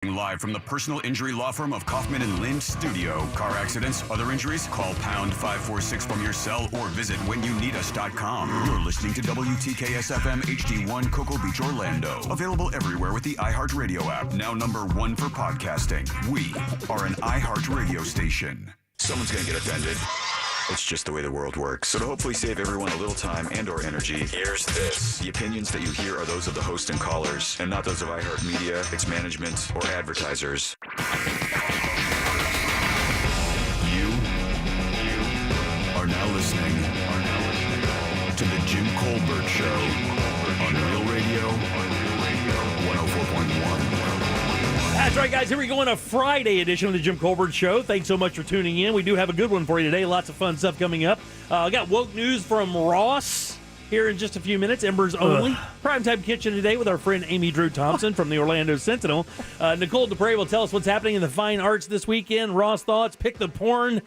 Live from the personal injury law firm of Kaufman and Lind Studio. Car accidents, other injuries? Call pound 546 from your cell or visit whenyouneedus.com. You're listening to WTKS FM HD1 Cocoa Beach, Orlando. Available everywhere with the iHeartRadio app. Now #1 for podcasting. We are an iHeartRadio station. Someone's going to get offended. It's just the way the world works. So to hopefully save everyone a little time and or energy, here's this. The opinions that you hear are those of the host and callers, and not those of iHeartMedia, its management, or advertisers. You are now listening to the Jim Colbert Show on Real Radio 104.1. That's right, guys. Here we go on a Friday edition of the Jim Colbert Show. Thanks so much for tuning in. We do have a good one for you today. Lots of fun stuff coming up. I got woke news from Ross here in just a few minutes. Embers only. Primetime Kitchen today with our friend Amy Drew Thompson from the Orlando Sentinel. Nicole DePrey will tell us what's happening in the fine arts this weekend. Ross thoughts, pick the porn.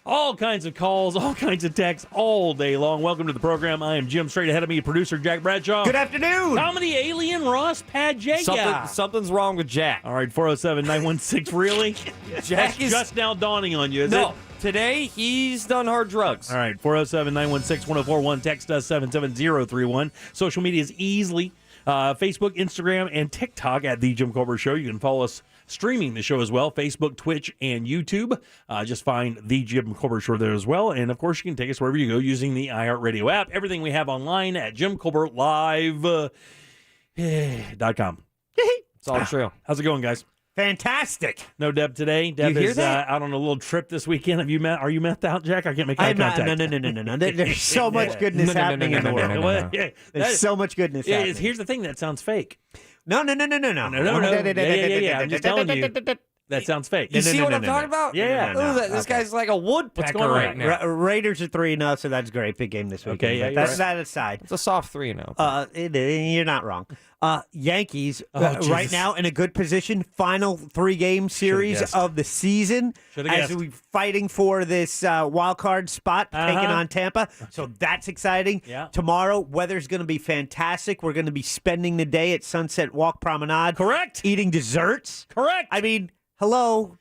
All kinds of calls, all kinds of texts all day long. Welcome to the program. I am Jim. Straight ahead of me, producer Jack Bradshaw. Good afternoon. Comedy alien Ross Padgett. Something's wrong with Jack. All right, 407-916, really? Jack is just now dawning on you, is it? Today he's done hard drugs. All right, 407-916-1041. Text us 77031. Social media is easily Facebook, Instagram, and TikTok at The Jim Colbert Show. You can follow us streaming the show as well, Facebook, Twitch, and YouTube. Just find The Jim Colbert Show there as well. And, of course, you can take us wherever you go using the iHeartRadio app. Everything we have online at JimColbertLive.com. It's all true. How's it going, guys? Fantastic. No Deb today. Deb you hear is that? Out on a little trip this weekend. Are you methed out, Jack? I can't make eye contact. No. There's so much goodness happening in the world. There's so much goodness happening. Here's the thing. That sounds fake. No. No. Yeah. I'm just telling you. That sounds fake. You see what I'm talking about? Yeah. This guy's like a woodpecker right now. Raiders are 3-0, so that's great. Big game this weekend. Okay, that aside. It's a soft 3-0. You're not wrong. Yankees right now in a good position. Final 3-game series of the season as we're fighting for this wild card spot, taking on Tampa. So that's exciting. Yeah. Tomorrow, weather's going to be fantastic. We're going to be spending the day at Sunset Walk Promenade. Correct. Eating desserts. Correct. I mean, hello.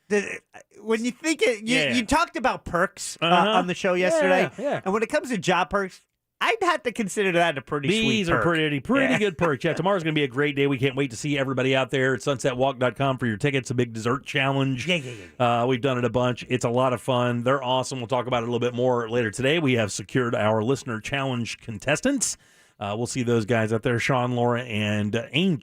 When you think it, you talked about perks on the show yesterday. Yeah. And when it comes to job perks, I'd have to consider that a pretty sweet These perk. are pretty good perks. Yeah, tomorrow's going to be a great day. We can't wait to see everybody out there at sunsetwalk.com for your tickets. A big dessert challenge. Yeah. We've done it a bunch. It's a lot of fun. They're awesome. We'll talk about it a little bit more later today. We have secured our listener challenge contestants. We'll see those guys out there, Sean, Laura, and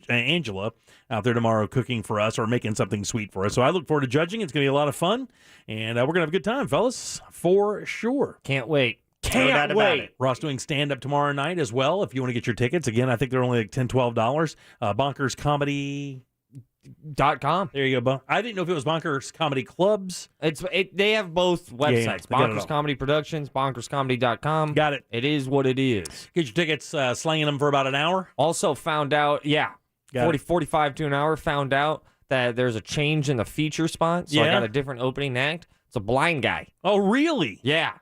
Angela, out there tomorrow cooking for us or making something sweet for us. So I look forward to judging. It's going to be a lot of fun, and we're going to have a good time, fellas, for sure. Can't wait. Can't wait. Ross doing stand-up tomorrow night as well. If you want to get your tickets, again, I think they're only like $10, $12. BonkersComedy.com. There you go, Bon. I didn't know if it was Bonkers Comedy Clubs. They have both websites. Bonkers Comedy Productions, BonkersComedy.com. Got it. It is what it is. Get your tickets, slanging them for about an hour. Also found out, 45 to an hour, found out that there's a change in the feature spot. So I got a different opening act. It's a blind guy. Oh, really? Yeah.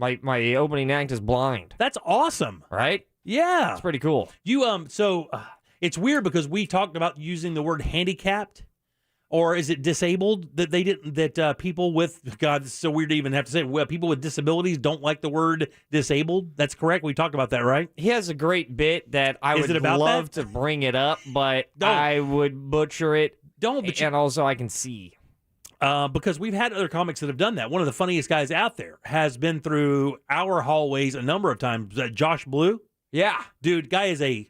My opening act is blind. That's awesome. Right? Yeah. It's pretty cool. It's weird because we talked about using the word handicapped, or is it disabled that they didn't, that people with, God, it's so weird to even have to say, well, people with disabilities don't like the word disabled. That's correct. We talked about that, right? He has a great bit that I would love to bring it up, but I would butcher it. And also I can see. Because we've had other comics that have done that. One of the funniest guys out there has been through our hallways a number of times. Josh Blue. Yeah. Dude, guy is a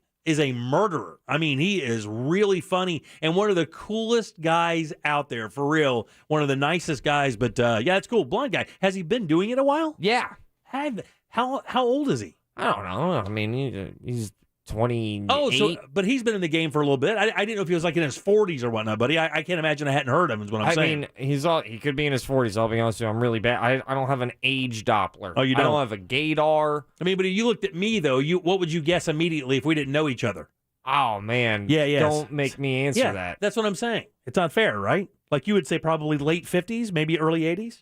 murderer. I mean, he is really funny and one of the coolest guys out there, for real. One of the nicest guys, but it's cool. Blind guy. Has he been doing it a while? Yeah. How old is he? I don't know. I mean, he's 28. Oh, but he's been in the game for a little bit. I didn't know if he was like in his 40s or whatnot, buddy. I can't imagine I hadn't heard him, is what I'm saying. I mean, he could be in his 40s, I'll be honest with you. I'm really bad. I don't have an age Doppler. Oh, you don't? I don't have a gaydar. I mean, but if you looked at me, though, what would you guess immediately if we didn't know each other? Oh, man. Yeah. Don't make me answer that. That's what I'm saying. It's not fair, right? Like you would say probably late 50s, maybe early 80s?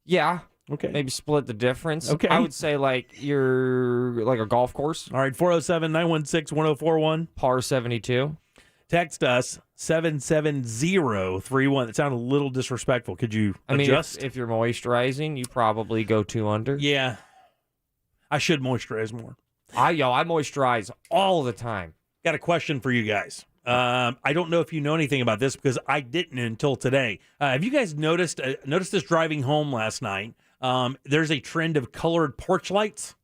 Yeah. Okay. Maybe split the difference. Okay. I would say like you're like a golf course. All right, 407-916-1041. Par 72. Text us 77031. That sounded a little disrespectful. Could you adjust? If you're moisturizing, you probably go 2 under. Yeah. I should moisturize more. I moisturize all the time. Got a question for you guys. I don't know if you know anything about this because I didn't until today. Have you guys noticed this driving home last night? There's a trend of colored porch lights.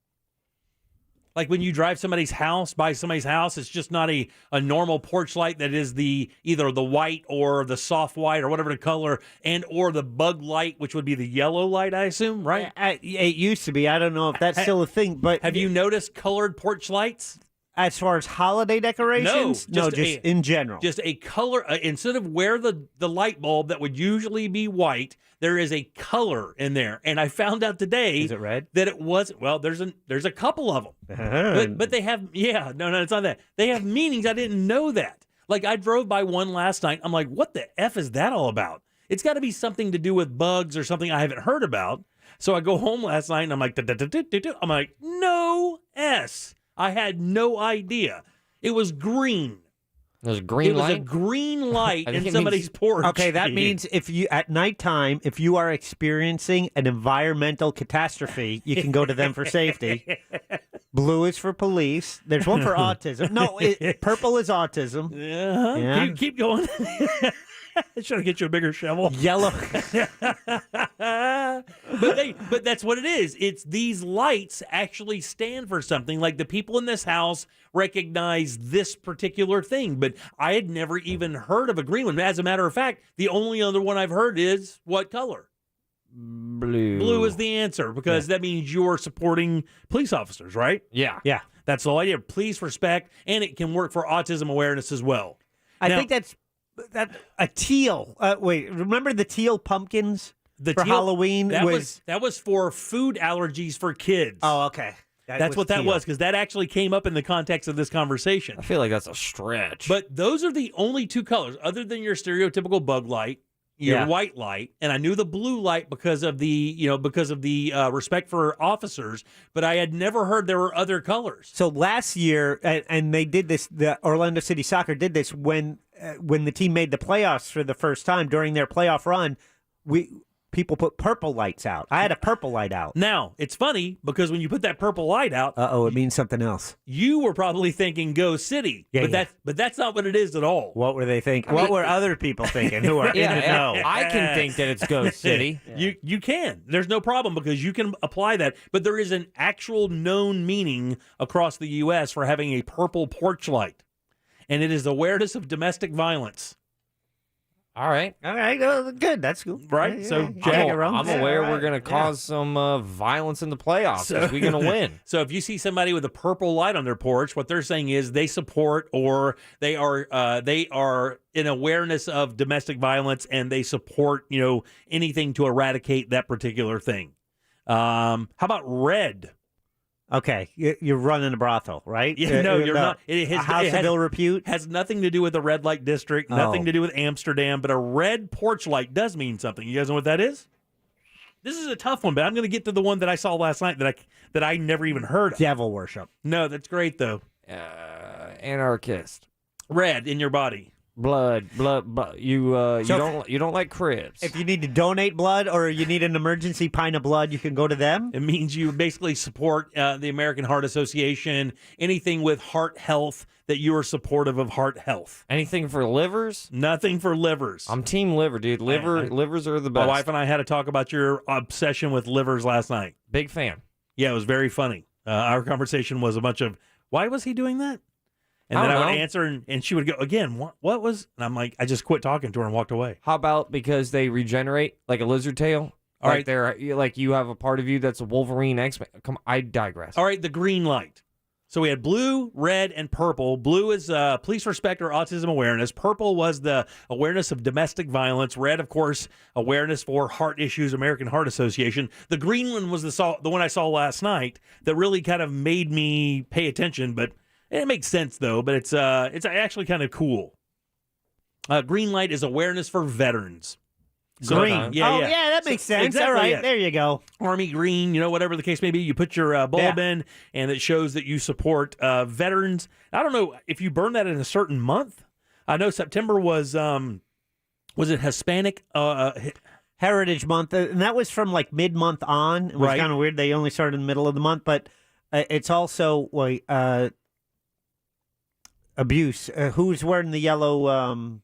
Like when you drive by somebody's house, it's just not a normal porch light that is either the white or the soft white or whatever the color, and or the bug light, which would be the yellow light, I assume, right? It used to be. I don't know if that's still a thing. But have you noticed colored porch lights? As far as holiday decorations? No, just in general. Just a color. Instead of where the light bulb that would usually be white, there is a color in there. And I found out today. Is it red? That it was. Well, there's a couple of them. But they have, no, it's not that. They have meanings. I didn't know that. Like I drove by one last night. I'm like, what the F is that all about? It's got to be something to do with bugs or something I haven't heard about. So I go home last night and I'm like, I'm like, no S. I had no idea. It was green. There's a green light? It was a green light in somebody's porch. Okay, that means if you at nighttime, if you are experiencing an environmental catastrophe, you can go to them for safety. Blue is for police. There's one for autism. No, purple is autism. Uh-huh. Yeah. Keep going. Trying to get you a bigger shovel. Yellow. But that's what it is. It's these lights actually stand for something. Like the people in this house recognize this particular thing, but I had never even heard of a green one. As a matter of fact, the only other one I've heard is what color? Blue. Blue is the answer because that means you're supporting police officers, right? Yeah. Yeah. That's the whole idea. Police respect, and it can work for autism awareness as well. I think that's a teal. Wait, remember the teal pumpkins for Halloween? That was for food allergies for kids. Oh, okay. That's what that was, because that actually came up in the context of this conversation. I feel like that's a stretch. But those are the only two colors, other than your stereotypical bug light, your white light, and I knew the blue light because of the respect for officers, but I had never heard there were other colors. So last year, and they did this, the Orlando City Soccer did this when the team made the playoffs for the first time during their playoff run. People put purple lights out. I had a purple light out. Now, it's funny because when you put that purple light out, it means something else. You were probably thinking Go City, but that's not what it is at all. What were they thinking? What were other people thinking who are in the know? I can think that it's Go City. You can. There's no problem because you can apply that, but there is an actual known meaning across the U.S. for having a purple porch light, and it is awareness of domestic violence. All right. Good. That's cool. Right. So, Jack, I'm aware we're going to cause some violence in the playoffs. So we're going to win. So if you see somebody with a purple light on their porch, what they're saying is they support or they are in awareness of domestic violence and they support anything to eradicate that particular thing. How about red? Okay, you're running a brothel, right? Yeah, no, you're not. It has, House of ill repute has nothing to do with the red light district, nothing to do with Amsterdam, but a red porch light does mean something. You guys know what that is? This is a tough one, but I'm going to get to the one that I saw last night that I never even heard of. Devil worship. No, that's great though. Anarchist. Red in your body. Blood. You don't like cribs. If you need to donate blood or you need an emergency pint of blood, you can go to them. It means you basically support the American Heart Association, anything with heart health that you are supportive of heart health. Anything for livers? Nothing for livers. I'm team liver, dude. Livers are the best. My wife and I had to talk about your obsession with livers last night. Big fan. Yeah, it was very funny. Our conversation was a bunch of, why was he doing that? And then I would answer, and she would go, again, what was? And I'm like, I just quit talking to her and walked away. How about because they regenerate like a lizard tail? All right. Like you have a part of you that's a Wolverine X-Men. Come, I digress. All right, the green light. So we had blue, red, and purple. Blue is police respect or autism awareness. Purple was the awareness of domestic violence. Red, of course, awareness for heart issues, American Heart Association. The green one was the one I saw last night that really kind of made me pay attention, but it makes sense, though, but it's actually kind of cool. Green light is awareness for veterans. So, green. Yeah, that makes sense. Exactly, all right, there you go. Army green, whatever the case may be. You put your bulb in, and it shows that you support veterans. I don't know if you burn that in a certain month. I know September was it Hispanic Heritage Month, and that was from like mid-month on. It was kind of weird. They only started in the middle of the month, but it's also abuse. Who's wearing the yellow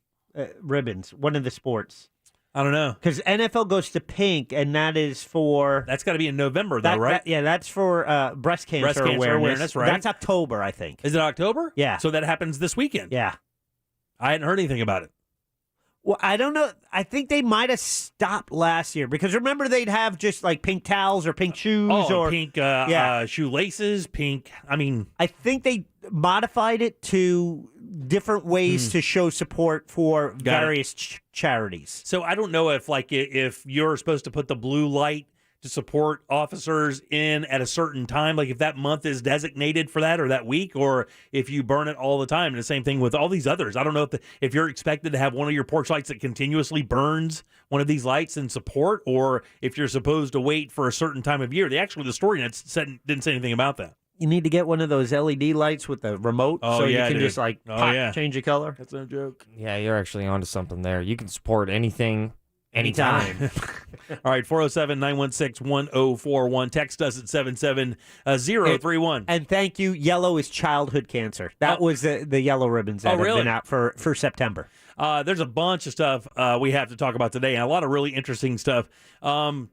ribbons? One of the sports. I don't know. Because NFL goes to pink, and that is for... That's got to be in November, though, right? That's for breast cancer awareness. Right? That's October, I think. Is it October? Yeah. So that happens this weekend? Yeah. I hadn't heard anything about it. Well, I don't know. I think they might have stopped last year because remember they'd have just like pink towels or pink shoes or pink shoelaces, pink. I mean, I think they modified it to different ways to show support for various charities. So I don't know if you're supposed to put the blue light to support officers in at a certain time, like if that month is designated for that or that week, or if you burn it all the time. And the same thing with all these others. I don't know if you're expected to have one of your porch lights that continuously burns one of these lights in support, or if you're supposed to wait for a certain time of year. The story didn't say anything about that. You need to get one of those LED lights with the remote you can just change the color. That's no joke. Yeah, you're actually onto something there. You can support anything. Anytime. All right, 407-916-1041. Text us at 77031. And thank you. Yellow is childhood cancer. That was the yellow ribbons that have been out for September. There's a bunch of stuff we have to talk about today, and a lot of really interesting stuff. Do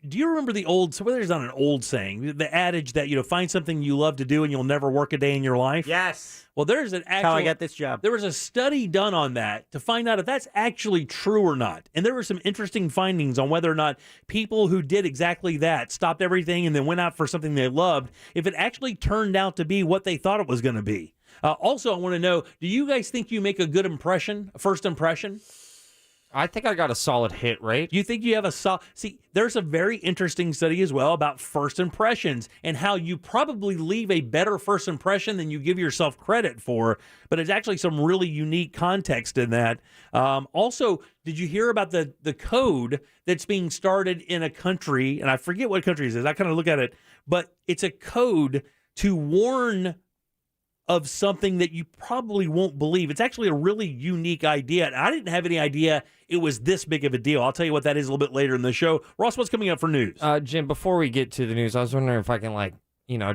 you remember the old, so there's not an old saying, the adage that, find something you love to do and you'll never work a day in your life? Yes. Well, there's an actual... How I got this job. There was a study done on that to find out if that's actually true or not. And there were some interesting findings on whether or not people who did exactly that, stopped everything and then went out for something they loved, if it actually turned out to be what they thought it was going to be. Also, I want to know, do you guys think you make a good impression, a first impression? I think I got a solid hit rate. You think you have a solid... See, there's a very interesting study as well about first impressions and how you probably leave a better first impression than you give yourself credit for, but it's actually some really unique context in that. Also, did you hear about the code that's being started in a country, and I forget what country it is, I kind of look at it, but it's a code to warn of something that you probably won't believe. It's actually a really unique idea. And I didn't have any idea it was this big of a deal. I'll tell you what that is a little bit later in the show. Ross, what's coming up for news? Jim, before we get to the news, I was wondering if I can,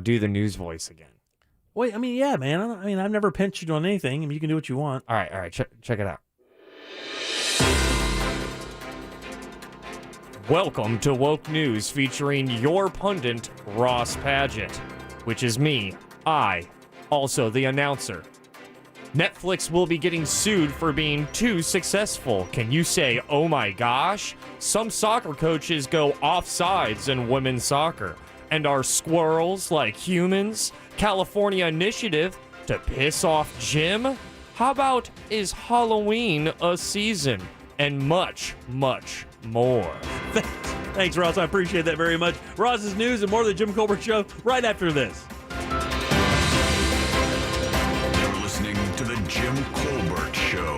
do the news voice again. Wait, yeah, man. I've never pinched you on anything. You can do what you want. All right. Check it out. Welcome to Woke News, featuring your pundit, Ross Padgett, which is me. Also the announcer. Netflix will be getting sued for being too successful. Can you say, oh my gosh? Some soccer coaches go offsides in women's soccer. And are squirrels like humans? California initiative to piss off Jim? How about is Halloween a season? And much, much more. Thanks, Ross. I appreciate that very much. Ross's news and more of the Jim Colbert Show right after this. To the Jim Colbert Show.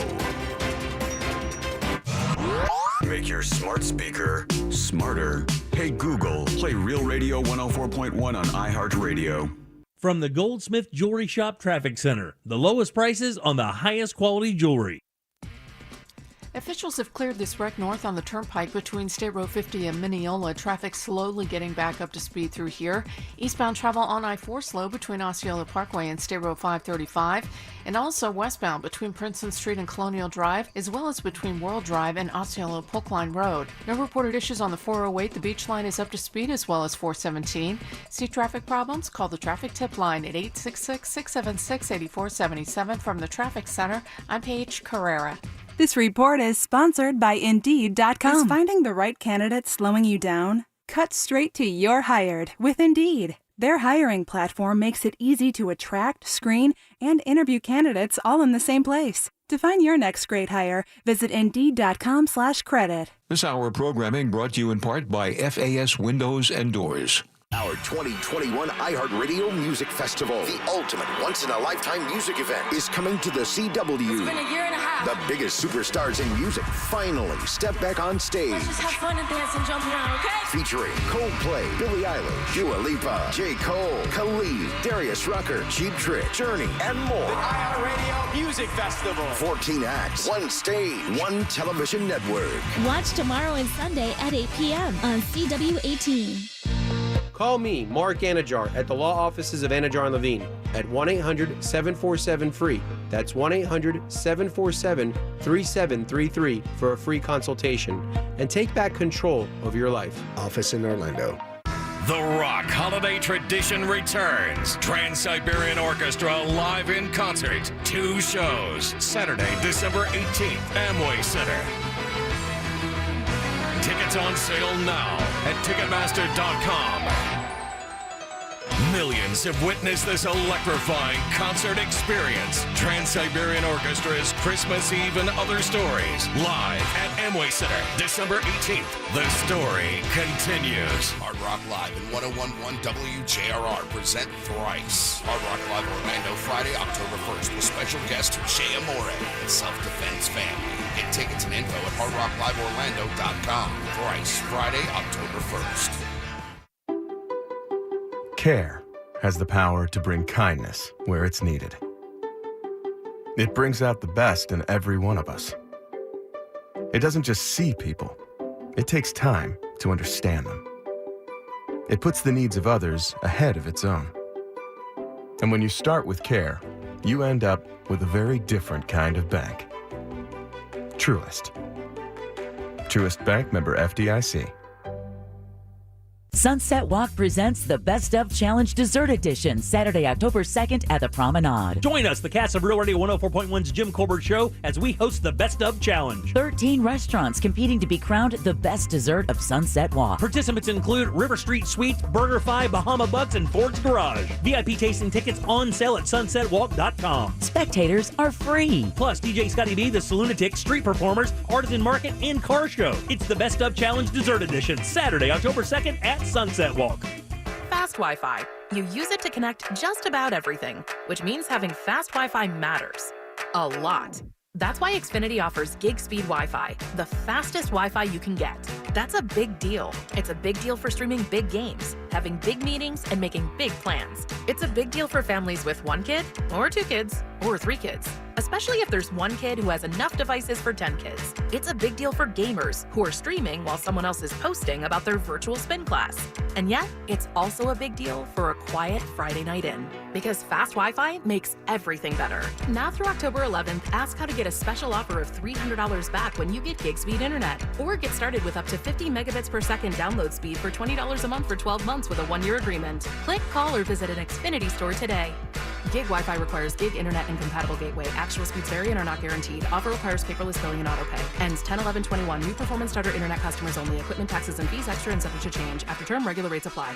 Make your smart speaker smarter. Hey Google, play Real Radio 104.1 on iHeartRadio. From the Goldsmith Jewelry Shop Traffic Center, the lowest prices on the highest quality jewelry. Officials have cleared this wreck north on the turnpike between State Road 50 and Mineola. Traffic slowly getting back up to speed through here. Eastbound travel on I-4 slow between Osceola Parkway and State Road 535. And also westbound between Princeton Street and Colonial Drive, as well as between World Drive and Osceola Polkline Road. No reported issues on the 408. The Beach Line is up to speed, as well as 417. See traffic problems? Call the traffic tip line at 866-676-8477. From the Traffic Center, I'm Paige Carrera. This report is sponsored by Indeed.com. Is finding the right candidate slowing you down? Cut straight to you're hired with Indeed. Their hiring platform makes it easy to attract, screen, and interview candidates all in the same place. To find your next great hire, visit Indeed.com/credit. This hour of programming brought to you in part by FAS Windows and Doors. Our 2021 iHeartRadio Music Festival, the ultimate once-in-a-lifetime music event, is coming to the CW. It's been a year and a half. The biggest superstars in music finally step back on stage. Let's just have fun and dance and jump around, okay? Featuring Coldplay, Billie Eilish, Dua Lipa, J. Cole, Khalid, Darius Rucker, Cheap Trick, Journey, and more. The iHeartRadio Music Festival. 14 acts, one stage, one television network. Watch tomorrow and Sunday at 8 p.m. on CW18. Call me, Mark Anajar, at the law offices of Anajar and Levine at 1-800-747-FREE. That's 1-800-747-3733 for a free consultation and take back control of your life. Office in Orlando. The Rock Holiday Tradition returns. Trans-Siberian Orchestra live in concert. 2 shows. Saturday, December 18th, Amway Center. Tickets on sale now at Ticketmaster.com. Millions have witnessed this electrifying concert experience. Trans-Siberian Orchestra's Christmas Eve and Other Stories, live at Amway Center, December 18th. The story continues. Hard Rock Live and 101.1 WJRR present Thrice. Hard Rock Live Orlando, Friday, October 1st, with special guest Jay Amore and Self-Defense Family. Get tickets and info at hardrockliveorlando.com. Thrice, Friday, October 1st. Care has the power to bring kindness where it's needed. It brings out the best in every one of us. It doesn't just see people. It takes time to understand them. It puts the needs of others ahead of its own. And when you start with care, you end up with a very different kind of bank. Truist. Truist Bank, member FDIC. Sunset Walk presents the Best of Challenge Dessert Edition, Saturday, October 2nd at the Promenade. Join us, the cast of Real Radio 104.1's Jim Colbert Show, as we host the Best of Challenge. 13 restaurants competing to be crowned the best dessert of Sunset Walk. Participants include River Street Sweets, BurgerFi, Bahama Bucks, and Ford's Garage. VIP tasting tickets on sale at sunsetwalk.com. Spectators are free. Plus, DJ Scotty B, the Saloonitic, street performers, artisan market, and car show. It's the Best of Challenge Dessert Edition, Saturday, October 2nd at Sunset Walk. Fast Wi-Fi. You use it to connect just about everything, which means having fast Wi-Fi matters. A lot. That's why Xfinity offers gig speed Wi-Fi, the fastest Wi-Fi you can get. That's a big deal. It's a big deal for streaming big games, having big meetings, and making big plans. It's a big deal for families with 1 kid, or 2 kids, or 3 kids, especially if there's 1 kid who has enough devices for 10 kids. It's a big deal for gamers who are streaming while someone else is posting about their virtual spin class. And yet, it's also a big deal for a quiet Friday night in, because fast Wi-Fi makes everything better. Now through October 11th, ask how to get a special offer of $300 back when you get gig speed internet, or get started with up to 50 megabits per second download speed for $20 a month for 12 months with a 1-year agreement. Click, call, or visit an Xfinity store today. Gig Wi-Fi requires gig internet and compatible gateway. Actual speeds vary and are not guaranteed. Offer requires paperless billing and autopay. Ends 10/11/21. New performance starter internet customers only. Equipment taxes and fees extra and subject to change. After term, regular rates apply.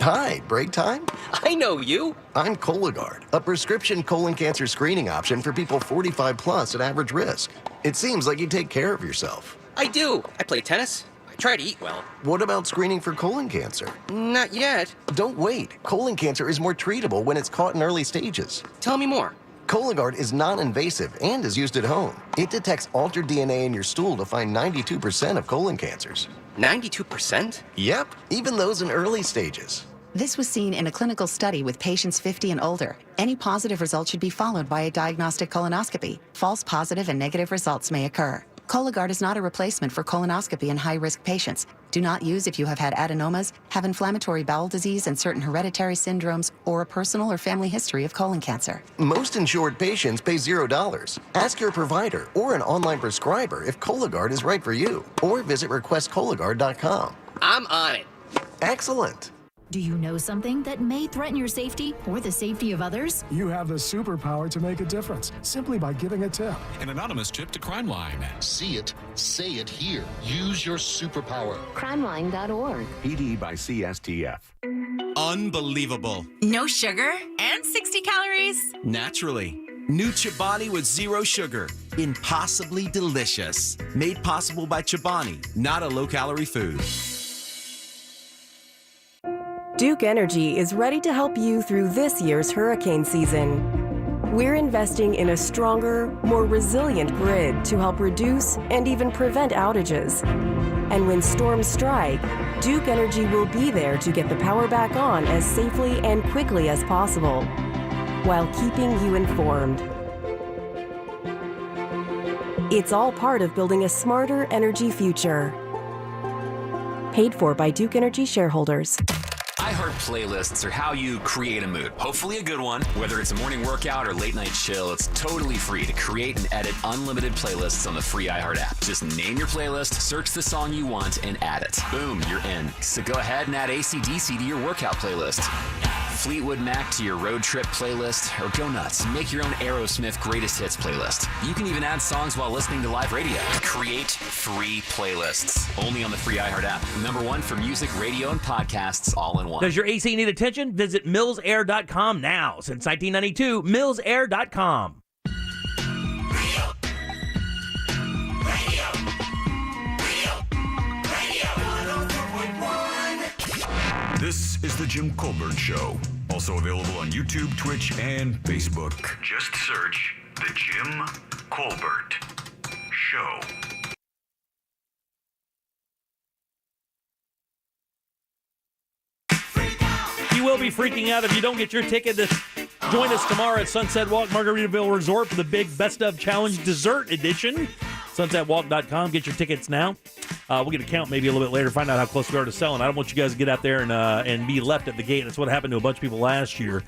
Hi, break time? I know you. I'm Cologuard, a prescription colon cancer screening option for people 45 plus at average risk. It seems like you take care of yourself. I do. I play tennis. I try to eat well. What about screening for colon cancer? Not yet. Don't wait. Colon cancer is more treatable when it's caught in early stages. Tell me more. Cologuard is non-invasive and is used at home. It detects altered DNA in your stool to find 92% of colon cancers. 92%? Yep, even those in early stages. This was seen in a clinical study with patients 50 and older. Any positive result should be followed by a diagnostic colonoscopy. False positive and negative results may occur. Cologuard is not a replacement for colonoscopy in high-risk patients. Do not use if you have had adenomas, have inflammatory bowel disease and certain hereditary syndromes, or a personal or family history of colon cancer. Most insured patients pay $0. Ask your provider or an online prescriber if Cologuard is right for you, or visit requestcologuard.com. I'm on it. Excellent. Do you know something that may threaten your safety or the safety of others? You have the superpower to make a difference simply by giving a tip. An anonymous tip to Crime Line. See it, say it here. Use your superpower. Crimeline.org. PD by CSTF. Unbelievable. No sugar and 60 calories. Naturally. New Chobani with 0 sugar. Impossibly delicious. Made possible by Chobani, not a low-calorie food. Duke Energy is ready to help you through this year's hurricane season. We're investing in a stronger, more resilient grid to help reduce and even prevent outages. And when storms strike, Duke Energy will be there to get the power back on as safely and quickly as possible, while keeping you informed. It's all part of building a smarter energy future. Paid for by Duke Energy shareholders. iHeart playlists are how you create a mood. Hopefully a good one. Whether it's a morning workout or late night chill, it's totally free to create and edit unlimited playlists on the free iHeart app. Just name your playlist, search the song you want, and add it. Boom, you're in. So go ahead and add AC/DC to your workout playlist, Fleetwood Mac to your road trip playlist, or go nuts. Make your own Aerosmith Greatest Hits playlist. You can even add songs while listening to live radio. Create free playlists. Only on the free iHeart app. #1 for music, radio, and podcasts all in one. Does your AC need attention? Visit millsair.com now. Since 1992, millsair.com. This is The Jim Colbert Show. Also available on YouTube, Twitch, and Facebook. Just search The Jim Colbert Show. You will be freaking out if you don't get your ticket to join us tomorrow at Sunset Walk Margaritaville Resort for the big Best of Challenge Dessert Edition. SunsetWalk.com. Get your tickets now. We'll get a count maybe a little bit later, find out how close we are to selling. I don't want you guys to get out there and be left at the gate. That's what happened to a bunch of people last year.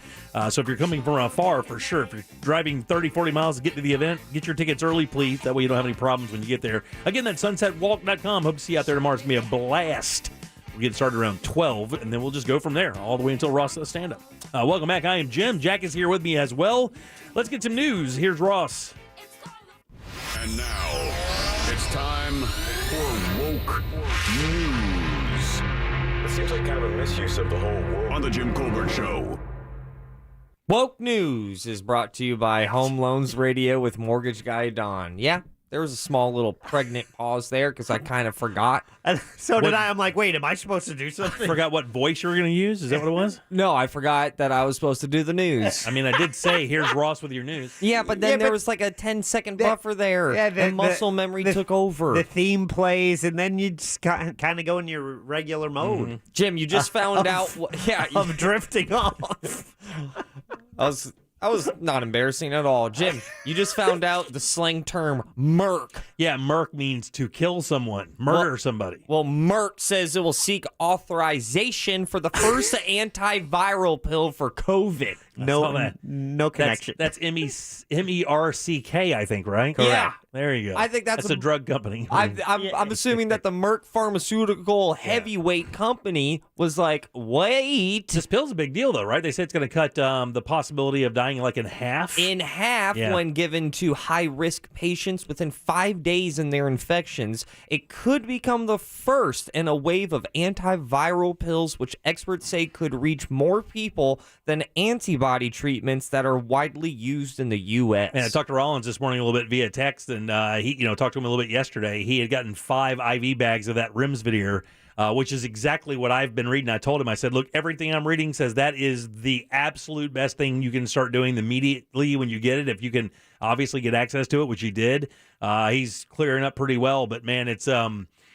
So if you're coming from afar, for sure, if you're driving 30, 40 miles to get to the event, get your tickets early, please. That way you don't have any problems when you get there. Again, that's SunsetWalk.com. Hope to see you out there tomorrow. It's going to be a blast. We'll get started around 12, and then we'll just go from there all the way until Ross does stand-up. Welcome back. I am Jim. Jack is here with me as well. Let's get some news. Here's Ross. And now, it's time for Woke News. It seems like kind of a misuse of the whole world. On The Jim Colbert Show. Woke News is brought to you by Home Loans Radio with Mortgage Guy Don. Yeah, there was a small little pregnant pause there because I kind of forgot. So did I. I'm like, wait, am I supposed to do something? Forgot what voice you were going to use? Is that what it was? No, I forgot that I was supposed to do the news. I mean, I did say, here's Ross with your news. Yeah, but then there was like a 10-second buffer there, and muscle memory took over. The theme plays, and then you just kind of go in your regular mode. Mm-hmm. Jim, you just found out. Of drifting off. I was not embarrassing at all. Jim, you just found out the slang term Merck. Yeah, Merck means to kill someone, murder somebody. Well, Merck says it will seek authorization for the first antiviral pill for COVID. No connection. That's MERCK, I think, right? Correct. Yeah. There you go. I think that's a drug company. I'm assuming that the Merck pharmaceutical heavyweight company was like, wait. This pill's a big deal, though, right? They say it's going to cut the possibility of dying like in half. In half when given to high-risk patients within 5 days in their infections. It could become the first in a wave of antiviral pills, which experts say could reach more people than antibody treatments that are widely used in the U.S. And I talked to Rollins this morning a little bit via text, and he talked to him a little bit yesterday. He had gotten 5 IV bags of that Remdesivir, which is exactly what I've been reading. I told him, I said, look, everything I'm reading says that is the absolute best thing you can start doing immediately when you get it, if you can obviously get access to it, which he did. He's clearing up pretty well, but man, it's...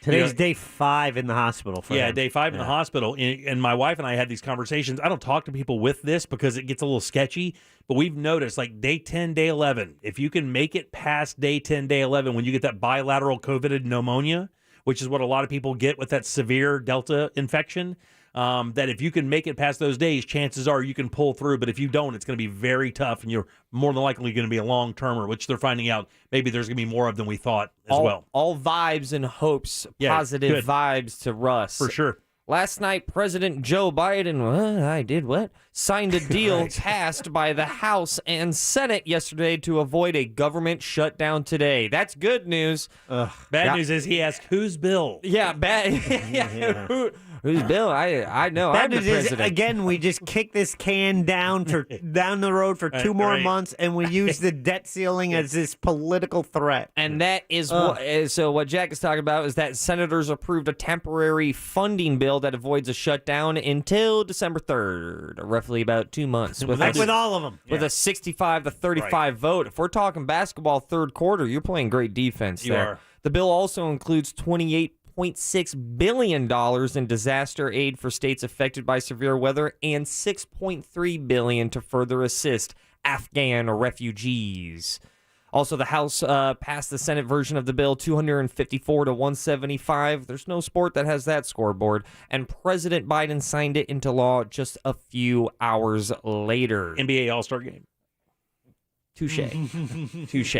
Today's day 5 in the hospital for him. Day 5 in the hospital. And my wife and I had these conversations. I don't talk to people with this because it gets a little sketchy, but we've noticed like day 10, day 11, if you can make it past day 10, day 11, when you get that bilateral COVID pneumonia, which is what a lot of people get with that severe Delta infection, that if you can make it past those days, chances are you can pull through. But if you don't, it's going to be very tough, and you're more than likely going to be a long-termer, which they're finding out maybe there's going to be more of than we thought as well. All vibes and hopes, positive vibes to Russ. For sure. Last night, President Joe Biden, signed a deal passed by the House and Senate yesterday to avoid a government shutdown today. That's good news. Bad news is he asked, whose bill? Yeah, bad. Who's Bill? I know. That I'm the is president. again. We just kick this can down the road for 2 more months, and we use the debt ceiling as this political threat. And that is what Jack is talking about is that senators approved a temporary funding bill that avoids a shutdown until December 3rd, roughly about 2 months. With all of them. With a 65-35 vote. If we're talking basketball third quarter, you're playing great defense You there. are. The bill also includes $28.6 billion in disaster aid for states affected by severe weather and $6.3 billion to further assist Afghan refugees. Also, the House passed the Senate version of the bill 254 to 175. There's no sport that has that scoreboard. And President Biden signed it into law just a few hours later. NBA All-Star Game. Touche. Touche.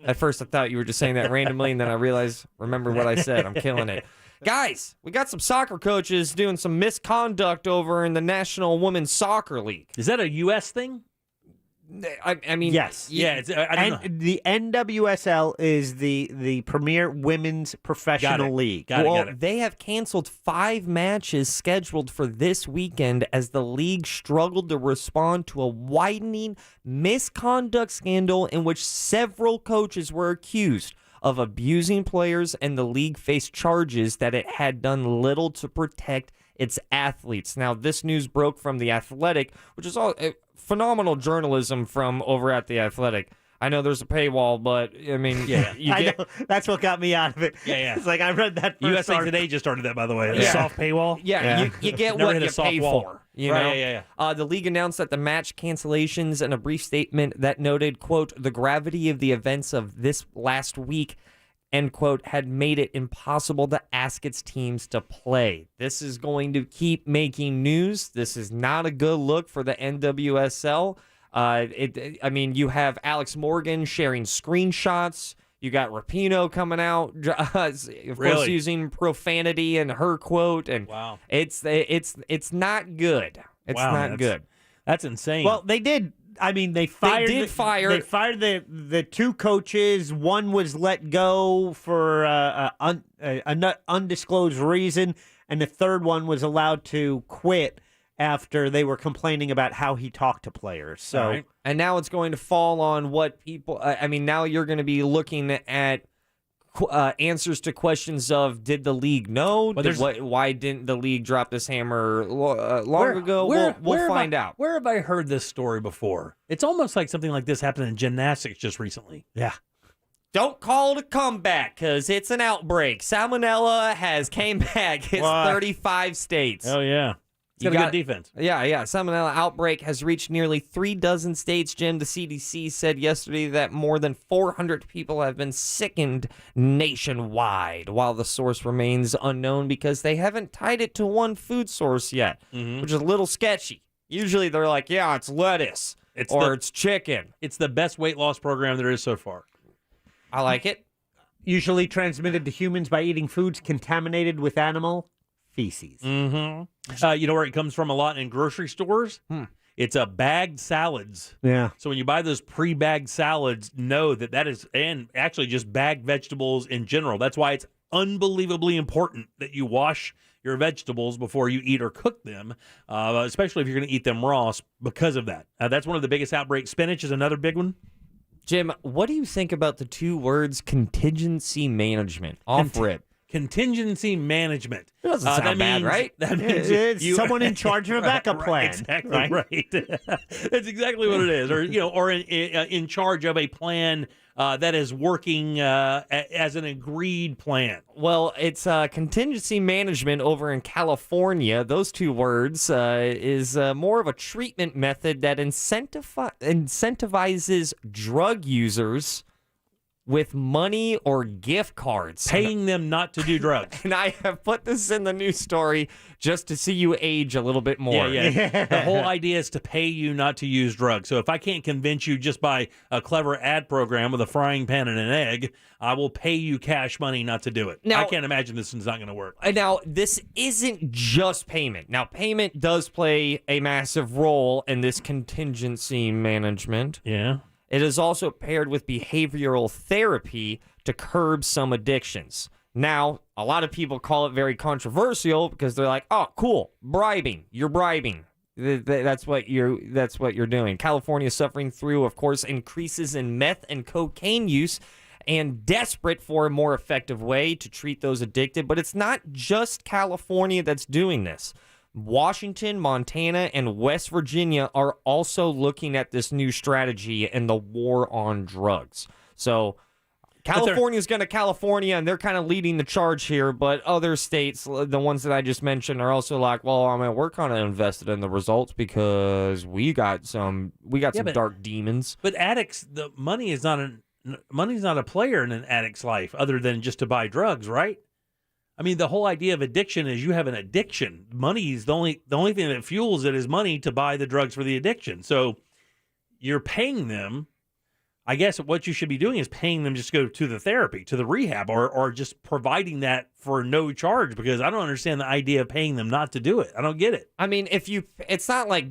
At first, I thought you were just saying that randomly, and then I realized, remember what I said. I'm killing it. Guys, we got some soccer coaches doing some misconduct over in the National Women's Soccer League. Is that a U.S. thing? I mean, yes. Yeah, I don't know. The NWSL is the premier women's professional league. Well, they have canceled 5 matches scheduled for this weekend as the league struggled to respond to a widening misconduct scandal in which several coaches were accused of abusing players, and the league faced charges that it had done little to protect its athletes. Now, this news broke from The Athletic, which is all phenomenal journalism from over at The Athletic. I know there's a paywall, but I mean, I know. That's what got me out of it. Yeah. It's like I read that first USA article. Today just started that, by the way. Yeah. Soft paywall. Yeah. You get Never what hit a you soft pay wall. for. You Right, know? yeah. The league announced that the match cancellations in a brief statement that noted, quote, the gravity of the events of this last week, end quote, had made it impossible to ask its teams to play. This is going to keep making news. This is not a good look for the NWSL. I mean, you have Alex Morgan sharing screenshots. You got Rapinoe coming out, of course, using profanity in her quote, and wow, it's not good. It's not good. That's insane. Well, they did. I mean, they fired. They fired the 2 coaches. One was let go for an undisclosed reason, and the third one was allowed to quit after they were complaining about how he talked to players. So, and now it's going to fall on what people. I mean, now you're going to be looking at answers to questions of did the league know? Why didn't the league drop this hammer long ago? We'll find out. Where have I heard this story before? It's almost like something like this happened in gymnastics just recently. Yeah. Don't call it a comeback because it's an outbreak. Salmonella has came back. It's 35 states. Oh, yeah. It's got a good defense. Yeah. Salmonella outbreak has reached nearly 36 states, Jim. The CDC said yesterday that more than 400 people have been sickened nationwide, while the source remains unknown because they haven't tied it to one food source yet, which is a little sketchy. Usually they're like, yeah, it's lettuce it's chicken. It's the best weight loss program there is so far. I like it. Usually transmitted to humans by eating foods contaminated with animal feces. Mm-hmm. You know where it comes from a lot in grocery stores? It's bagged salads. Yeah. So when you buy those pre-bagged salads, know that is, and actually just bagged vegetables in general. That's why it's unbelievably important that you wash your vegetables before you eat or cook them, especially if you're going to eat them raw because of that. That's one of the biggest outbreaks. Spinach is another big one. Jim, what do you think about the 2 words contingency management? Off-rip. Contingency management. It doesn't sound bad, right? That means it's someone in charge of a backup plan. Exactly right. That's exactly what it is. Or in charge of a plan that is working as an agreed plan. Well, it's contingency management over in California. Those 2 words is more of a treatment method that incentivizes drug users with money or gift cards. Paying them not to do drugs. And I have put this in the news story just to see you age a little bit more. Yeah. The whole idea is to pay you not to use drugs. So if I can't convince you just by a clever ad program with a frying pan and an egg, I will pay you cash money not to do it. Now, I can't imagine this is not going to work. Now, this isn't just payment. Now, payment does play a massive role in this contingency management. Yeah. It is also paired with behavioral therapy to curb some addictions. Now, a lot of people call it very controversial because they're like, "Oh, cool, bribing. You're bribing. That's what you're doing." California is suffering through, of course, increases in meth and cocaine use, and desperate for a more effective way to treat those addicted. But it's not just California that's doing this. Washington, Montana, and West Virginia are also looking at this new strategy in the war on drugs. So California's going to California, and they're kind of leading the charge here, but other states, the ones that I just mentioned, are also like, well, I mean, we're kind of invested in the results because we got some dark demons. But addicts, the money's not a player in an addict's life other than just to buy drugs, right? I mean, the whole idea of addiction is you have an addiction. Money is the only thing that fuels it is money to buy the drugs for the addiction. So you're paying them. I guess what you should be doing is paying them just to go to the therapy, to the rehab, or just providing that for no charge, because I don't understand the idea of paying them not to do it. I don't get it. I mean, it's not like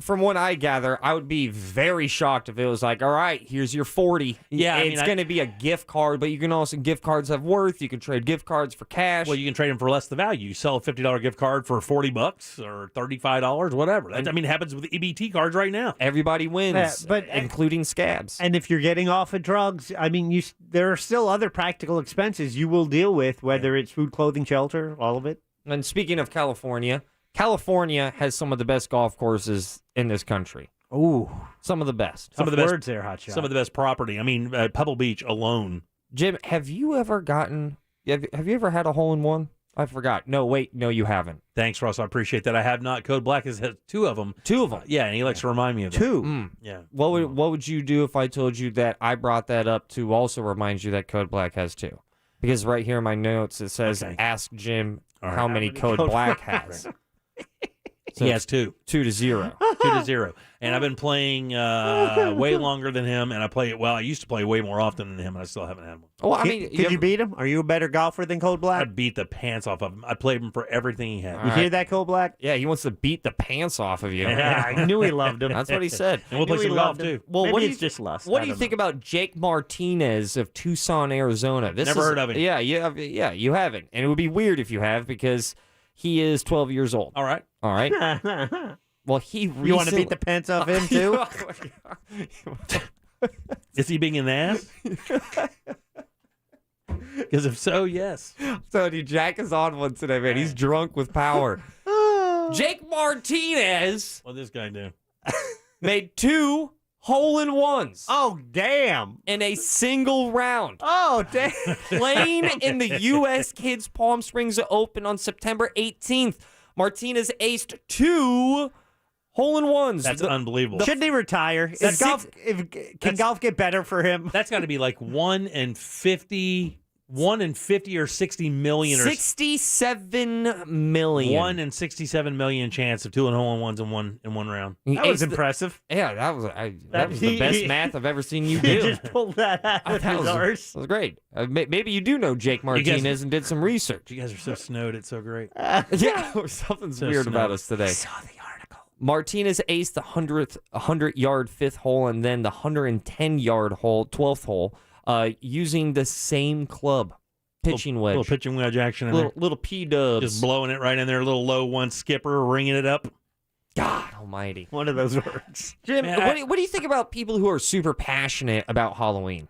from what I gather, I would be very shocked if it was like, all right, here's your 40. Yeah, it's going to be a gift card, but you can also, gift cards have worth. You can trade gift cards for cash. Well, you can trade them for less the value. You sell a $50 gift card for $40 or $35, whatever. I mean, it happens with EBT cards right now. Everybody wins, including scabs. And if you're getting off of drugs, I mean, there are still other practical expenses you will deal with, whether it's food, clothing, shelter, all of it. And speaking of California has some of the best golf courses in this country. Ooh, some of the best. Some of the words there, Hotshot. Some of the best property. I mean, Pebble Beach alone. Jim, have you ever had a hole-in-one? I forgot. No, wait. No, you haven't. Thanks, Russ. I appreciate that. I have not. Code Black has had two of them. Yeah, and he likes to remind me of that. Two? Yeah. What would you do if I told you that I brought that up to also remind you that Code Black has two? Because right here in my notes it says, ask Jim how many Code Black has. So he has two. 2-0. 2-0. And I've been playing way longer than him, and I used to play way more often than him, and I still haven't had one. Well, I mean, could you beat him? Are you a better golfer than Code Black? I'd beat the pants off of him. I played him for everything he had. You hear that, Code Black? Yeah, he wants to beat the pants off of you. Yeah, I knew he loved him. That's what he said. And we'll play some golf, too. Well, maybe it's just lust. What do you think about Jake Martinez of Tucson, Arizona? Never heard of him. Yeah, you haven't. And it would be weird if you have, because he is 12 years old. All right. Well, You want to beat the pants off him, too? Is he being an ass? Because if so, yes. So, Jack is on one today, man. He's drunk with power. Jake Martinez. What'd this guy do? Made 2 hole-in-ones. Oh, damn. In a single round. Oh, damn. Playing in the U.S. Kids Palm Springs Open on September 18th. Martinez aced 2 hole-in-ones. That's unbelievable. Shouldn't he retire? Can golf get better for him? That's got to be like 1 in 50 or 60 million. 67 million. 1 in 67 million chance of 2 hole-in-ones in one round. That was impressive. Yeah, that was the best math I've ever seen you do. You just pulled that out of his arse. That was great. Maybe you do know Jake Martinez and did some research. You guys are so snowed. It's so great. Yeah, something's So weird snowed. about us today. I saw the article. Martinez aced the 100-yard 5th hole and then the 110-yard hole, 12th hole, using the same club. Pitching wedge. Little pitching wedge action in there. Little P-dubs. Just blowing it right in there. A little low one skipper, ringing it up. God almighty. One of those words. Jim, what do you think about people who are super passionate about Halloween?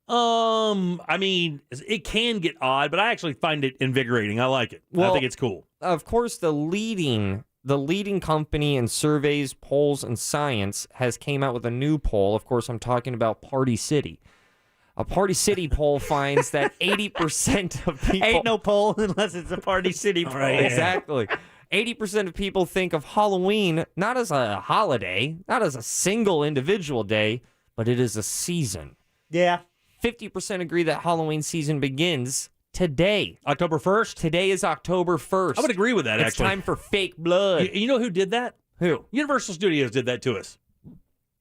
I mean, it can get odd, but I actually find it invigorating. I like it. I think it's cool. Of course, the leading company in surveys, polls, and science has came out with a new poll. Of course, I'm talking about Party City. A Party City poll finds that 80% of people... Ain't no poll unless it's a Party City poll. Right. Exactly. 80% of people think of Halloween not as a holiday, not as a single individual day, but it is a season. Yeah. 50% agree that Halloween season begins today. October 1st? Today is October 1st. I would agree with that, It's actually. time for fake blood. You know who did that? Who? Universal Studios did that to us.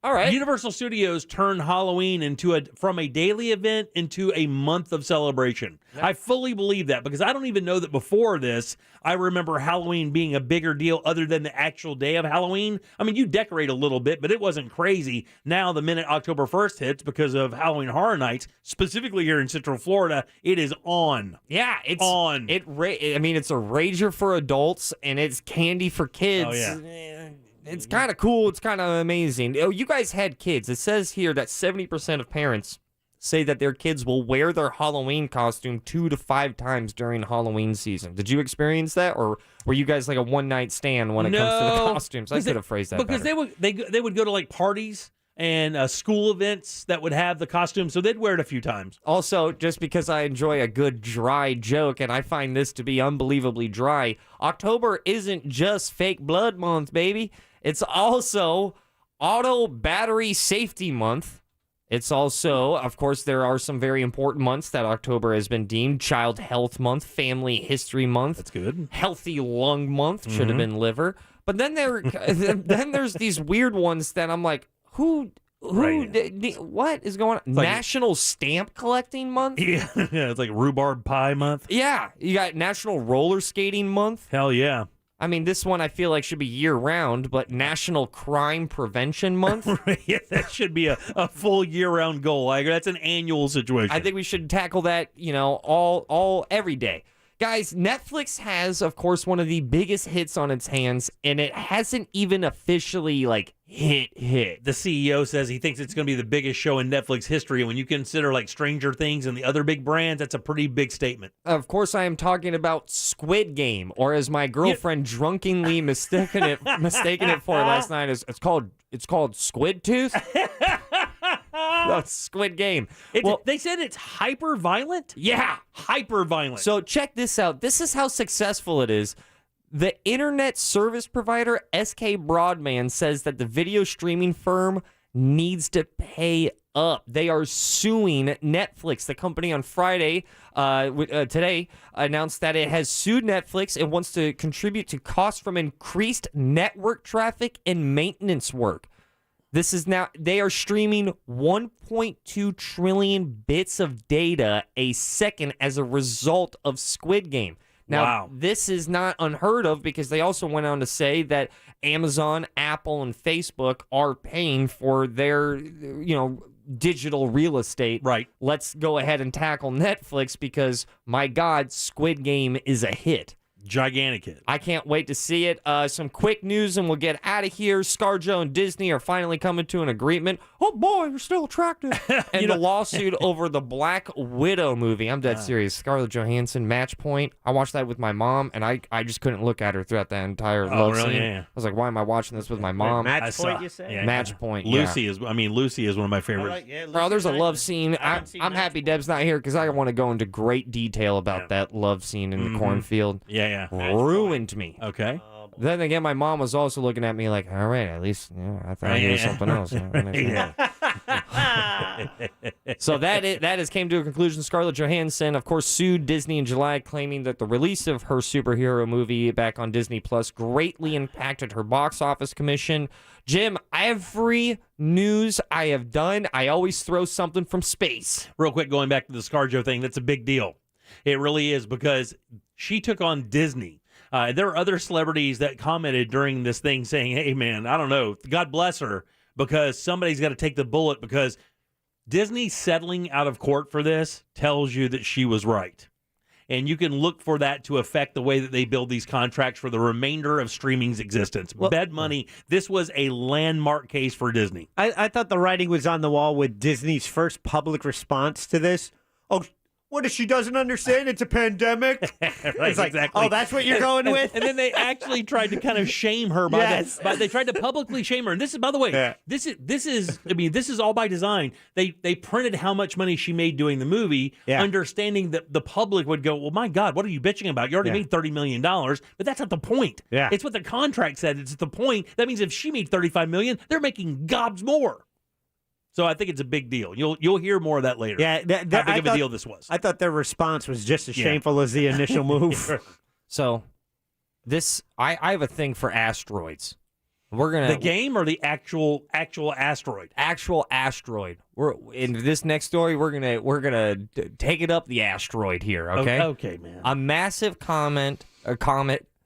All right. Universal Studios turned Halloween from a daily event into a month of celebration. Yep. I fully believe that because I don't even know that before this, I remember Halloween being a bigger deal other than the actual day of Halloween. I mean, you decorate a little bit, but it wasn't crazy. Now, the minute October 1st hits, because of Halloween Horror Nights, specifically here in Central Florida, it is on. Yeah, it's on. It's a rager for adults, and it's candy for kids. Oh, yeah. It's kind of cool. It's kind of amazing. Oh, you guys had kids. It says here that 70% of parents say that their kids will wear their Halloween costume 2 to 5 times during Halloween season. Did you experience that, or were you guys like a one-night stand when it comes to the costumes? I could have phrased that because better. they would go to like parties and school events that would have the costume, so they'd wear it a few times. Also, just because I enjoy a good dry joke, and I find this to be unbelievably dry, October isn't just fake blood month, baby. It's also Auto Battery Safety Month. It's also, of course, there are some very important months that October has been deemed. Child Health Month, Family History Month. That's good. Healthy Lung Month, should have been liver. But then then there's these weird ones that I'm like, what is going on? Like, National Stamp Collecting Month? Yeah, it's like Rhubarb Pie Month. Yeah, you got National Roller Skating Month. Hell yeah. I mean, this one I feel like should be year-round, but National Crime Prevention Month? Yeah, that should be a full year-round goal. That's an annual situation. I think we should tackle that, every day. Guys, Netflix has, of course, one of the biggest hits on its hands, and it hasn't even officially, hit. The CEO says he thinks it's going to be the biggest show in Netflix history, and when you consider, Stranger Things and the other big brands, that's a pretty big statement. Of course, I am talking about Squid Game, or as my girlfriend drunkenly mistaken it for last night, it's called Squid Tooth. That's Squid Game. They said it's hyper-violent? Yeah. Hyper-violent. So check this out. This is how successful it is. The internet service provider, SK Broadband, says that the video streaming firm needs to pay up. They are suing Netflix. The company on Friday, today, announced that it has sued Netflix and wants to contribute to costs from increased network traffic and maintenance work. This is now, they are streaming 1.2 trillion bits of data a second as a result of Squid Game. Now, wow. This is not unheard of because they also went on to say that Amazon, Apple, and Facebook are paying for their, digital real estate. Right. Let's go ahead and tackle Netflix because, my God, Squid Game is a hit. Gigantic hit. I can't wait to see it. Some quick news and we'll get out of here. ScarJo and Disney are finally coming to an agreement. Oh boy, you're still attractive. And the lawsuit over the Black Widow movie. I'm dead serious. Scarlett Johansson, Match Point. I watched that with my mom and I just couldn't look at her throughout that entire love scene. Yeah. I was like, why am I watching this with my mom? Match Point, you say? Yeah, Match Point. Lucy is one of my favorites. Bro, there's a love scene. I'm happy Deb's not here because I want to go into great detail about that love scene in the cornfield. Yeah. Ruined me. Okay. Then again, my mom was also looking at me like, all right, at least I thought it was something else. So that has came to a conclusion. Scarlett Johansson, of course, sued Disney in July, claiming that the release of her superhero movie back on Disney Plus greatly impacted her box office commission. Jim, every news I have done, I always throw something from space. Real quick, going back to the ScarJo thing, that's a big deal. It really is because she took on Disney. There are other celebrities that commented during this thing saying, hey, man, I don't know. God bless her because somebody's got to take the bullet because Disney settling out of court for this tells you that she was right. And you can look for that to affect the way that they build these contracts for the remainder of streaming's existence. Bet money, this was a landmark case for Disney. I thought the writing was on the wall with Disney's first public response to this. Oh, what if she doesn't understand? It's a pandemic. Right, it's like, exactly. Oh, that's what you're going with? And then they actually tried to kind of shame her. They tried to publicly shame her. And this is, by the way, this is all by design. They printed how much money she made doing the movie, understanding that the public would go, well, my God, what are you bitching about? You already made $30 million. But that's not the point. Yeah. It's what the contract said. It's the point. That means if she made $35 million, they're making gobs more. So I think it's a big deal. You'll hear more of that later. Yeah, how big of a deal this was. I thought their response was just as shameful as the initial move. So, I have a thing for asteroids. The game or the actual asteroid? Actual asteroid. We're in this next story. We're gonna take it up the asteroid here. Okay. Okay, man. A massive comet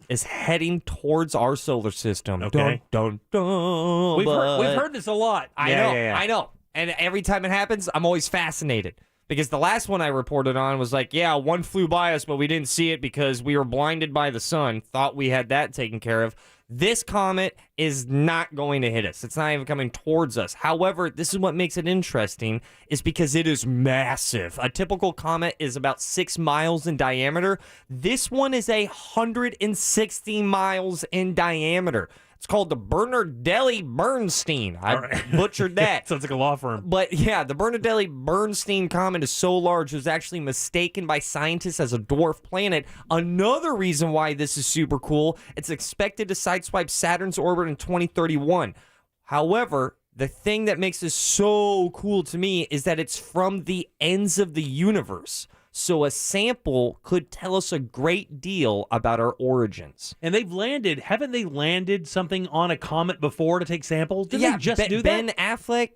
is heading towards our solar system. Okay. Dun, dun, dun, We've heard this a lot. I know. And every time it happens, I'm always fascinated. Because the last one I reported on was like, yeah, one flew by us, but we didn't see it because we were blinded by the sun. Thought we had that taken care of. This comet is not going to hit us. It's not even coming towards us. However, this is what makes it interesting, is because it is massive. A typical comet is about 6 miles in diameter. This one is 160 miles in diameter. It's called the Bernardelli-Bernstein. I butchered that. Sounds like a law firm. But yeah, the Bernardelli-Bernstein comet is so large it was actually mistaken by scientists as a dwarf planet. Another reason why this is super cool, it's expected to sideswipe Saturn's orbit in 2031. However, the thing that makes this so cool to me is that it's from the ends of the universe. So a sample could tell us a great deal about our origins. And haven't they landed something on a comet before to take samples? Didn't they just do that? Ben Affleck,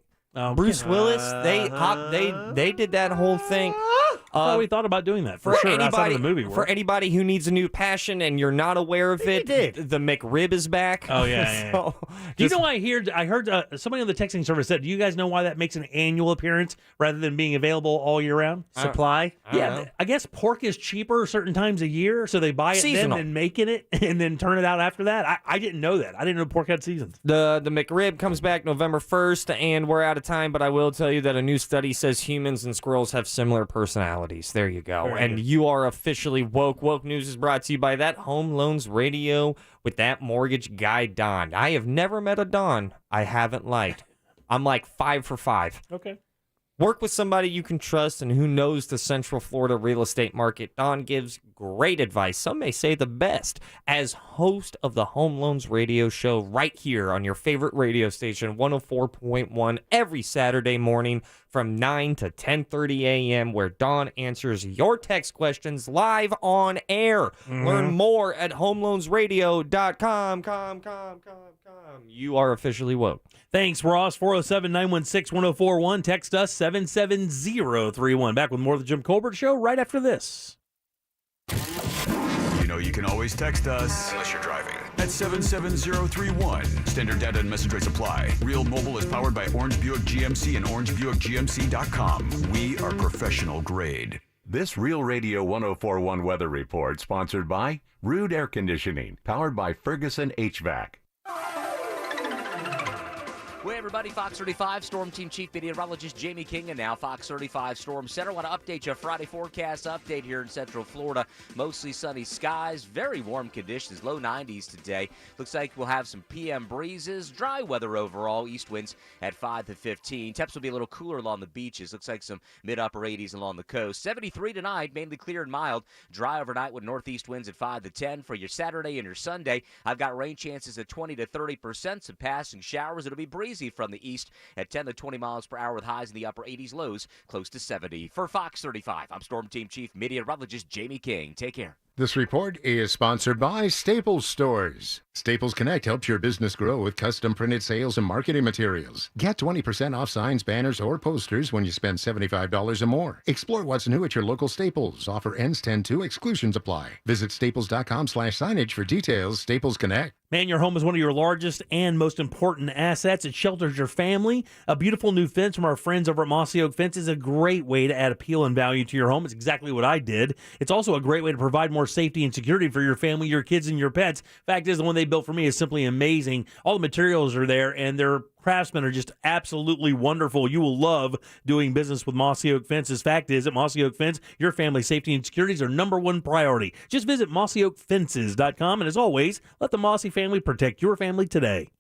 Bruce Willis, they did that whole thing. We thought about doing that for sure. Outside of the movie world. For anybody who needs a new passion and you're not aware of it, the Mcrib is back. Oh yeah. So, do you know? I heard somebody on the texting service said, "Do you guys know why that makes an annual appearance rather than being available all year round?" Supply. I guess pork is cheaper certain times a year, so they buy it Seasonal. then and making it and then turn it out after that. I didn't know that. I didn't know pork had seasons. The Mcrib comes back November 1st, and we're out of time. But I will tell you that a new study says humans and squirrels have similar personalities. There you go. Very And good. you are officially woke. Woke News is brought to you by That Home Loans Radio with that mortgage guy, Don. I have never met a Don I haven't liked. I'm like 5 for 5. Okay. Work with somebody you can trust and who knows the Central Florida real estate market. Don gives great advice, some may say the best, as host of the Home Loans Radio Show right here on your favorite radio station, 104.1, every Saturday morning from 9 to 10:30 a.m., where Don answers your text questions live on air. Mm-hmm. Learn more at homeloansradio.com. You are officially woke. Thanks, Ross. 407-916-1041. Text us 77031. Back with more of the Jim Colbert Show right after this. You know you can always text us, unless you're driving, at 77031. Standard data and message rates apply. Real Mobile is powered by Orange Buick GMC and orangebuickgmc.com. We are professional grade. This Real Radio 104.1 weather report sponsored by Rude Air Conditioning, powered by Ferguson HVAC. Hey everybody, Fox 35 Storm Team Chief Meteorologist Jamie King and now Fox 35 Storm Center. I want to update you a Friday forecast update here in Central Florida. Mostly sunny skies, very warm conditions, low 90s today. Looks like we'll have some PM breezes, dry weather overall, east winds at 5 to 15. Temps will be a little cooler along the beaches. Looks like some mid-upper 80s along the coast. 73 tonight, mainly clear and mild. Dry overnight with northeast winds at 5 to 10. For your Saturday and your Sunday, I've got rain chances at 20 to 30%. Some passing showers. It'll be breezy from the east at 10 to 20 miles per hour with highs in the upper 80s, lows close to 70. For Fox 35, I'm Storm Team Chief Meteorologist Jamie King. Take care. This report is sponsored by Staples Stores. Staples Connect helps your business grow with custom printed sales and marketing materials. Get 20% off signs, banners, or posters when you spend $75 or more. Explore what's new at your local Staples. Offer ends 10/2. Exclusions apply. Visit staples.com/signage for details. Staples Connect. Man, your home is one of your largest and most important assets. It shelters your family. A beautiful new fence from our friends over at Mossy Oak Fence is a great way to add appeal and value to your home. It's exactly what I did. It's also a great way to provide more safety and security for your family, your kids, and your pets. Fact is, the one they built for me is simply amazing. All the materials are there, and their craftsmen are just absolutely wonderful. You will love doing business with Mossy Oak Fences. Fact is, at Mossy Oak Fence, your family's safety and security is their number one priority. Just visit mossyoakfences.com, and as always, let the Mossy family protect your family today.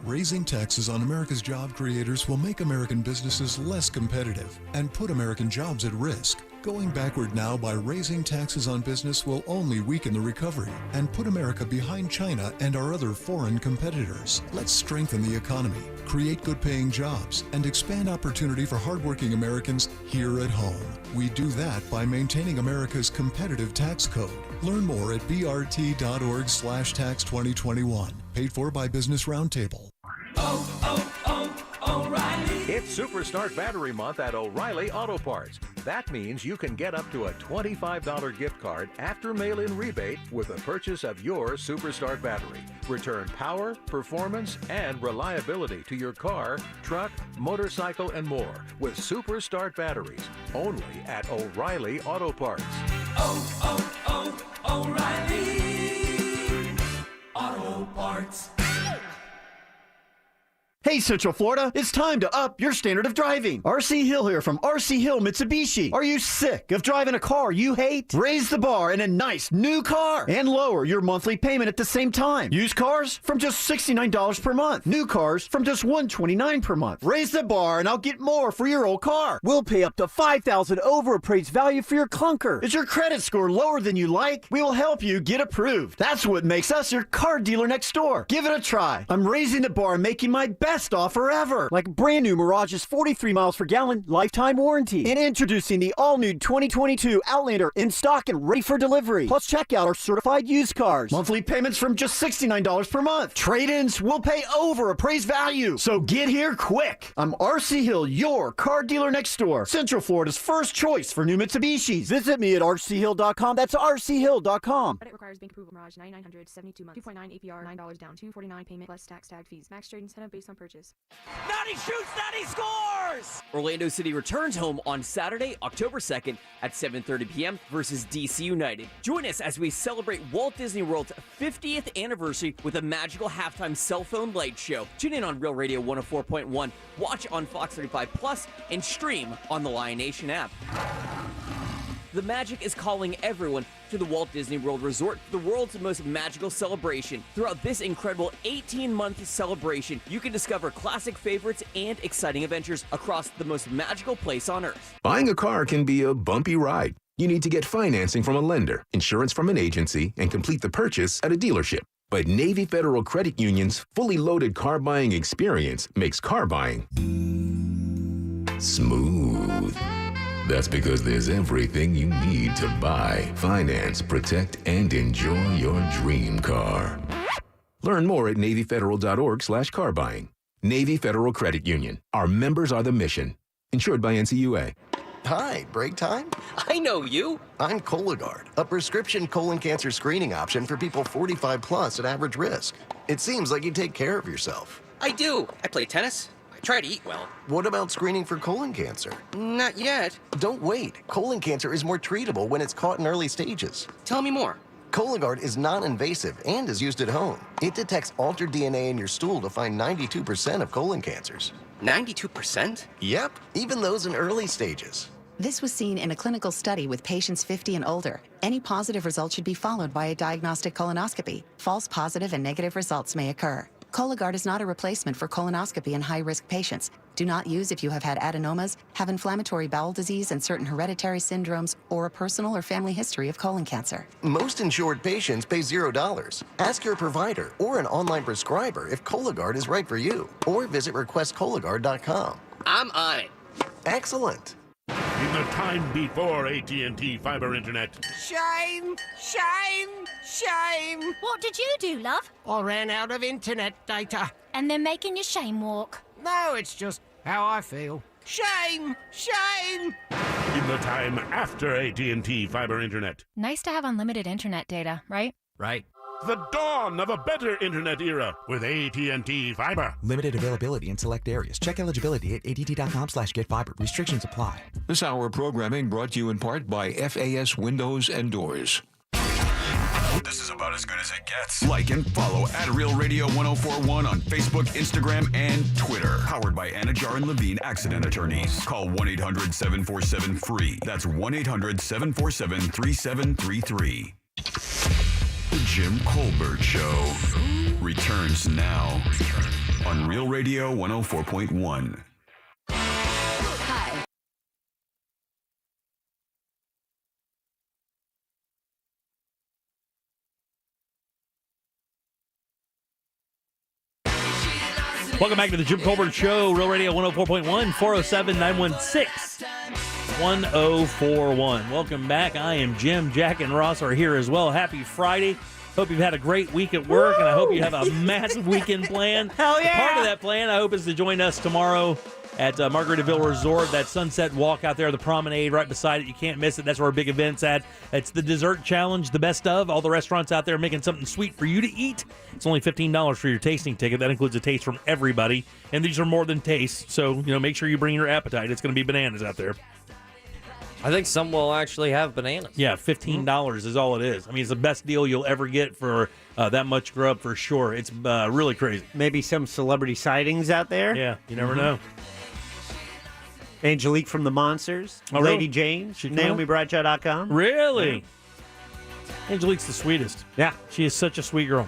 Raising taxes on America's job creators will make American businesses less competitive and put American jobs at risk. Going backward now by raising taxes on business will only weaken the recovery and put America behind China and our other foreign competitors. Let's strengthen the economy, create good-paying jobs, and expand opportunity for hardworking Americans here at home. We do that by maintaining America's competitive tax code. Learn more at brt.org/tax 2021. Paid for by Business Roundtable. It's Superstart Battery Month at O'Reilly Auto Parts. That means you can get up to a $25 gift card after mail-in rebate with the purchase of your Superstart battery. Return power, performance, and reliability to your car, truck, motorcycle, and more with Superstart batteries. Only at O'Reilly Auto Parts. O'Reilly Auto Parts. Hey Central Florida, it's time to up your standard of driving. RC Hill here from RC Hill Mitsubishi. Are you sick of driving a car you hate? Raise the bar in a nice new car and lower your monthly payment at the same time. Used cars from just $69 per month. New cars from just $129 per month. Raise the bar and I'll get more for your old car. We'll pay up to $5,000 over appraised value for your clunker. Is your credit score lower than you like? We will help you get approved. That's what makes us your car dealer next door. Give it a try. I'm raising the bar and making my best offer ever, like brand new Mirage's 43 miles per gallon lifetime warranty, and introducing the all-new 2022 Outlander in stock and ready for delivery. Plus, check out our certified used cars. Monthly payments from just $69 per month. Trade-ins will pay over appraised value. So get here quick. I'm RC Hill, your car dealer next door. Central Florida's first choice for new Mitsubishis. Visit me at rchill.com. That's rchill.com. Credit requires bank approval. Mirage 9900 72 months. 2.9 APR. $9 down. $249 payment plus tax tag fees. Max trade incentive based on purchase. Natty shoots, Natty scores! Orlando City returns home on Saturday, October 2nd at 7:30 p.m. versus DC United. Join us as we celebrate Walt Disney World's 50th anniversary with a magical halftime cell phone light show. Tune in on Real Radio 104.1, watch on Fox 35 Plus, and stream on the Lion Nation app. The magic is calling everyone to the Walt Disney World Resort, the world's most magical celebration. Throughout this incredible 18-month celebration, you can discover classic favorites and exciting adventures across the most magical place on Earth. Buying a car can be a bumpy ride. You need to get financing from a lender, insurance from an agency, and complete the purchase at a dealership. But Navy Federal Credit Union's fully loaded car buying experience makes car buying smooth. That's because there's everything you need to buy, finance, protect, and enjoy your dream car. Learn more at NavyFederal.org/car buying. Navy Federal Credit Union. Our members are the mission. Insured by NCUA. Hi, break time? I know you. I'm Cologuard, a prescription colon cancer screening option for people 45 plus at average risk. It seems like you take care of yourself. I do. I play tennis. I try to eat well. What about screening for colon cancer? Not yet. Don't wait. Colon cancer is more treatable when it's caught in early stages. Tell me more. Cologuard is non-invasive and is used at home. It detects altered DNA in your stool to find 92% of colon cancers. 92%? Yep, even those in early stages. This was seen in a clinical study with patients 50 and older. Any positive result should be followed by a diagnostic colonoscopy. False positive and negative results may occur. Cologuard is not a replacement for colonoscopy in high-risk patients. Do not use if you have had adenomas, have inflammatory bowel disease and certain hereditary syndromes, or a personal or family history of colon cancer. Most insured patients pay $0. Ask your provider or an online prescriber if Cologuard is right for you, or visit requestcologuard.com. I'm on it. Excellent. In the time before AT&T fiber internet. Shame! Shame! Shame! What did you do, love? I ran out of internet data. And they're making you shame walk. No, it's just how I feel. Shame! Shame! In the time after AT&T fiber internet. Nice to have unlimited internet data, right? Right. The dawn of a better internet era with AT&T fiber. Limited availability in select areas. Check eligibility at att.com/getfiber. Restrictions apply. This hour of programming brought to you in part by FAS Windows and Doors. This is about as good as it gets. Like and follow at Real Radio 1041 on Facebook, Instagram, and Twitter. Powered by Anajar and Levine Accident Attorneys. Call 1-800-747-FREE. That's 1-800-747-3733. The Jim Colbert Show returns now on Real Radio 104.1. Welcome back to the Jim Colbert Show, Real Radio 104.1, 407-916-1041. Welcome back. I am Jim. Jack and Ross are here as well. Happy Friday. Hope you've had a great week at work, and I hope you have a massive weekend plan. Hell yeah! Part of that plan, I hope, is to join us tomorrow at Margaritaville Resort, that sunset walk out there, the promenade right beside it. You can't miss it. That's where our big event's at. It's the dessert challenge, the best of. All the restaurants out there making something sweet for you to eat. It's only $15 for your tasting ticket. That includes a taste from everybody. And these are more than tastes, so make sure you bring your appetite. It's going to be bananas out there. I think some will actually have bananas. Yeah, $15 is all it is. I mean, it's the best deal you'll ever get for that much grub for sure. It's really crazy. Maybe some celebrity sightings out there. Yeah, you never know. Angelique from the Monsters, Lady Jane, NaomiBradshaw.com. Really? Angelique's the sweetest. Yeah. She is such a sweet girl.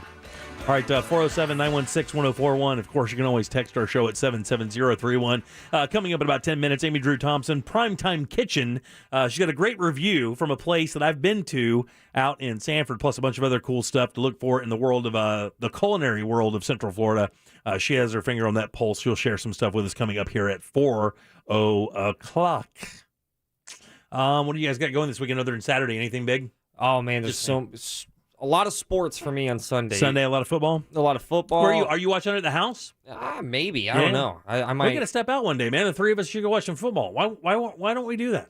All right, 407-916-1041. Of course, you can always text our show at 77031. Coming up in about 10 minutes, Amy Drew Thompson, Primetime Kitchen. She's got a great review from a place that I've been to out in Sanford, plus a bunch of other cool stuff to look for in the world of the culinary world of Central Florida. She has her finger on that pulse. She'll share some stuff with us coming up here at 4 o'clock. What do you guys got going this weekend other than Saturday? Anything big? Oh, man, there's a lot of sports for me on Sunday. Sunday, a lot of football? A lot of football. Where are you watching it at the house? Maybe. I don't know. I might. We're going to step out one day, man. The three of us should go watch some football. Why don't we do that?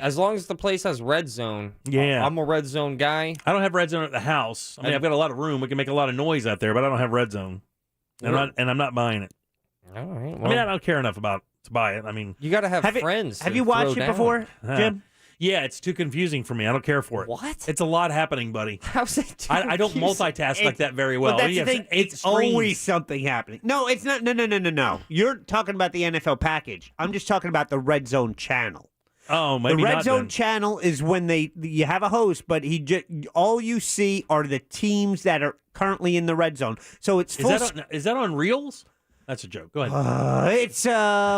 As long as the place has red zone. Yeah. I'm a red zone guy. I don't have red zone at the house. I mean, I've got a lot of room. We can make a lot of noise out there, but I don't have red zone. And I'm not buying it. All right. Well, I mean, I don't care enough to buy it. I mean, you got to have friends. Have you watched it before, Jim? Yeah, it's too confusing for me. I don't care for it. What? It's a lot happening, buddy. How's it too I don't multitask like that very well. But that's the thing. It's always something happening. No, it's not. No. You're talking about the NFL package. I'm just talking about the Red Zone channel. Oh, maybe the Red not Zone then. channel is when you have a host, but all you see are the teams that are currently in the Red Zone. So it's full. Is that on Reels? That's a joke. Go ahead. It's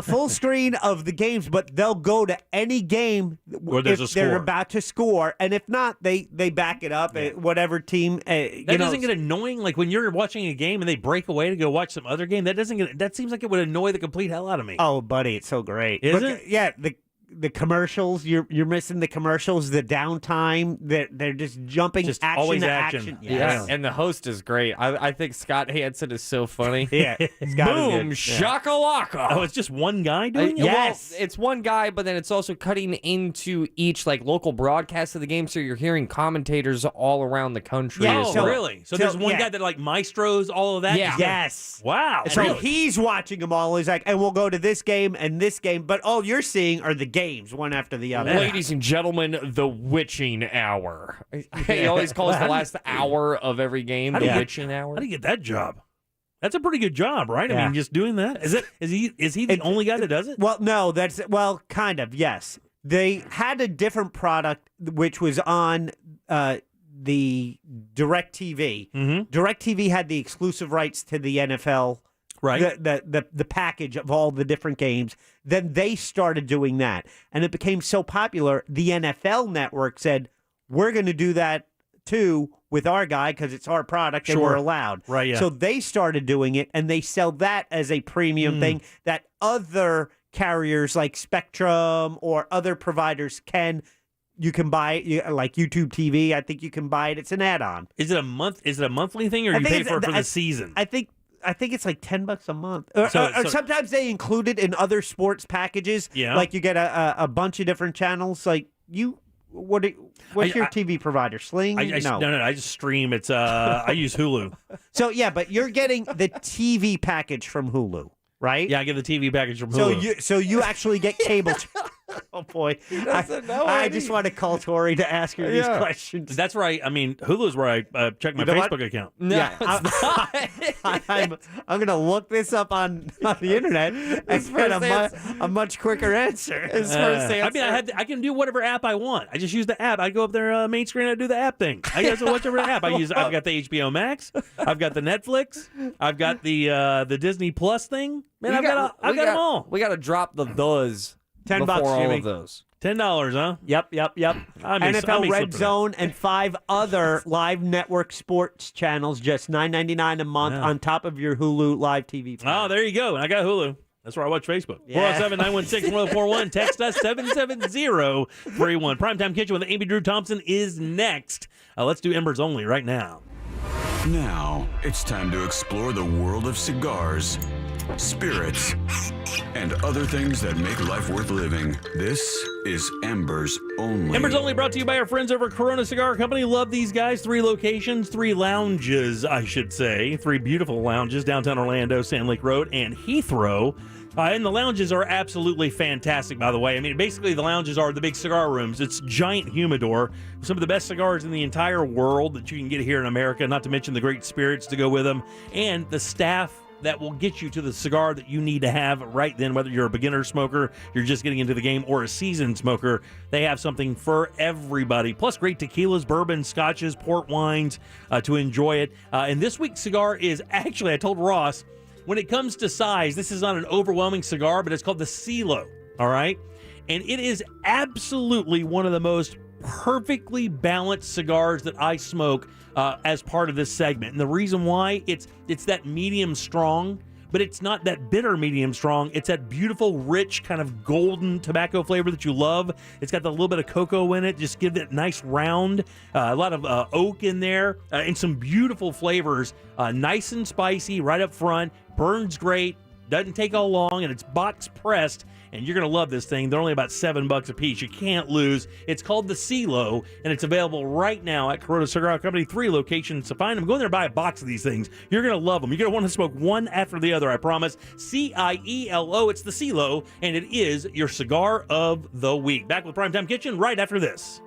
full screen of the games, but they'll go to any game where there's if a they're score. about to score, and if not, they back it up at whatever team. That doesn't get annoying. Like when you're watching a game and they break away to go watch some other game. That seems like it would annoy the complete hell out of me. Oh, buddy, it's so great. Is it? Yeah. The commercials, you're missing the commercials, the downtime, they're just jumping action always to action. Yeah. And the host is great. I think Scott Hansen is so funny. Yeah. Boom, shakalaka. Oh, it's just one guy doing it? Yes. Well, it's one guy, but then it's also cutting into each local broadcast of the game, so you're hearing commentators all around the country. Yeah, as Oh, well. really? So there's one guy that maestros all of that? Yeah. Yes. Wow. So Really? he's watching them all. He's like, and we'll go to this game and this game, but all you're seeing are the games, one after the other. Ladies and gentlemen, the witching hour. He always calls the last hour of every game the witching hour. How do you get that job? That's a pretty good job, right? I Yeah. mean, just doing that. Is he the only guy that does it? Well, no, kind of, yes. They had a different product which was on the DirecTV. Mm-hmm. DirecTV had the exclusive rights to the NFL, right? The package of all the different games. Then they started doing that, and it became so popular. The NFL Network said, "We're going to do that too with our guy because it's our product and Sure. we're allowed." Right? Yeah. So they started doing it, and they sell that as a premium thing that other carriers like Spectrum or other providers can. You can buy it, like YouTube TV. I think you can buy it. It's an add-on. Is it a monthly thing, or I you think pay it's- for it for I- the season? I think it's like $10 a month, or So- sometimes they include it in other sports packages. Yeah. Like you get a bunch of different channels. Like what's your TV provider? Sling? No, I just stream. It's I use Hulu. So yeah, but you're getting the TV package from Hulu, right? Yeah, I get the TV package from Hulu. So you actually get cable. Oh boy, I just want to call Tori to ask her these questions. That's where I mean, Hulu's where I check my You know what? Facebook account. No, Yeah, I'm going to look this up on the internet and get a much quicker answer. I mean, I can do whatever app I want. I just use the app. I go up there main screen. I do the app thing. I guess whichever app I use. I've got the HBO Max. I've got the Netflix. I've got the Disney Plus thing. Man, I've got them all. We got to drop the those. $10, before all Jimmy. of those. $10, huh? Yep. I may NFL slip Red for Zone and 5 other live network sports channels, just $9.99 a month on top of your Hulu live TV plan. Oh, there you go. I got Hulu. That's where I watch Facebook. Yeah. 407-916-1041. Text us 770-31. Primetime Kitchen with Amy Drew Thompson is next. Let's do Embers Only right now. Now, it's time to explore the world of cigars, spirits, and other things that make life worth living. This is Embers Only. Embers Only brought to you by our friends over at Corona Cigar Company. Love these guys. 3 locations, 3 lounges, I should say. 3 beautiful lounges, downtown Orlando, Sand Lake Road, and Heathrow. And the lounges are absolutely fantastic, by the way. I mean, basically, the lounges are the big cigar rooms. It's giant humidor. Some of the best cigars in the entire world that you can get here in America, not to mention the great spirits to go with them. And the staff that will get you to the cigar that you need to have right then, whether you're a beginner smoker, you're just getting into the game, or a seasoned smoker. They have something for everybody. Plus, great tequilas, bourbons, scotches, port wines to enjoy it. And this week's cigar is actually, I told Ross, when it comes to size, this is not an overwhelming cigar, but it's called the CeeLo, all right? And it is absolutely one of the most perfectly balanced cigars that I smoke as part of this segment. And the reason why, it's that medium strong, but it's not that bitter medium strong. It's that beautiful, rich, kind of golden tobacco flavor that you love. It's got a little bit of cocoa in it. Just give it nice round, a lot of oak in there, and some beautiful flavors. Nice and spicy right up front. Burns great, doesn't take all long, and it's box pressed, and you're going to love this thing. They're only about $7 a piece. You can't lose. It's called the CeeLo, and it's available right now at Corona Cigar Company. 3 locations to find them. Go in there and buy a box of these things. You're going to love them. You're going to want to smoke one after the other, I promise. CIELO, it's the CeeLo, and it is your cigar of the week. Back with Primetime Kitchen right after this.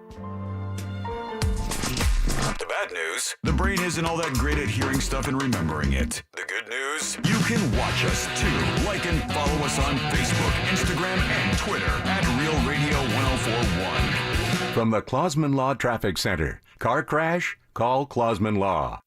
The bad news, the brain isn't all that great at hearing stuff and remembering it. The good news, you can watch us too. Like and follow us on Facebook, Instagram, and Twitter at Real Radio 1041. From the Clausman Law Traffic Center. Car crash? Call Clausman Law.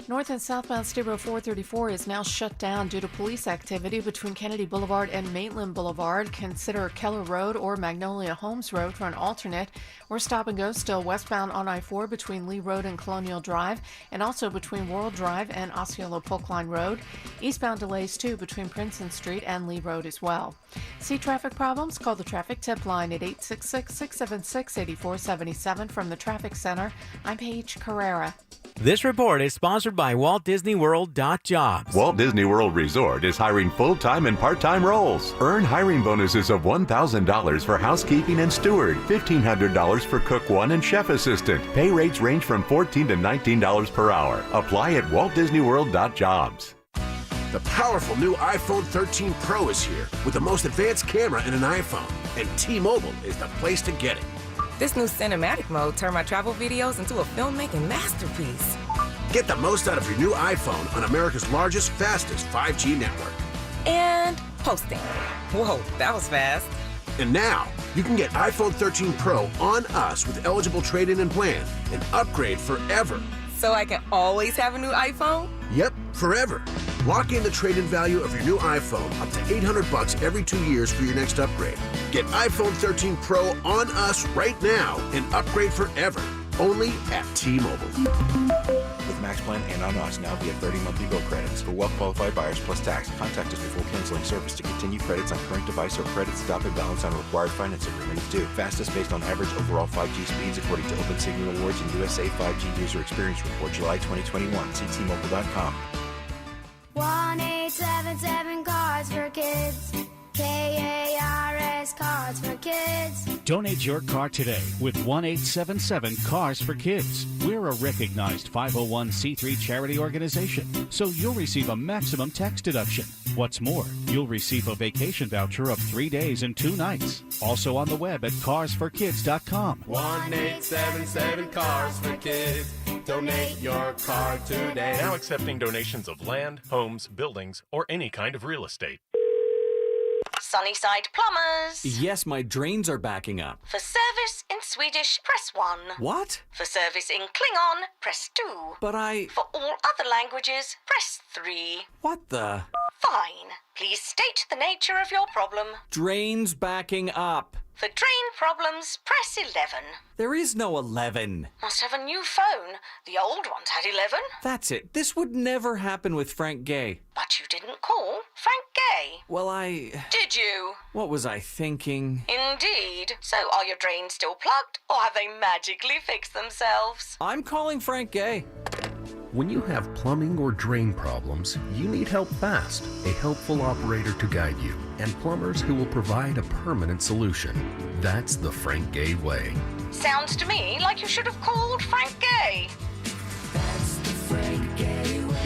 North and southbound State Road 434 is now shut down due to police activity between Kennedy Boulevard and Maitland Boulevard. Consider Keller Road or Magnolia Homes Road for an alternate. We're stop and go still westbound on I-4 between Lee Road and Colonial Drive, and also between World Drive and Osceola Polk Line Road. Eastbound delays too between Princeton Street and Lee Road as well. See traffic problems? Call the traffic tip line at 866-676-8477 from the Traffic Center. I'm Paige Carrera. This report is sponsored by Walt Disney World.jobs. Walt Disney World Resort is hiring full-time and part-time roles. Earn hiring bonuses of $1,000 for housekeeping and steward, $1,500 for cook 1 and chef assistant. Pay rates range from $14 to $19 per hour. Apply at WaltDisneyWorld.jobs. The powerful new iPhone 13 Pro is here with the most advanced camera in an iPhone, and T-Mobile is the place to get it. This new cinematic mode turned my travel videos into a filmmaking masterpiece. Get the most out of your new iPhone on America's largest, fastest 5G network. And posting. Whoa, that was fast. And now, you can get iPhone 13 Pro on us with eligible trade-in and plan and upgrade forever. So I can always have a new iPhone? Yep, forever. Lock in the trade-in value of your new iPhone up to $800 every 2 years for your next upgrade. Get iPhone 13 Pro on us right now and upgrade forever. Only at T-Mobile. With Max Plan and on us now via 30 monthly bill credits. For well-qualified buyers plus tax, contact us before canceling service to continue credits on current device or credit stop and balance on required finance agreement is due. Fastest based on average overall 5G speeds according to Open Signal Awards and USA 5G User Experience Report, July 2021. See T-Mobile.com. 1-877 Cards for Kids. KARS Cards for Kids. Donate your car today with 1-877 Cars for Kids. We're a recognized 501c3 charity organization, so you'll receive a maximum tax deduction. What's more, you'll receive a vacation voucher of 3 days and 2 nights. Also on the web at carsforkids.com. 1-877 Cars for Kids. Donate your car today. Now accepting donations of land, homes, buildings, or any kind of real estate. Sunnyside Plumbers. Yes, my drains are backing up. For service in Swedish, press 1. What? For service in Klingon, press 2. But For all other languages, press 3. What the? Fine. Please state the nature of your problem. Drains backing up. For drain problems, press 11. There is no 11. Must have a new phone. The old ones had 11. That's it. This would never happen with Frank Gay. But you didn't call Frank Gay. Well, I... Did you? What was I thinking? Indeed. So are your drains still plugged, or have they magically fixed themselves? I'm calling Frank Gay. When you have plumbing or drain problems, you need help fast, a helpful operator to guide you, and plumbers who will provide a permanent solution. That's the Frank Gay way. Sounds to me like you should have called Frank Gay. That's the Frank Gay way.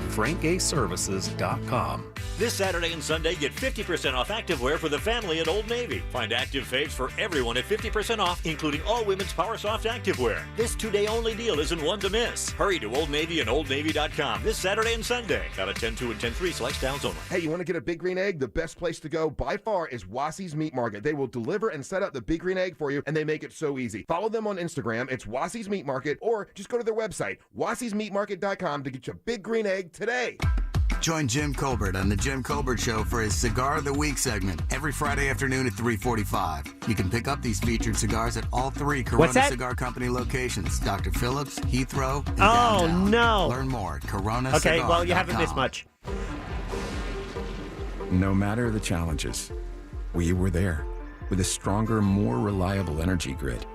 FrankGayServices.com. This Saturday and Sunday, get 50% off activewear for the family at Old Navy. Find active faves for everyone at 50% off, including all women's Power Soft activewear. This two-day only deal isn't one to miss. Hurry to Old Navy and OldNavy.com this Saturday and Sunday. Valid 10-2 and 10-3 select styles only. Hey, you want to get a Big Green Egg? The best place to go by far is Wassy's Meat Market. They will deliver and set up the Big Green Egg for you, and they make it so easy. Follow them on Instagram. It's Wassy's Meat Market, or just go to their website, wassysmeatmarket.com, to get your Big Green Egg today. Join Jim Colbert on The Jim Colbert Show for his Cigar of the Week segment every Friday afternoon at 3:45. You can pick up these featured cigars at all 3 Corona Cigar Company locations: Dr. Phillips, Heathrow, and downtown. No. Learn more at Corona. Okay, well, you haven't missed much. No matter the challenges, we were there with a stronger, more reliable energy grid.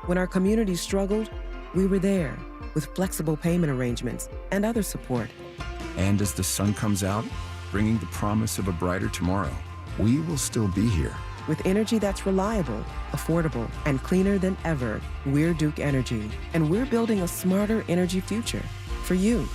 When our community struggled, we were there with flexible payment arrangements and other support. And as the sun comes out, bringing the promise of a brighter tomorrow, we will still be here. With energy that's reliable, affordable, and cleaner than ever, we're Duke Energy, and we're building a smarter energy future for you.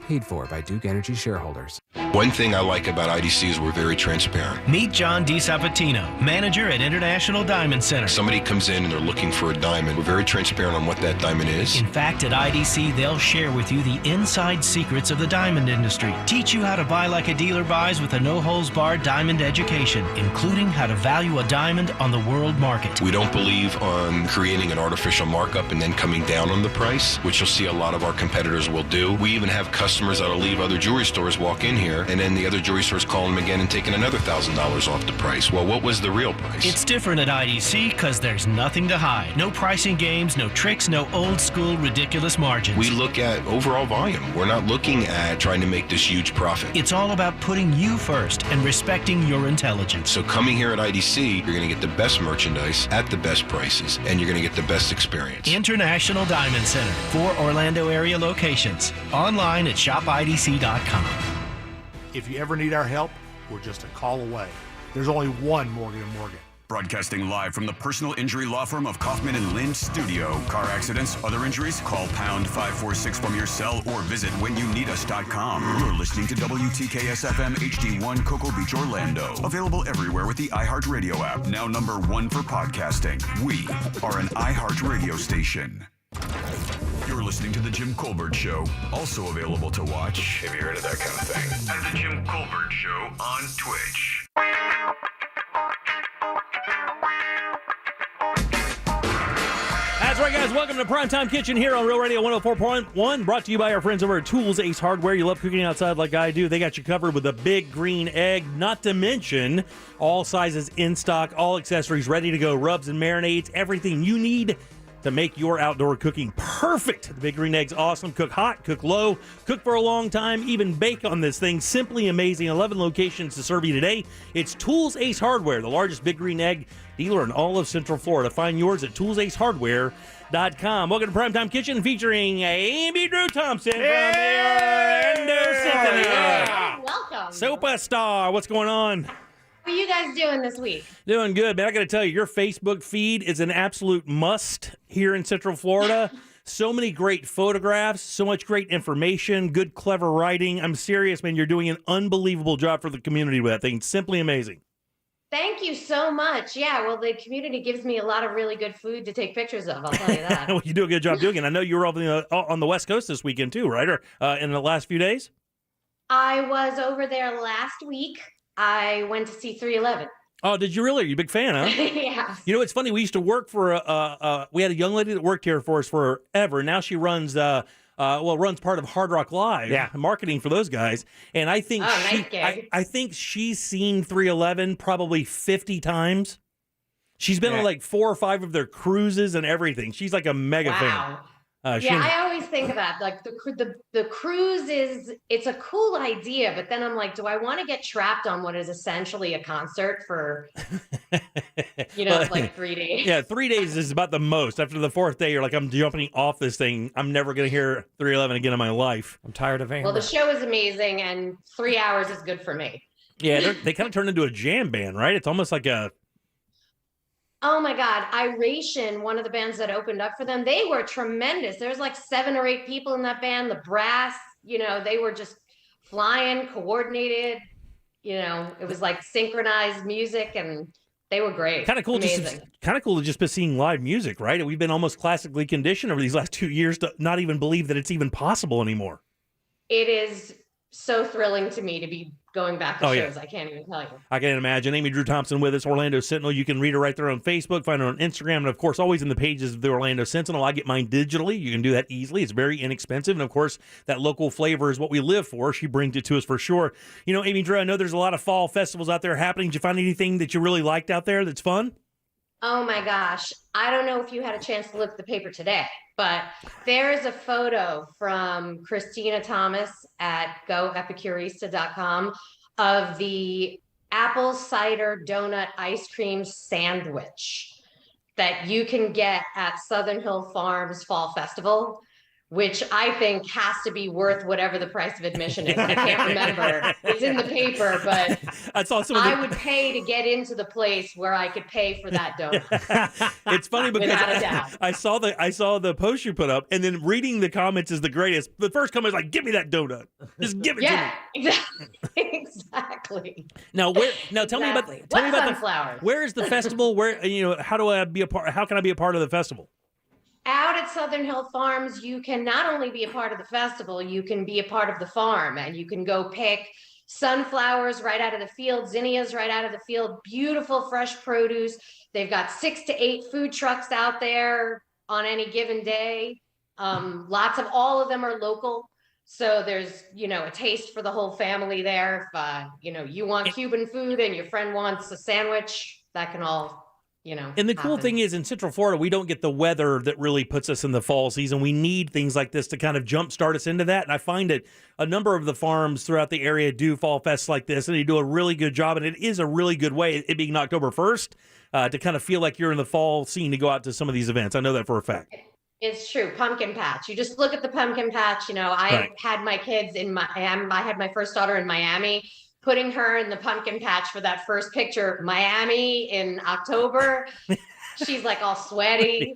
Paid for by Duke Energy shareholders. One thing I like about IDC is we're very transparent. Meet John DiSabatino, manager at International Diamond Center. Somebody comes in and they're looking for a diamond. We're very transparent on what that diamond is. In fact, at IDC, they'll share with you the inside secrets of the diamond industry. Teach you how to buy like a dealer buys with a no-holds-barred diamond education, including how to value a diamond on the world market. We don't believe on creating an artificial markup and then coming down on the price, which you'll see a lot of our competitors will do. We even have customers that'll leave other jewelry stores, walk in here, and then the other jewelry stores call them again and taking another $1,000 off the price. Well, what was the real price? It's different at IDC because there's nothing to hide. No pricing games, no tricks, no old school ridiculous margins. We look at overall volume. We're not looking at trying to make this huge profit. It's all about putting you first and respecting your intelligence. So coming here at IDC, you're going to get the best merchandise at the best prices, and you're going to get the best experience. International Diamond Center, 4 Orlando area locations. Online at shopidc.com. If you ever need our help, we're just a call away. There's only one Morgan & Morgan. Broadcasting live from the personal injury law firm of Kaufman and Lind Studio. Car accidents, other injuries, call pound 546 from your cell or visit whenyouneedus.com. You're listening to WTKS-FM HD1 Cocoa Beach, Orlando. Available everywhere with the iHeartRadio app. Now #1 for podcasting. We are an iHeart radio station. You're listening to The Jim Colbert Show, also available to watch, if you're into that kind of thing, at The Jim Colbert Show on Twitch. That's right, guys. Welcome to Primetime Kitchen here on Real Radio 104.1, brought to you by our friends over at Tools Ace Hardware. You love cooking outside like I do. They got you covered with a Big Green Egg, not to mention all sizes in stock, all accessories ready to go, rubs and marinades, everything you need to make your outdoor cooking perfect. The Big Green Egg's awesome. Cook hot, cook low, cook for a long time, even bake on this thing. Simply amazing. 11 locations to serve you today. It's Tools Ace Hardware, the largest Big Green Egg dealer in all of Central Florida. Find yours at toolsacehardware.com. Welcome to Primetime Kitchen, featuring Amy Drew Thompson from the Orlando Symphony. Welcome. Superstar. What's going on? What are you guys doing this week? Doing good, man. I got to tell you, your Facebook feed is an absolute must here in Central Florida. So many great photographs, so much great information, good, clever writing. I'm serious, man. You're doing an unbelievable job for the community with that thing. Simply amazing. Thank you so much. Yeah, well, the community gives me a lot of really good food to take pictures of. I'll tell you that. Well, you do a good job doing it. I know you were on the West Coast this weekend too, right? Or in the last few days? I was over there last week. I went to see 311. Oh, did you really? Are you a big fan, huh? Yeah. You know, it's funny. We used to work for we had a young lady that worked here for us forever. Now she runs runs part of Hard Rock Live, marketing for those guys. And I think I think she's seen 311 probably 50 times. She's been on like 4 or 5 of their cruises and everything. She's like a mega fan. I always think of that. Like the cruise it's a cool idea, but then I'm like, do I want to get trapped on what is essentially a concert for, like 3 days? Yeah, 3 days is about the most. After the 4th day, you're like, I'm jumping off this thing. I'm never going to hear 311 again in my life. I'm tired of Amber. Well, the show is amazing, and 3 hours is good for me. Yeah, they kind of turned into a jam band, right? It's almost like a... Oh my God, Iration, one of the bands that opened up for them, they were tremendous. There was like 7 or 8 people in that band. The brass, they were just flying, coordinated. It was like synchronized music, and they were great. Kind of cool. Kind of cool to just be seeing live music, right? We've been almost classically conditioned over these last 2 years to not even believe that it's even possible anymore. It is so thrilling to me to be going back to shows. Yeah. I can't even tell you. I can imagine. Amy Drew Thompson with us, Orlando Sentinel. You can read her right there on Facebook, find her on Instagram, and of course, always in the pages of the Orlando Sentinel. I get mine digitally. You can do that easily. It's very inexpensive, and of course, that local flavor is what we live for. She brings it to us for sure. Amy Drew, I know there's a lot of fall festivals out there happening. Did you find anything that you really liked out there that's fun? Oh my gosh. I don't know if you had a chance to look at the paper today, but there is a photo from Christina Thomas at goepicurista.com of the apple cider donut ice cream sandwich that you can get at Southern Hill Farms Fall Festival, which I think has to be worth whatever the price of admission is. I can't remember. It's in the paper, but I would pay to get into the place where I could pay for that donut. It's funny because Without a doubt. I saw the post you put up, and then reading the comments is the greatest. The first comment is like, "Give me that donut. Just give it to me." Exactly. Now tell me about sunflowers. Where is the festival? How do I be a part? How can I be a part of the festival? Out at Southern Hill Farms, you can not only be a part of the festival, you can be a part of the farm, and you can go pick sunflowers right out of the field, zinnias right out of the field, beautiful fresh produce. They've got 6 to 8 food trucks out there on any given day. All of them are local. So there's, a taste for the whole family there. If, you want Cuban food and your friend wants a sandwich, that can all And the cool thing is, in Central Florida, we don't get the weather that really puts us in the fall season. We need things like this to kind of jumpstart us into that. And I find that a number of the farms throughout the area do fall fests like this, and they do a really good job. And it is a really good way, it being October 1st, to kind of feel like you're in the fall scene to go out to some of these events. I know that for a fact. It's true. Pumpkin patch. You just look at the pumpkin patch. I had my kids I had my first daughter in Miami. Putting her in the pumpkin patch for that first picture, Miami in October, she's like all sweaty,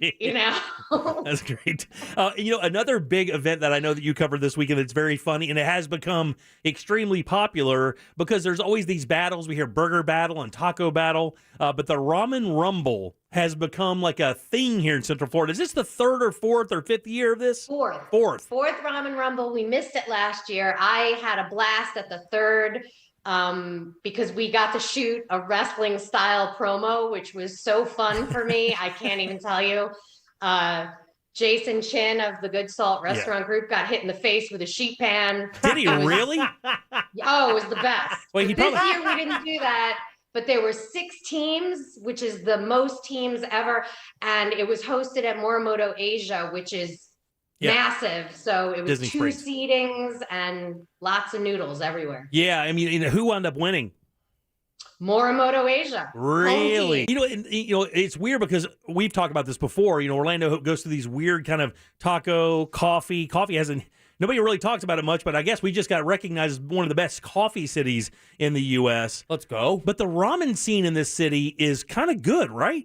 That's great. Another big event that I know that you covered this weekend that's very funny, and it has become extremely popular because there's always these battles. We hear burger battle and taco battle, but the Ramen Rumble has become like a thing here in Central Florida. Is this the 3rd or 4th or 5th year of this? Fourth Ramen Rumble. We missed it last year. I had a blast at the 3rd. Because we got to shoot a wrestling style promo, which was so fun for me. I can't even tell you. Jason Chin of the Good Salt Restaurant Group got hit in the face with a sheet pan. Did he really? Oh, it was the best. Well, this year we didn't do that, but there were 6 teams, which is the most teams ever. And it was hosted at Morimoto Asia, which is massive. So it was Disney 2 Springs. seatings and lots of noodles everywhere. Yeah, I mean, who wound up winning? Morimoto Asia. Really? It's weird because we've talked about this before. Orlando goes through these weird kind of taco, coffee. Coffee hasn't, nobody really talks about it much, but I guess we just got recognized as one of the best coffee cities in the U.S. Let's go. But the ramen scene in this city is kind of good, right?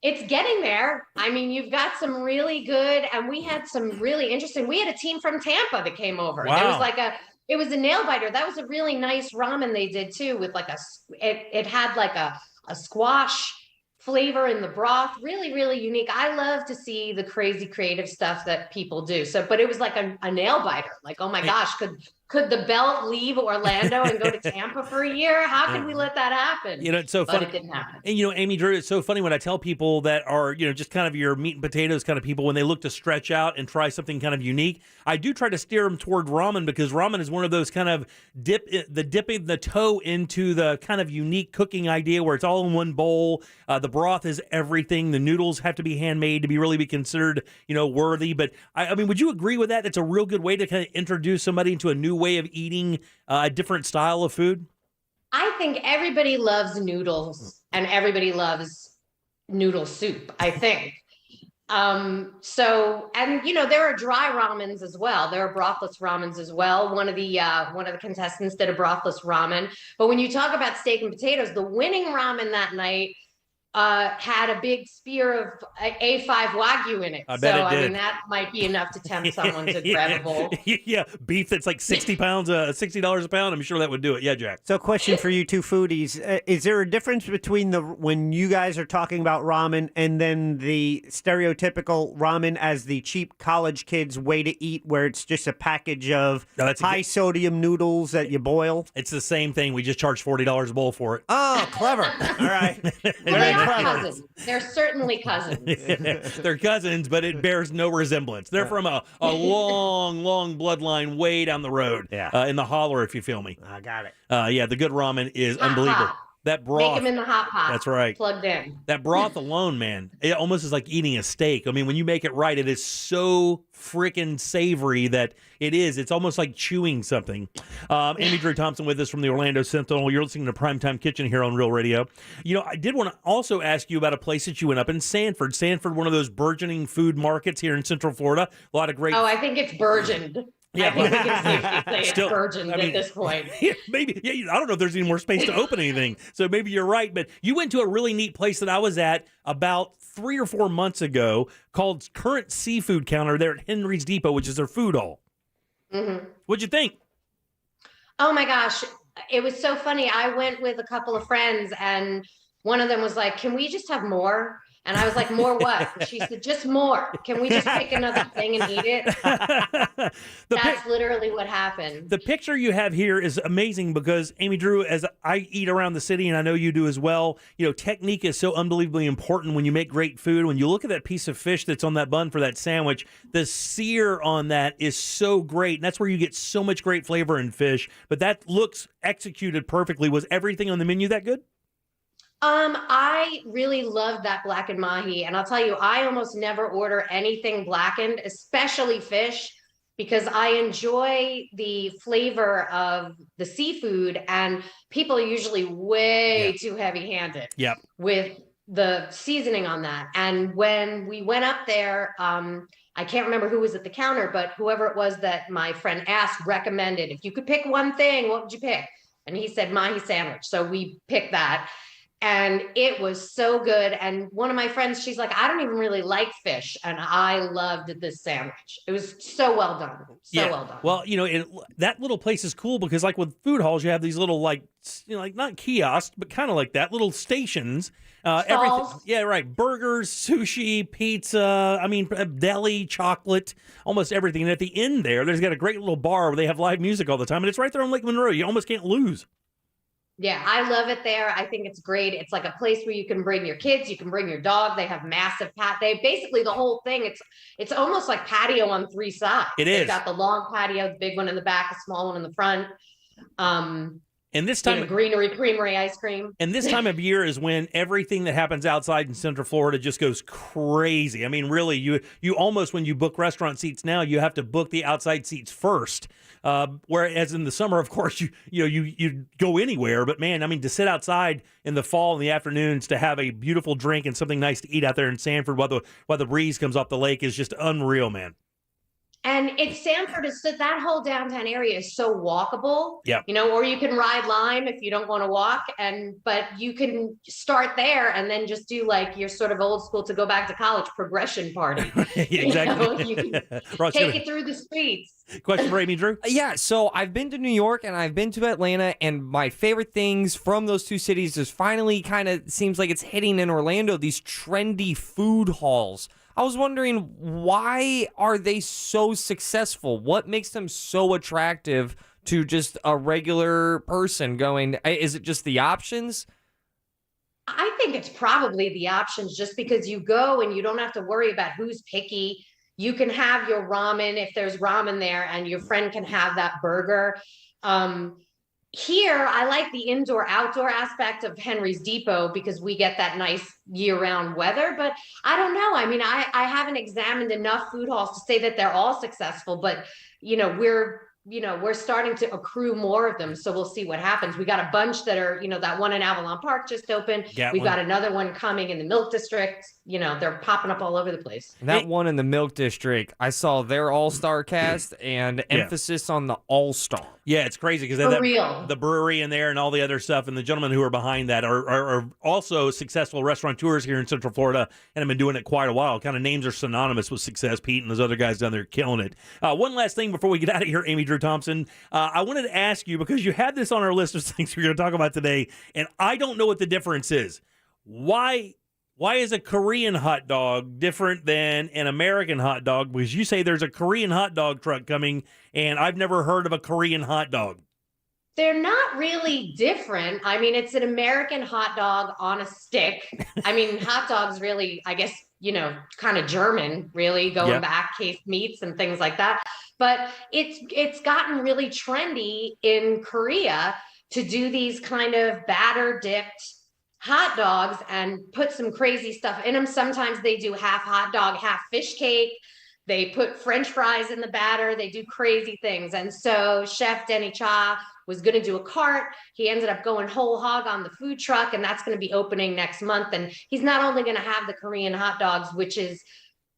It's getting there. I mean, you've got some really good, and we had some really interesting. We had a team from Tampa that came over. Wow. There was it was a nail biter. That was a really nice ramen they did too, with it had like a squash flavor in the broth. Really, really unique. I love to see the crazy creative stuff that people do. So, but it was like a nail biter. Like, oh my gosh, could the belt leave Orlando and go to Tampa for a year? How could we let that happen? You know, it's so funny. But it didn't happen. And, you know, Amy Drew, it's so funny when I tell people that are, you know, just kind of your meat and potatoes kind of people, when they look to stretch out and try something kind of unique, I do try to steer them toward ramen, because ramen is one of those kind of dipping the toe into the kind of unique cooking idea where it's all in one bowl. The broth is everything. The noodles have to be handmade to really be considered, you know, worthy. But I mean, would you agree with that? It's a real good way to kind of introduce somebody into a new way of eating a different style of food. I think everybody loves noodles and everybody loves noodle soup, I think. So, and you know, there are dry ramens as well. There are brothless ramens as well. One of the contestants did a brothless ramen. But when you talk about steak and potatoes, the winning ramen that night had a big spear of A5 Wagyu in it. I bet it did. I mean, that might be enough to tempt someone to grab a bowl. Yeah, beef that's like 60 pounds, $60 a pound. I'm sure that would do it. Yeah, Jack. So, question for you two foodies: is there a difference between when you guys are talking about ramen and then the stereotypical ramen as the cheap college kids' way to eat, where it's just a package of high sodium noodles that you boil? It's the same thing. We just charge $40 a bowl for it. Oh, clever! All right. Well, they are cousins. They're certainly cousins. They're cousins, but it bears no resemblance. They're from a long, long bloodline way down the road. Yeah. In the holler, if you feel me. I got it. Yeah, the good ramen is unbelievable. Hot. That broth. Make them in the hot pot. That's right. Plugged in. That broth alone, man, it almost is like eating a steak. I mean, when you make it right, it is so freaking savory that it's almost like chewing something. Amy Drew Thompson with us from the Orlando Sentinel. You're listening to Primetime Kitchen here on Real Radio. You know, I did want to also ask you about a place that you went up in Sanford. Sanford, one of those burgeoning food markets here in Central Florida. A lot of great. Oh, I think it's burgeoned. Yeah, I think we can safely say it's burgeoned at this point. Yeah, maybe. Yeah, I don't know if there's any more space to open anything. So maybe you're right. But you went to a really neat place that I was at about 3 or 4 months ago called Current Seafood Counter there at Henry's Depot, which is their food hall. Mm-hmm. What'd you think? Oh my gosh, it was so funny. I went with a couple of friends and one of them was like, "Can we just have more?" And I was like, "More what?" And she said, "Just more. Can we just pick another thing and eat it?" That's literally what happened. The picture you have here is amazing because, Amy Drew, as I eat around the city, and I know you do as well, you know, technique is so unbelievably important when you make great food. When you look at that piece of fish that's on that bun for that sandwich, the sear on that is so great. And that's where you get so much great flavor in fish. But that looks executed perfectly. Was everything on the menu that good? I really love that blackened mahi, and I'll tell you, I almost never order anything blackened, especially fish, because I enjoy the flavor of the seafood, and people are usually way too heavy-handed with the seasoning on that. And when we went up there, I can't remember who was at the counter, but whoever it was that my friend asked recommended, if you could pick one thing, what would you pick? And he said mahi sandwich, so we picked that. And it was so good. And one of my friends, she's like, "I don't even really like fish." And I loved this sandwich. It was so well done. Well done. Well, you know, that little place is cool because like with food halls, you have these little like, you know, like not kiosks, but kind of like that, little stations. Everything. Yeah, right. Burgers, sushi, pizza, I mean, deli, chocolate, almost everything. And at the end there's got a great little bar where they have live music all the time. And it's right there on Lake Monroe. You almost can't lose. Yeah, I love it there. I think it's great. It's like a place where you can bring your kids, you can bring your dog. They have massive They basically the whole thing. It's almost like patio on 3 sides. It is. They've got the long patio, the big one in the back, a small one in the front. And this time, greenery, creamery, ice cream. And this time of year is when everything that happens outside in Central Florida just goes crazy. I mean, really, you almost, when you book restaurant seats now, you have to book the outside seats first. Whereas in the summer, of course, you go anywhere. But man, I mean, to sit outside in the fall and the afternoons to have a beautiful drink and something nice to eat out there in Sanford while the breeze comes off the lake is just unreal, man. And Sanford is that whole downtown area is so walkable. Yeah. You know, or you can ride Lime if you don't want to walk, but you can start there and then just do like your sort of old school to go back to college progression party. Exactly. You can take it through the streets. Question for Amy Drew? Yeah, so I've been to New York and I've been to Atlanta, and my favorite things from those two cities is finally kind of seems like it's hitting in Orlando, these trendy food halls. I was wondering, why are they so successful? What makes them so attractive to just a regular person going, is it just the options? I think it's probably the options, just because you go and you don't have to worry about who's picky. You can have your ramen if there's ramen there, and your friend can have that burger. Here, I like the indoor-outdoor aspect of Henry's Depot because we get that nice year-round weather. But I don't know. I mean, I haven't examined enough food halls to say that they're all successful. But, we're starting to accrue more of them. So we'll see what happens. We got a bunch that are, that one in Avalon Park just opened. We've got another one coming in the Milk District. They're popping up all over the place. And that one in the Milk District, I saw their all-star cast and emphasis on the all-star. Yeah, it's crazy because they have the brewery in there and all the other stuff. And the gentlemen who are behind that are also successful restaurateurs here in Central Florida and have been doing it quite a while. Kind of names are synonymous with success. Pete and those other guys down there killing it. One last thing before we get out of here, Amy Drew Thompson. I wanted to ask you, because you had this on our list of things we're going to talk about today, and I don't know what the difference is. Why is a Korean hot dog different than an American hot dog? Because you say there's a Korean hot dog truck coming, and I've never heard of a Korean hot dog. They're not really different. I mean, it's an American hot dog on a stick. I mean, hot dogs really, I guess, kind of German, really, going back, cased meats and things like that. But it's gotten really trendy in Korea to do these kind of batter dipped hot dogs and put some crazy stuff in them. Sometimes they do half hot dog, half fish cake. They put French fries in the batter. They do crazy things. And so Chef Denny Cha was going to do a cart. He ended up going whole hog on the food truck, and that's going to be opening next month. And he's not only going to have the Korean hot dogs,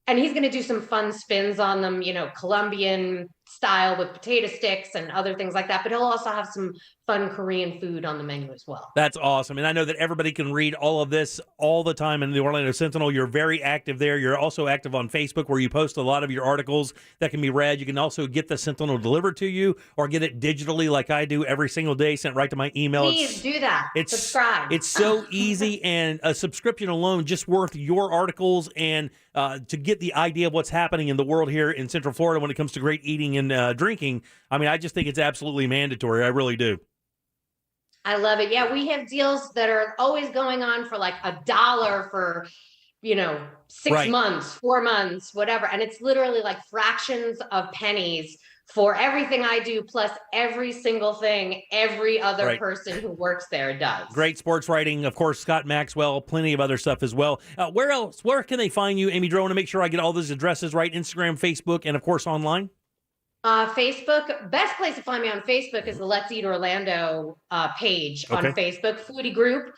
and he's going to do some fun spins on them, Colombian style with potato sticks and other things like that. But he'll also have some fun Korean food on the menu as well. That's awesome. And I know that everybody can read all of this all the time in the Orlando Sentinel. You're very active there. You're also active on Facebook, where you post a lot of your articles that can be read. You can also get the Sentinel delivered to you or get it digitally like I do every single day, sent right to my email. Please do that. Subscribe. It's so easy, and a subscription alone just worth your articles and to get the idea of what's happening in the world here in Central Florida when it comes to great eating and drinking. I mean, I just think it's absolutely mandatory. I really do. I love it. Yeah, we have deals that are always going on for like $1 for, 6 months, 4 months, whatever. And it's literally like fractions of pennies for everything I do, plus every single thing every other person who works there does. Great sports writing. Of course, Scott Maxwell, plenty of other stuff as well. Where can they find you, Amy Drew? I want to make sure I get all those addresses right. Instagram, Facebook, and of course, online. Facebook, best place to find me on Facebook is the Let's Eat Orlando page on Facebook, foodie group.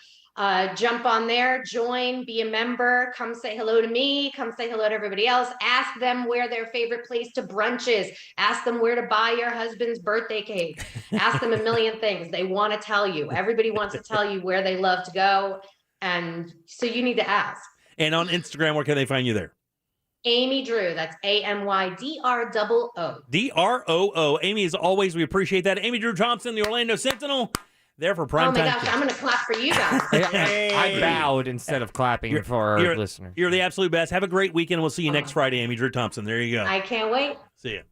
Jump on there, join, be a member, come say hello to me, come say hello to everybody else. Ask them where their favorite place to brunch is. Ask them where to buy your husband's birthday cake. Ask them a million things. They want to tell you. Everybody wants to tell you where they love to go. And so you need to ask. And on Instagram, where can they find you there? Amy Drew. That's AMYDROO. DROO. Amy, as always, we appreciate that. Amy Drew Thompson, the Orlando Sentinel, there for Primetime. Oh my gosh, I'm going to clap for you guys. I bowed instead of clapping for our listeners. You're the absolute best. Have a great weekend. We'll see you next Friday, Amy Drew Thompson. There you go. I can't wait. See ya.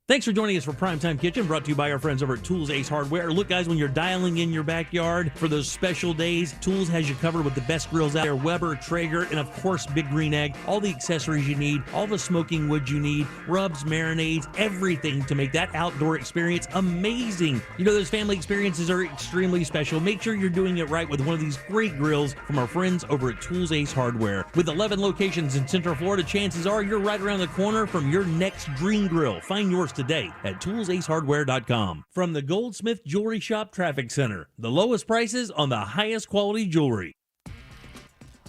Thanks for joining us for Primetime Kitchen, brought to you by our friends over at Tools Ace Hardware. Look, guys, when you're dialing in your backyard for those special days, Tools has you covered with the best grills out there, Weber, Traeger, and of course, Big Green Egg. All the accessories you need, all the smoking wood you need, rubs, marinades, everything to make that outdoor experience amazing. You know, those family experiences are extremely special. Make sure you're doing it right with one of these great grills from our friends over at Tools Ace Hardware. With 11 locations in Central Florida, chances are you're right around the corner from your next dream grill. Find yours today at toolsacehardware.com. From the Goldsmith Jewelry Shop Traffic Center, the lowest prices on the highest quality jewelry.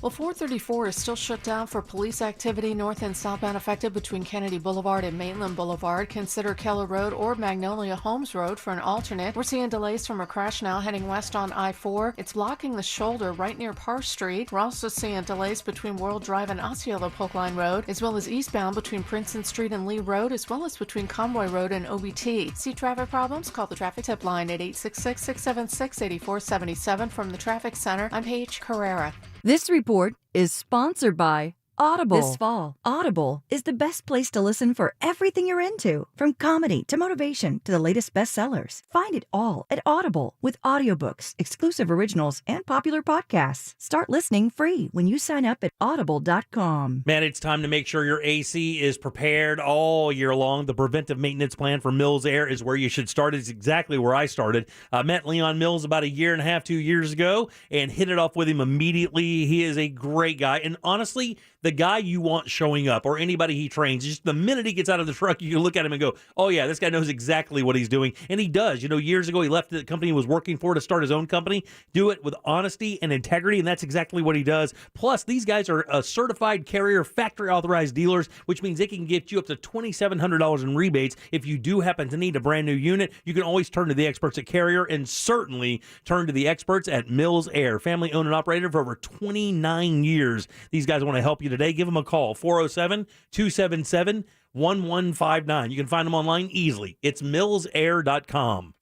Well, 434 is still shut down for police activity north and southbound affected between Kennedy Boulevard and Maitland Boulevard. Consider Keller Road or Magnolia Holmes Road for an alternate. We're seeing delays from a crash now heading west on I-4. It's blocking the shoulder right near Parr Street. We're also seeing delays between World Drive and Osceola Polk Line Road, as well as eastbound between Princeton Street and Lee Road, as well as between Convoy Road and OBT. See traffic problems? Call the traffic tip line at 866-676-8477. From the Traffic Center, I'm Paige Carrera. This report is sponsored by Audible. This fall, Audible is the best place to listen for everything you're into, from comedy to motivation to the latest bestsellers. Find it all at Audible with audiobooks, exclusive originals, and popular podcasts. Start listening free when you sign up at audible.com. Man, it's time to make sure your AC is prepared all year long. The preventive maintenance plan for Mills Air is where you should start. It's exactly where I started. I met Leon Mills about 1.5 years, 2 years ago and hit it off with him immediately. He is a great guy. And honestly, the guy you want showing up, or anybody he trains, just the minute he gets out of the truck, you can look at him and go, oh yeah, this guy knows exactly what he's doing. And he does. You know, years ago, he left the company he was working for to start his own company, do it with honesty and integrity, and that's exactly what he does. Plus, these guys are certified carrier factory authorized dealers, which means they can get you up to $2,700 in rebates. If you do happen to need a brand new unit, you can always turn to the experts at Carrier, and certainly turn to the experts at Mills Air, family owned and operated for over 29 years. These guys want to help you today. Give them a call, 407-277-1159. You can find them online easily. It's millsair.com.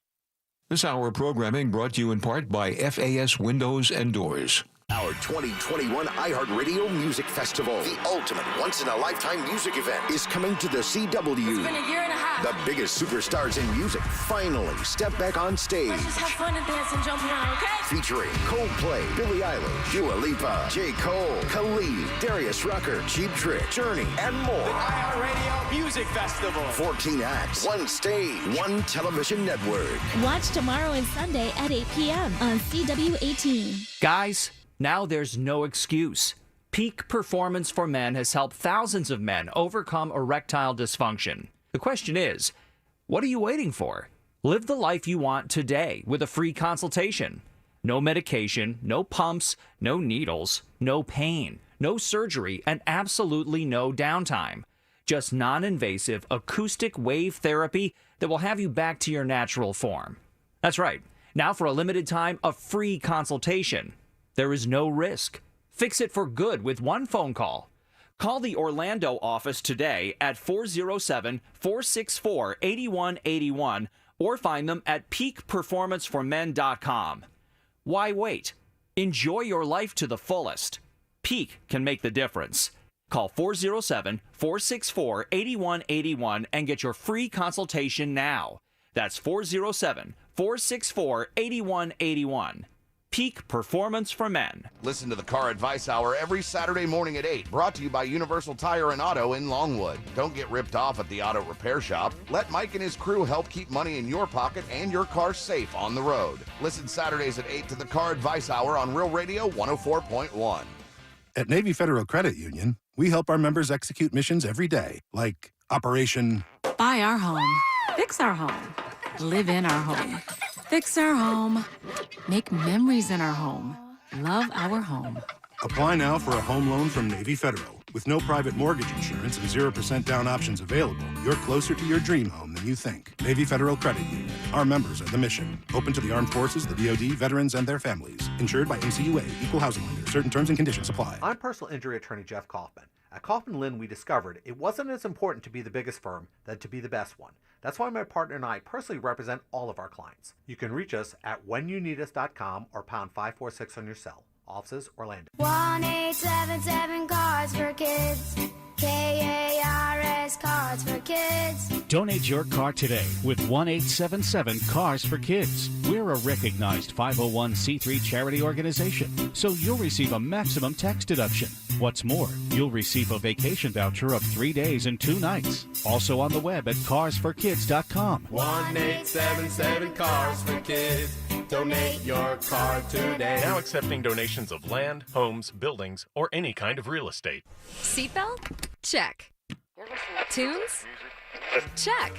This hour of programming brought to you in part by FAS Windows and Doors. Our 2021 iHeartRadio Music Festival, the ultimate once-in-a-lifetime music event, is coming to the CW. It's been 1.5 years. The biggest superstars in music finally step back on stage. Let's just have fun and dance and jump around, okay? Featuring Coldplay, Billie Eilish, Dua Lipa, J. Cole, Khalid, Darius Rucker, Cheap Trick, Journey, and more. The iHeartRadio Music Festival. 14 acts, one stage, one television network. Watch tomorrow and Sunday at 8 p.m. on CW18. Guys, now there's no excuse. Peak Performance for Men has helped thousands of men overcome erectile dysfunction. The question is, what are you waiting for? Live the life you want today with a free consultation. No medication, no pumps, no needles, no pain, no surgery, and absolutely no downtime. Just non-invasive acoustic wave therapy that will have you back to your natural form. That's right. Now for a limited time, a free consultation. There is no risk. Fix it for good with one phone call. Call the Orlando office today at 407-464-8181 or find them at peakperformanceformen.com. Why wait? Enjoy your life to the fullest. Peak can make the difference. Call 407-464-8181 and get your free consultation now. That's 407-464-8181. Peak Performance for Men. Listen to the Car Advice Hour every Saturday morning at 8. Brought to you by Universal Tire and Auto in Longwood. Don't get ripped off at the auto repair shop. Let Mike and his crew help keep money in your pocket and your car safe on the road. Listen Saturdays at 8 to the Car Advice Hour on Real Radio 104.1. At Navy Federal Credit Union, we help our members execute missions every day, like Operation Buy our home. Fix our home. Live in our home. Fix our home. Make memories in our home. Love our home. Apply now for a home loan from Navy Federal. With no private mortgage insurance and 0% down options available, you're closer to your dream home than you think. Navy Federal Credit Union. Our members are the mission. Open to the armed forces, the DoD, veterans, and their families. Insured by NCUA. Equal housing lender. Certain terms and conditions apply. I'm personal injury attorney Jeff Kaufman. At Kaufman Lynn, we discovered it wasn't as important to be the biggest firm than to be the best one. That's why my partner and I personally represent all of our clients. You can reach us at whenyouneedus.com or pound 546 on your cell. Offices, Orlando. 1-877 Cards for Kids. KARS Cards for Kids. Donate your car today with 1-877 Cars for Kids. We're a recognized 501c3 charity organization, so you'll receive a maximum tax deduction. What's more, you'll receive a vacation voucher of 3 days and 2 nights. Also on the web at carsforkids.com. 1-877 Cars for Kids. Donate your car today. Now accepting donations of land, homes, buildings, or any kind of real estate. Seatbelt? Check. Tunes? Check.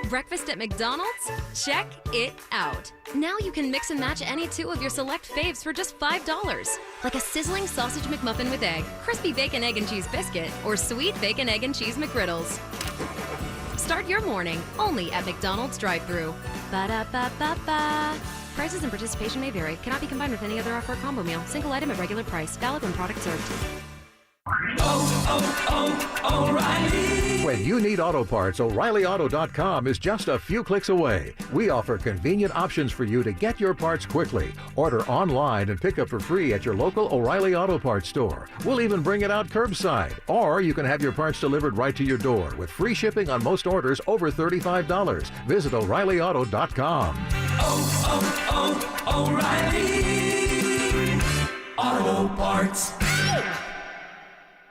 Breakfast at McDonald's? Check it out. Now you can mix and match any 2 of your select faves for just $5. Like a sizzling sausage McMuffin with egg, crispy bacon, egg, and cheese biscuit, or sweet bacon, egg, and cheese McGriddles. Start your morning only at McDonald's drive-thru. Ba-da-ba-ba-ba. Prices and participation may vary. Cannot be combined with any other offer or combo meal. Single item at regular price. Valid when product served. O'Reilly. When you need auto parts, O'ReillyAuto.com is just a few clicks away. We offer convenient options for you to get your parts quickly. Order online and pick up for free at your local O'Reilly Auto Parts store. We'll even bring it out curbside. Or you can have your parts delivered right to your door with free shipping on most orders over $35. Visit O'ReillyAuto.com. O'Reilly Auto Parts.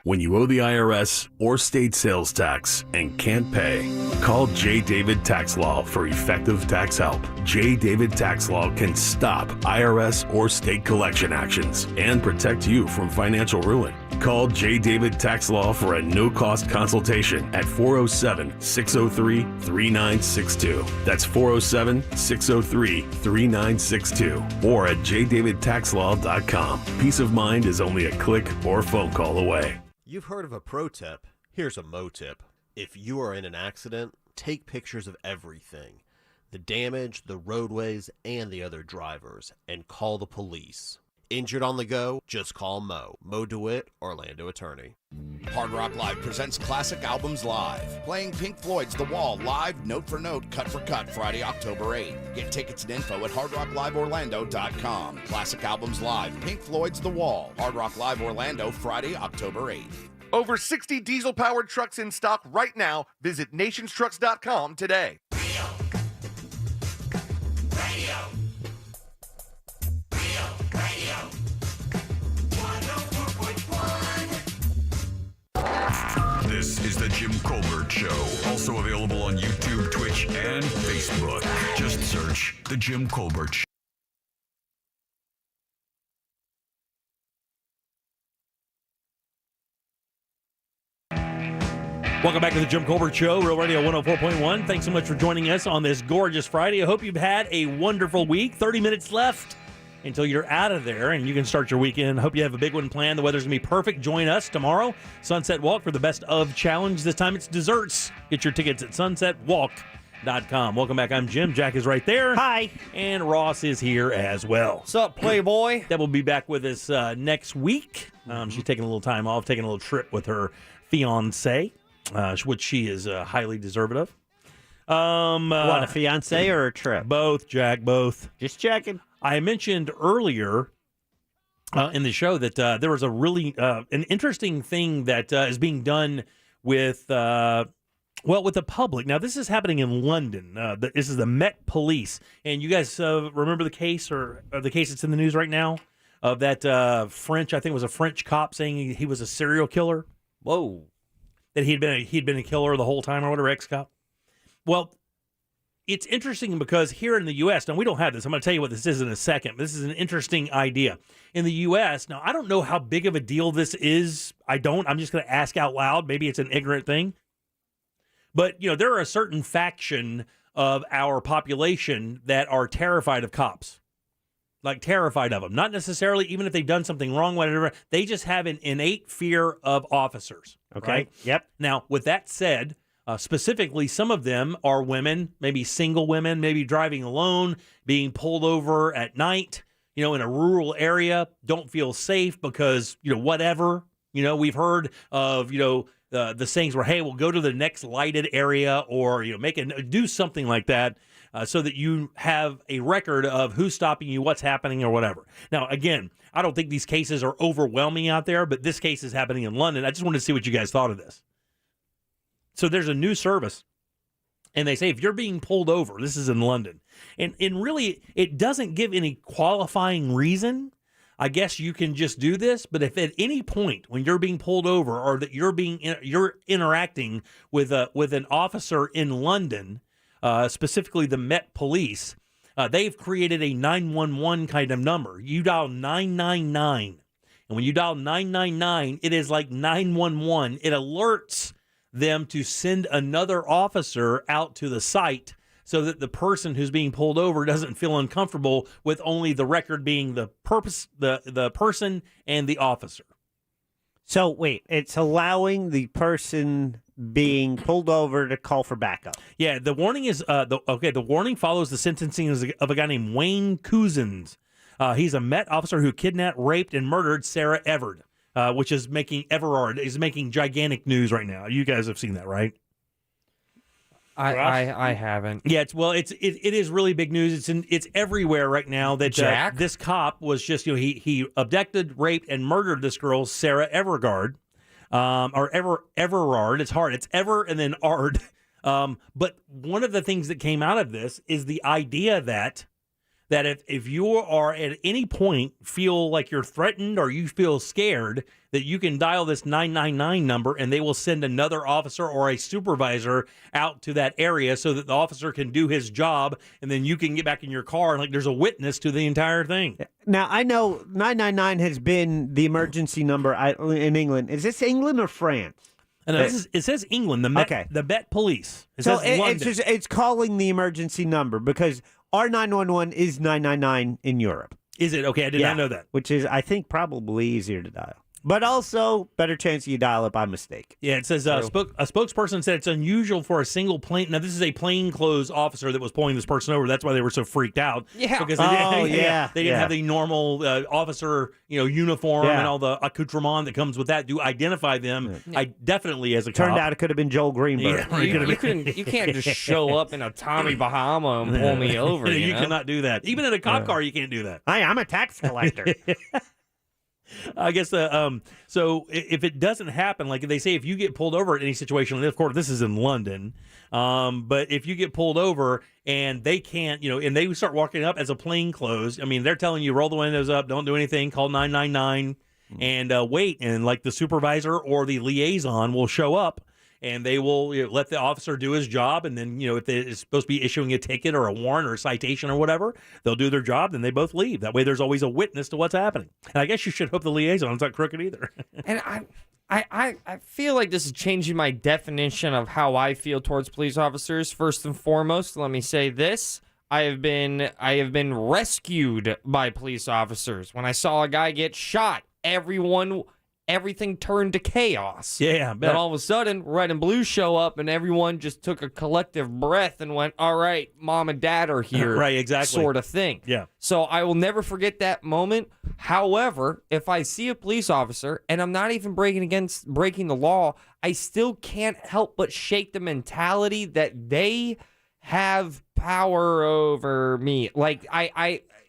When you owe the IRS or state sales tax and can't pay, call J. David Tax Law for effective tax help. J. David Tax Law can stop IRS or state collection actions and protect you from financial ruin. Call J. David Tax Law for a no-cost consultation at 407-603-3962. That's 407-603-3962 or at jdavidtaxlaw.com. Peace of mind is only a click or phone call away. You've heard of a pro tip. Here's a mo tip. If you are in an accident, take pictures of everything. The damage, the roadways, and the other drivers, and call the police. Injured on the go? Just call Mo. Mo DeWitt, Orlando attorney. Hard Rock Live presents Classic Albums Live. Playing Pink Floyd's The Wall live, note for note, cut for cut, Friday, October 8th. Get tickets and info at hardrockliveorlando.com. Classic Albums Live. Pink Floyd's The Wall. Hard Rock Live Orlando, Friday, October 8th. Over 60 diesel-powered trucks in stock right now. Visit nationstrucks.com today. This is the Jim Colbert Show. Also available on YouTube, Twitch, and Facebook. Just search the Jim Colbert Show. Welcome back to the Jim Colbert Show, Real Radio 104.1. Thanks so much for joining us on this gorgeous Friday. I hope you've had a wonderful week. 30 minutes left until you're out of there and you can start your weekend. Hope you have a big one planned. The weather's going to be perfect. Join us tomorrow, Sunset Walk, for the Best of Challenge. This time it's desserts. Get your tickets at sunsetwalk.com. Welcome back. I'm Jim. Jack is right there. Hi. And Ross is here as well. What's up, Playboy? Deb will be back with us next week. She's taking a little time off, taking a little trip with her fiancé, which she is highly deserving of. What, a fiance or a trip? Both, Jack, both. Just checking. I mentioned earlier in the show that there was a really an interesting thing that is being done with with the public. Now, this is happening in London. This is the Met Police, and you guys remember the case or the case that's in the news right now of that French? I think it was a French cop saying he was a serial killer. Whoa. That he'd been a killer the whole time or whatever, ex-cop. Well, it's interesting because here in the U.S., now we don't have this. I'm going to tell you what this is in a second. But this is an interesting idea. In the U.S., now I don't know how big of a deal this is. I'm just going to ask out loud. Maybe it's an ignorant thing. But, there are a certain faction of our population that are terrified of cops. Like terrified of them. Not necessarily even if they've done something wrong, whatever. They just have an innate fear of officers. Okay. Right? Yep. Now, with that said, specifically, some of them are women, maybe single women, maybe driving alone, being pulled over at night, in a rural area, don't feel safe because, whatever. We've heard of, the sayings where, hey, we'll go to the next lighted area or, do something like that. So that you have a record of who's stopping you, what's happening, or whatever. Now, again, I don't think these cases are overwhelming out there, but this case is happening in London. I just wanted to see what you guys thought of this. So there's a new service, and they say if you're being pulled over, this is in London, and really it doesn't give any qualifying reason. I guess you can just do this, but if at any point when you're being pulled over or that you're interacting with an officer in London, specifically the Met Police, they've created a 911 kind of number. You dial 999, and when you dial 999, it is like 911. It alerts them to send another officer out to the site so that the person who's being pulled over doesn't feel uncomfortable with only the record being the person and the officer. So wait, it's allowing the person being pulled over to call for backup. Yeah, the warning is the warning follows the sentencing of a guy named Wayne Couzens. He's a Met officer who kidnapped, raped, and murdered Sarah Everard, which is making gigantic news right now. You guys have seen that, right? I haven't. Yeah, it is really big news. It's everywhere right now that Jack? This cop was just he abducted, raped, and murdered this girl, Sarah Everard, Everard. It's hard. It's Ever and then Ard. But one of the things that came out of this is the idea that if you are at any point feel like you're threatened or you feel scared, that you can dial this 999 number and they will send another officer or a supervisor out to that area so that the officer can do his job, and then you can get back in your car and like there's a witness to the entire thing. Now, I know 999 has been the emergency number in England. Is this England or France? And it says England, the Met Police. It So says London. it's calling the emergency number because our 911 is 999 in Europe. Is it? Okay, I did not know that. Which is, I think, probably easier to dial. But also, better chance you dial it by mistake. Yeah, it says a spokesperson said it's unusual for a single plane. Now, this is a plainclothes officer that was pulling this person over. That's why they were so freaked out. Yeah. Because they didn't have the normal officer uniform and all the accoutrement that comes with that to identify them. I definitely, as a cop. Turned out it could have been Joel Greenberg. Yeah, You can't just show up in a Tommy Bahama and pull me over. You know? Cannot do that. Even in a cop car, you can't do that. Hi, I'm a tax collector. I guess so if it doesn't happen, like they say, if you get pulled over at any situation, and of course this is in London, but if you get pulled over and they can't, and they start walking up as a plainclothes, I mean, they're telling you roll the windows up, don't do anything, call 999, and wait, and like the supervisor or the liaison will show up. And they will let the officer do his job. And then, if it's supposed to be issuing a ticket or a warrant or a citation or whatever, they'll do their job. Then they both leave. That way there's always a witness to what's happening. And I guess you should hope the liaison's not crooked either. And I feel like this is changing my definition of how I feel towards police officers. First and foremost, let me say this. I have been rescued by police officers. When I saw a guy get shot, everything turned to chaos. Yeah, Then all of a sudden, red and blue show up, and everyone just took a collective breath and went, all right, mom and dad are here. Right, exactly. Sort of thing. Yeah. So I will never forget that moment. However, if I see a police officer, and I'm not even breaking the law, I still can't help but shake the mentality that they have power over me. Like,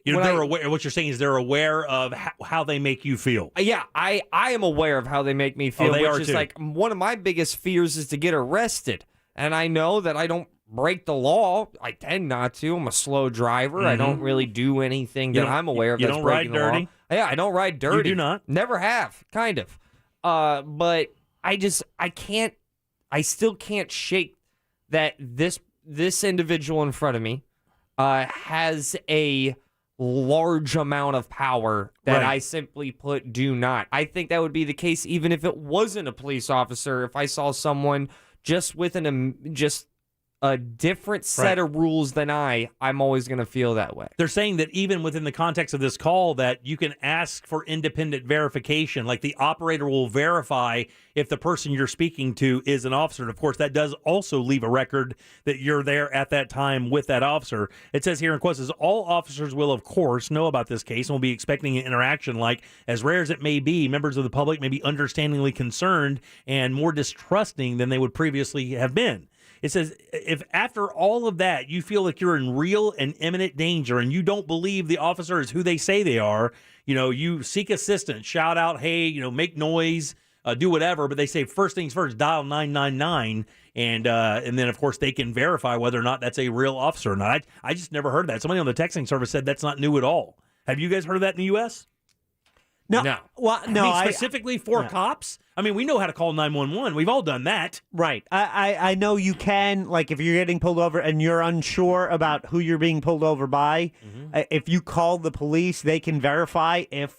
they're aware. What you're saying is they're aware of how they make you feel. Yeah, I am aware of how they make me feel. They which are is too. like one of my biggest fears is to get arrested. And I know that I don't break the law. I tend not to. I'm a slow driver. I don't really do anything that I'm aware of that's breaking the law. You don't ride dirty? Yeah, I don't ride dirty. You do not? Never have, kind of. But I still can't shake that this individual in front of me has a large amount of power that I simply put do not. I think that would be the case even if it wasn't a police officer. If I saw someone just with a different set of rules than I'm always going to feel that way. They're saying that even within the context of this call that you can ask for independent verification, like the operator will verify if the person you're speaking to is an officer. And of course, that does also leave a record that you're there at that time with that officer. It says here in quotes, all officers will, of course, know about this case and will be expecting an interaction like, as rare as it may be, members of the public may be understandingly concerned and more distrusting than they would previously have been. It says, if after all of that, you feel like you're in real and imminent danger and you don't believe the officer is who they say they are, you seek assistance, shout out, hey, make noise, do whatever. But they say first things first, dial 999. And then, of course, they can verify whether or not that's a real officer or not. I just never heard that. Somebody on the texting service said that's not new at all. Have you guys heard of that in the U.S.? No. Well, no. Specifically for cops? I mean, we know how to call 911. We've all done that. Right. I know you can, like, if you're getting pulled over and you're unsure about who you're being pulled over by, if you call the police, they can verify if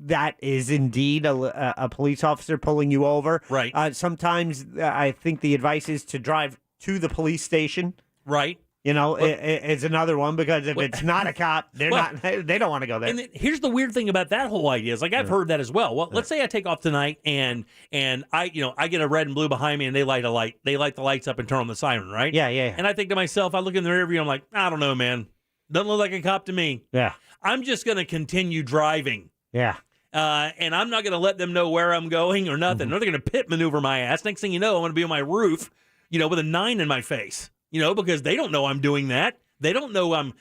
that is indeed a police officer pulling you over. Right. Sometimes I think the advice is to drive to the police station. Right. It's another one because if it's not a cop, they don't want to go there. And here's the weird thing about that whole idea is like I've heard that as well. Well, let's say I take off tonight and I get a red and blue behind me and they light the lights up and turn on the siren, right? Yeah. And I think to myself, I look in the rear view, I'm like, I don't know, man. Doesn't look like a cop to me. Yeah. I'm just going to continue driving. Yeah. And I'm not going to let them know where I'm going or nothing. They're going to pit maneuver my ass. Next thing you know, I'm going to be on my roof, with a 9 in my face. because they don't know I'm doing that. They don't know I'm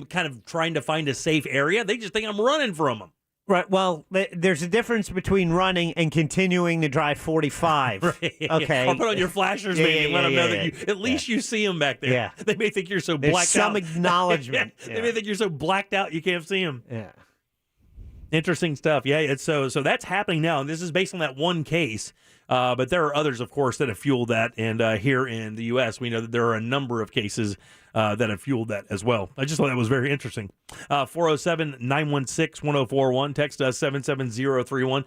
kind of trying to find a safe area. They just think I'm running from them. Right. Well, there's a difference between running and continuing to drive 45. Right. Okay. Or put on your flashers, maybe, and let them know that at least you see them back there. Yeah. They may think you're so There's blacked out. some acknowledgement. They may think you're so blacked out you can't see them. Yeah. Interesting stuff. Yeah. It's so that's happening now, and this is based on that one case. But there are others, of course, that have fueled that. And here in the U.S., we know that there are a number of cases that have fueled that as well. I just thought that was very interesting. 407-916-1041. Text us 77031.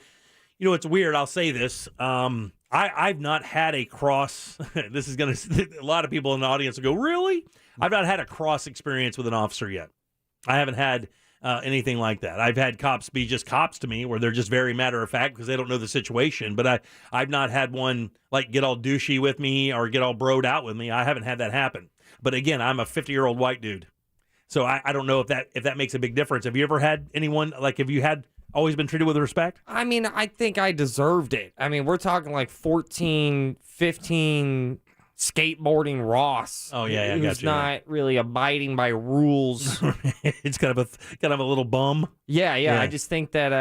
It's weird. I'll say this. I've not had a cross. This is going to, a lot of people in the audience will go, really? I've not had a cross experience with an officer yet. I haven't had anything like that. I've had cops be just cops to me, where they're just very matter of fact because they don't know the situation. But I've not had one like get all douchey with me or get all broed out with me. I haven't had that happen. But again, I'm a 50-year-old white dude, so I don't know if that makes a big difference. Have you ever had anyone have you had always been treated with respect? I mean, I think I deserved it. I mean, we're talking like 14, 15 skateboarding Ross. Oh yeah, who's not really abiding by rules. It's kind of a little bum. Yeah. I just think that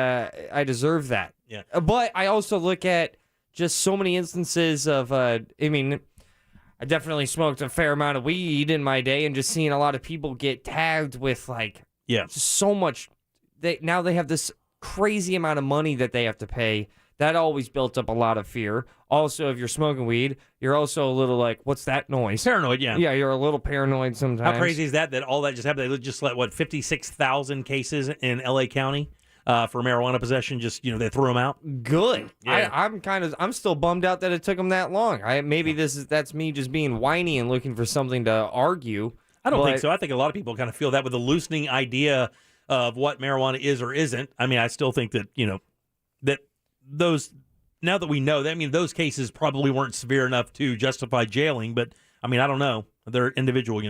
I deserve that. Yeah. But I also look at just so many instances of I definitely smoked a fair amount of weed in my day, and just seeing a lot of people get tagged with just so much. Now they have this crazy amount of money that they have to pay. That always built up a lot of fear. Also, if you're smoking weed, you're also a little like, what's that noise? Paranoid, yeah. Yeah, you're a little paranoid sometimes. How crazy is that all that just happened? They just let, 56,000 cases in L.A. County for marijuana possession? Just, they threw them out? Good. Yeah. I'm still bummed out that it took them that long. Maybe that's me just being whiny and looking for something to argue. I don't think so. I think a lot of people kind of feel that with the loosening idea of what marijuana is or isn't. I mean, I still think that, that those, now that we know that, those cases probably weren't severe enough to justify jailing, but I don't know. They're individual,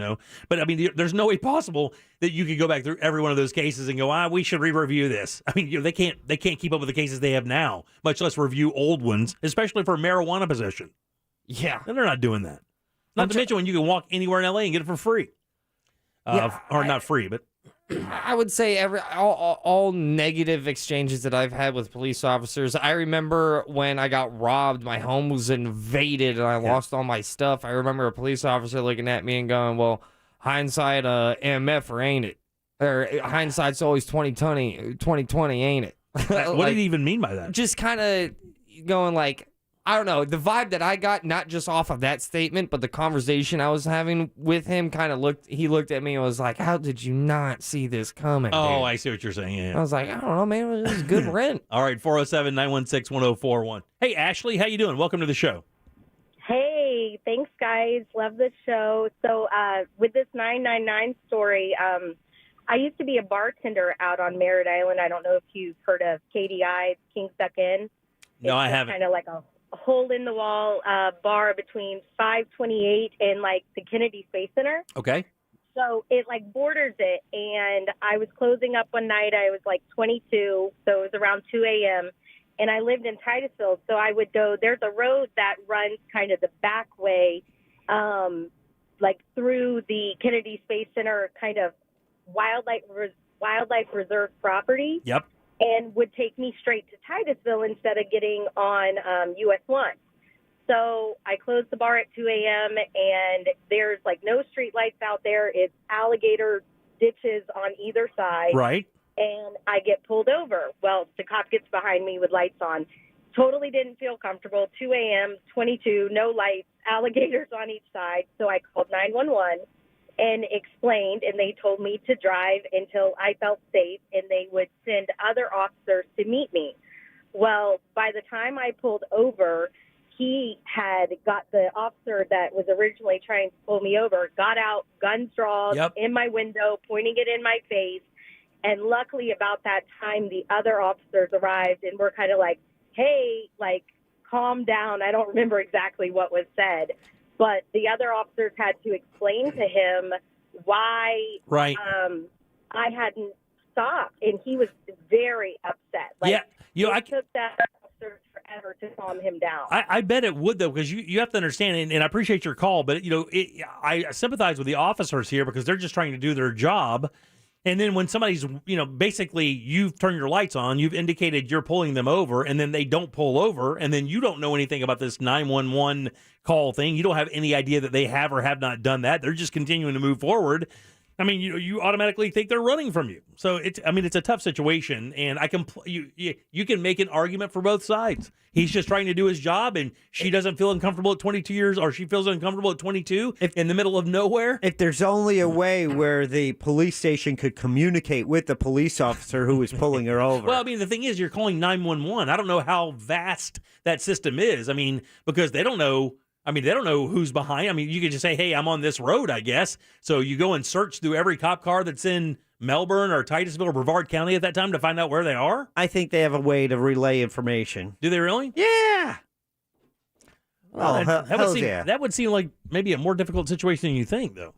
But there's no way possible that you could go back through every one of those cases and go, we should re-review this. They can't keep up with the cases they have now, much less review old ones, especially for marijuana possession. Yeah. And they're not doing that. Not to mention when you can walk anywhere in LA and get it for free. Not free, but I would say all negative exchanges that I've had with police officers. I remember when I got robbed, my home was invaded, and I lost all my stuff. I remember a police officer looking at me and going, "Well, hindsight, MF, or ain't it? Or hindsight's always 2020, ain't it?" What did he even mean by that? Just kind of going like, I don't know. The vibe that I got, not just off of that statement, but the conversation I was having with him, he looked at me and was like, "How did you not see this coming?" Oh, dude? I see what you're saying. Yeah. I was like, I don't know, man. It was good rent. All right, 407-916-1041. Hey, Ashley, how you doing? Welcome to the show. Hey, thanks, guys. Love the show. So with this 999 story, I used to be a bartender out on Merritt Island. I don't know if you've heard of KDI, King Stuck In. No, I haven't. Kind of like a hole-in-the-wall bar between 528 and, the Kennedy Space Center. Okay. So it, borders it, and I was closing up one night. I was, 22, so it was around 2 a.m., and I lived in Titusville, so I would go, there's a road that runs kind of the back way, through the Kennedy Space Center kind of wildlife reserve property. Yep. And would take me straight to Titusville instead of getting on US 1. So I closed the bar at 2 a.m., and there's, no street lights out there. It's alligator ditches on either side. Right. And I get pulled over. Well, the cop gets behind me with lights on. Totally didn't feel comfortable. 2 a.m., 22, no lights, alligators on each side. So I called 911. And explained, and they told me to drive until I felt safe, and they would send other officers to meet me. Well, by the time I pulled over, he had got the officer that was originally trying to pull me over, got out, guns drawn, in my window, pointing it in my face. And luckily about that time, the other officers arrived and were kind of like, hey, calm down. I don't remember exactly what was said. But the other officers had to explain to him why I hadn't stopped, and he was very upset. I took that officer ever to calm him down. I bet it would, though, because you have to understand, and I appreciate your call, but, I sympathize with the officers here because they're just trying to do their job. And then when somebody's, basically you've turned your lights on, you've indicated you're pulling them over, and then they don't pull over, and then you don't know anything about this 911 call thing. You don't have any idea that they have or have not done that. They're just continuing to move forward. I mean, you automatically think they're running from you. So it's a tough situation, and you can make an argument for both sides. He's just trying to do his job, and she doesn't feel uncomfortable at 22 years, or she feels uncomfortable at 22 in the middle of nowhere. If there's only a way where the police station could communicate with the police officer who is pulling her over. Well, I mean, the thing is, you're calling 911. I don't know how vast that system is. I mean, because they don't know. They don't know who's behind. I mean, you could just say, hey, I'm on this road, I guess. So you go and search through every cop car that's in Melbourne or Titusville or Brevard County at that time to find out where they are? I think they have a way to relay information. Do they really? Yeah. Well, yeah. That would seem like maybe a more difficult situation than you think, though.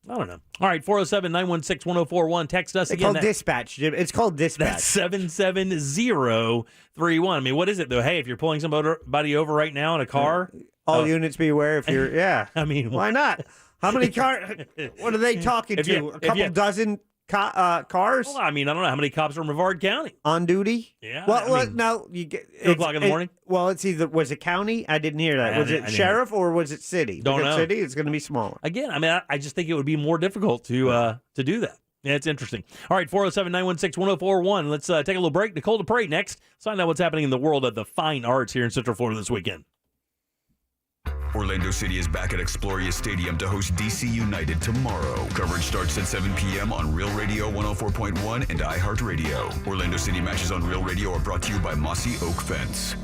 I don't know. All right, 407-916-1041. Text us again. It's called dispatch, Jim. It's called dispatch. That's 77031. I mean, what is it, though? Hey, if you're pulling somebody over right now in a car... All units be aware if you're... Yeah. I mean... Why not? How many cars... What are they talking to? A couple dozen cars? Well, I mean, I don't know. How many cops are in Brevard County? On duty? Yeah. Well, no. 2 o'clock in the morning? Well, it's either... Was it county? I didn't hear that. Was it sheriff or was it city? Don't know. City, it's going to be smaller. Again, I mean, I just think it would be more difficult to do that. Yeah, it's interesting. All right, 407-916-1041. Let's take a little break. Nicole DePrey next. Let's find out what's happening in the world of the fine arts here in Central Florida this weekend. Orlando City is back at Exploria Stadium to host DC United tomorrow. Coverage starts at 7 p.m. on Real Radio 104.1 and iHeartRadio. Orlando City matches on Real Radio are brought to you by Mossy Oak Fence.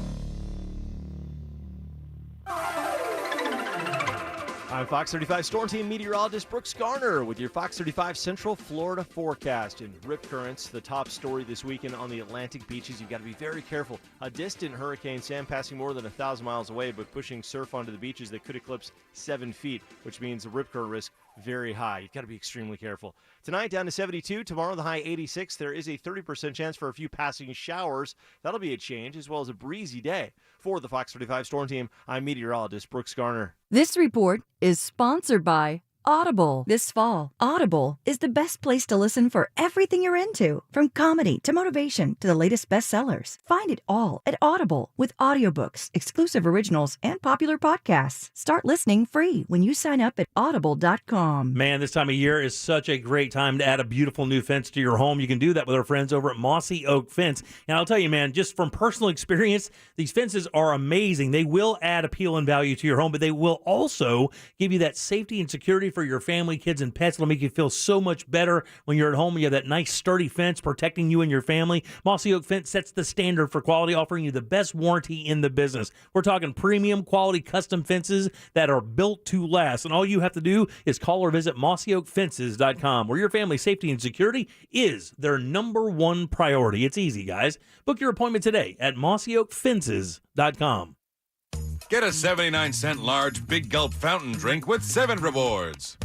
I'm Fox 35 Storm Team meteorologist Brooks Garner with your Fox 35 Central Florida forecast. And rip currents, the top story this weekend on the Atlantic beaches. You've got to be very careful. A distant Hurricane Sam passing more than 1,000 miles away, but pushing surf onto the beaches that could eclipse 7 feet, which means the rip current risk very high. You've got to be extremely careful. Tonight down to 72. Tomorrow the high 86. There is a 30% chance for a few passing showers. That'll be a change, as well as a breezy day. For the Fox 35 Storm Team, I'm meteorologist Brooks Garner. This report is sponsored by Audible. This fall, Audible is the best place to listen for everything you're into, from comedy to motivation to the latest bestsellers. Find it all at Audible with audiobooks, exclusive originals, and popular podcasts. Start listening free when you sign up at audible.com. Man, this time of year is such a great time to add a beautiful new fence to your home. You can do that with our friends over at Mossy Oak Fence. And I'll tell you, man, just from personal experience, these fences are amazing. They will add appeal and value to your home, but they will also give you that safety and security for your family, kids, and pets. It'll make you feel so much better when you're at home. You have that nice sturdy fence protecting you and your family. Mossy Oak Fence sets the standard for quality, offering you the best warranty in the business. We're talking premium quality custom fences that are built to last. And all you have to do is call or visit mossyoakfences.com, where your family's safety and security is their number one priority. It's easy, guys. Book your appointment today at mossyoakfences.com. Get a 79-cent large Big Gulp fountain drink with 7 rewards.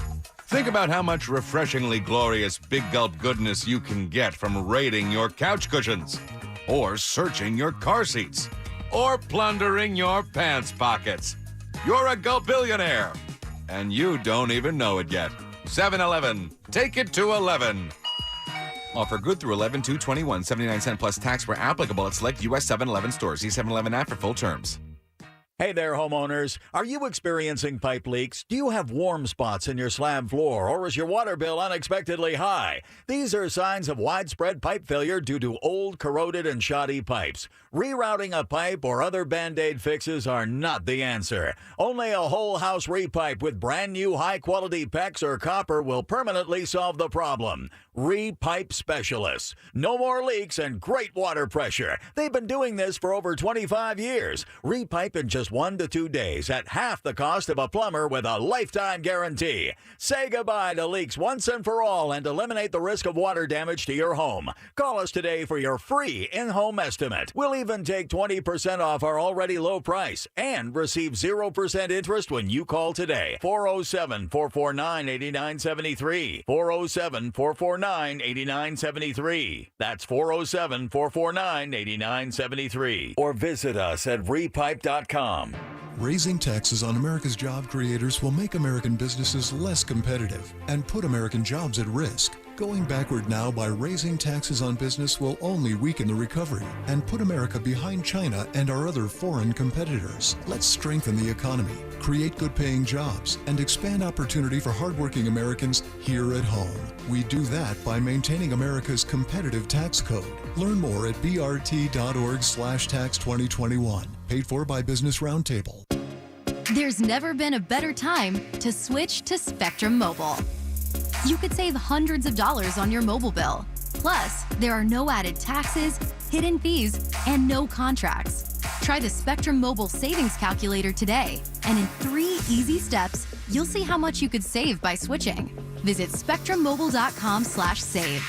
Think about how much refreshingly glorious Big Gulp goodness you can get from raiding your couch cushions, or searching your car seats, or plundering your pants pockets. You're a Gulpillionaire, and you don't even know it yet. 7-Eleven, take it to 11. Offer good through 11/2/21, 79-cent plus tax where applicable at select U.S. 7-Eleven stores. See 7-Eleven app for full terms. Hey there, homeowners. Are you experiencing pipe leaks? Do you have warm spots in your slab floor, or is your water bill unexpectedly high? These are signs of widespread pipe failure due to old, corroded, and shoddy pipes. Rerouting a pipe or other Band-Aid fixes are not the answer. Only a whole house repipe with brand new high-quality PEX or copper will permanently solve the problem. Repipe Specialists. No more leaks and great water pressure. They've been doing this for over 25 years. Repipe in just just 1 to 2 days at half the cost of a plumber with a lifetime guarantee. Say goodbye to leaks once and for all and eliminate the risk of water damage to your home. Call us today for your free in-home estimate. We'll even take 20% off our already low price and receive 0% interest when you call today. 407-449-8973. 407-449-8973. That's 407-449-8973. Or visit us at repipe.com. Raising taxes on America's job creators will make American businesses less competitive and put American jobs at risk. Going backward now by raising taxes on business will only weaken the recovery and put America behind China and our other foreign competitors. Let's strengthen the economy, create good-paying jobs, and expand opportunity for hardworking Americans here at home. We do that by maintaining America's competitive tax code. Learn more at brt.org/tax2021. Paid for by Business Roundtable. There's never been a better time to switch to Spectrum Mobile. You could save hundreds of dollars on your mobile bill. Plus, there are no added taxes, hidden fees, and no contracts. Try the Spectrum Mobile Savings Calculator today, and in 3 easy steps, you'll see how much you could save by switching. Visit spectrummobile.com/save.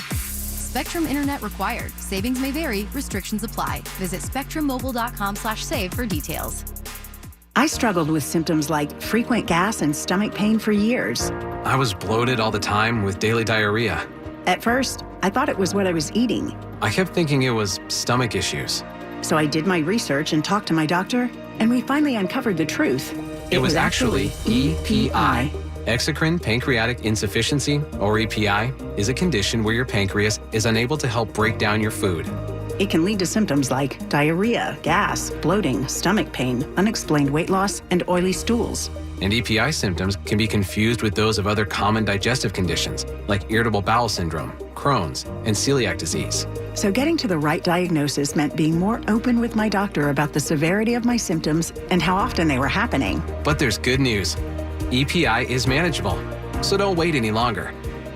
Spectrum Internet required. Savings may vary. Restrictions apply. Visit spectrummobile.com/save for details. I struggled with symptoms like frequent gas and stomach pain for years. I was bloated all the time with daily diarrhea. At first, I thought it was what I was eating. I kept thinking it was stomach issues. So I did my research and talked to my doctor, and we finally uncovered the truth. It was actually EPI. Exocrine pancreatic insufficiency, or EPI, is a condition where your pancreas is unable to help break down your food. It can lead to symptoms like diarrhea, gas, bloating, stomach pain, unexplained weight loss, and oily stools. And EPI symptoms can be confused with those of other common digestive conditions, like irritable bowel syndrome, Crohn's, and celiac disease. So getting to the right diagnosis meant being more open with my doctor about the severity of my symptoms and how often they were happening. But there's good news. EPI is manageable, so don't wait any longer.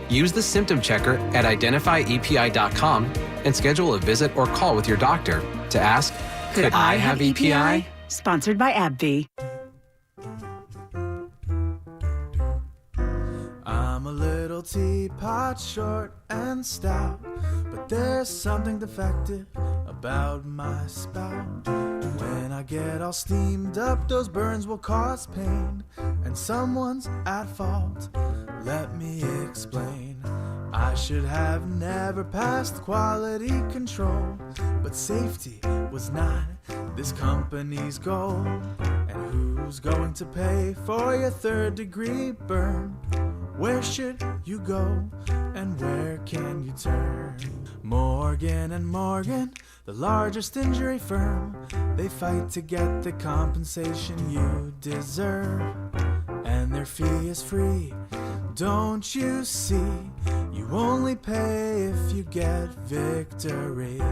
Use the symptom checker at identifyepi.com and schedule a visit or call with your doctor to ask, could I have EPI? Sponsored by AbbVie. I'm a little teapot, short and stout, but there's something defective about my spout. When I get all steamed up, those burns will cause pain, and someone's at fault. Let me explain. I should have never passed quality control, but safety was not this company's goal. And who's going to pay for your 3rd-degree burn? Where should you go, and where can you turn? Morgan & Morgan, the largest injury firm. They fight to get the compensation you deserve, and their fee is free. Don't you see? You only pay if you get victory.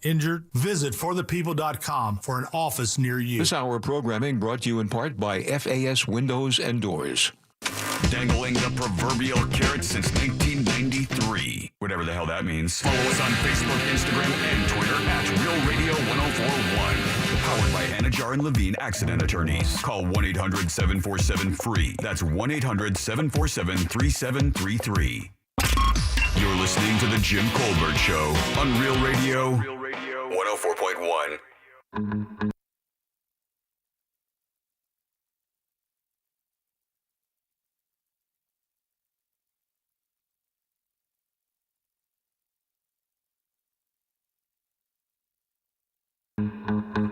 Injured? Visit forthepeople.com for an office near you. This hour of programming brought to you in part by FAS Windows and Doors. Dangling the proverbial carrot since 1993. Whatever the hell that means. Follow us on Facebook, Instagram, and Twitter at Real Radio 1041. Powered by Anajar and Levine Accident Attorneys. Call 1-800-747-FREE. That's 1-800-747-3733. You're listening to The Jim Colbert Show on Real Radio 104.1.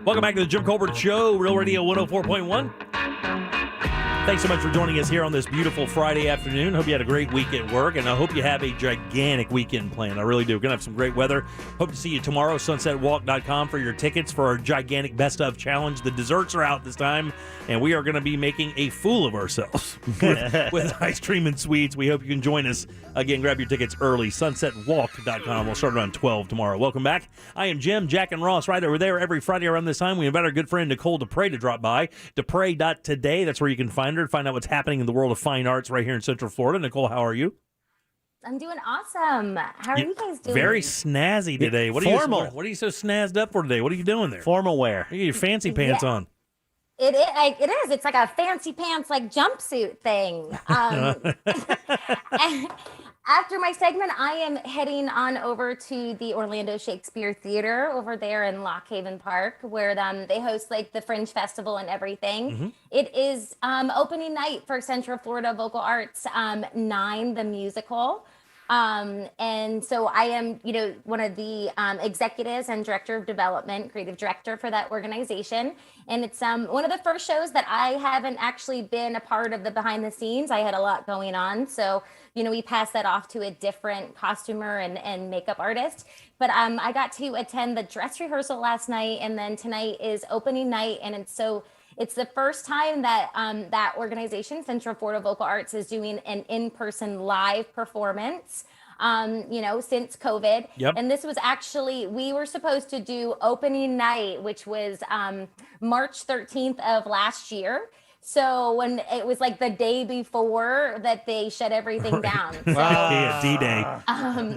Welcome back to the Jim Colbert Show, Real Radio 104.1. Thanks so much for joining us here on this beautiful Friday afternoon. Hope you had a great week at work, and I hope you have a gigantic weekend planned. I really do. We're going to have some great weather. Hope to see you tomorrow, sunsetwalk.com, for your tickets for our gigantic Best Of Challenge. The desserts are out this time, and we are going to be making a fool of ourselves with ice cream and sweets. We hope you can join us. Again, grab your tickets early, sunsetwalk.com. We'll start around 12 tomorrow. Welcome back. I am Jim, Jack, and Ross right over there every Friday around this time. We invite our good friend Nicole Dupre to drop by. Dupre.today. That's where you can find her. Find out what's happening in the world of fine arts right here in Central Florida. Nicole, how are you? I'm doing awesome. How are you guys doing? Very snazzy today. What are you so snazzed up for today? What are you doing there? Formal wear. You get your fancy pants on. It is. It's like a fancy pants, like jumpsuit thing. And after my segment, I am heading on over to the Orlando Shakespeare Theater over there in Lock Haven Park, where they host like the Fringe Festival and everything. Mm-hmm. It is opening night for Central Florida Vocal Arts 9, the musical. And so I am, one of the executives and director of development, creative director for that organization. And it's one of the first shows that I haven't actually been a part of the behind the scenes. I had a lot going on. So, we passed that off to a different costumer and makeup artist. But I got to attend the dress rehearsal last night. And then tonight is opening night. And it's the first time that that organization, Central Florida Vocal Arts, is doing an in-person live performance, since COVID. Yep. And this was actually, we were supposed to do opening night, which was March 13th of last year. So when it was like the day before that they shut everything down. So, D-Day.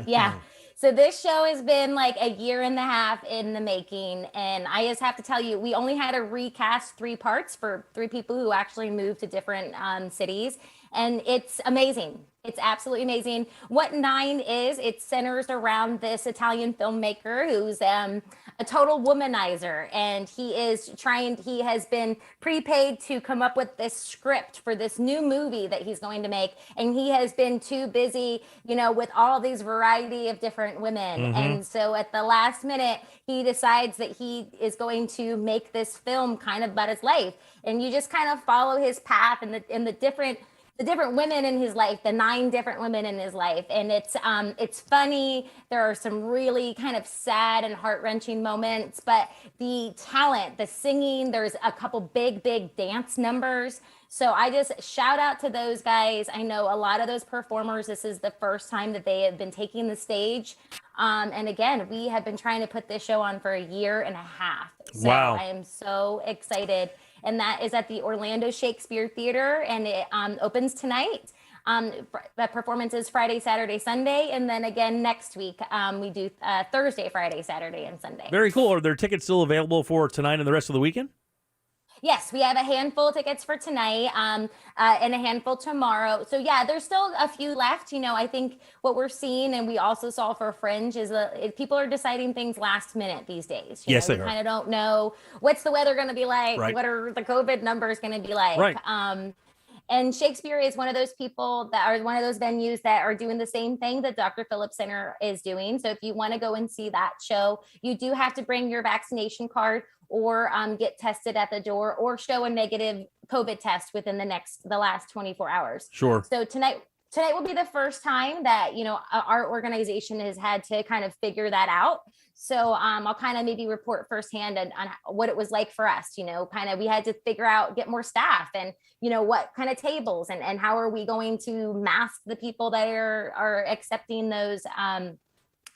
Yeah. So this show has been like a year and a half in the making. And I just have to tell you, we only had to recast 3 parts for 3 people who actually moved to different cities. And it's amazing. It's absolutely amazing. What 9 is, it centers around this Italian filmmaker who's a total womanizer. And he has been prepaid to come up with this script for this new movie that he's going to make. And he has been too busy, with all these variety of different women. Mm-hmm. And so at the last minute, he decides that he is going to make this film kind of about his life. And you just kind of follow his path and the different women in his life, the 9 different women in his life. And it's funny. There are some really kind of sad and heart-wrenching moments, but the talent, the singing, there's a couple big dance numbers. So I just shout out to those guys. I know a lot of those performers, this is the first time that they have been taking the stage. And again, we have been trying to put this show on for a year and a half. So Wow. I am so excited. And that is at the Orlando Shakespeare Theater, and it opens tonight. The performance is Friday, Saturday, Sunday, and then again next week we do Thursday, Friday, Saturday, and Sunday. Very cool. Are there tickets still available for tonight and the rest of the weekend? Yes, we have a handful of tickets for tonight and a handful tomorrow. So yeah, there's still a few left. I think what we're seeing, and we also saw for Fringe, is people are deciding things last minute these days. Yes, they are. We kind of don't know what's the weather going to be like, Right. what are the COVID numbers going to be like. Right. And Shakespeare is one of those people that are one of those venues that are doing the same thing that Dr. Phillips Center is doing. So if you want to go and see that show, you do have to bring your vaccination card or get tested at the door or show a negative COVID test within the last 24 hours. Sure. So tonight will be the first time that, our organization has had to kind of figure that out. So I'll kind of maybe report firsthand on what it was like for us, we had to figure out, get more staff and, what kind of tables and how are we going to mask the people that are accepting those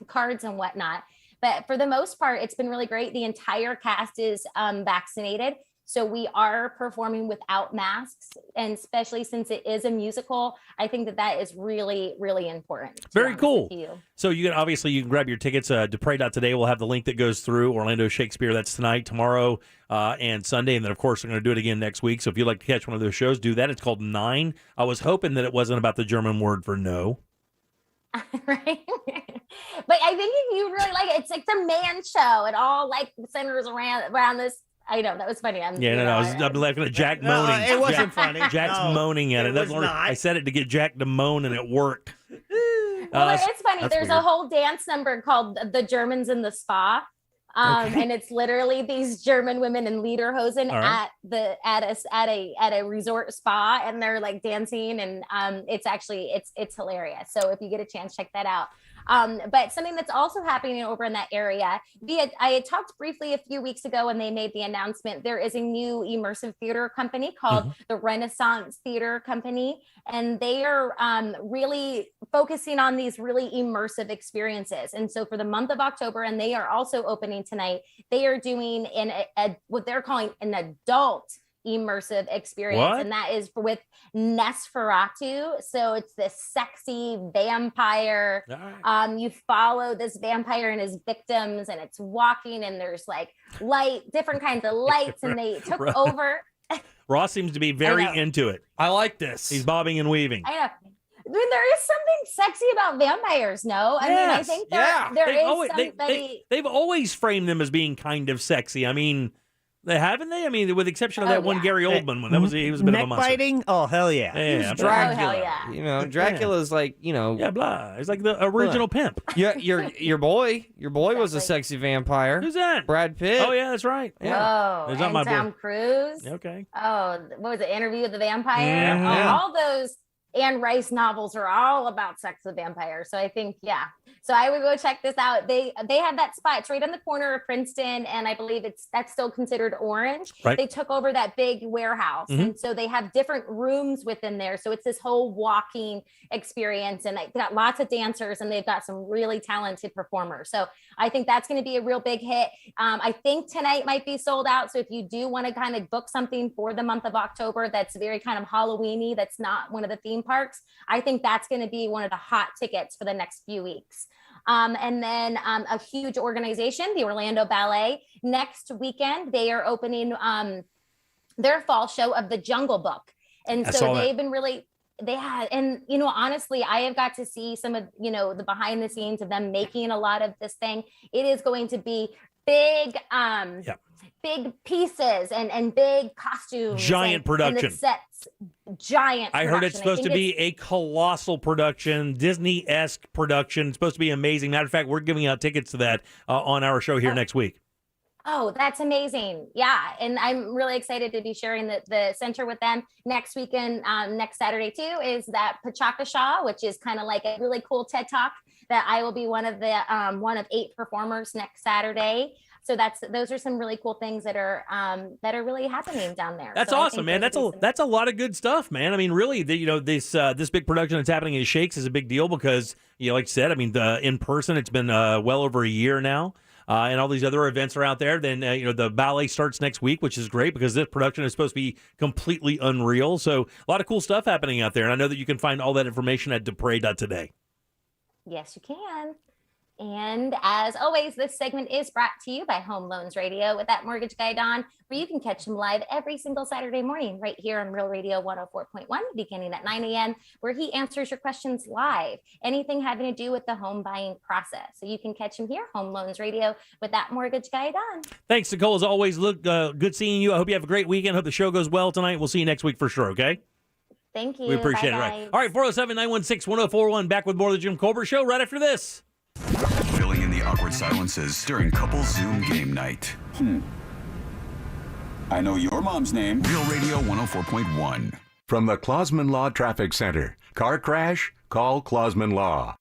cards and whatnot. But for the most part, it's been really great. The entire cast is vaccinated. So we are performing without masks. And especially since it is a musical, I think that is really, really important. Very cool. You. So you can grab your tickets. Dupre.today will have the link that goes through Orlando Shakespeare. That's tonight, tomorrow, and Sunday. And then, of course, we're going to do it again next week. So if you'd like to catch one of those shows, do that. It's called 9. I was hoping that it wasn't about the German word for no. Right. But I think if you really like it, it's like the man show. It all centers around this. I know that was funny. I'm laughing at Jack moaning. It wasn't funny. Jack's moaning at it. It was not. I said it to get Jack to moan, and it worked. Well, it's funny. There's a whole dance number called "The Germans in the Spa," and it's literally these German women in lederhosen at a resort spa, and they're like dancing, and it's hilarious. So if you get a chance, check that out. But something that's also happening over in that area, I had talked briefly a few weeks ago when they made the announcement, there is a new immersive theater company called the Renaissance Theater Company, and they are really focusing on these really immersive experiences. And so for the month of October, and they are also opening tonight, they are doing what they're calling an adult immersive experience. What? And that is with Nosferatu. So it's this sexy vampire. You follow this vampire and his victims, and it's walking, and there's like different kinds of lights, and they took over Ross seems to be very into it. I like this. He's bobbing and weaving. I know. I mean, there is something sexy about vampires, no? I mean, I think they've always framed them as being kind of sexy. I mean, haven't they? I mean, with the exception of that one Gary Oldman one. He was a bit of a monster. Neck biting? Oh, hell yeah. Yeah, Dracula. hell yeah. You know, Dracula's like, you know. Yeah, blah. He's like the original pimp. Yeah, your boy was a sexy vampire. Who's that? Brad Pitt. Oh, yeah, that's right. Oh, He's and not my Tom boy. Cruise. Okay. Oh, what was it? Interview with the Vampire? Yeah. All those Anne Rice novels are all about sex with vampires. So I think, yeah. So I would go check this out. They have that spot. It's right on the corner of Princeton, and I believe that's still considered Orange. Right. They took over that big warehouse, and so they have different rooms within there. So it's this whole walking experience, and they've got lots of dancers, and they've got some really talented performers. So I think that's going to be a real big hit. I think tonight might be sold out. So if you do want to kind of book something for the month of October that's very kind of Halloween-y, that's not one of the theme parks, I think that's going to be one of the hot tickets for the next few weeks. And then a huge organization, the Orlando Ballet, next weekend, they are opening their fall show of The Jungle Book. And so they've been really, and, you know, honestly, I have got to see some of, you know, the behind the scenes of them making a lot of this thing. It is going to be big, big pieces and big costumes. Giant production. And the sets. Giant I production. heard it's supposed to be a colossal production, Disney-esque production. It's supposed to be amazing. Matter of fact, we're giving out tickets to that on our show here next week. Oh, that's amazing. Yeah. And I'm really excited to be sharing the center with them next weekend. Next Saturday too is that Pachakasha, which is kind of like a really cool TED Talk that I will be one of 8 performers next Saturday. So those are some really cool things that are really happening down there. That's so awesome, man. That's a lot of good stuff, man. I mean, really, this big production that's happening in Shakes is a big deal because, you know, like I said, I mean, in person, it's been well over a year now. And all these other events are out there. Then, the ballet starts next week, which is great because this production is supposed to be completely unreal. So a lot of cool stuff happening out there. And I know that you can find all that information at Dupre.today. Yes, you can. And as always, this segment is brought to you by Home Loans Radio with that mortgage guy, Don, where you can catch him live every single Saturday morning right here on Real Radio 104.1, beginning at 9 a.m., where he answers your questions live, anything having to do with the home buying process. So you can catch him here, Home Loans Radio, with that mortgage guy, Don. Thanks, Nicole. As always, look, good seeing you. I hope you have a great weekend. Hope the show goes well tonight. We'll see you next week for sure, okay? Thank you. We appreciate it. Right. All right, 407-916-1041. Back with more of the Jim Colbert Show right after this. Filling in the awkward silences during couple Zoom game night. I know your mom's name. Real Radio 104.1. From the Clausman Law Traffic Center. Car crash? Call Clausman Law.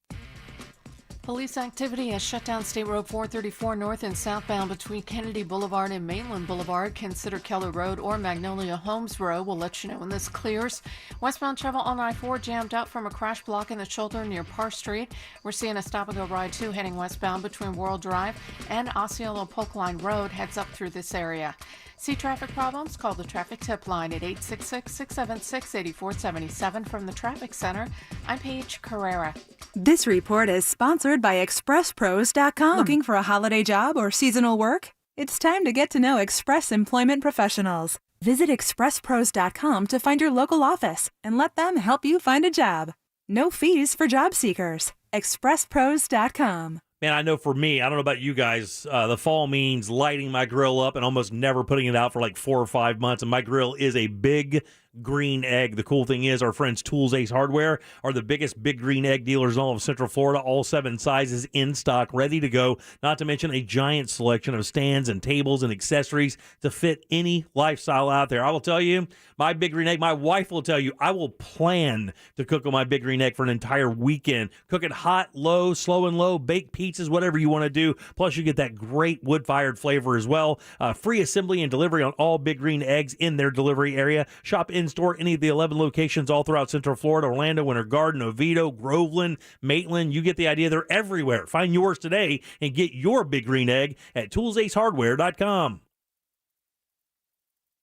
Police activity has shut down State Road 434 north and southbound between Kennedy Boulevard and Mainland Boulevard. Consider Keller Road or Magnolia Homes Road. We'll let you know when this clears. Westbound travel on I-4 jammed up from a crash block in the shoulder near Park Street. We're seeing a stop-and-go ride, too, heading westbound between World Drive and Osceola Polk Line Road. Heads up through this area. See traffic problems? Call the traffic tip line at 866-676-8477. From the Traffic Center, I'm Paige Carrera. This report is sponsored by ExpressPros.com. Looking for a holiday job or seasonal work? It's time to get to know Express Employment Professionals. Visit ExpressPros.com to find your local office and let them help you find a job. No fees for job seekers. ExpressPros.com. Man, I know for me, I don't know about you guys, the fall means lighting my grill up and almost never putting it out for like 4 or 5 months. And my grill is a big green egg. The cool thing is our friends Tools Ace Hardware are the biggest big green egg dealers in all of Central Florida. All 7 sizes in stock, ready to go. Not to mention a giant selection of stands and tables and accessories to fit any lifestyle out there. I will tell you, my big green egg, my wife will tell you, I will plan to cook on my big green egg for an entire weekend. Cook it hot, low, slow and low, bake pizzas, whatever you want to do. Plus, you get that great wood-fired flavor as well. Free assembly and delivery on all big green eggs in their delivery area. Shop in-store any of the 11 locations all throughout Central Florida, Orlando, Winter Garden, Oviedo, Groveland, Maitland. You get the idea. They're everywhere. Find yours today and get your big green egg at toolsacehardware.com.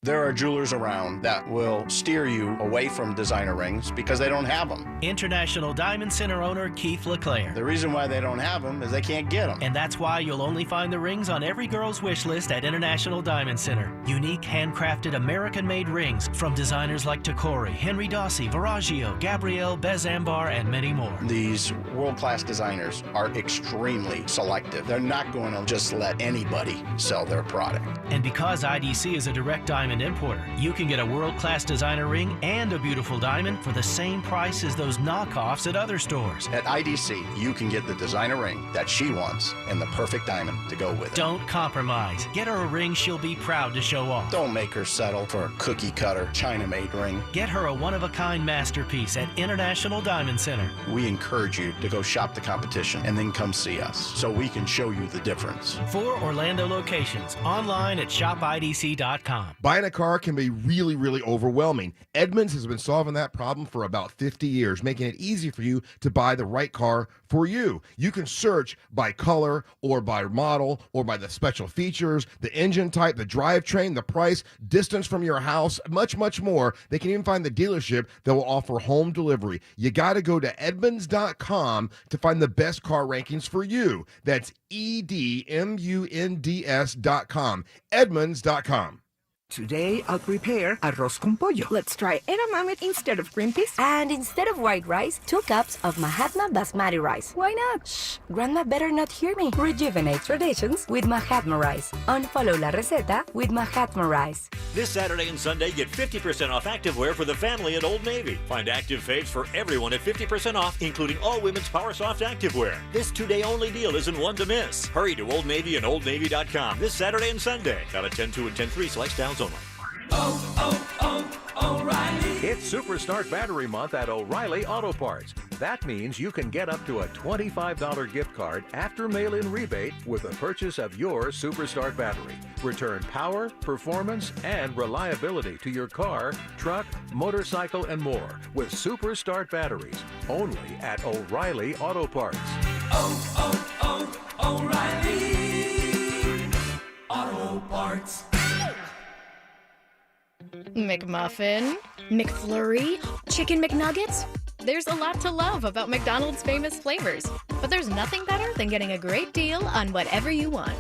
There are jewelers around that will steer you away from designer rings because they don't have them. International Diamond Center owner Keith LeClaire. The reason why they don't have them is they can't get them. And that's why you'll only find the rings on every girl's wish list at International Diamond Center. Unique, handcrafted, American-made rings from designers like Tacori, Henry Dossi, Verragio, Gabrielle, Bezambar, and many more. These world-class designers are extremely selective. They're not going to just let anybody sell their product. And because IDC is a direct diamond importer, you can get a world-class designer ring and a beautiful diamond for the same price as those knockoffs at other stores. At IDC, you can get the designer ring that she wants and the perfect diamond to go with it. Don't compromise. Get her a ring she'll be proud to show off. Don't make her settle for a cookie-cutter, China-made ring. Get her a one-of-a-kind masterpiece at International Diamond Center. We encourage you to go shop the competition and then come see us so we can show you the difference. 4 Orlando locations. Online at shopidc.com. Buying a car can be really, really overwhelming. Edmunds has been solving that problem for about 50 years, making it easy for you to buy the right car for you. You can search by color or by model or by the special features, the engine type, the drivetrain, the price, distance from your house, much, much more. They can even find the dealership that will offer home delivery. You got to go to Edmunds.com to find the best car rankings for you. That's EDMUNDS.com. Edmunds.com. Today, I'll prepare arroz con pollo. Let's try edamame instead of green peas. And instead of white rice, 2 cups of Mahatma basmati rice. Why not? Shh, Grandma better not hear me. Rejuvenate traditions with Mahatma rice. Unfollow la receta with Mahatma rice. This Saturday and Sunday, get 50% off activewear for the family at Old Navy. Find active faves for everyone at 50% off, including all women's Power Soft activewear. This 2-day only deal isn't one to miss. Hurry to Old Navy and OldNavy.com this Saturday and Sunday. Valid 10-2 and 10-3 select towns only. O'Reilly. It's Superstart Battery Month at O'Reilly Auto Parts. That means you can get up to a $25 gift card after mail-in rebate with the purchase of your Superstart battery. Return power, performance, and reliability to your car, truck, motorcycle, and more with Superstart batteries. Only at O'Reilly Auto Parts. O'Reilly Auto Parts. McMuffin, McFlurry, Chicken McNuggets. There's a lot to love about McDonald's famous flavors, but there's nothing better than getting a great deal on whatever you want.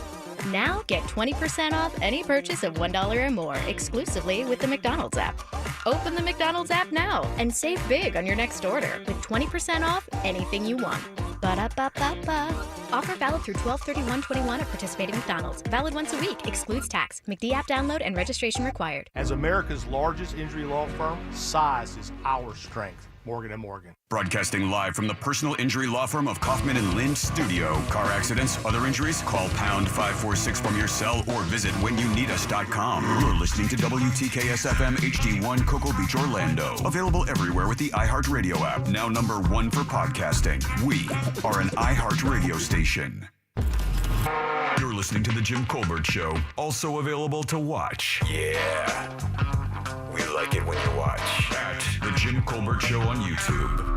Now get 20% off any purchase of $1 or more exclusively with the McDonald's app. Open the McDonald's app now and save big on your next order with 20% off anything you want. Ba-da-ba-ba-ba. Offer valid through 12/31/21 at participating McDonald's. Valid once a week. Excludes tax. McD app download and registration required. As America's largest injury law firm, size is our strength. Morgan & Morgan. Broadcasting live from the personal injury law firm of Kaufman and Lynch studio. Car accidents, other injuries? Call pound 546 from your cell or visit whenyouneedus.com. You're listening to WTKS FM HD1 Cocoa Beach, Orlando. Available everywhere with the iHeartRadio app. Now #1 for podcasting. We are an iHeartRadio station. You're listening to The Jim Colbert Show. Also available to watch. Yeah. We like it when you watch. At The Jim Colbert Show on YouTube.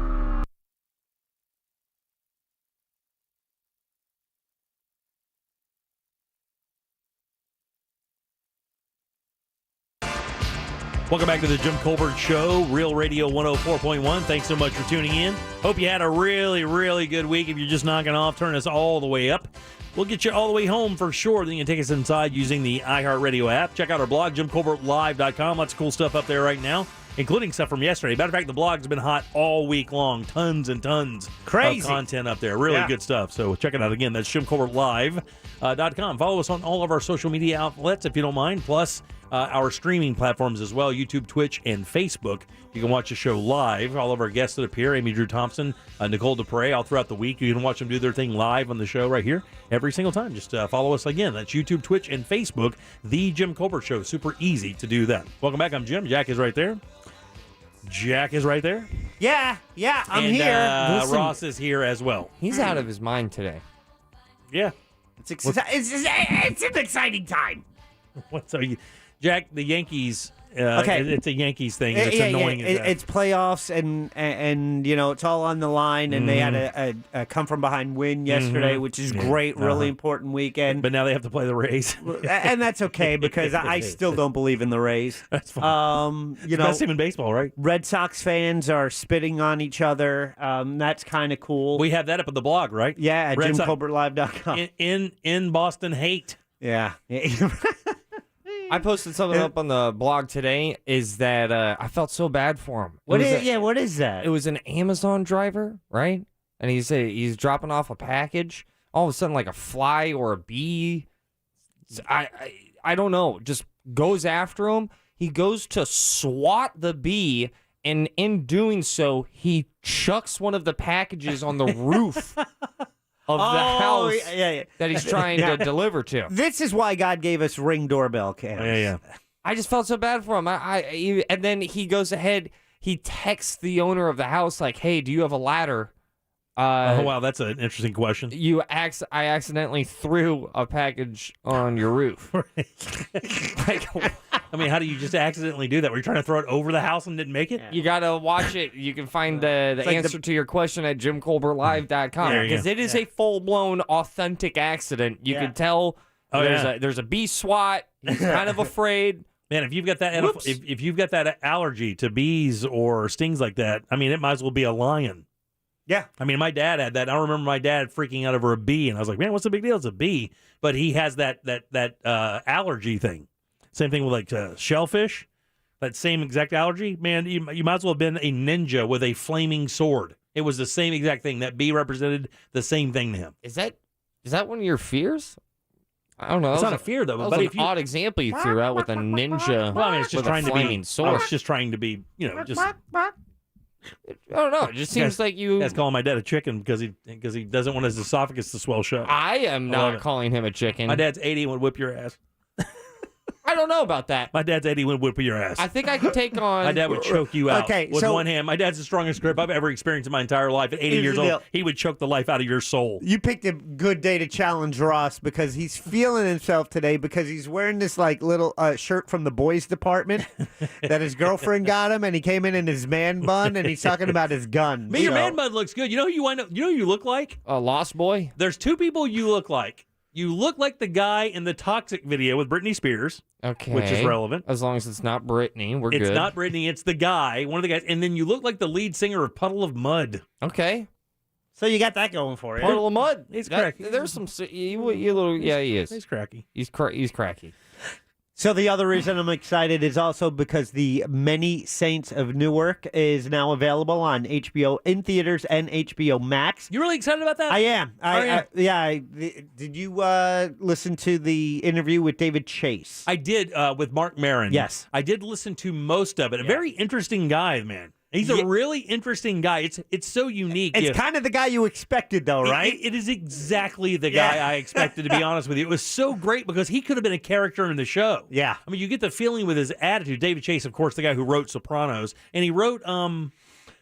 Welcome back to the Jim Colbert Show, Real Radio 104.1. Thanks so much for tuning in. Hope you had a really, really good week. If you're just knocking off, turn us all the way up. We'll get you all the way home for sure. Then you can take us inside using the iHeartRadio app. Check out our blog, JimColbertLive.com. Lots of cool stuff up there right now, including stuff from yesterday. Matter of fact, the blog's been hot all week long. Tons and tons of content up there. Really good stuff. So check it out again. That's JimColbertLive.com. Follow us on all of our social media outlets if you don't mind. Plus, our streaming platforms as well, YouTube, Twitch, and Facebook. You can watch the show live. All of our guests that appear, Amy Drew Thompson, Nicole Dupre, all throughout the week. You can watch them do their thing live on the show right here every single time. Just follow us again. That's YouTube, Twitch, and Facebook, The Jim Colbert Show. Super easy to do that. Welcome back. I'm Jim. Jack is right there. Jack is right there. Yeah, I'm and, here. Ross is here as well. He's out of his mind today. Yeah. It's an exciting time. So Jack, the Yankees It's a Yankees thing. And it's annoying. It's playoffs, and it's all on the line. And they had a come from behind win yesterday, which is great. Really important weekend. But now they have to play the Rays, and that's okay because I still don't believe in the Rays. That's fine. Best team in baseball, right? Red Sox fans are spitting on each other. That's kind of cool. We have that up at the blog, right? Yeah, at JimColbertLive.com. In Boston hate. Yeah. I posted something up on the blog today. Is that I felt so bad for him. What is that? It was an Amazon driver, right? And he's dropping off a package. All of a sudden, like a fly or a bee, I don't know, just goes after him. He goes to swat the bee, and in doing so, he chucks one of the packages on the roof of the house that he's trying to deliver to. This is why God gave us Ring doorbell cams. Yeah. I just felt so bad for him. And then he goes ahead, he texts the owner of the house like, "Hey, do you have a ladder?" Oh, wow, that's an interesting question. I accidentally threw a package on your roof. I mean, how do you just accidentally do that? Were you trying to throw it over the house and didn't make it? You got to watch it. You can find the answer to your question at JimColbertLive.com because it is a full-blown, authentic accident. You can tell there's a bee swat. He's kind of afraid. Man, if you've got that if you've got that allergy to bees or stings like that, I mean, it might as well be a lion. Yeah. I mean, my dad had that. I remember my dad freaking out over a bee, and I was like, man, what's the big deal? It's a bee. But he has that allergy thing. Same thing with like shellfish, that same exact allergy. Man, you might as well have been a ninja with a flaming sword. It was the same exact thing. That bee represented the same thing to him. Is that one of your fears? I don't know. It's not a fear, though. But an odd example you threw out with a ninja. Well, I mean, it's just with trying a flaming sword. It's just trying to be, just... I don't know. It just seems like you... That's calling my dad a chicken because he doesn't want his esophagus to swell shut. I am not calling him a chicken. My dad's 80 and would whip your ass. I don't know about that. My dad's 80 would whip your ass. I think I could take on... My dad would choke you out with one hand. My dad's the strongest grip I've ever experienced in my entire life. At 80 years old, he would choke the life out of your soul. You picked a good day to challenge Ross because he's feeling himself today because he's wearing this like little shirt from the boys department that his girlfriend got him, and he came in his man bun, and he's talking about his gun. Your man bun looks good. You know who you wind up? You know who you look like? A Lost Boy. There's two people you look like. You look like the guy in the Toxic video with Britney Spears. Okay. Which is relevant. As long as it's not Britney, we're good. It's not Britney. It's the guy, one of the guys. And then you look like the lead singer of Puddle of Mud. Okay. So you got that going for you. Puddle of Mud. He's cracky. There's some... he is. He's cracky. He's cracky. So the other reason I'm excited is also because the Many Saints of Newark is now available on HBO in theaters and HBO Max. You really excited about that? I am. Did you listen to the interview with David Chase? I did with Mark Maron. Yes. I did listen to most of it. A very interesting guy, man. He's a really interesting guy. It's so unique. It's kind of the guy you expected, though, right? It is exactly the guy I expected, to be honest with you. It was so great because he could have been a character in the show. Yeah. I mean, you get the feeling with his attitude. David Chase, of course, the guy who wrote Sopranos, and he wrote...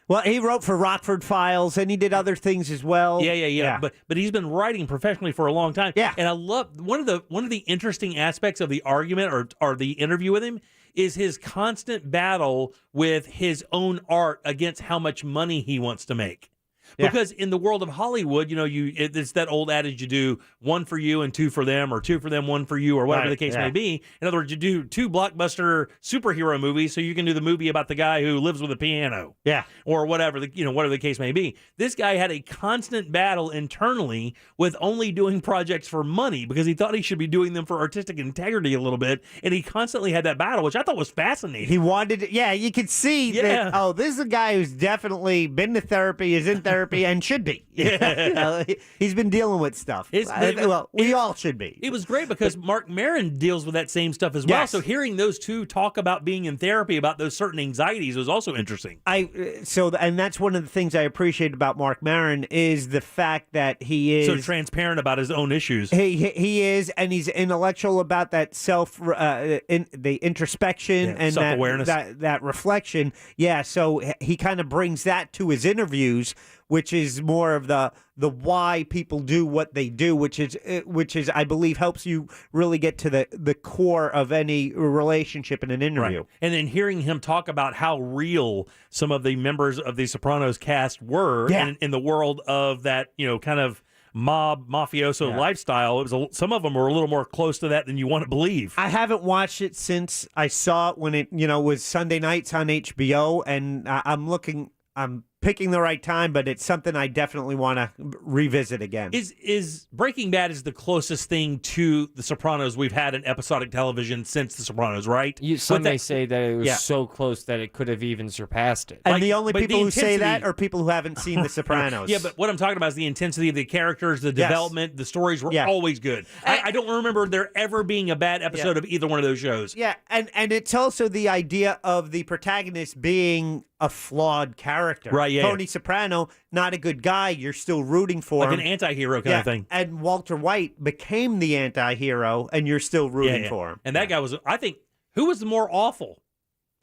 Well, he wrote for Rockford Files, and he did other things as well. Yeah. But he's been writing professionally for a long time. Yeah. And I love one of the interesting aspects of the argument or the interview with him is his constant battle with his own art against how much money he wants to make. Because in the world of Hollywood, it's that old adage, you do one for you and two for them, or two for them, one for you, or whatever the case may be. In other words, you do two blockbuster superhero movies so you can do the movie about the guy who lives with a piano. Yeah. Or whatever the case may be. This guy had a constant battle internally with only doing projects for money because he thought he should be doing them for artistic integrity a little bit, and he constantly had that battle, which I thought was fascinating. He wanted to, you could see that, this is a guy who's definitely been to therapy, is in therapy, and should be. Yeah. He's been dealing with stuff. We all should be. It was great because Mark Maron deals with that same stuff as well. Yes. So hearing those two talk about being in therapy about those certain anxieties was also interesting. And that's one of the things I appreciate about Mark Maron is the fact that he is so transparent about his own issues. He is, and he's intellectual about that the introspection and self-awareness, that reflection. Yeah, so he kind of brings that to his interviews, which is more of the why people do what they do, which is I believe helps you really get to the core of any relationship in an interview. Right. And then hearing him talk about how real some of the members of the Sopranos cast were in the world of that, kind of mafioso lifestyle. It was some of them were a little more close to that than you want to believe. I haven't watched it since I saw it when it was Sunday nights on HBO, and I'm picking the right time, but it's something I definitely want to revisit again. Is Breaking Bad is the closest thing to The Sopranos we've had in episodic television since The Sopranos, right? Some may say that it was so close that it could have even surpassed it. And the only people who say that are people who haven't seen The Sopranos. Yeah, but what I'm talking about is the intensity of the characters, the development, the stories were always good. I don't remember there ever being a bad episode of either one of those shows. Yeah, and it's also the idea of the protagonist being a flawed character. Right, yeah. Tony Soprano, not a good guy. You're still rooting for him. Like an anti-hero kind of thing. And Walter White became the anti-hero, and you're still rooting for him. And that guy was, I think, who was the more awful?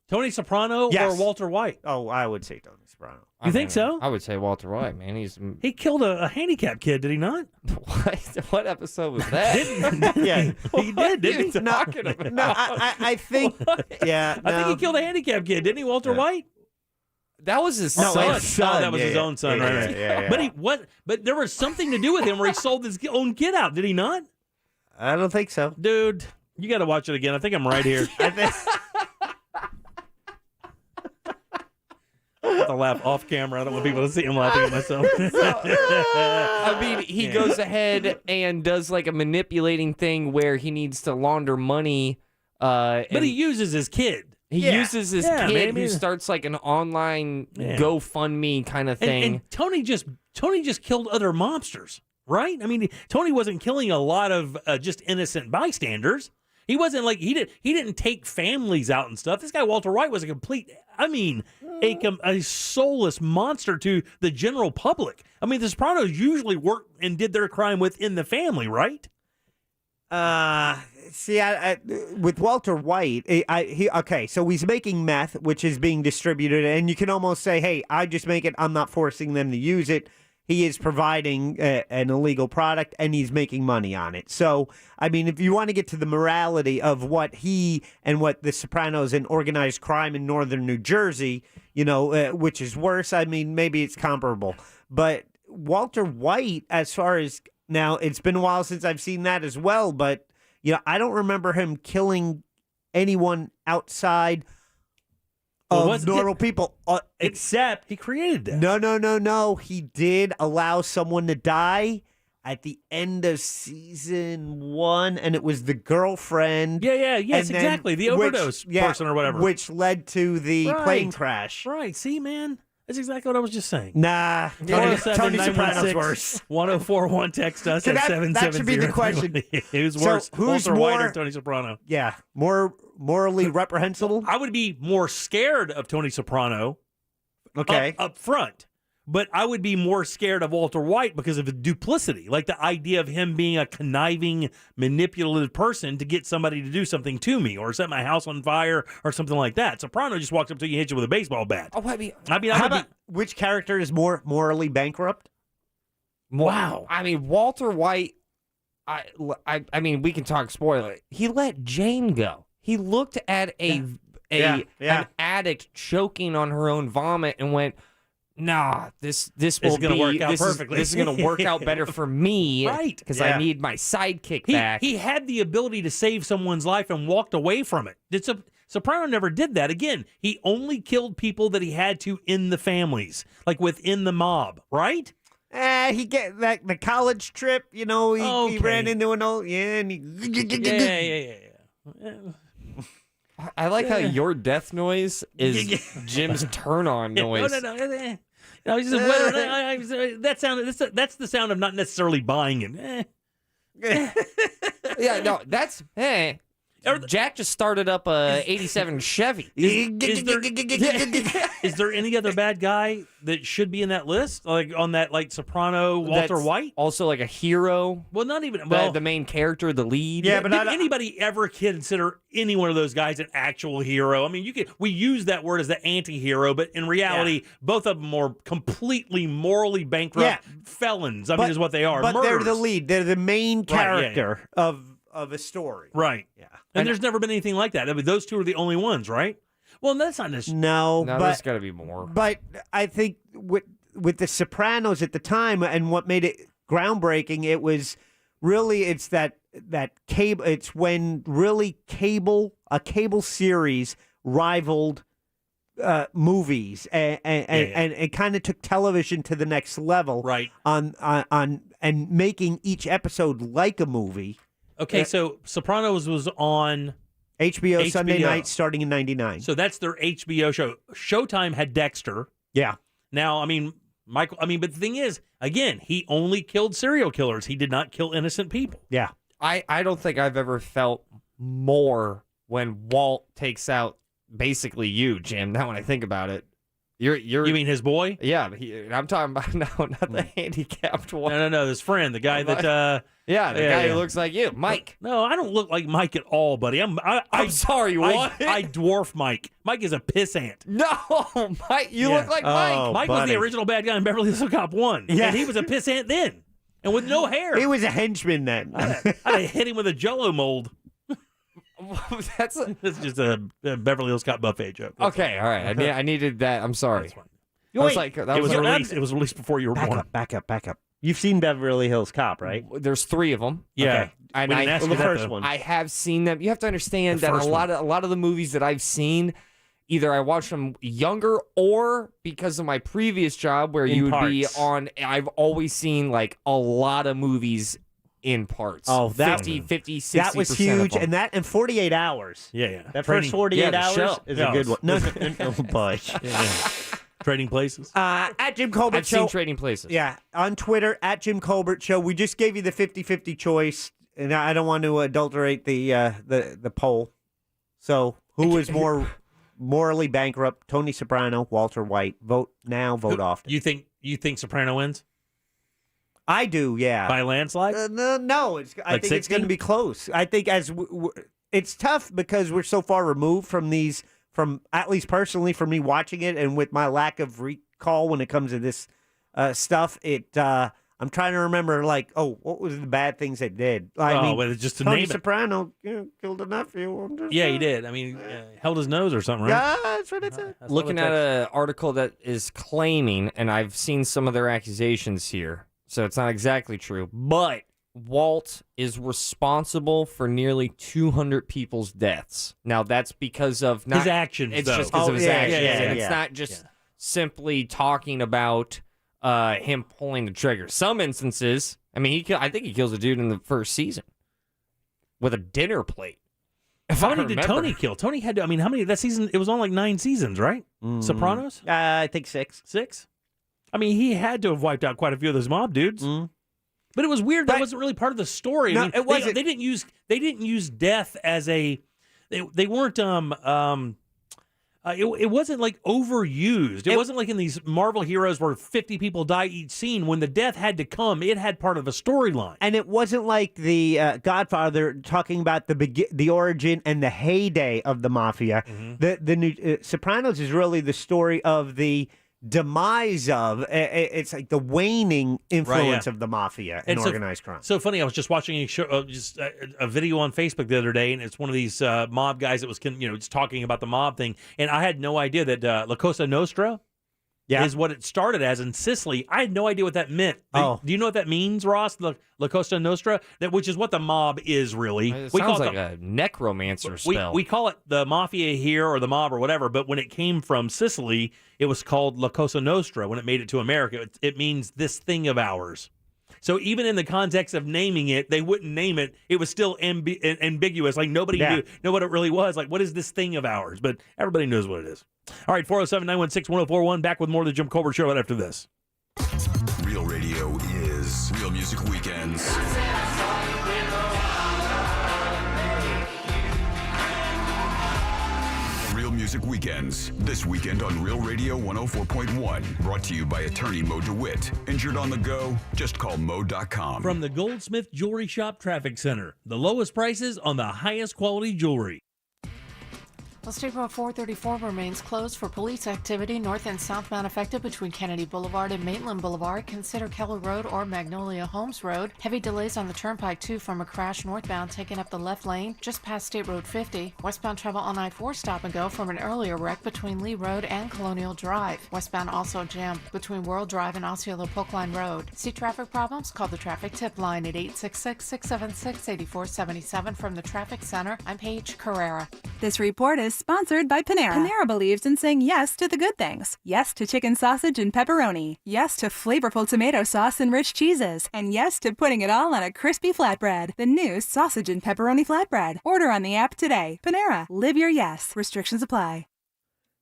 Tony Soprano or Walter White? Oh, I would say Tony Soprano. You think so? I would say Walter White, man. He killed a handicapped kid, did he not? What episode was that? He did, didn't he? Talking about? No, I think, I think he killed a handicapped kid, didn't he, Walter White? That was his son. son. Oh, that was his own son, right? Yeah. But there was something to do with him where he sold his own kid out, did he not? I don't think so. Dude, you got to watch it again. I think I'm right here. I have to laugh off camera. I don't want people to see him laughing at myself. I mean, he goes ahead and does like a manipulating thing where he needs to launder money. But he uses his kid. He uses his kid who starts like an online GoFundMe kind of thing. And Tony just killed other mobsters, right? I mean, Tony wasn't killing a lot of just innocent bystanders. He wasn't like he didn't take families out and stuff. This guy Walter White was a complete, a soulless monster to the general public. I mean, the Sopranos usually worked and did their crime within the family, right? See, with Walter White, so he's making meth, which is being distributed, and you can almost say, hey, I just make it, I'm not forcing them to use it. He is providing an illegal product, and he's making money on it. So, I mean, if you want to get to the morality of what he and what the Sopranos and organized crime in northern New Jersey, which is worse, I mean, maybe it's comparable. But Walter White, as far as, now, it's been a while since I've seen that as well, but I don't remember him killing anyone outside of normal people. Except he created that. No. He did allow someone to die at the end of season 1, and it was the girlfriend. Yes, exactly. The overdose person or whatever. Which led to the plane crash. Right. See, man. That's exactly what I was just saying. Nah, Tony Soprano's worse. 1041 text us at 770. That should be the question. Who's worse, Walter White or Tony Soprano? Yeah, more morally reprehensible. I would be more scared of Tony Soprano. Okay, up front. But I would be more scared of Walter White because of the duplicity, like the idea of him being a conniving, manipulative person to get somebody to do something to me or set my house on fire or something like that. Soprano just walks up to you and hits you with a baseball bat. Oh, I mean, which character is more morally bankrupt? Wow. I mean, Walter White, I mean, we can talk spoiler. He let Jane go. He looked at an addict choking on her own vomit and went, nah, this will going to work out perfectly. This is going to work out better for me, right? Because I need my sidekick back. He had the ability to save someone's life and walked away from it. Soprano never did that. Again, he only killed people that he had to in the families, like within the mob, right? He get the college trip, he ran into an old and he I like how your death noise is Jim's turn-on noise. No, he says, that's the sound of not necessarily buying him. Yeah, no, that's Jack just started up a 87 Chevy. Is there any other bad guy that should be in that list? Like on that, like Soprano, Walter That's White? Also like a hero. Well, not even well, the main character, the lead. Yeah, but did anybody ever consider any one of those guys an actual hero? I mean, we use that word as the anti-hero, but in reality, both of them are completely morally bankrupt felons. I mean, is what they are. But Murderers. they're the lead. They're the main character of a story. Right. Yeah. And there's never been anything like that. I mean, those two are the only ones, right? Well, that's not necessarily. No, No, but there's got to be more. But I think with the Sopranos at the time, and what made it groundbreaking, it was really it's that cable. It's when really a cable series rivaled movies, and it kind of took television to the next level, right? On and making each episode like a movie. Okay, so Sopranos was on HBO Sunday night starting in '99. So that's their HBO show. Showtime had Dexter. Yeah. Now, I mean, Michael. I mean, but the thing is, again, he only killed serial killers. He did not kill innocent people. Yeah. I don't think I've ever felt more when Walt takes out basically you, Jim. Now when I think about it. You mean his boy? Yeah, I'm talking about not the handicapped one. No, his friend, the guy that the guy who looks like you, Mike. No, I don't look like Mike at all, buddy. I'm sorry, what? I dwarf Mike. Mike is a pissant. No, Mike, you look like Mike. Mike was the original bad guy in Beverly Hills Cop 1. Yeah. And he was a pissant then. And with no hair. He was a henchman then. I'd hit him with a Jell-O mold. That's just a Beverly Hills Cop buffet joke. Okay, all right. I needed that. I'm sorry. That's fine. I was like, that it was released before you were born. Back up. You've seen Beverly Hills Cop, right? There's 3 of them. Yeah. Okay. And the first one. I have seen them. You have to understand that a lot of the movies that I've seen, either I watched them younger or because of my previous job where you would be on. I've always seen like a lot of movies in parts. Oh, that 50, 60%. That was huge, and 48 hours. Yeah. That first 48 hours is a good one. No, boy. Trading Places. At Jim Colbert I've Show. seen Trading Places. Yeah, on Twitter at Jim Colbert Show. We just gave you the 50-50 choice, and I don't want to adulterate the poll. So, who is more morally bankrupt? Tony Soprano, Walter White. Vote now, vote often. You think Soprano wins? I do, yeah. By a landslide? No, I think it's going to be close. I think it's tough because we're so far removed from at least personally for me watching it, and with my lack of recall when it comes to this stuff, I'm trying to remember what was the bad things they did. Just to Tony name it. Soprano killed a nephew. Yeah, he did. I mean, held his nose or something, right? Yeah, that's what it said. Looking at an article that is claiming, and I've seen some of their accusations here, so it's not exactly true, but Walt is responsible for nearly 200 people's deaths. Now, that's because of his actions. It's though. just because of his actions. Yeah, and it's not just simply talking about him pulling the trigger. Some instances, I mean, I think he kills a dude in the first season with a dinner plate. How many did Tony kill? Tony had to, how many that season? It was on like 9 seasons, right? Sopranos? I think 6. 6? I mean, he had to have wiped out quite a few of those mob dudes. But it was weird. That wasn't really part of the story. No, it wasn't. They didn't use death as a. They weren't. It wasn't like overused. It wasn't like in these Marvel heroes where 50 people die each scene. When the death had to come, it had part of a storyline. And it wasn't like the Godfather talking about the origin and the heyday of the mafia. The new Sopranos is really the story of the demise of it's like the waning influence of the mafia and organized crime. So funny, I was just watching a video on Facebook the other day, and it's one of these mob guys that was just talking about the mob thing, and I had no idea that La Cosa Nostra is what it started as in Sicily. I had no idea what that meant. Do you know what that means, Ross? La Cosa Nostra, which is what the mob is really. It sounds like a necromancer spell. We call it the mafia here or the mob or whatever, but when it came from Sicily, it was called La Cosa Nostra. When it made it to America, it means this thing of ours. So even in the context of naming it, they wouldn't name it. It was still ambiguous. Like nobody knew what it really was. Like, what is this thing of ours? But everybody knows what it is. All right, 407-916-1041. Back with more of the Jim Colbert Show right after this. Real radio is Real Music Weekends. Music Weekends. This weekend on Real Radio 104.1. Brought to you by attorney Mo DeWitt. Injured on the go? Just call Mo.com. From the Goldsmith Jewelry Shop Traffic Center. The lowest prices on the highest quality jewelry. Well, State Road 434 remains closed for police activity north and southbound affected between Kennedy Boulevard and Maitland Boulevard. Consider Keller Road or Magnolia Homes Road. Heavy delays on the Turnpike 2 from a crash northbound taking up the left lane just past State Road 50. Westbound travel on I-4 stop and go from an earlier wreck between Lee Road and Colonial Drive. Westbound also jammed between World Drive and Osceola Polkline Road. See traffic problems? Call the traffic tip line at 866-676-8477 from the Traffic Center. I'm Paige Carrera. This report is sponsored by Panera. Panera believes in saying yes to the good things. Yes to chicken sausage and pepperoni. Yes to flavorful tomato sauce and rich cheeses. And yes to putting it all on a crispy flatbread. The new sausage and pepperoni flatbread. Order on the app today. Panera. Live your yes. Restrictions apply.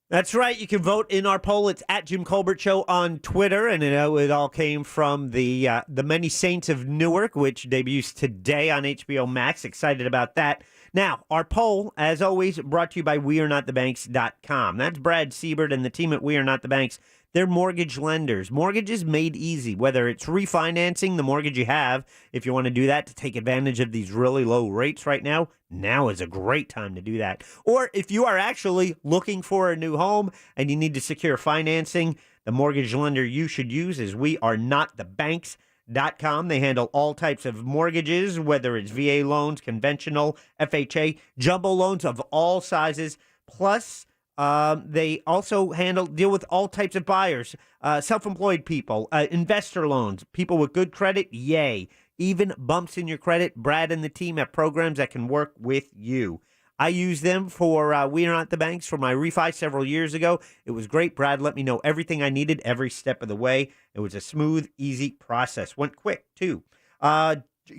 That's right. You can vote in our poll. It's at Jim Colbert Show on Twitter, and it all came from the Many Saints of Newark, which debuts today on HBO Max. Excited about that. Now, our poll, as always, brought to you by WeAreNotTheBanks.com. That's Brad Siebert and the team at We Are Not the Banks. They're mortgage lenders. Mortgages made easy, whether it's refinancing the mortgage you have, if you want to do that to take advantage of these really low rates right now, now is a great time to do that. Or if you are actually looking for a new home and you need to secure financing, the mortgage lender you should use is WeAreNotTheBanks.com. They handle all types of mortgages, whether it's VA loans, conventional, FHA, jumbo loans of all sizes. Plus, they also deal with all types of buyers, self-employed people, investor loans, people with good credit, yay. Even bumps in your credit, Brad and the team have programs that can work with you. I used them for We Are Not the Banks for my refi several years ago. It was great. Brad let me know everything I needed every step of the way. It was a smooth, easy process. Went quick, too.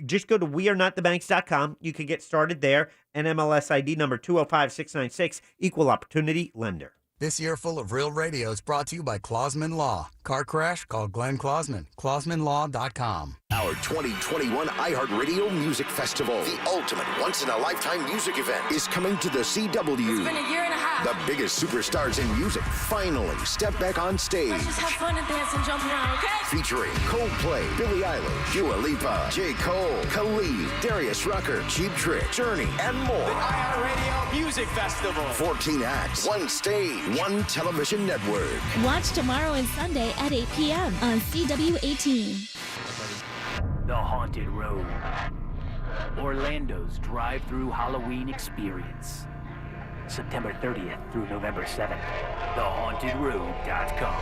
Just go to WeAreNotTheBanks.com. You can get started there. NMLS ID number 205696, Equal Opportunity Lender. This year full of real radio is brought to you by Clausman Law. Car crash? Call Glenn Clausman. ClausmanLaw.com. Our 2021 iHeartRadio Music Festival, the ultimate once-in-a-lifetime music event, is coming to the CW. It's been a year and a half. The biggest superstars in music finally step back on stage. Let's just have fun and dance and jump around, okay? Featuring Coldplay, Billie Eilish, Dua Lipa, J. Cole, Khalid, Darius Rucker, Cheap Trick, Journey, and more. The iHeartRadio Music Festival. 14 acts, one stage, one television network. Watch tomorrow and Sunday at 8 p.m. on CW18. The Haunted Road. Orlando's drive-through Halloween experience. September 30th through November 7th. TheHauntedRoad.com.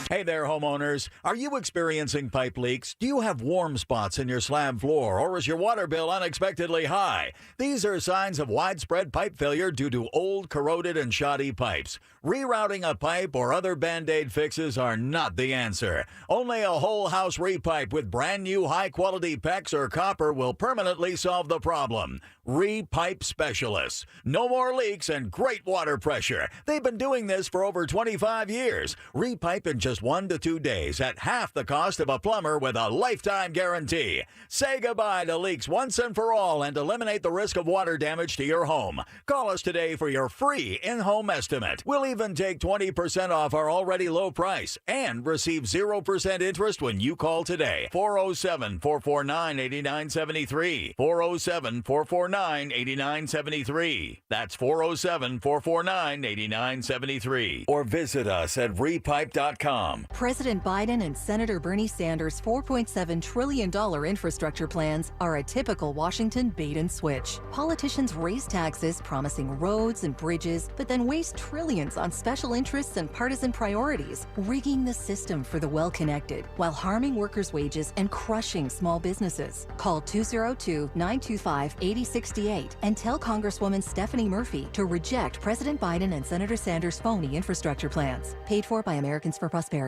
Hey there, homeowners. Are you experiencing pipe leaks? Do you have warm spots in your slab floor, or is your water bill unexpectedly high? These are signs of widespread pipe failure due to old, corroded, and shoddy pipes. Rerouting a pipe or other Band-Aid fixes are not the answer. Only a whole house repipe with brand new high-quality PEX or copper will permanently solve the problem. Repipe Specialists. No more leaks and great water pressure. They've been doing this for over 25 years. Repipe in just 1 to 2 days at half the cost of a plumber with a lifetime guarantee. Say goodbye to leaks once and for all and eliminate the risk of water damage to your home. Call us today for your free in-home estimate. We'll even take 20% off our already low price and receive 0% interest when you call today. 407-449-8973. 407-449-8973. That's 407-449-8973. Or visit us at repipe.com. President Biden and Senator Bernie Sanders' $4.7 trillion infrastructure plans are a typical Washington bait and switch. Politicians raise taxes, promising roads and bridges, but then waste trillions on special interests and partisan priorities, rigging the system for the well-connected while harming workers' wages and crushing small businesses. Call 202-925-8068 and tell Congresswoman Stephanie Murphy to reject President Biden and Senator Sanders' phony infrastructure plans. Paid for by Americans for Prosperity.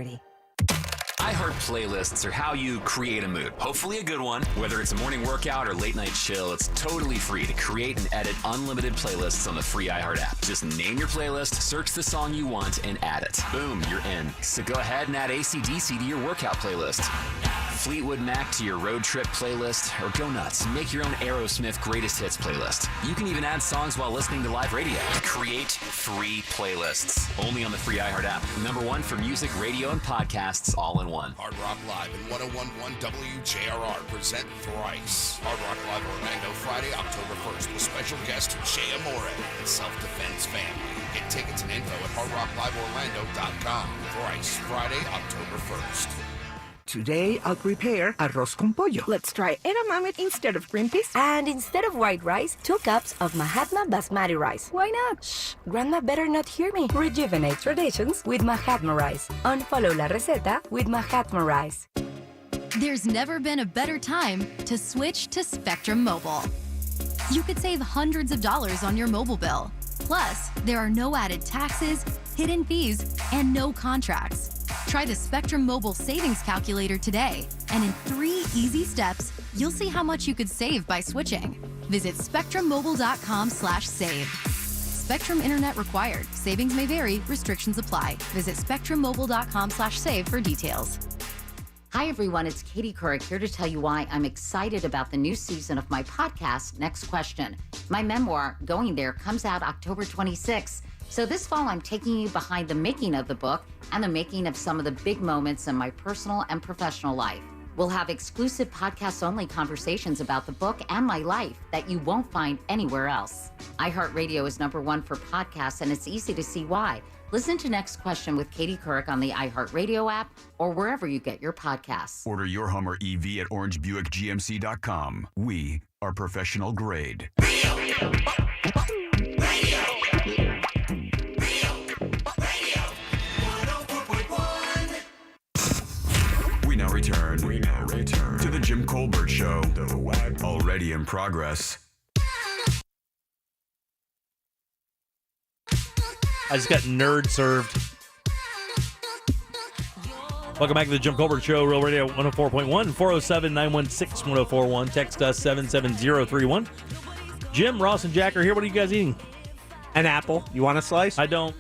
iHeart playlists are how you create a mood, hopefully a good one. Whether it's a morning workout or late night chill, it's totally free to create and edit unlimited playlists on the free iHeart app. Just name your playlist, search the song you want, and add it. Boom, you're in. So go ahead and add AC/DC to your workout playlist. Fleetwood Mac to your road trip playlist, or go nuts, make your own Aerosmith Greatest Hits playlist. You can even add songs while listening to live radio. Create free playlists, only on the free iHeart app. #1 for music, radio, and podcasts, all in one. Hard Rock Live and 101.1 WJRR present Thrice. Hard Rock Live Orlando, Friday, October 1st, with special guest Shea Amore and Self-Defense Family. Get tickets and info at hardrockliveorlando.com. Thrice, Friday, October 1st. Today, I'll prepare arroz con pollo. Let's try edamame instead of green peas. And instead of white rice, 2 cups of Mahatma basmati rice. Why not? Shh, Grandma better not hear me. Rejuvenate traditions with Mahatma rice. Unfollow la receta with Mahatma rice. There's never been a better time to switch to Spectrum Mobile. You could save hundreds of dollars on your mobile bill. Plus, there are no added taxes, hidden fees, and no contracts. Try the Spectrum Mobile Savings Calculator today, and in 3 easy steps, you'll see how much you could save by switching. Visit spectrummobile.com/save. Spectrum Internet required. Savings may vary. Restrictions apply. Visit spectrummobile.com/save for details. Hi, everyone. It's Katie Couric here to tell you why I'm excited about the new season of my podcast, Next Question. My memoir, Going There, comes out October 26th. So this fall, I'm taking you behind the making of the book and the making of some of the big moments in my personal and professional life. We'll have exclusive podcast-only conversations about the book and my life that you won't find anywhere else. iHeartRadio is #1 for podcasts, and it's easy to see why. Listen to Next Question with Katie Couric on the iHeartRadio app or wherever you get your podcasts. Order your Hummer EV at orangebuickgmc.com. We are professional grade. We now return to the Jim Colbert Show. Already in progress. I just got nerd served. Welcome back to the Jim Colbert Show, Real Radio 104.1, 407-916-1041. Text us 77031. Jim, Ross, and Jack are here. What are you guys eating? An apple. You want a slice? I don't.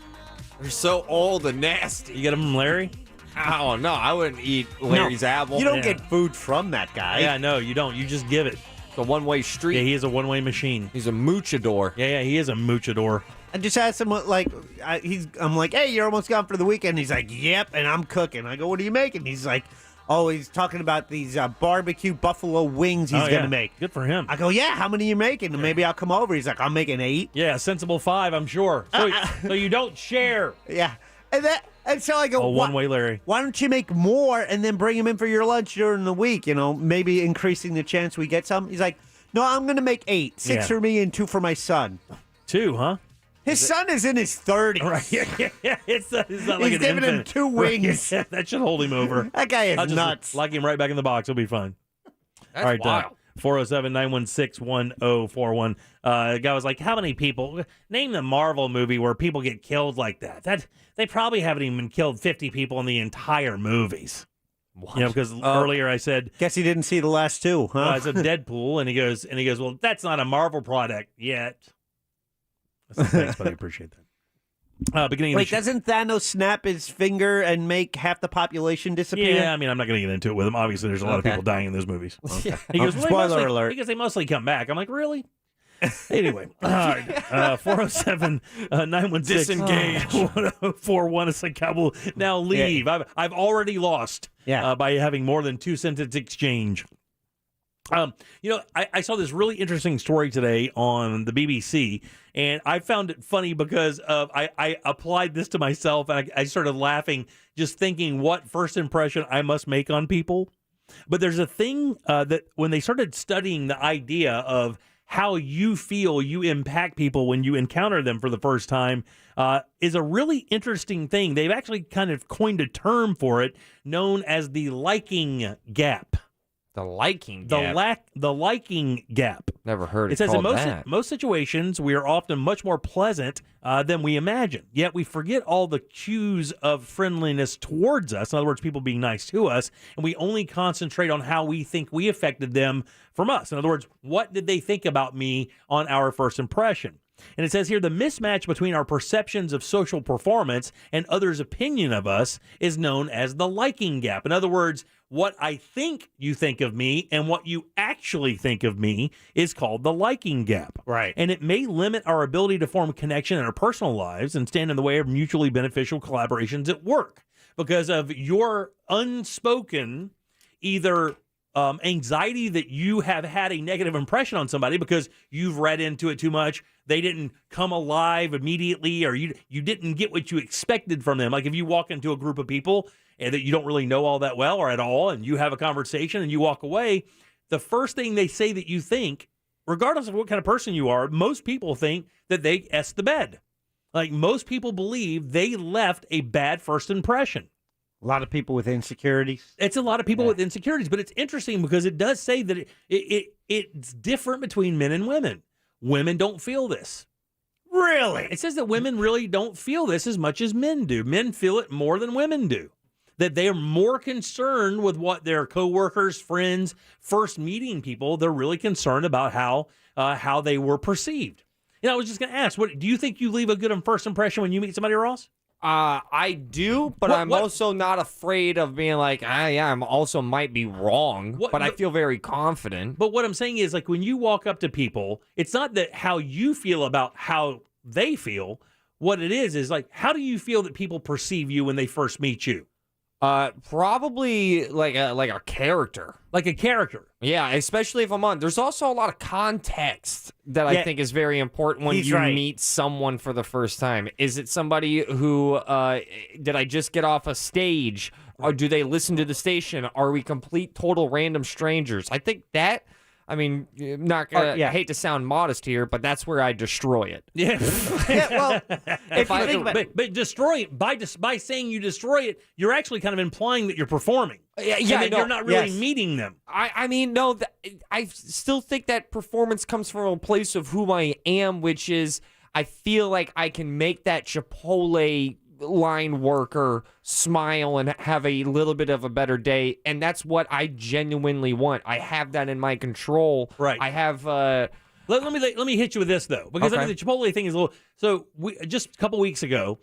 They're so old and nasty. You get them from Larry? Oh, no. I wouldn't eat Larry's apple. You don't get food from that guy. Yeah, no, you don't. You just give it. It's a one-way street. Yeah, he is a one-way machine. He's a moochador. Yeah, he is a moochador. I just asked him, I'm like, hey, you're almost gone for the weekend. He's like, yep, and I'm cooking. I go, what are you making? He's like, oh, he's talking about these barbecue buffalo wings he's going to make. Good for him. I go, yeah, how many are you making? And maybe I'll come over. He's like, I'm making 8. Yeah, sensible 5, I'm sure. So you don't share. Yeah. And so I go, one-way Larry. Why don't you make more and then bring him in for your lunch during the week? You know, maybe increasing the chance we get some. He's like, no, I'm going to make 8. 6 for me and 2 for my son. 2, huh? His son is in his 30s. Right. Yeah. It's not like he's an giving infant. him 2 wings. Right. That should hold him over. That guy is nuts. Lock him right back in the box. He'll be fine. That's all right, wild. 407-916-1041. The guy was like, how many people? Name the Marvel movie where people get killed like that. They probably haven't even killed 50 people in the entire movies. What? You know, because earlier I said, guess he didn't see the last 2, huh? I said Deadpool, and he goes, well, that's not a Marvel product yet. I said, thanks, buddy. Appreciate that. Beginning of Wait, doesn't Thanos snap his finger and make half the population disappear? Yeah, I mean, I'm not going to get into it with him. Obviously, there's a lot of people dying in those movies. Okay. He goes, Spoiler alert. Because they mostly come back. I'm like, really? Anyway, all right. 407-916. Disengage. 1041. It's like, I will now leave. Yeah. I've already lost by having more than 2-sentence exchange. I saw this really interesting story today on the BBC, and I found it funny because I applied this to myself, and I started laughing just thinking what first impression I must make on people. But there's a thing that when they started studying the idea of how you feel you impact people when you encounter them for the first time is a really interesting thing. They've actually kind of coined a term for it known as the liking gap. The liking gap? The liking gap. Never heard it says called in that. most situations, we are often much more pleasant than we imagine. Yet we forget all the cues of friendliness towards us. In other words, people being nice to us. And we only concentrate on how we think we affected them from us. In other words, what did they think about me on our first impression? And it says here, the mismatch between our perceptions of social performance and others' opinion of us is known as the liking gap. In other words, what I think you think of me and what you actually think of me is called the liking gap. Right. And it may limit our ability to form connection in our personal lives and stand in the way of mutually beneficial collaborations at work because of your unspoken either anxiety that you have had a negative impression on somebody because you've read into it too much. They didn't come alive immediately, or you didn't get what you expected from them. Like if you walk into a group of people and that you don't really know all that well or at all, and you have a conversation and you walk away, the first thing they say that you think, regardless of what kind of person you are, most people think that they S the bed. Like most people believe they left a bad first impression. A lot of people with insecurities. It's a lot of people with insecurities, but it's interesting because it does say that it's different between men and women. Women don't feel this. Really? It says that women really don't feel this as much as men do. Men feel it more than women do. That they are more concerned with what their coworkers, friends, first meeting people. They're really concerned about how they were perceived. I was just going to ask, what do you think you leave a good first impression when you meet somebody, Ross? I do, but I'm also not afraid of being like, I'm also might be wrong, but I feel very confident. But what I'm saying is, like, when you walk up to people, it's not that how you feel about how they feel. What it is like, how do you feel that people perceive you when they first meet you? Probably like a character. Like a character. Yeah, especially if I'm on. There's also a lot of context that I think is very important when you meet someone for the first time. Is it somebody who, did I just get off a stage? Or do they listen to the station? Are we complete, total random strangers? I think that, I mean, not gonna, I hate to sound modest here, but that's where I destroy it. Yeah. Well, if you think about but destroy it, by saying you destroy it, you're actually kind of implying that you're performing. Yeah, and that you're not really meeting them. I mean, no, I still think that performance comes from a place of who I am, which is I feel like I can make that Chipotle line worker smile and have a little bit of a better day, and that's what I genuinely want. I have that in my control. Right. I have. Let me hit you with this though, because I mean, the Chipotle thing is a little. So just a couple weeks ago,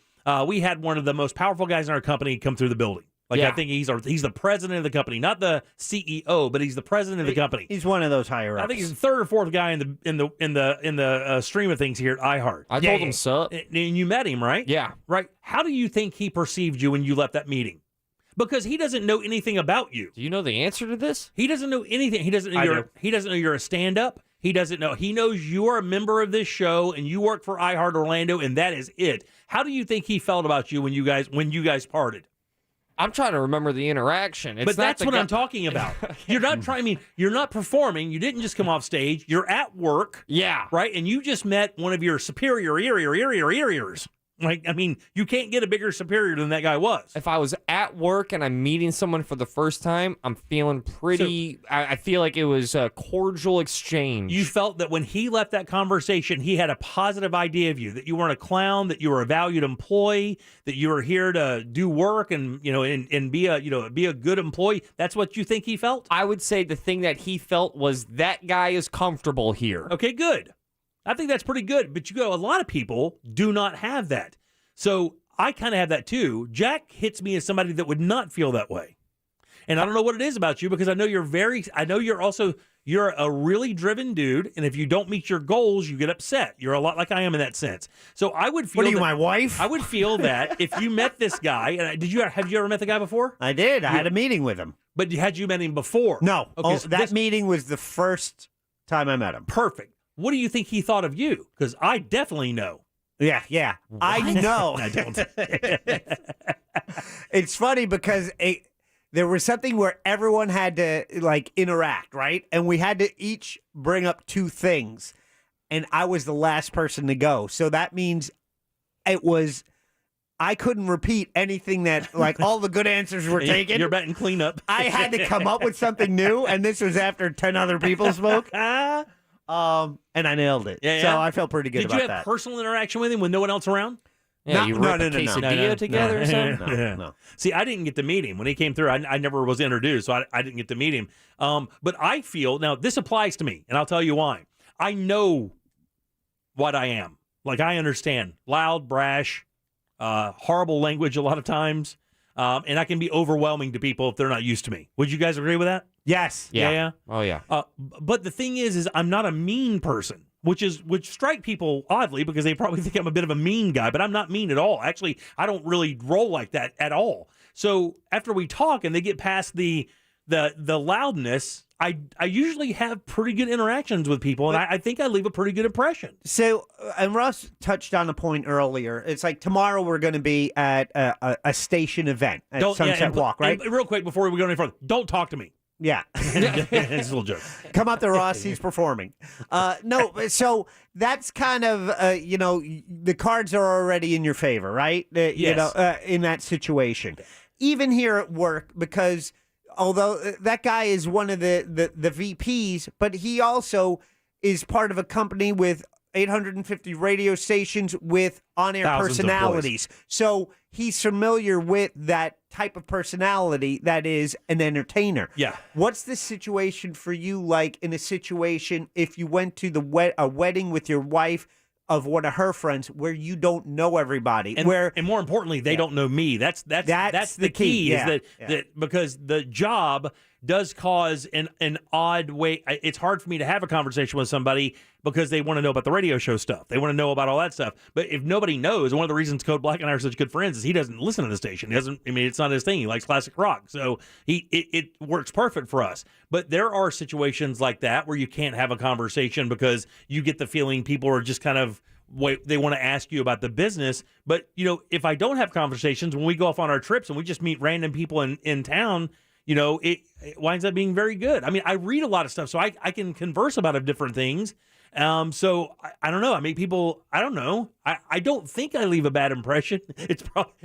we had one of the most powerful guys in our company come through the building. Like I think he's the president of the company, not the CEO, but he's the president of the company. He's one of those higher ups. I think he's the third or fourth guy in the stream of things here at iHeart. I told him sup. And you met him, right? Yeah. Right. How do you think he perceived you when you left that meeting? Because he doesn't know anything about you. Do you know the answer to this? He doesn't know anything. He doesn't know you're a stand-up. He doesn't know. He knows you are a member of this show and you work for iHeart Orlando, and that is it. How do you think he felt about you when you guys parted? I'm trying to remember the interaction. But that's what I'm talking about. You're not trying. I mean, you're not performing. You didn't just come off stage. You're at work. Yeah. Right. And you just met one of your superior ears. Like, I mean, you can't get a bigger superior than that guy was. If I was at work and I'm meeting someone for the first time, I'm feeling pretty. I feel like it was a cordial exchange. You felt that when he left that conversation, he had a positive idea of you, that you weren't a clown, that you were a valued employee, that you were here to do work and be a good employee. That's what you think he felt? I would say the thing that he felt was that guy is comfortable here. Okay, good. I think that's pretty good. But a lot of people do not have that. So I kind of have that too. Jack hits me as somebody that would not feel that way. And I don't know what it is about you, because I know you're a really driven dude. And if you don't meet your goals, you get upset. You're a lot like I am in that sense. So I would feel. What are you, my wife? I would feel that if you met this guy, and have you ever met the guy before? I did. I had a meeting with him. But had you met him before? No. Okay, so that meeting was the first time I met him. Perfect. What do you think he thought of you? Because I definitely know. Yeah. What? I know. I don't. It's funny because there was something where everyone had to interact, right? And we had to each bring up two things. And I was the last person to go. So that means I couldn't repeat anything that, all the good answers were taken. You're betting cleanup. I had to come up with something new, and this was after 10 other people spoke. And I nailed it. Yeah. So I felt pretty good about that. Did you have personal interaction with him when no one else around? Yeah, you ripped a quesadilla together or something? No. See, I didn't get to meet him. When he came through, I never was introduced, so I didn't get to meet him. But I feel, now this applies to me, and I'll tell you why. I know what I am. Like, I understand. Loud, brash, horrible language a lot of times. And I can be overwhelming to people if they're not used to me. Would you guys agree with that? Yes. Yeah. Oh, yeah. But the thing is I'm not a mean person, which strike people oddly because they probably think I'm a bit of a mean guy, but I'm not mean at all. Actually, I don't really roll like that at all. So after we talk and they get past the loudness, I usually have pretty good interactions with people, and I think I leave a pretty good impression. So, and Russ touched on a point earlier. It's like tomorrow we're going to be at a station event at Sunset Walk, right? And real quick, before we go any further, don't talk to me. Yeah. It's a little joke. Come out there, Ross. He's performing. No, so that's kind of, the cards are already in your favor, right? Yes. In that situation. Even here at work, because although that guy is one of the VPs, but he also is part of a company with 850 radio stations with on-air personalities. So he's familiar with that type of personality that is an entertainer. Yeah. What's the situation for you like in a situation if you went to a wedding with your wife of one of her friends where you don't know everybody? And more importantly, they don't know me. That's the key. Is that because the job does cause an odd way. It's hard for me to have a conversation with somebody because they want to know about the radio show stuff. They want to know about all that stuff. But if nobody knows, one of the reasons Code Black and I are such good friends is he doesn't listen to the station. He doesn't. I mean, it's not his thing. He likes classic rock, so it works perfect for us. But there are situations like that where you can't have a conversation because you get the feeling people are just kind of they want to ask you about the business. But if I don't have conversations when we go off on our trips and we just meet random people in town, it winds up being very good. I mean, I read a lot of stuff, so I can converse about different things. So I don't know. I mean, people, I don't know. I don't think I leave a bad impression.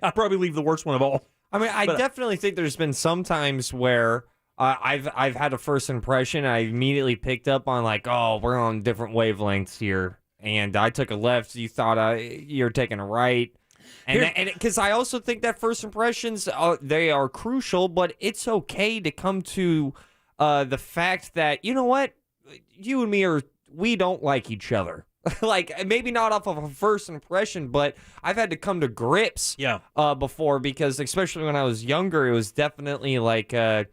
I probably leave the worst one of all. I mean, I definitely think there's been some times where I've had a first impression. I immediately picked up on like, oh, we're on different wavelengths here. And I took a left. You thought you're taking a right. And because I also think that first impressions, they are crucial, but it's okay to come to the fact that, you know what, you and me we don't like each other. Like, maybe not off of a first impression, but I've had to come to grips before, because especially when I was younger, it was definitely like, I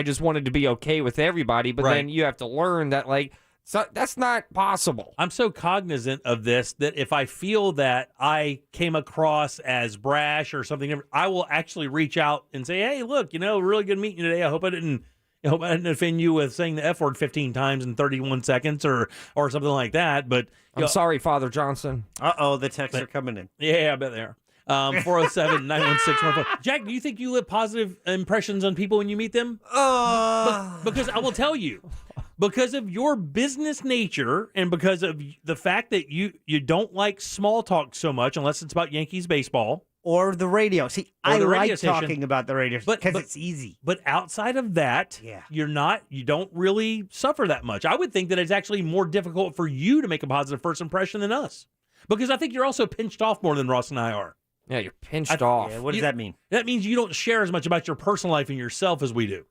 just wanted to be okay with everybody, but then you have to learn that, like, so that's not possible. I'm so cognizant of this that if I feel that I came across as brash or something, I will actually reach out and say, "Hey, look, really good meeting you today. I hope I didn't offend you with saying the F word 15 times in 31 seconds or something like that." But I'm sorry, Father Johnson. The texts are coming in. Yeah, I bet they are. 407-916-14. Jack, do you think you leave positive impressions on people when you meet them? Because I will tell you, because of your business nature and because of the fact that you don't like small talk so much unless it's about Yankees baseball. Or the radio. See, I like talking about the radio because it's easy. But outside of that, you don't really suffer that much. I would think that it's actually more difficult for you to make a positive first impression than us. Because I think you're also pinched off more than Ross and I are. Yeah, you're pinched off. Yeah, what does that mean? That means you don't share as much about your personal life and yourself as we do.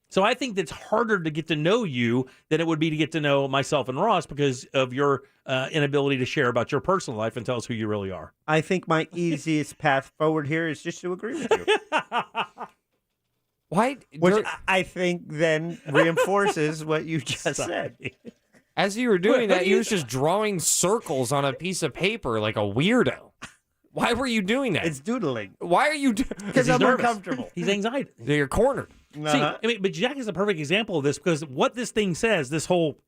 So I think that's harder to get to know you than it would be to get to know myself and Ross because of your inability to share about your personal life and tell us who you really are. I think my easiest path forward here is just to agree with you. Why? Which I think then reinforces what you just said. As you were doing that, he was just drawing circles on a piece of paper like a weirdo. Why were you doing that? It's doodling. Why are you doing? Because I'm uncomfortable. He's anxiety. You're cornered. Uh-huh. See, but Jack is a perfect example of this because what this thing says, this whole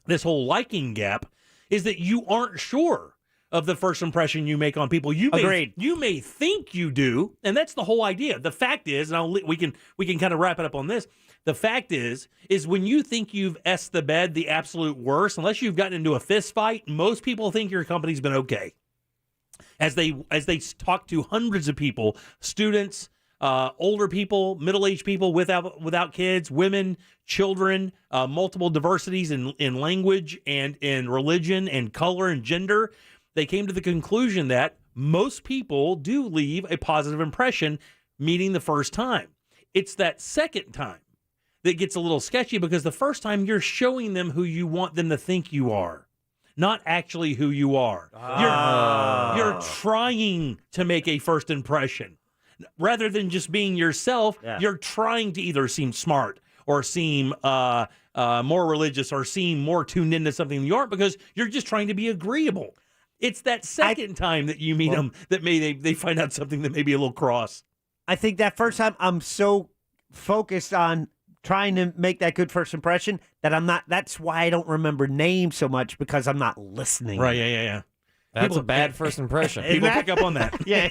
liking gap, is that you aren't sure of the first impression you make on people. Agreed. You may think you do, and that's the whole idea. The fact is, and we can kind of wrap it up on this. The fact is when you think you've S the bed the absolute worst, unless you've gotten into a fist fight, most people think your company's been okay. As they talk to hundreds of people, students, older people, middle-aged people without kids, women, children, multiple diversities in language and in religion and color and gender, they came to the conclusion that most people do leave a positive impression meeting the first time. It's that second time that gets a little sketchy because the first time you're showing them who you want them to think you are. not actually who you are. You're trying to make a first impression. Rather than just being yourself, you're trying to either seem smart or seem more religious or seem more tuned into something than you aren't because you're just trying to be agreeable. It's that second time that you meet them that they find out something that may be a little cross. I think that first time I'm so focused on trying to make that good first impression that I'm not. That's why I don't remember names so much because I'm not listening. Right? Yeah. That's a bad first impression. People pick up on that. Yeah.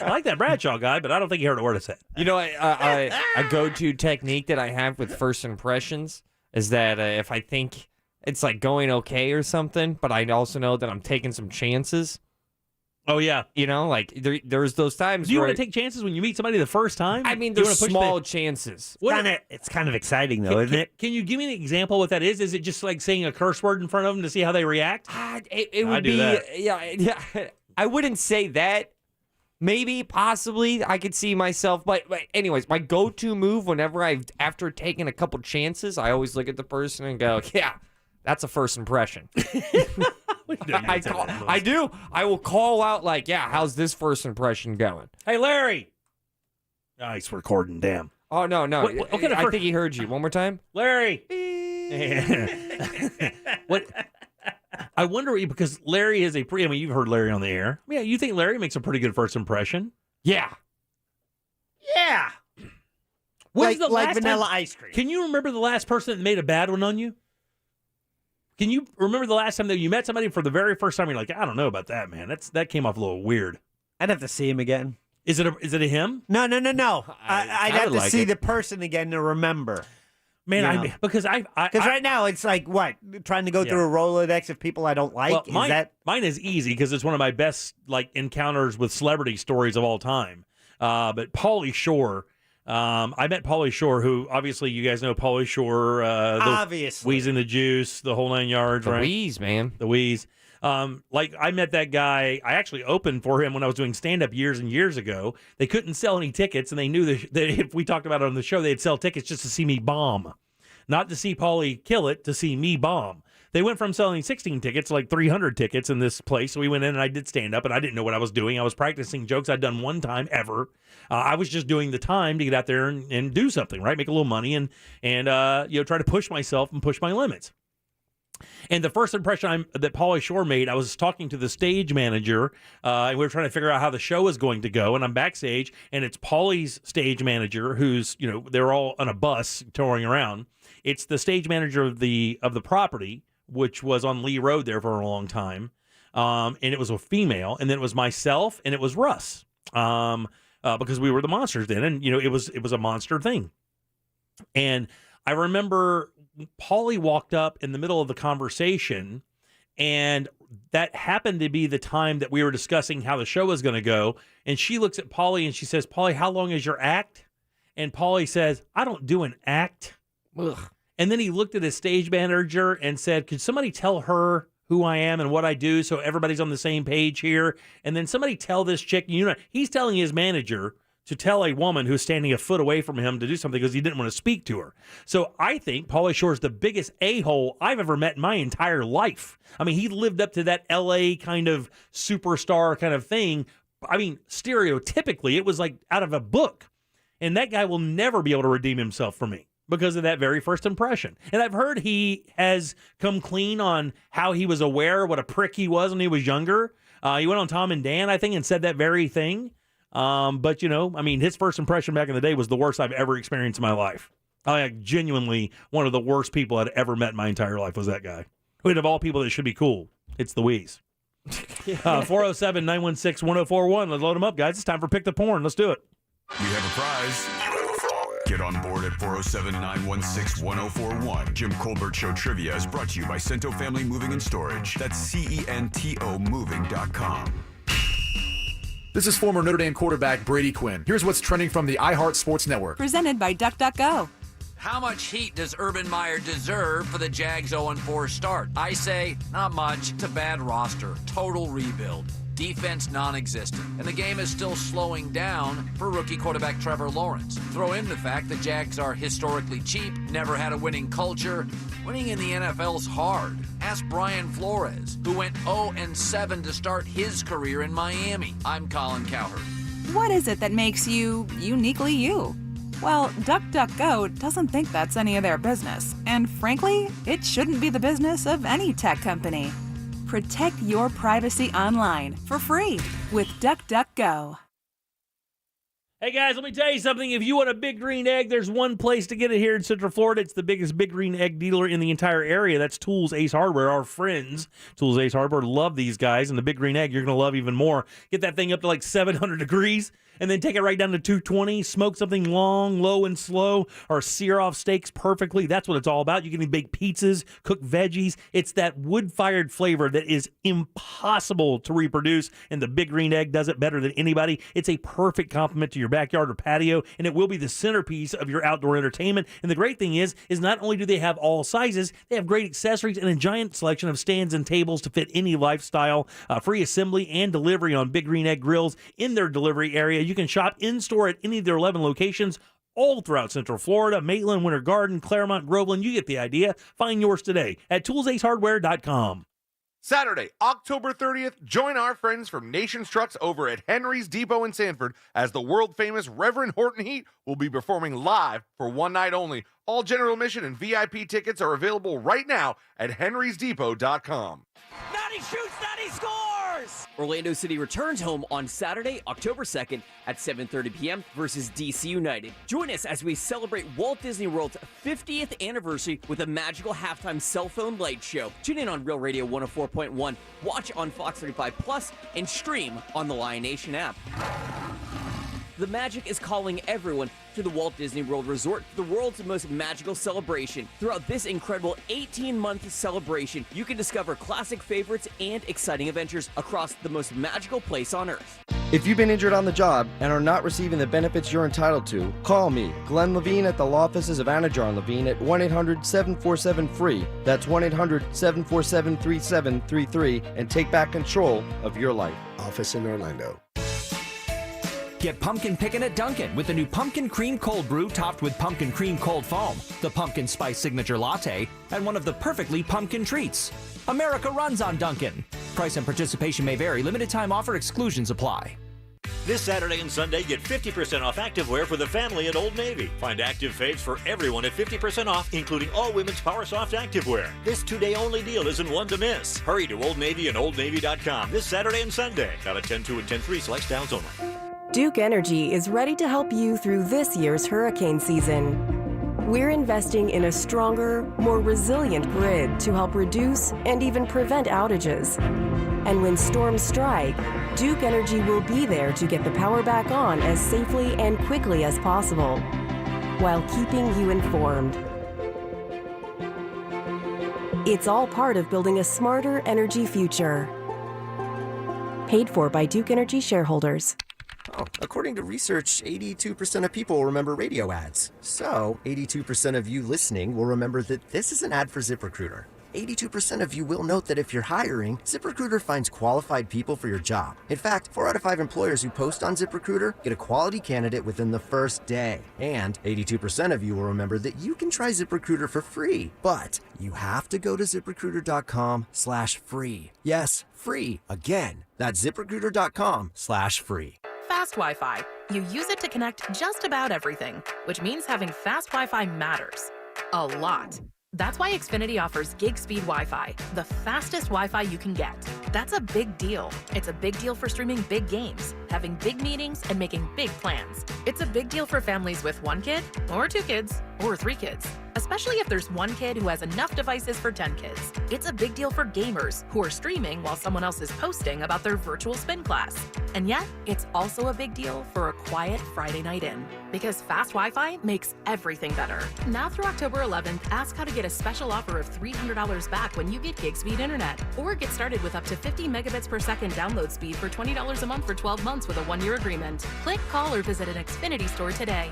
I like that Bradshaw guy, but I don't think he heard a word I said. You know, a go-to technique that I have with first impressions is that if I think it's like going okay or something, but I also know that I'm taking some chances. Oh, yeah. You know, like there's those times Do you where want to take chances when you meet somebody the first time? I mean, there's small chances. It's kind of exciting, though, isn't it? Can you give me an example what that is? Is it just like saying a curse word in front of them to see how they react? It would be, yeah. I wouldn't say that. Maybe, possibly, I could see myself. But anyways, my go-to move whenever after taking a couple chances, I always look at the person and go, yeah, that's a first impression. I do. I will call out like, yeah, how's this first impression going? Hey, Larry. Oh, he's recording, damn. Oh, no. What kind of I think he heard you. One more time. Larry. What? I wonder, because Larry is you've heard Larry on the air. Yeah, you think Larry makes a pretty good first impression? Yeah. Yeah. When's the last vanilla time, ice cream. Can you remember the last person that made a bad one on you? Can you remember the last time that you met somebody for the very first time? You're like, I don't know about that, man. That came off a little weird. I'd have to see him again. Is it a him? No. I'd have to see the person again to remember. Man, because right now it's like what, trying to go through a Rolodex of people I don't like. Well, mine is easy because it's one of my best encounters with celebrity stories of all time. But Pauly Shore. I met Pauly Shore, who obviously you guys know Pauly Shore. Obviously. Wheezing the Juice, the whole 9 yards, right? The Wheeze, man. The Wheeze. I met that guy. I actually opened for him when I was doing stand-up years and years ago. They couldn't sell any tickets, and they knew that if we talked about it on the show, they'd sell tickets just to see me bomb. Not to see Pauly kill it, to see me bomb. They went from selling 16 tickets to 300 tickets in this place. So we went in and I did stand up, and I didn't know what I was doing. I was practicing jokes I'd done one time ever. I was just doing the time to get out there and do something, right? Make a little money and try to push myself and push my limits. And the first impression that Pauly Shore made, I was talking to the stage manager, and we were trying to figure out how the show was going to go. And I'm backstage, and it's Pauly's stage manager, who's they're all on a bus touring around. It's the stage manager of the property, which was on Lee Road there for a long time, and it was a female. And then it was myself, and it was Russ, because we were the monsters then, and it was a monster thing. And I remember Pauly walked up in the middle of the conversation, and that happened to be the time that we were discussing how the show was going to go. And she looks at Pauly and she says, "Pauly, how long is your act?" And Pauly says, "I don't do an act." Ugh. And then he looked at his stage manager and said, "Could somebody tell her who I am and what I do so everybody's on the same page here?" And then somebody tell this chick, he's telling his manager to tell a woman who's standing a foot away from him to do something because he didn't want to speak to her. So I think Pauly Shore is the biggest a-hole I've ever met in my entire life. I mean, he lived up to that L.A. kind of superstar kind of thing. I mean, stereotypically, it was like out of a book. And that guy will never be able to redeem himself for me because of that very first impression. And I've heard he has come clean on how he was aware what a prick he was when he was younger. He went on Tom and Dan, I think, and said that very thing. But his first impression back in the day was the worst I've ever experienced in my life. Genuinely one of the worst people I'd ever met in my entire life was that guy. Who, of all people that should be cool, it's the Wheeze. 407-916-1041. Let's load them up, guys. It's time for Pick the Porn. Let's do it. We have a prize. Get on board at 407-916-1041. Jim Colbert Show Trivia is brought to you by Cento Family Moving and Storage. That's CENTO Moving.com. This is former Notre Dame quarterback Brady Quinn. Here's what's trending from the iHeart Sports Network. Presented by DuckDuckGo. How much heat does Urban Meyer deserve for the Jags' 0-4 start? I say, not much. It's a bad roster. Total rebuild. defense non-existent, and the game is still slowing down for rookie quarterback Trevor Lawrence. Throw in the fact the Jags are historically cheap, never had a winning culture. Winning in the NFL's hard. Ask Brian Flores, who went 0-7 to start his career in Miami. I'm Colin Cowherd. What is it that makes you uniquely you? Well, DuckDuckGo doesn't think that's any of their business, and frankly, it shouldn't be the business of any tech company. Protect your privacy online for free with DuckDuckGo. Hey guys, let me tell you something. If you want a Big Green Egg, there's one place to get it here in Central Florida. It's the biggest Big Green Egg dealer in the entire area. That's Tools Ace Hardware. Our friends, Tools Ace Hardware, love these guys. And the Big Green Egg, you're going to love even more. Get that thing up to like 700 degrees and then take it right down to 220. Smoke something long, low, and slow, or sear off steaks perfectly. That's what it's all about. You can bake pizzas, cook veggies. It's that wood-fired flavor that is impossible to reproduce, and the Big Green Egg does it better than anybody. It's a perfect complement to your backyard or patio, and it will be the centerpiece of your outdoor entertainment. And the great thing is not only do they have all sizes, they have great accessories and a giant selection of stands and tables to fit any lifestyle. Free assembly and delivery on Big Green Egg grills in their delivery area. You can shop in-store at any of their 11 locations all throughout Central Florida, Maitland, Winter Garden, Claremont, Groveland. You get the idea. Find yours today at toolsacehardware.com. Saturday, October 30th, join our friends from Nation's Trucks over at Henry's Depot in Sanford as the world-famous Reverend Horton Heat will be performing live for one night only. All general admission and VIP tickets are available right now at henrysdepot.com. Natty shoots, Natty scores! Orlando City returns home on Saturday, October 2nd at 7:30 p.m. versus DC United. Join us as we celebrate Walt Disney World's 50th anniversary with a magical halftime cell phone light show. Tune in on Real Radio 104.1, watch on Fox 35 Plus, and stream on the Lion Nation app. The magic is calling everyone to the Walt Disney World Resort for the world's most magical celebration. Throughout this incredible 18-month celebration, you can discover classic favorites and exciting adventures across the most magical place on Earth. If you've been injured on the job and are not receiving the benefits you're entitled to, call me, Glenn Levine, at the law offices of Anna John Levine at 1-800-747-FREE. That's 1-800-747-3733, and take back control of your life. Office in Orlando. Get pumpkin pickin' at Dunkin' with the new Pumpkin Cream Cold Brew topped with Pumpkin Cream Cold Foam, the Pumpkin Spice Signature Latte, and one of the perfectly pumpkin treats. America runs on Dunkin'. Price and participation may vary. Limited time offer. Exclusions apply. This Saturday and Sunday, get 50% off activewear for the family at Old Navy. Find active faves for everyone at 50% off, including all women's Power Soft activewear. This two-day only deal isn't one to miss. Hurry to Old Navy and OldNavy.com this Saturday and Sunday. Valid 10-2 and 10-3 select styles only. Duke Energy is ready to help you through this year's hurricane season. We're investing in a stronger, more resilient grid to help reduce and even prevent outages. And when storms strike, Duke Energy will be there to get the power back on as safely and quickly as possible, while keeping you informed. It's all part of building a smarter energy future. Paid for by Duke Energy shareholders. Oh, according to research, 82% of people remember radio ads. So, 82% of you listening will remember that this is an ad for ZipRecruiter. 82% of you will note that if you're hiring, ZipRecruiter finds qualified people for your job. In fact, 4 out of 5 employers who post on ZipRecruiter get a quality candidate within the first day. And 82% of you will remember that you can try ZipRecruiter for free. But you have to go to ZipRecruiter.com/free. Yes, free. Again, that's ZipRecruiter.com/free. Fast Wi-Fi. You use it to connect just about everything, which means having fast Wi-Fi matters. A lot. That's why Xfinity offers gig speed Wi-Fi, the fastest Wi-Fi you can get. That's a big deal. It's a big deal for streaming big games, having big meetings, and making big plans. It's a big deal for families with 1 kid, or 2 kids, or 3 kids, especially if there's 1 kid who has enough devices for 10 kids. It's a big deal for gamers who are streaming while someone else is posting about their virtual spin class. And yet, it's also a big deal for a quiet Friday night in, because fast Wi-Fi makes everything better. Now through October 11th, ask how to get a special offer of $300 back when you get gig speed internet, or get started with up to 50 megabits per second download speed for $20 a month for 12 months with a 1-year agreement. Click, call, or visit an Xfinity store today.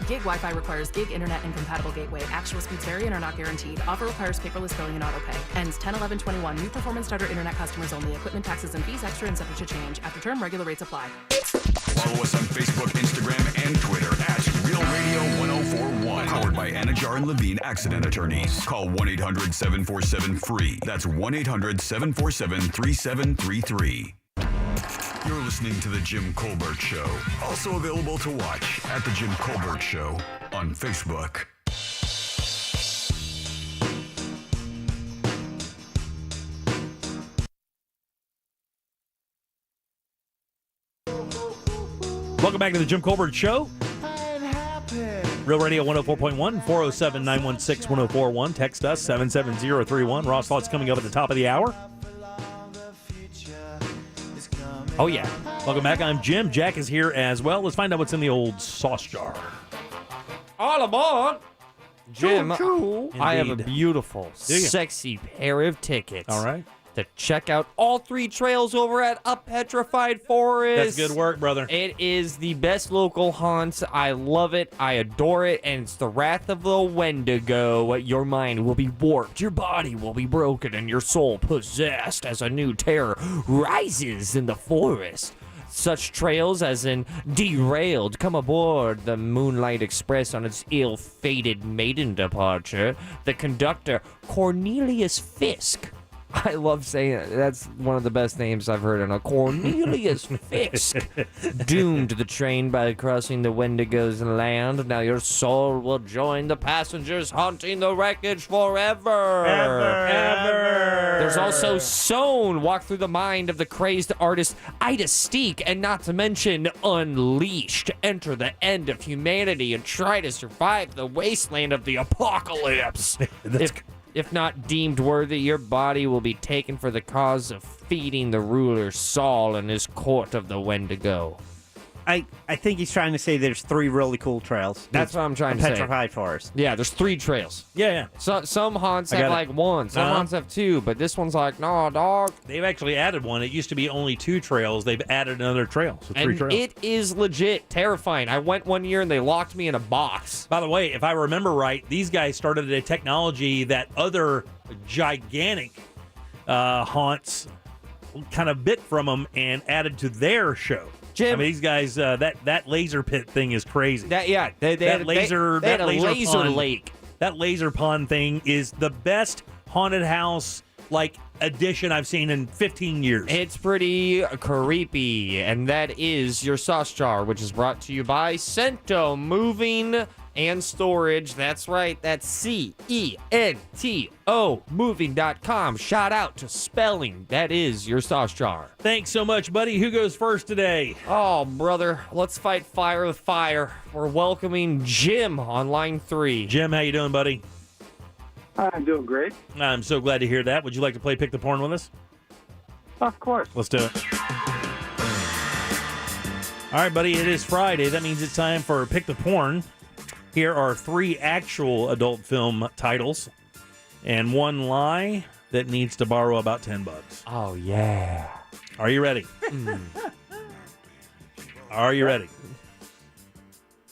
Gig Wi-Fi requires gig internet and compatible gateway. Actual speeds vary and are not guaranteed. Offer requires paperless billing and autopay. Ends 10/11/21. New performance starter internet customers only. Equipment taxes and fees extra and subject to change. After term, regular rates apply. Follow us on Facebook, Instagram, and Twitter at Real Radio 1041. Powered by Anajar and Levine Accident Attorneys. Call 1-800-747-FREE. That's 1-800-747-3733. You're listening to The Jim Colbert Show. Also available to watch at The Jim Colbert Show on Facebook. Welcome back to The Jim Colbert Show. Real Radio 104.1, 407-916-1041. Text us, 77031. Ross Thoughts coming up at the top of the hour. Oh, yeah. Welcome back. I'm Jim. Jack is here as well. Let's find out what's in the old sauce jar. All aboard. Jim, I have a Indeed. beautiful, Do ya? sexy pair of tickets. All right. To check out all 3 trails over at A Petrified Forest. That's good work, brother. It is the best local haunt. I love it. I adore it. And it's the Wrath of the Wendigo. Your mind will be warped. Your body will be broken. And your soul possessed as a new terror rises in the forest. Such trails as in Derailed, come aboard the Moonlight Express on its ill-fated maiden departure. The conductor, Cornelius Fisk. I love saying it. That's one of the best names I've heard in a Cornelius Fisk. Doomed the train by crossing the Wendigo's land. Now your soul will join the passengers haunting the wreckage forever. Ever. There's also Sown. Walk through the mind of the crazed artist Ida Steek. And not to mention Unleashed. Enter the end of humanity and try to survive the wasteland of the apocalypse. If not deemed worthy, your body will be taken for the cause of feeding the ruler Saul in his court of the Wendigo. I think he's trying to say there's 3 really cool trails. That's what I'm trying to say. Petrified Forest. Yeah, there's 3 trails. Yeah. So, some haunts have like 1. Some haunts have 2, but this one's like, nah, dog. They've actually added 1. It used to be only 2 trails. They've added another trail. So 3 and trails. it is legit terrifying. I went one year and they locked me in a box. By the way, if I remember right, these guys started a technology that other gigantic haunts kind of bit from them and added to their show. Jim, I mean, these guys, that laser pit thing is crazy. They had a laser pond, lake. That laser pond thing is the best haunted house addition I've seen in 15 years. It's pretty creepy, and that is your sauce jar, which is brought to you by Cento Moving and Storage. That's right, that's CENTO moving.com. Shout out to Spelling. That is your sauce jar. Thanks so much, buddy. Who goes first today? Oh, brother, let's fight fire with fire. We're welcoming Jim on line 3. Jim, how you doing, buddy? I'm doing great. I'm so glad to hear that. Would you like to play Pick the Porn with us? Of course. Let's do it. All right, buddy, it is Friday. That means it's time for Pick the Porn. Here are 3 actual adult film titles and 1 lie that needs to borrow about $10. Oh, yeah. Are you ready? Are you ready?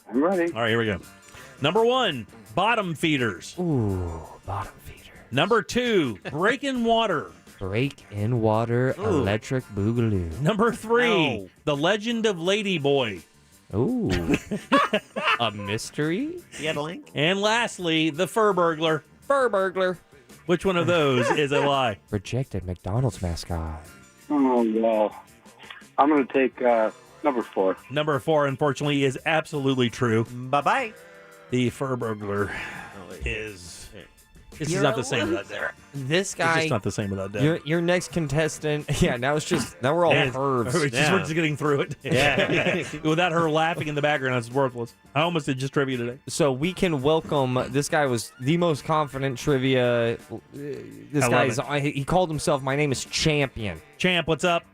I'm ready. All right, here we go. Number 1, Bottom Feeders. Ooh, Bottom Feeder. Number 2, Breaking Water. Break in Water, Ooh. Electric Boogaloo. Number 3, No. The Legend of Lady Boy. Ooh. A mystery? You had a link? And lastly, The Fur Burglar. Fur Burglar. Which one of those is a lie? Rejected McDonald's mascot. Oh, well. I'm going to take number 4. Number 4, unfortunately, is absolutely true. Bye-bye. The Fur Burglar is... This is not the same without that. This guy... It's just not the same without that. Your next contestant... Yeah, now we're all curves. We're just getting through it. Yeah. Without her laughing in the background, it's worthless. I almost did just trivia today. So we can welcome... This guy was the most confident trivia... He called himself, my name is Champion. Champ, what's up?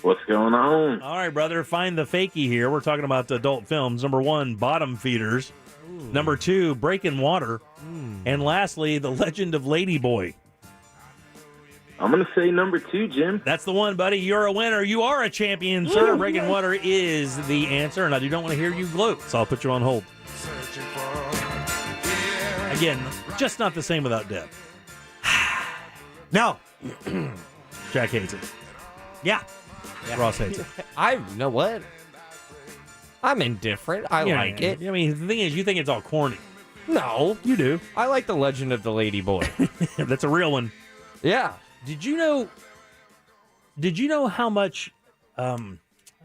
What's going on? All right, brother, find the fakie here. We're talking about adult films. Number 1, Bottom Feeders. Ooh. Number 2, Breaking Water. And lastly, The Legend of Lady Boy. I'm going to say number 2, Jim. That's the one, buddy. You're a winner. You are a champion, sir. Breaking water is the answer, and I do not want to hear you gloat, so I'll put you on hold. Again, just not the same without Deb. No. Jack hates it. Yeah. Ross hates it. You know what? I'm indifferent. I like it. I mean, the thing is, you think it's all corny. No. You do. I like the Legend of the Lady Boy. That's a real one. Yeah. Did you know how much, how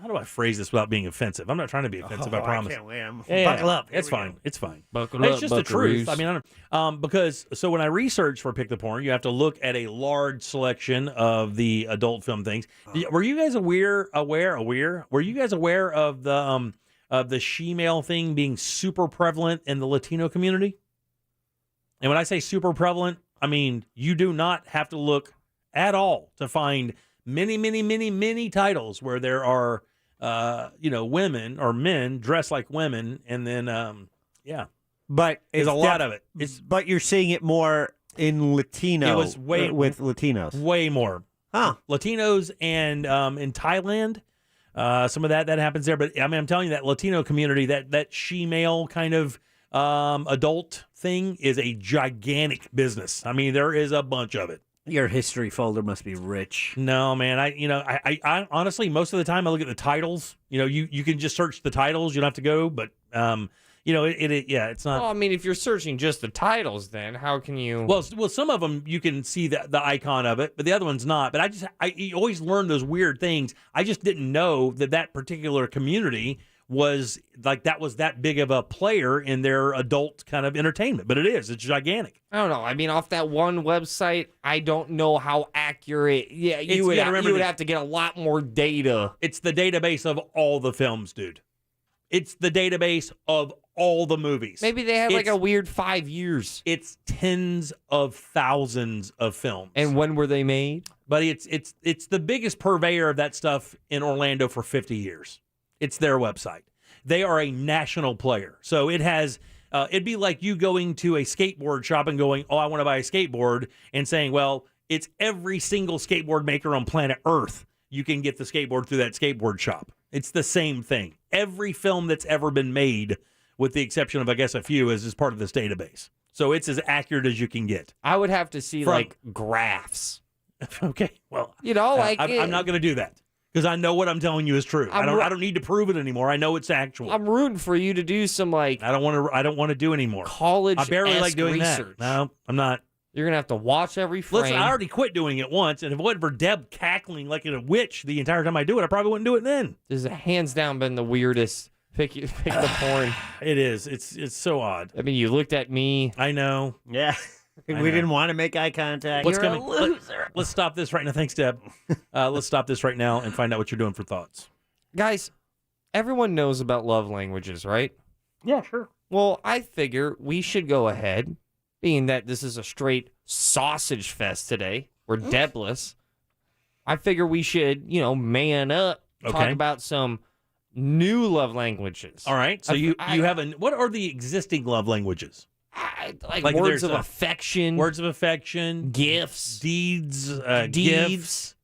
do I phrase this without being offensive? I'm not trying to be offensive, I promise. I can't win. Yeah, Buckle up. It's fine. It's fine. Buckle It's up, just the truth. buckaroos. I mean, I don't, because so when I research for Pick the Porn, you have to look at a large selection of the adult film things. Were you guys aware? Were you guys aware of the she-male thing being super prevalent in the Latino community? And when I say super prevalent, I mean you do not have to look at all to find many titles where there are, women or men dressed like women, and then, But there's a lot of it. But you're seeing it more in Latino. It was way with Latinos. Way more. Huh. Latinos and in Thailand, some of that happens there. But I mean, I'm telling you, that Latino community, that she-male kind of adult thing is a gigantic business. I mean, there is a bunch of it. Your history folder must be rich. No, man. I honestly, most of the time I look at the titles. You can just search the titles. You don't have to go, but it's not. Well, I mean, if you're searching just the titles, then how can you? Well, some of them you can see the icon of it, but the other one's not. But you always learn those weird things. I just didn't know that particular community was that big of a player in their adult kind of entertainment. But it's gigantic. I don't know. I mean, off that one website, I don't know how accurate. Yeah, you would have to get a lot more data. It's the database of all the films, dude. It's the database of all the movies. Maybe they have like a weird 5 years. It's tens of thousands of films. And when were they made? Buddy, it's the biggest purveyor of that stuff in Orlando for 50 years. It's their website. They are a national player. So it has, it'd be like you going to a skateboard shop and going, oh, I want to buy a skateboard, and saying, well, it's every single skateboard maker on planet Earth. You can get the skateboard through that skateboard shop. It's the same thing. Every film that's ever been made, with the exception of, I guess, a few, is part of this database. So it's as accurate as you can get. I would have to see, graphs. Okay, well, I'm not going to do that. Because I know what I'm telling you is true. I don't need to prove it anymore. I know it's actual. I'm rooting for you to do some I don't want to do anymore. College. I barely like doing research. that. No, I'm not. You're gonna have to watch every frame. Listen, I already quit doing it once, and if it wasn't for Deb cackling like a witch the entire time I do it, I probably wouldn't do it then. This has hands down been the weirdest pick the porn. It is. It's so odd. I mean, you looked at me. I know. Yeah. We didn't want to make eye contact. What's coming? Let's stop this right now. Thanks, Deb. Let's stop this right now and find out what you're doing for thoughts. Guys, everyone knows about love languages, right? Yeah, sure. Well, I figure we should go ahead, being that this is a straight sausage fest today. We're Debless. I figure we should, man up, talk about some new love languages. All right. So you have what are the existing love languages? Like words of affection. Words of affection. Gifts. Deeds. Gifts.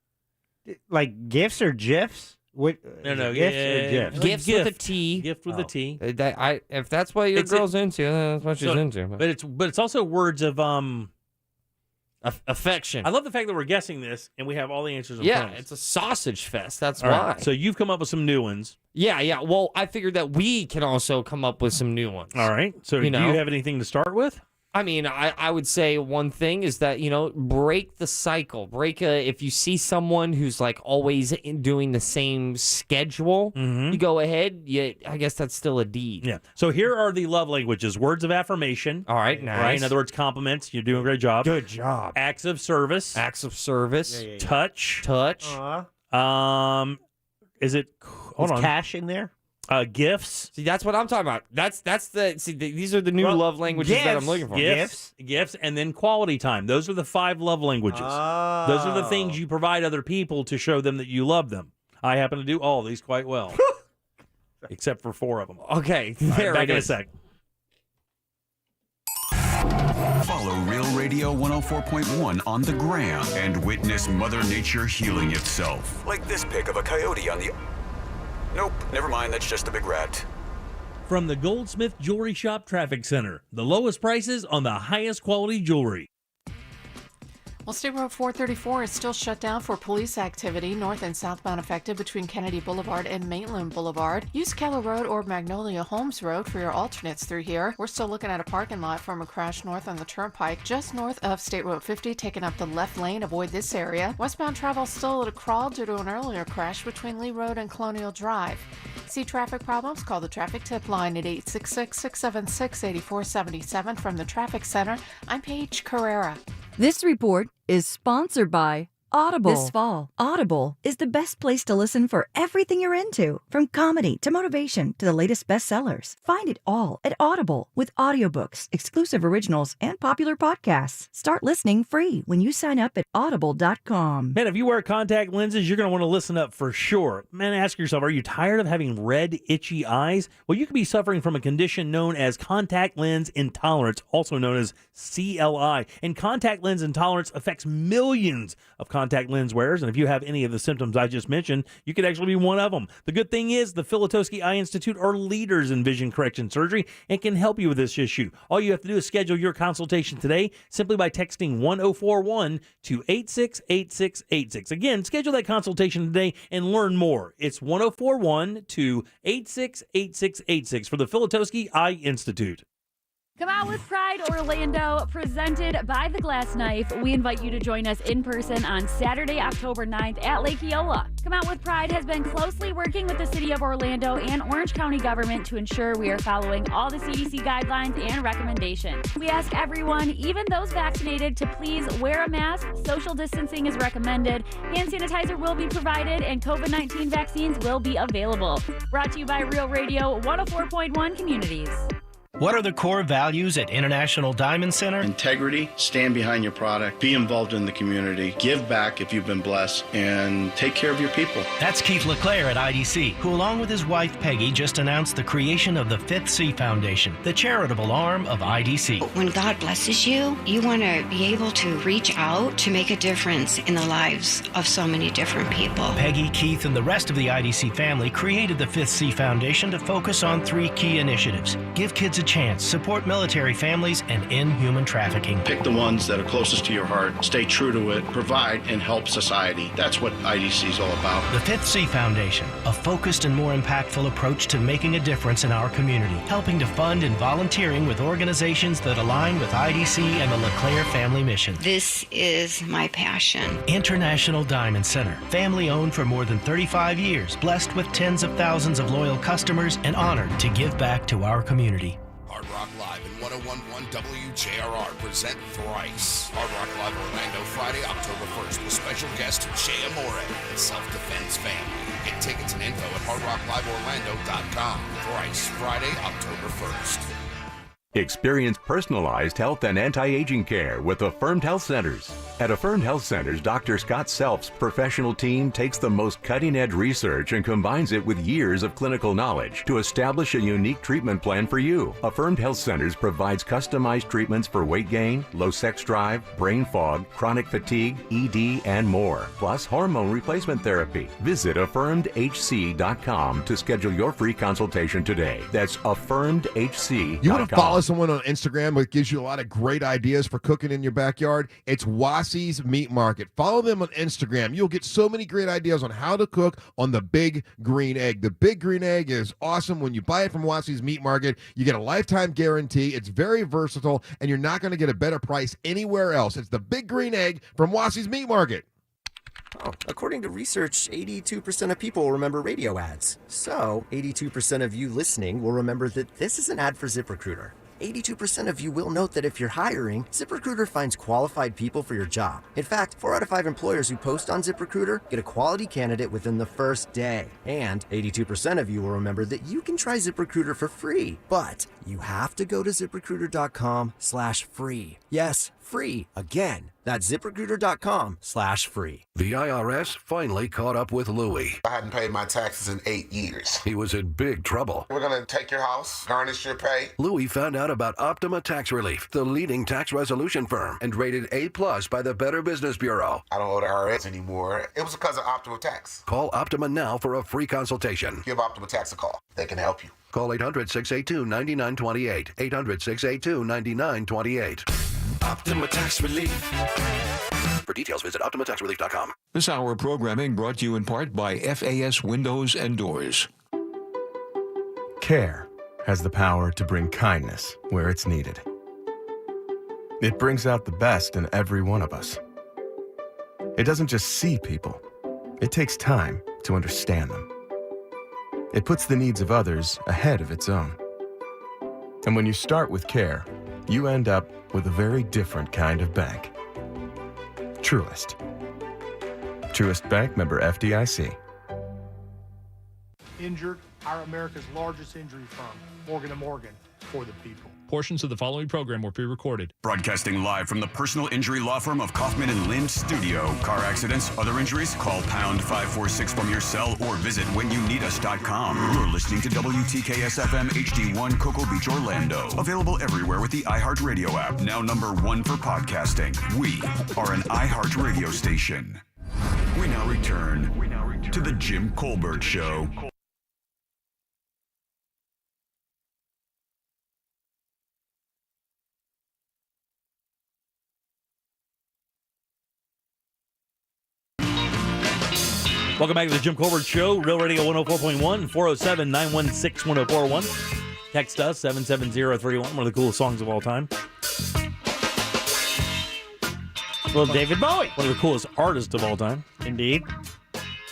Like gifts or gifs? No. Gifts or gifs? Gifts with a T. Gift with a T. If that's what your girl's into, that's what she's into. But it's also words of affection. I love the fact that we're guessing this and we have all the answers. It's a sausage fest. That's all why. Right. So you've come up with some new ones. Yeah. Well, I figured that we can also come up with some new ones. All right. So do you have anything to start with? I mean, I would say one thing is that, break the cycle. If you see someone who's like always doing the same schedule, you go ahead. I guess that's still a deed. Yeah. So here are the love languages. Words of affirmation. All right, nice. Right? In other words, compliments. You're doing a great job. Good job. Acts of service. Yeah. Touch. Is it... Hold on. Cash in there? Gifts. See, that's what I'm talking about. These are the new love languages that I'm looking for. Gifts, and then quality time. Those are the 5 love languages. Oh. Those are the things you provide other people to show them that you love them. I happen to do all these quite well, except for 4 of them. Okay, there back it in a is. sec. Follow Real Radio 104.1 on the gram and witness Mother Nature healing itself. Like this pic of a coyote on the... Nope, never mind, that's just a big rat. From the Goldsmith Jewelry Shop Traffic Center, the lowest prices on the highest quality jewelry. Well, State Road 434 is still shut down for police activity north and southbound affected between Kennedy Boulevard and Maitland Boulevard. Use Keller Road or Magnolia Holmes Road for your alternates through here. We're still looking at a parking lot from a crash north on the Turnpike, just north of State Road 50, taking up the left lane. Avoid this area. Westbound travel still at a crawl due to an earlier crash between Lee Road and Colonial Drive. See traffic problems? Call the traffic tip line at 866-676-8477. From the Traffic Center, I'm Paige Carrera. This report is sponsored by Audible. This fall, Audible is the best place to listen for everything you're into, from comedy to motivation to the latest bestsellers. Find it all at Audible with audiobooks, exclusive originals, and popular podcasts. Start listening free when you sign up at audible.com. Man, if you wear contact lenses, you're going to want to listen up for sure. Man, ask yourself, are you tired of having red, itchy eyes? Well, you could be suffering from a condition known as contact lens intolerance, also known as CLI. And contact lens intolerance affects millions of contact lens wearers, and if you have any of the symptoms I just mentioned, you could actually be one of them. The good thing is the Filatowski Eye Institute are leaders in vision correction surgery and can help you with this issue. All you have to do is schedule your consultation today simply by texting 1041 to 868686. Again, schedule that consultation today and learn more. It's 1041 to 868686 for the Filatowski Eye Institute. Come out with Pride Orlando, presented by The Glass Knife. We invite you to join us in person on Saturday, October 9th at Lake Eola. Come Out with Pride has been closely working with the City of Orlando and Orange County government to ensure we are following all the CDC guidelines and recommendations. We ask everyone, even those vaccinated, to please wear a mask. Social distancing is recommended. Hand sanitizer will be provided, and COVID-19 vaccines will be available. Brought to you by Real Radio 104.1 Communities. What are the core values at International Diamond Center? Integrity, stand behind your product, be involved in the community, give back if you've been blessed, and take care of your people. That's Keith LeClaire at IDC, who along with his wife Peggy just announced the creation of the Fifth C Foundation, the charitable arm of IDC. When God blesses you, you want to be able to reach out to make a difference in the lives of so many different people. Peggy, Keith, and the rest of the IDC family created the Fifth C Foundation to focus on 3 key initiatives. Give kids a chance, support military families, and end human trafficking. Pick the ones that are closest to your heart, stay true to it, provide, and help society. That's what IDC is all about. The Fifth C Foundation, a focused and more impactful approach to making a difference in our community, helping to fund and volunteering with organizations that align with IDC and the LeClaire family mission. This is my passion. International Diamond Center, family owned for more than 35 years, blessed with tens of thousands of loyal customers, and honored to give back to our community. Hard Rock Live and 101.1 WJRR present Thrice. Hard Rock Live Orlando, Friday, October 1st, with special guest Shea Amore and Self-Defense Family. Get tickets and info at hardrocklivеorlando.com. Thrice, Friday, October 1st. Experience personalized health and anti-aging care with Affirmed Health Centers. At Affirmed Health Centers, Dr. Scott Self's professional team takes the most cutting-edge research and combines it with years of clinical knowledge to establish a unique treatment plan for you. Affirmed Health Centers provides customized treatments for weight gain, low sex drive, brain fog, chronic fatigue, ED, and more, plus hormone replacement therapy. Visit affirmedhc.com to schedule your free consultation today. That's affirmedhc.com. You want to follow someone on Instagram that gives you a lot of great ideas for cooking in your backyard? It's Wassy's Meat Market. Follow them on Instagram. You'll get so many great ideas on how to cook on the Big Green Egg. The Big Green Egg is awesome. When you buy it from Wassy's Meat Market, you get a lifetime guarantee. It's very versatile, and you're not going to get a better price anywhere else. It's the Big Green Egg from Wassy's Meat Market. Oh, according to research, 82% of people will remember radio ads. So, 82% of you listening will remember that this is an ad for ZipRecruiter. 82% of you will note that if you're hiring, ZipRecruiter finds qualified people for your job. In fact, 4 out of 5 employers who post on ZipRecruiter get a quality candidate within the first day. And 82% of you will remember that you can try ZipRecruiter for free. But you have to go to ZipRecruiter.com/free. Yes, free. Again. That's ZipRecruiter.com/free. The IRS finally caught up with Louie. I hadn't paid my taxes in 8 years. He was in big trouble. We're going to take your house, garnish your pay. Louie found out about Optima Tax Relief, the leading tax resolution firm, and rated A+ by the Better Business Bureau. I don't owe the IRS anymore. It was because of Optima Tax. Call Optima now for a free consultation. Give Optima Tax a call. They can help you. Call 800-682-9928. 800-682-9928. Optima Tax Relief. For details, visit OptimaTaxRelief.com. This hour of programming brought to you in part by FAS Windows and Doors. Care has the power to bring kindness where it's needed. It brings out the best in every one of us. It doesn't just see people. It takes time to understand them. It puts the needs of others ahead of its own. And when you start with care, you end up with a very different kind of bank. Truist. Truist Bank, member FDIC. Injured, our America's largest injury firm, Morgan & Morgan, for the people. Portions of the following program were pre-recorded. Broadcasting live from the personal injury law firm of Kaufman and Lind Studio. Car accidents, other injuries, call pound 546 from your cell or visit whenyouneedus.com. You're listening to WTKS-FM HD1 Cocoa Beach, Orlando. Available everywhere with the iHeartRadio app. Now #1 for podcasting. We are an iHeartRadio station. We now return to the Jim Colbert Show. Welcome back to the Jim Colbert Show, Real Radio 104.1, 407-916-1041. Text us, 77031, one of the coolest songs of all time. Well, David Bowie. One of the coolest artists of all time. Indeed.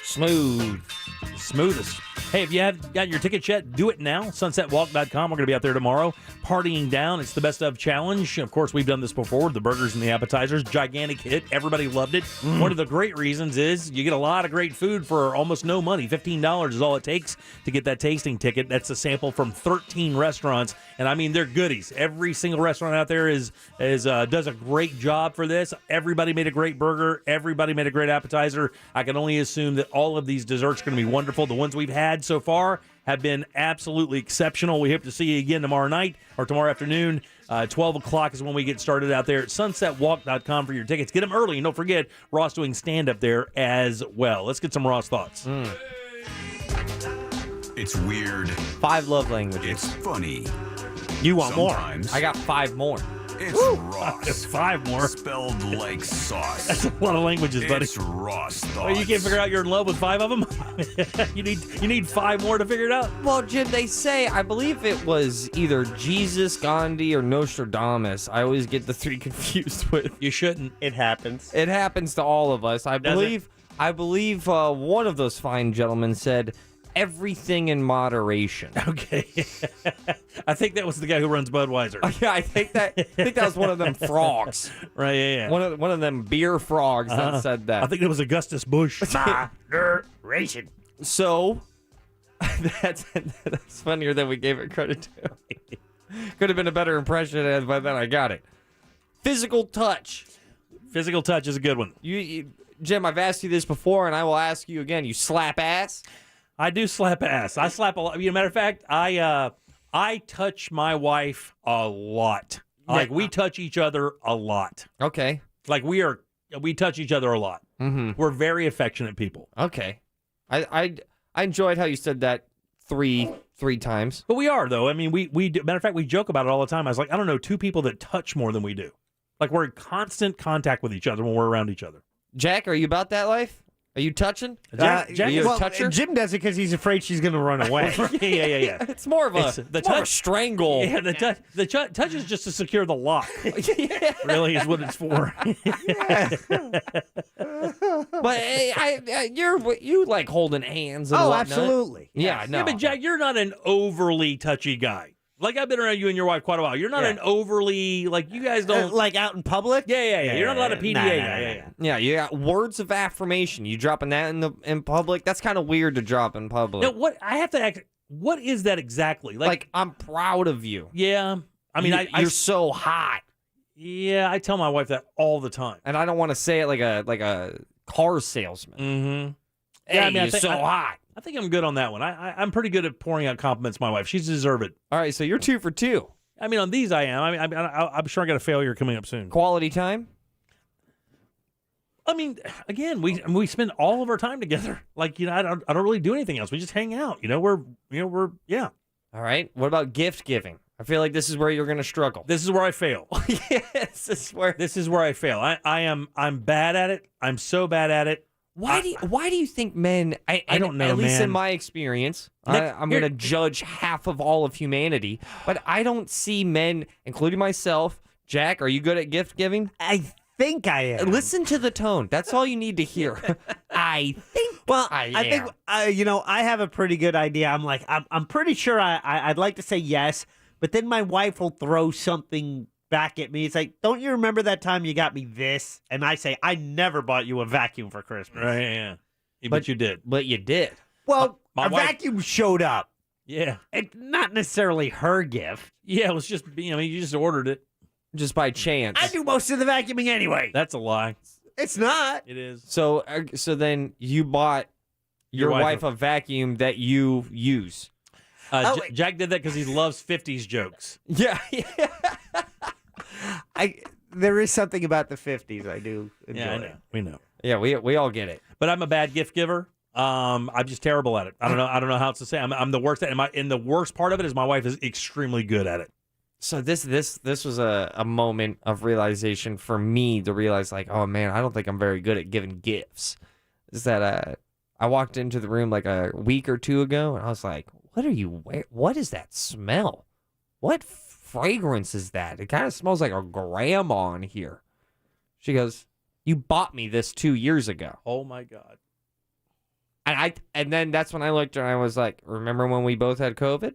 Smoothest. Hey, if you haven't gotten your tickets yet, do it now. SunsetWalk.com. We're going to be out there tomorrow partying down. It's the Best Of Challenge. Of course, we've done this before, the burgers and the appetizers. Gigantic hit. Everybody loved it. One of the great reasons is you get a lot of great food for almost no money. $15 is all it takes to get that tasting ticket. That's a sample from 13 restaurants, and I mean, they're goodies. Every single restaurant out there does a great job for this. Everybody made a great burger. Everybody made a great appetizer. I can only assume that all of these desserts are going to be wonderful. The ones we've had so far have been absolutely exceptional. We hope to see you again tomorrow night or tomorrow afternoon. 12 o'clock is when we get started out there at sunsetwalk.com for your tickets. Get them early, and don't forget, Ross doing stand-up there as well. Let's get some Ross thoughts. It's weird. 5 love languages. It's funny. You want Sometimes more. I got 5 more. It's Ross. It's 5 more. Spelled like sauce. That's a lot of languages, buddy. It's Ross thoughts. Well, you can't figure out you're in love with 5 of them? You need 5 more to figure it out? Well, Jim, they say, I believe it was either Jesus, Gandhi, or Nostradamus. I always get the 3 confused with. You shouldn't. It happens. It happens to all of us. I Does believe one of those fine gentlemen said, everything in moderation. Okay. I think that was the guy who runs Budweiser. Yeah, I think that was one of them frogs. Right, yeah. One of them beer frogs that said that. I think it was Augustus Bush. Moderation. So, that's funnier than we gave it credit to. Could have been a better impression, and by then I got it. Physical touch. Physical touch is a good one. You, Jim, I've asked you this before, and I will ask you again. You slap ass? I do slap ass. I slap a lot. Matter of fact, I touch my wife a lot. Like, we touch each other a lot. Okay. Like, we touch each other a lot. Mm-hmm. We're very affectionate people. Okay. I enjoyed how you said that three times. But we are, though. I mean, we matter of fact, we joke about it all the time. I was like, I don't know, 2 people that touch more than we do. Like, we're in constant contact with each other when we're around each other. Jack, are you about that life? Are you touching? Jack are you a well, toucher? Jim does it because he's afraid she's going to run away. Yeah. It's more of a strangle. Yeah, the touch is just to secure the lock. Really is what it's for. But you like holding hands and whatnot. Absolutely. Yeah, no. Yeah, but Jack, you're not an overly touchy guy. Like, I've been around you and your wife quite a while. You're not an overly, like, you guys don't... like out in public? Yeah. You're not a lot of PDA. Yeah, you got words of affirmation. You dropping that in public? That's kind of weird to drop in public. No, I have to ask, what is that exactly? Like I'm proud of you. Yeah. I mean, you're so hot. Yeah, I tell my wife that all the time. And I don't want to say it like a car salesman. Mm-hmm. Hey, Yeah, I mean, you're so hot. I think I'm good on that one. I'm pretty good at pouring out compliments to my wife. She's deserved it. All right, so you're 2 for 2. I mean, on these I am. I mean, I'm sure I got a failure coming up soon. Quality time? I mean, again, we spend all of our time together. Like, I don't really do anything else. We just hang out. We're yeah. All right. What about gift giving? I feel like this is where you're going to struggle. This is where I fail. Yes, this is where I fail. I'm bad at it. I'm so bad at it. Why do you think men? I don't know, At least man. in my experience, Nick, I'm going to judge half of all of humanity, but I don't see men, including myself. Jack, are you good at gift giving? I think I am. Listen to the tone. That's all you need to hear. I think. Well, I think I have a pretty good idea. I'm pretty sure I'd like to say yes, but then my wife will throw something back at me. It's like, don't you remember that time you got me this? And I say, I never bought you a vacuum for Christmas. Right, yeah. But you did. But you did. Well, My a wife- vacuum showed up. Yeah. It's not necessarily her gift. Yeah, it was just, you just ordered it. Just by chance. I do most of the vacuuming anyway. That's a lie. It's not. It is. So then you bought your wife a vacuum that you use. Jack did that because he loves 50s jokes. Yeah. There is something about the 50s I do enjoy. Yeah, I know. We know. Yeah, we all get it. But I'm a bad gift giver. I'm just terrible at it. I don't know how else to say. I'm the worst at it. And the worst part of it is my wife is extremely good at it. So this was a moment of realization for me to realize, like, oh man, I don't think I'm very good at giving gifts. Is that I walked into the room like a week or two ago and I was like, what is that smell? What fragrance is that? It kind of smells like a grandma in here. She goes, you bought me this 2 years ago. Oh my God. And then that's when I looked and I was like, remember when we both had COVID?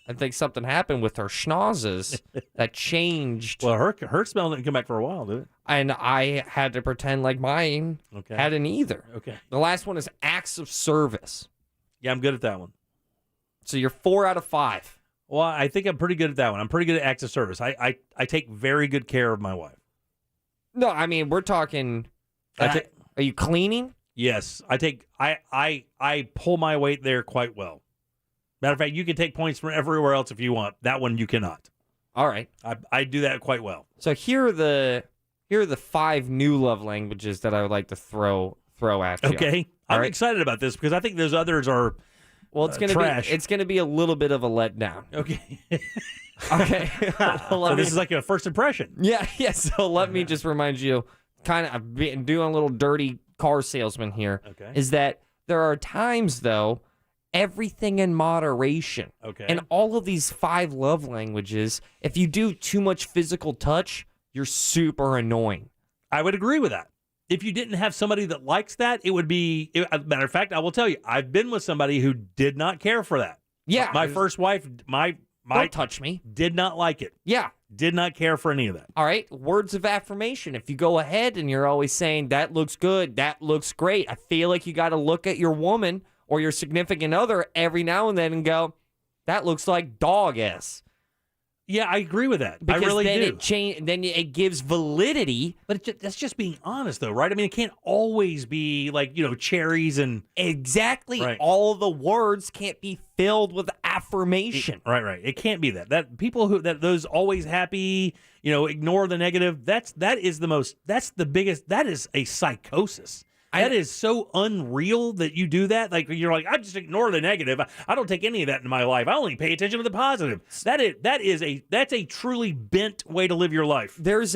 I think something happened with her schnozzes that changed. Well, her smell didn't come back for a while, did it? And I had to pretend like mine hadn't either. Okay. The last one is acts of service. Yeah, I'm good at that one. So you're 4 out of 5. Well, I think I'm pretty good at that one. I'm pretty good at acts of service. I take very good care of my wife. No, I mean, we're talking. Are you cleaning? Yes, I pull my weight there quite well. Matter of fact, you can take points from everywhere else if you want. That one you cannot. All right. I do that quite well. So here are the 5 new love languages that I would like to throw at you. Okay. I'm excited about this because I think those others are trash. It's gonna be a little bit of a letdown. Okay. Okay. So this is like a first impression. Yeah. So let me just remind you, kind of, I've been doing a little dirty car salesman here. Okay. Is that there are times though, everything in moderation. Okay. And all of these 5 love languages, if you do too much physical touch, you're super annoying. I would agree with that. If you didn't have somebody that likes that, it would be. Matter of fact, I will tell you, I've been with somebody who did not care for that. Yeah. My first wife, Don't touch me. Did not like it. Yeah. Did not care for any of that. All right. Words of affirmation. If you go ahead and you're always saying, that looks good, that looks great, I feel like you got to look at your woman or your significant other every now and then and go, that looks like dog ass. Yeah, I agree with that. Because I really then do. Then it gives validity. But that's just being honest, though, right? I mean, it can't always be like, cherries and... Exactly. Right. All the words can't be filled with affirmation. Right. It can't be that. That people those always happy, ignore the negative. That is the biggest. That is a psychosis. That is so unreal that you do that. Like, you're like, I just ignore the negative. I don't take any of that in my life. I only pay attention to the positive. That's a truly bent way to live your life. There's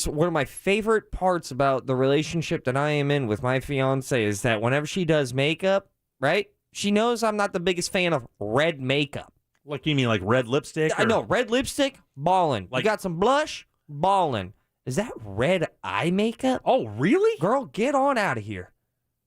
one of my favorite parts about the relationship that I am in with my fiance is that whenever she does makeup, right? She knows I'm not the biggest fan of red makeup. Like, you mean like red lipstick? I know, red lipstick, ballin'. You got some blush, ballin'. Is that red eye makeup? Oh, really? Girl, get on out of here.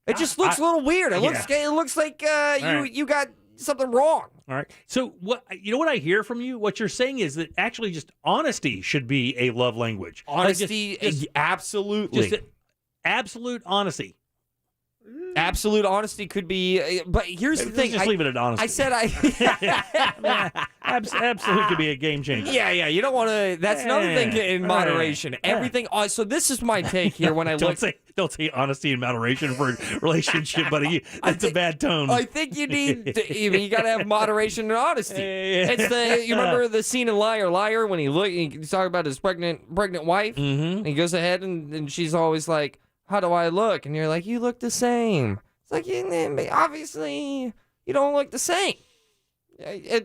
It just looks a little weird. It looks like you got something wrong. All right. So what I hear from you? What you're saying is that actually just honesty should be a love language. Honesty, absolutely. Just absolute honesty. Absolute honesty could be, but here's the thing. Just leave it at honesty. I said Absolutely could be a game changer. Yeah. You don't want to. That's another thing in moderation. Everything. So this is my take here when I look. Don't say honesty and moderation for a relationship, buddy. That's a bad tone. I think you need. You got to have moderation and honesty. It's you remember the scene in Liar when he's talking about his pregnant wife. Mm-hmm. And he goes ahead and she's always like, "How do I look?" And you're like, "You look the same." It's like, obviously, you don't look the same.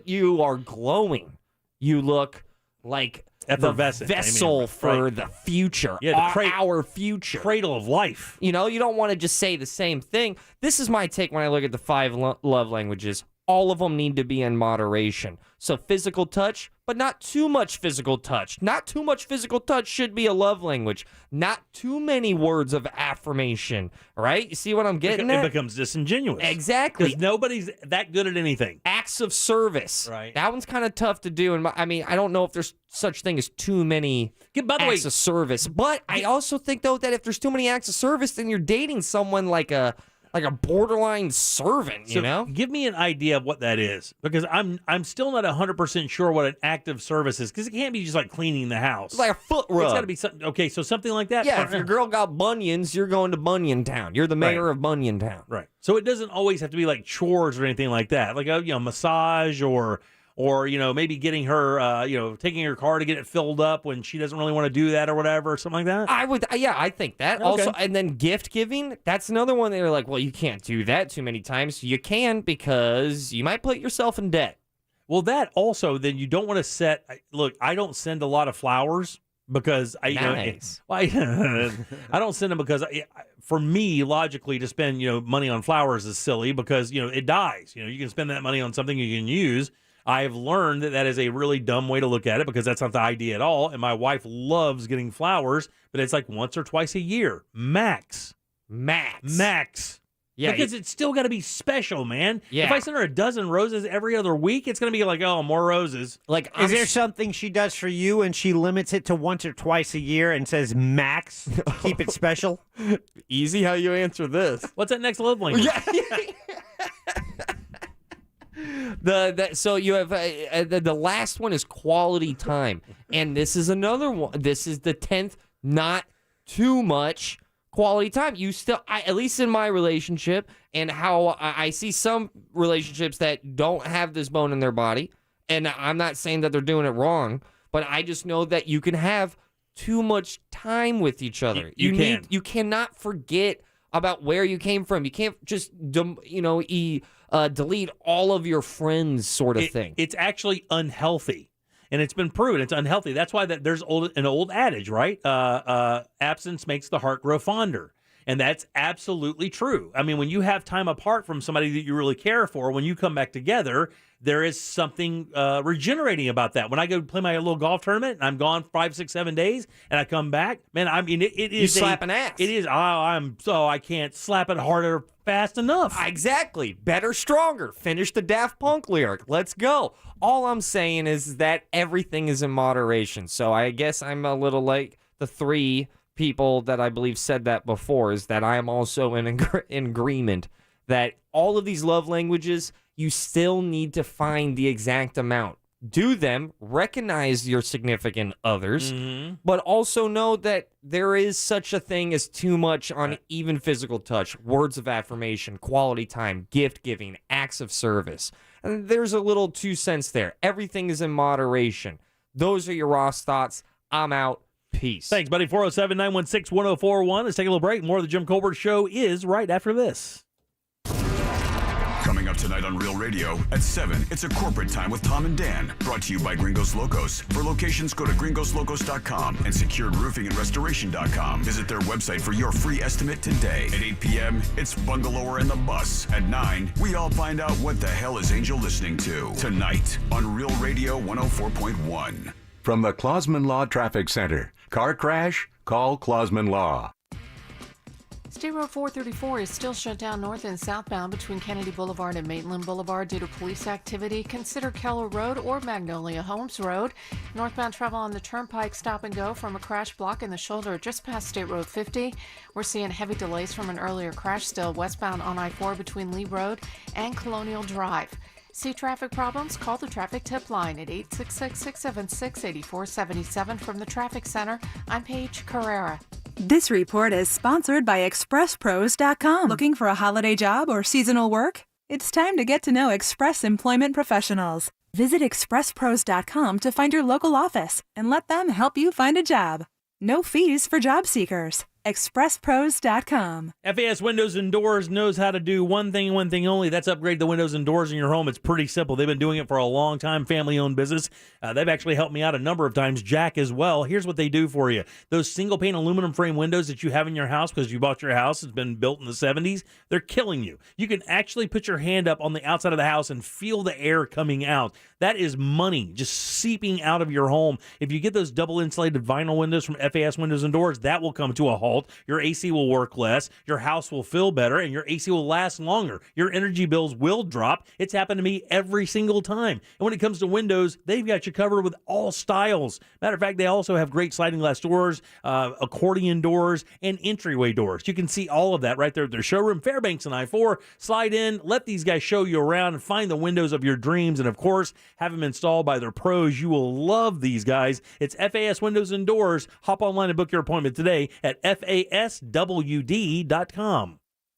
You are glowing. You look like the vessel for the future. Yeah, our future. Cradle of life. You don't want to just say the same thing. This is my take when I look at the 5 love languages. All of them need to be in moderation. So physical touch, but not too much physical touch. Not too much physical touch should be a love language. Not too many words of affirmation, right? You see what I'm getting at? It becomes disingenuous. Exactly. Because nobody's that good at anything. Acts of service. Right. That one's kind of tough to do. And I don't know if there's such thing as too many acts of service. But I also think, though, that if there's too many acts of service, then you're dating someone like a borderline servant, you know? Give me an idea of what that is, because I'm still not 100% sure what an act of service is, because it can't be just like cleaning the house. It's like a foot rub. It's got to be something. Okay, so something like that. Yeah, if your girl got bunions, you're going to Bunion Town. You're the mayor of Bunion Town. Right. So it doesn't always have to be like chores or anything like that, like a massage or maybe getting her, taking her car to get it filled up when she doesn't really want to do that or whatever, something like that. I think that also. And then gift giving, that's another one. They're like, well, you can't do that too many times. You can, because you might put yourself in debt. Well, that also, then you don't want to look, I don't send a lot of flowers because I don't send them because for me, logically, to spend, money on flowers is silly because, it dies. You can spend that money on something you can use. I have learned that is a really dumb way to look at it, because that's not the idea at all. And my wife loves getting flowers, but it's like once or twice a year, max. Yeah, because it's still got to be special, man. Yeah. If I send her a dozen roses every other week, it's going to be like, oh, more roses. Like, is there something she does for you and she limits it to once or twice a year and says max? Keep it special. Easy how you answer this. What's that next love language? So you have the last one is quality time, and this is another one. This is the 10th. Not too much quality time. You still, at least in my relationship, and how I see some relationships that don't have this bone in their body, and I'm not saying that they're doing it wrong, but I just know that you can have too much time with each other. You cannot forget about where you came from. You can't just delete all of your friends, sort of thing. It's actually unhealthy, and it's been proven it's unhealthy. That's why there's an old adage, right? Absence makes the heart grow fonder, and that's absolutely true. I mean, when you have time apart from somebody that you really care for, when you come back together, there is something regenerating about that. When I go play my little golf tournament and I'm gone 5, 6, 7 days, and I come back, man, I mean, it is you slap an ass. It is. I can't slap it harder fast enough. Exactly. Better, stronger. Finish the Daft Punk lyric. Let's go. All I'm saying is that everything is in moderation. So I guess I'm a little like the 3 people that I believe said that before, is that I am also in agreement that all of these love languages, you still need to find the exact amount. Do them, recognize your significant others, but also know that there is such a thing as too much on even physical touch, words of affirmation, quality time, gift giving, acts of service. And there's a little 2 cents there. Everything is in moderation. Those are your Ross thoughts. I'm out. Peace. Thanks, buddy. 407-916-1041. Let's take a little break. More of the Jim Colbert Show is right after this. Coming up tonight on Real Radio at 7, it's a corporate time with Tom and Dan. Brought to you by Gringos Locos. For locations, go to gringoslocos.com and securedroofingandrestoration.com. Visit their website for your free estimate today. At 8 p.m., it's Bungalower and the Bus. At 9, we all find out what the hell is Angel listening to. Tonight on Real Radio 104.1. From the Clausman Law Traffic Center. Car crash? Call Clausman Law. State Road 434 is still shut down north and southbound between Kennedy Boulevard and Maitland Boulevard due to police activity. Consider Keller Road or Magnolia Homes Road. Northbound travel on the Turnpike stop and go from a crash block in the shoulder just past State Road 50. We're seeing heavy delays from an earlier crash still westbound on I-4 between Lee Road and Colonial Drive. See traffic problems? Call the Traffic Tip Line at 866-676-8477 from the Traffic Center. I'm Paige Carrera. This report is sponsored by ExpressPros.com. Looking for a holiday job or seasonal work? It's time to get to know Express Employment Professionals. Visit ExpressPros.com to find your local office and let them help you find a job. No fees for job seekers. ExpressPros.com. FAS Windows and Doors knows how to do one thing and one thing only. That's upgrade the windows and doors in your home. It's pretty simple. They've been doing it for a long time, family-owned business. They've actually helped me out a number of times, Jack as well. Here's what they do for you. Those single-pane aluminum frame windows that you have in your house because you bought your house, it's been built in the 70s, they're killing you. You can actually put your hand up on the outside of the house and feel the air coming out. That is money just seeping out of your home. If you get those double-insulated vinyl windows from FAS Windows and Doors, that will come to a halt. Your AC will work less, your house will feel better, and your AC will last longer. Your energy bills will drop. It's happened to me every single time. And when it comes to windows, they've got you covered with all styles. Matter of fact, they also have great sliding glass doors, accordion doors, and entryway doors. You can see all of that right there at their showroom, Fairbanks and I-4. Slide in, let these guys show you around, and find the windows of your dreams, and of course, have them installed by their pros. You will love these guys. It's FAS Windows and Doors. Hop online and book your appointment today at FASWD.com.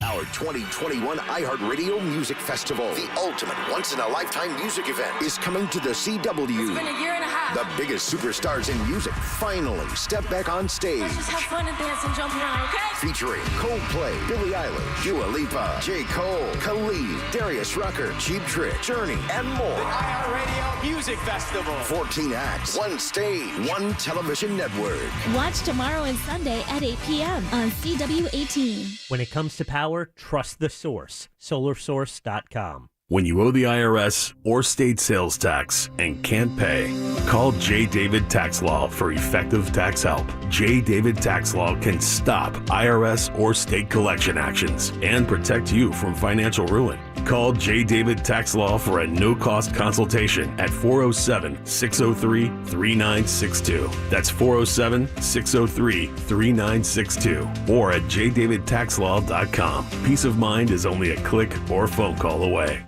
Our 2021 iHeartRadio Music Festival, the ultimate once-in-a-lifetime music event, is coming to the CW. It's been a year and a half. The biggest superstars in music finally step back on stage. Let's just have fun and dance and jump around, okay? Featuring Coldplay, Billie Eilish, Dua Lipa, J. Cole, Khalid, Darius Rucker, Cheap Trick, Journey, and more. The iHeartRadio Music Festival. 14 acts, one stage, one television network. Watch tomorrow and Sunday at 8 p.m. on CW18. When it comes to power, trust the source. SolarSource.com. When you owe the IRS or state sales tax and can't pay, call J. David Tax Law for effective tax help. J. David Tax Law can stop IRS or state collection actions and protect you from financial ruin. Call J. David Tax Law for a no-cost consultation at 407-603-3962. That's 407-603-3962 or at jdavidtaxlaw.com. Peace of mind is only a click or phone call away.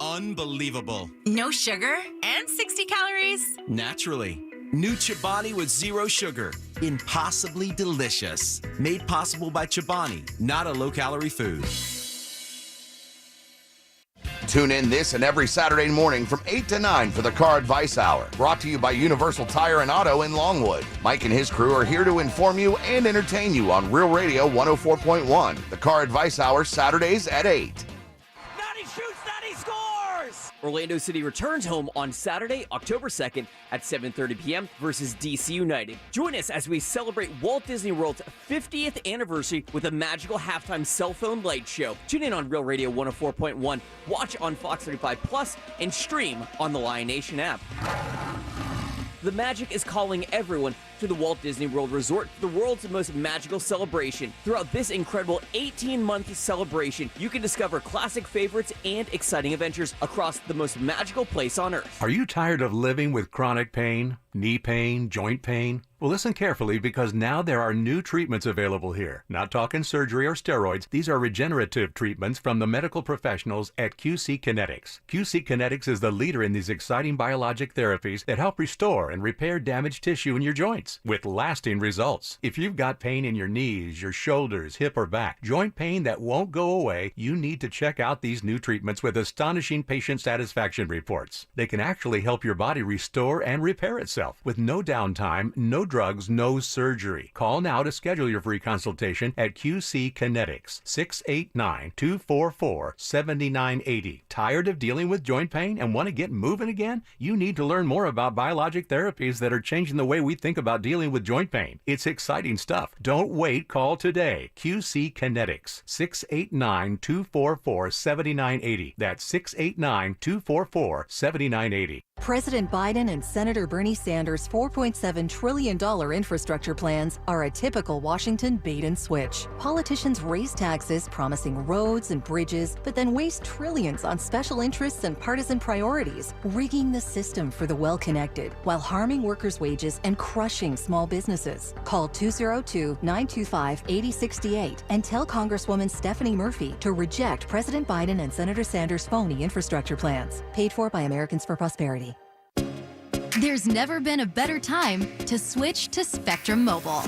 Unbelievable. No sugar and 60 calories. Naturally. New Chobani with zero sugar. Impossibly delicious. Made possible by Chobani, not a low-calorie food. Tune in this and every Saturday morning from 8 to 9 for the Car Advice Hour, brought to you by Universal Tire and Auto in Longwood. Mike and his crew are here to inform you and entertain you on Real Radio 104.1. The Car Advice Hour, Saturdays at 8. Orlando City returns home on Saturday, October 2nd at 7:30 p.m. versus DC United. Join us as we celebrate Walt Disney World's 50th anniversary with a magical halftime cell phone light show. Tune in on Real Radio 104.1, watch on Fox 35 Plus, and stream on the Lion Nation app. The magic is calling everyone to the Walt Disney World Resort for the world's most magical celebration. Throughout this incredible 18-month celebration, you can discover classic favorites and exciting adventures across the most magical place on Earth. Are you tired of living with chronic pain, knee pain, joint pain? Well, listen carefully because now there are new treatments available here. Not talking surgery or steroids. These are regenerative treatments from the medical professionals at QC Kinetics. QC Kinetics is the leader in these exciting biologic therapies that help restore and repair damaged tissue in your joints with lasting results. If you've got pain in your knees, your shoulders, hip, or back, joint pain that won't go away, you need to check out these new treatments with astonishing patient satisfaction reports. They can actually help your body restore and repair itself with no downtime, no drugs, no surgery. Call now to schedule your free consultation at QC Kinetics, 689-244-7980. Tired of dealing with joint pain and want to get moving again? You need to learn more about biologic therapies that are changing the way we think about dealing with joint pain. It's exciting stuff. Don't wait. Call today. QC Kinetics, 689-244-7980. That's 689-244-7980. President Biden and Senator Bernie Sanders' $4.7 trillion infrastructure plans are a typical Washington bait and switch. Politicians raise taxes, promising roads and bridges, but then waste trillions on special interests and partisan priorities, rigging the system for the well-connected, while harming workers' wages and crushing reaching small businesses. Call 202-925-8068 and tell Congresswoman Stephanie Murphy to reject President Biden and Senator Sanders' phony infrastructure plans. Paid for by Americans for Prosperity. There's never been a better time to switch to Spectrum Mobile.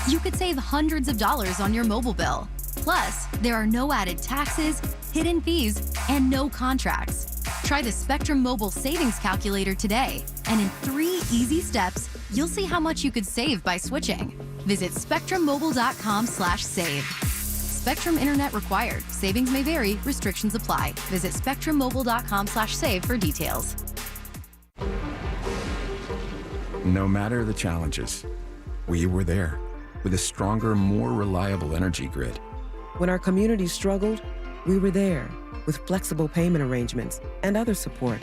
You could save hundreds of dollars on your mobile bill. Plus, there are no added taxes, hidden fees, and no contracts. Try the Spectrum Mobile Savings Calculator today, and in 3 easy steps, you'll see how much you could save by switching. Visit spectrummobile.com/save. Spectrum Internet required. Savings may vary. Restrictions apply. Visit spectrummobile.com/save for details. No matter the challenges, we were there with a stronger, more reliable energy grid. When our community struggled, we were there with flexible payment arrangements and other support.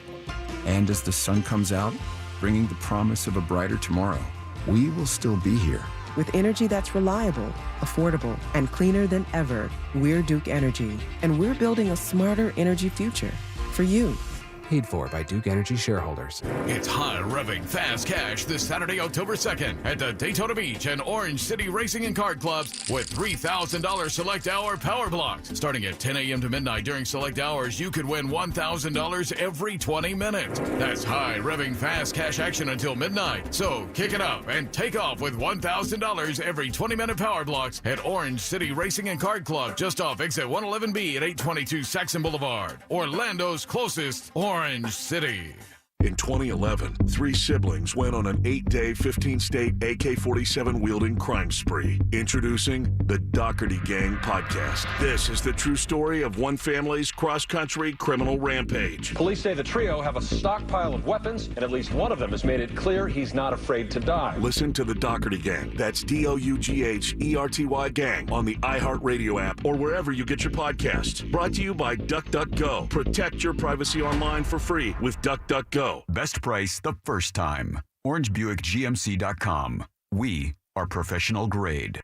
And as the sun comes out, bringing the promise of a brighter tomorrow, we will still be here. With energy that's reliable, affordable, and cleaner than ever, we're Duke Energy, and we're building a smarter energy future for you. Paid for by Duke Energy shareholders. It's high-revving fast cash this Saturday, October 2nd at the Daytona Beach and Orange City Racing and Card Clubs with $3,000 select hour power blocks. Starting at 10 a.m. to midnight during select hours, you could win $1,000 every 20 minutes. That's high-revving fast cash action until midnight. So kick it up and take off with $1,000 every 20-minute power blocks at Orange City Racing and Card Club, just off exit 111B at 822 Saxon Boulevard. Orlando's closest Orange City. In 2011, 3 siblings went on an 8-day, 15-state AK-47 wielding crime spree. Introducing the Doherty Gang podcast. This is the true story of one family's cross-country criminal rampage. Police say the trio have a stockpile of weapons, and at least one of them has made it clear he's not afraid to die. Listen to the Doherty Gang. That's DOUGHERTY Gang on the iHeartRadio app or wherever you get your podcasts. Brought to you by DuckDuckGo. Protect your privacy online for free with DuckDuckGo. Best price the first time. OrangeBuickGMC.com. We are professional grade.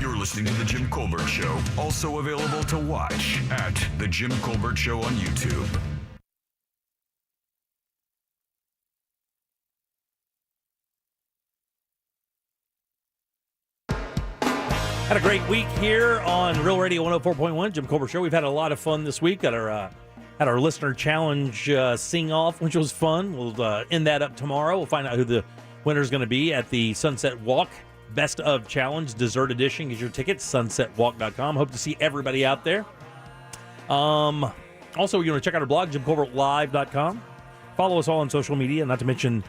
You're listening to The Jim Colbert Show. Also available to watch at The Jim Colbert Show on YouTube. Had a great week here on Real Radio 104.1, Jim Colbert Show. We've had a lot of fun this week. Got our had our listener challenge sing-off, which was fun. We'll end that up tomorrow. We'll find out who the winner is going to be at the Sunset Walk Best of Challenge Dessert Edition. Get your tickets, sunsetwalk.com. Hope to see everybody out there. Also, you want to check out our blog, jimcolbertlive.com. Follow us all on social media, not to mention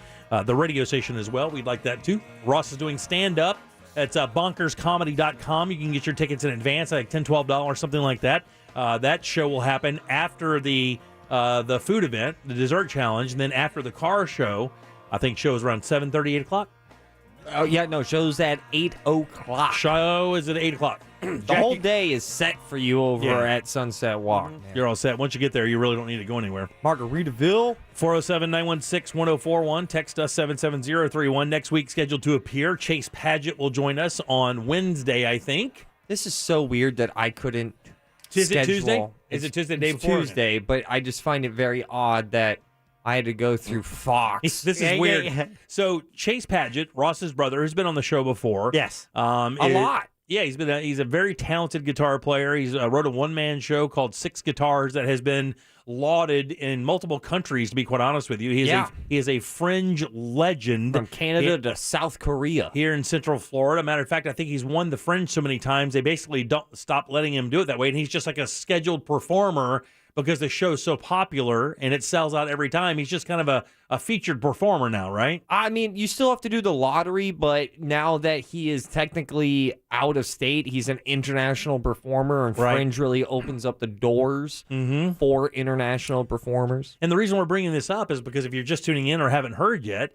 the radio station as well. We'd like that too. Ross is doing stand-up. It's bonkerscomedy.com. You can get your tickets in advance, like $10, $12, something like that. That show will happen after the food event, the dessert challenge, and then after the car show. I think shows around 7:30, 8 o'clock. Oh, yeah, no, show's at 8 o'clock. Show is at 8 o'clock. The whole day is set for you over at Sunset Walk. Mm-hmm. You're all set. Once you get there, you really don't need to go anywhere. Margaritaville. 407-916-1041. Text us 77031. Next week scheduled to appear. Chase Padgett will join us on Wednesday, I think. This is so weird that I couldn't Is schedule. it Tuesday? Is it Tuesday the day It's before? Tuesday, but I just find it very odd that I had to go through Fox. This is weird. Yeah. So Chase Padgett, Ross's brother, who's been on the show before. Yes. A lot. Yeah, he's a very talented guitar player. He's wrote a one-man show called Six Guitars that has been lauded in multiple countries, to be quite honest with you. He is a fringe legend. From Canada to South Korea. Here in Central Florida. Matter of fact, I think he's won the fringe so many times, they basically don't stop letting him do it that way. And he's just like a scheduled performer because the show's so popular and it sells out every time. He's just kind of a featured performer now, right? I mean, you still have to do the lottery, but now that he is technically out of state, he's an international performer, and Fringe really opens up the doors for international performers. And the reason we're bringing this up is because if you're just tuning in or haven't heard yet,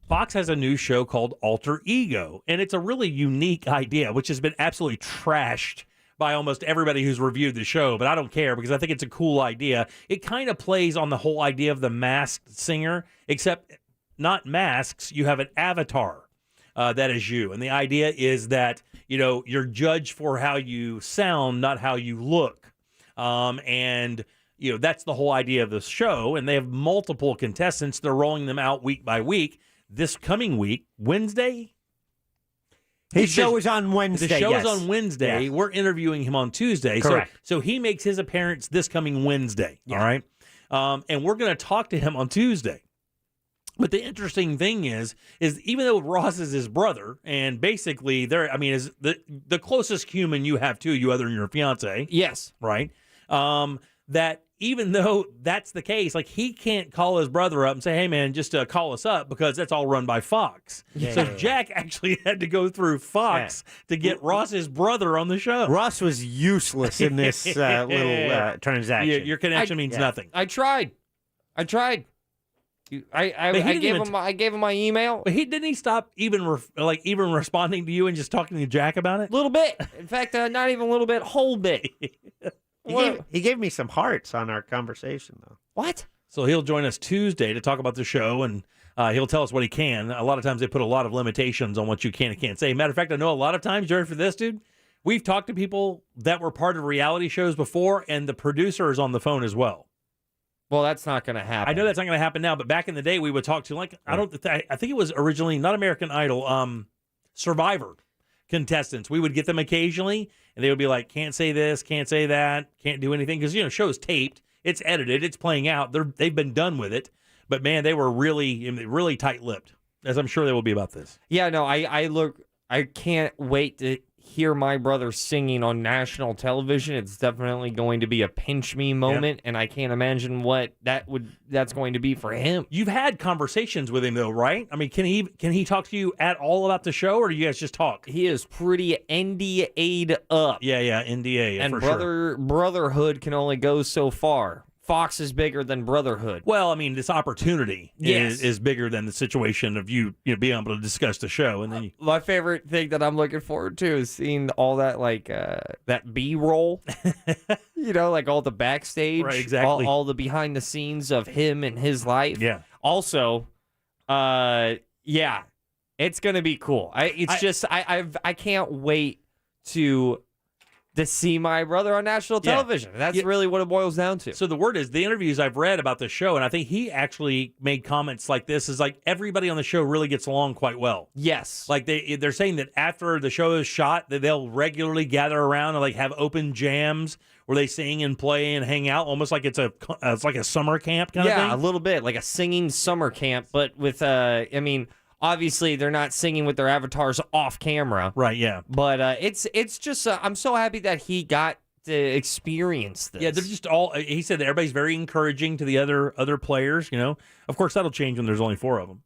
Fox has a new show called Alter Ego, and it's a really unique idea, which has been absolutely trashed by almost everybody who's reviewed the show, but I don't care because I think it's a cool idea. It kind of plays on the whole idea of the masked singer, except not masks, you have an avatar. that is you. And the idea is that, you're judged for how you sound, not how you look. And that's the whole idea of this show. And they have multiple contestants. They're rolling them out week by week. This coming week, Wednesday. His show is on Wednesday. The show is yes. on Wednesday. Yes. We're interviewing him on Tuesday. Correct. So he makes his appearance this coming Wednesday. Yeah. All right. And we're going to talk to him on Tuesday. But the interesting thing is even though Ross is his brother, and basically is the closest human you have to you other than your fiance. Yes. Right. That even though that's the case, like he can't call his brother up and say, hey, man, just call us up because that's all run by Fox. Yeah. So Jack actually had to go through Fox to get Ross's brother on the show. Ross was useless in this little transaction. Yeah, your connection means nothing. I tried. I gave him my email. But didn't he stop even responding to you and just talking to Jack about it? A little bit. In fact, not even a little bit, whole bit. He gave me some hearts on our conversation, though. What? So he'll join us Tuesday to talk about the show, and he'll tell us what he can. A lot of times they put a lot of limitations on what you can and can't say. Matter of fact, I know a lot of times, you ready for this, dude? We've talked to people that were part of reality shows before, and the producer is on the phone as well. Well, that's not going to happen. I know that's not going to happen now, but back in the day, we would talk to, I think it was originally not American Idol, Survivor contestants. We would get them occasionally, and they would be like, can't say this, can't say that, can't do anything. Because, show's taped, it's edited, it's playing out. They've been done with it. But, man, they were really tight-lipped, as I'm sure they will be about this. Yeah, no, I can't wait to hear my brother singing on national television. It's definitely going to be a pinch me moment, and I can't imagine what that's going to be for him. You've had conversations with him though, right? I mean, can he talk to you at all about the show, or do you guys just talk? He is pretty NDA'd up. Yeah, NDA, and for brotherhood can only go so far. Fox is bigger than brotherhood. Well, I mean, this opportunity is bigger than the situation of you being able to discuss the show. And then my favorite thing that I'm looking forward to is seeing all that that B-roll, like all the backstage, right? Exactly, all the behind the scenes of him and his life. Yeah. Also, it's gonna be cool. I can't wait to see my brother on national television. That's really what it boils down to. So the word is, the interviews I've read about the show, and I think he actually made comments like this, is like everybody on the show really gets along quite well. Yes. Like they're saying that after the show is shot, that they'll regularly gather around and have open jams where they sing and play and hang out, almost like it's like a summer camp kind of thing. Yeah, a little bit like a singing summer camp, but with obviously, they're not singing with their avatars off camera. Right, yeah. But it's just, I'm so happy that he got to experience this. Yeah, they're just he said that everybody's very encouraging to the other players, Of course, that'll change when there's only 4 of them.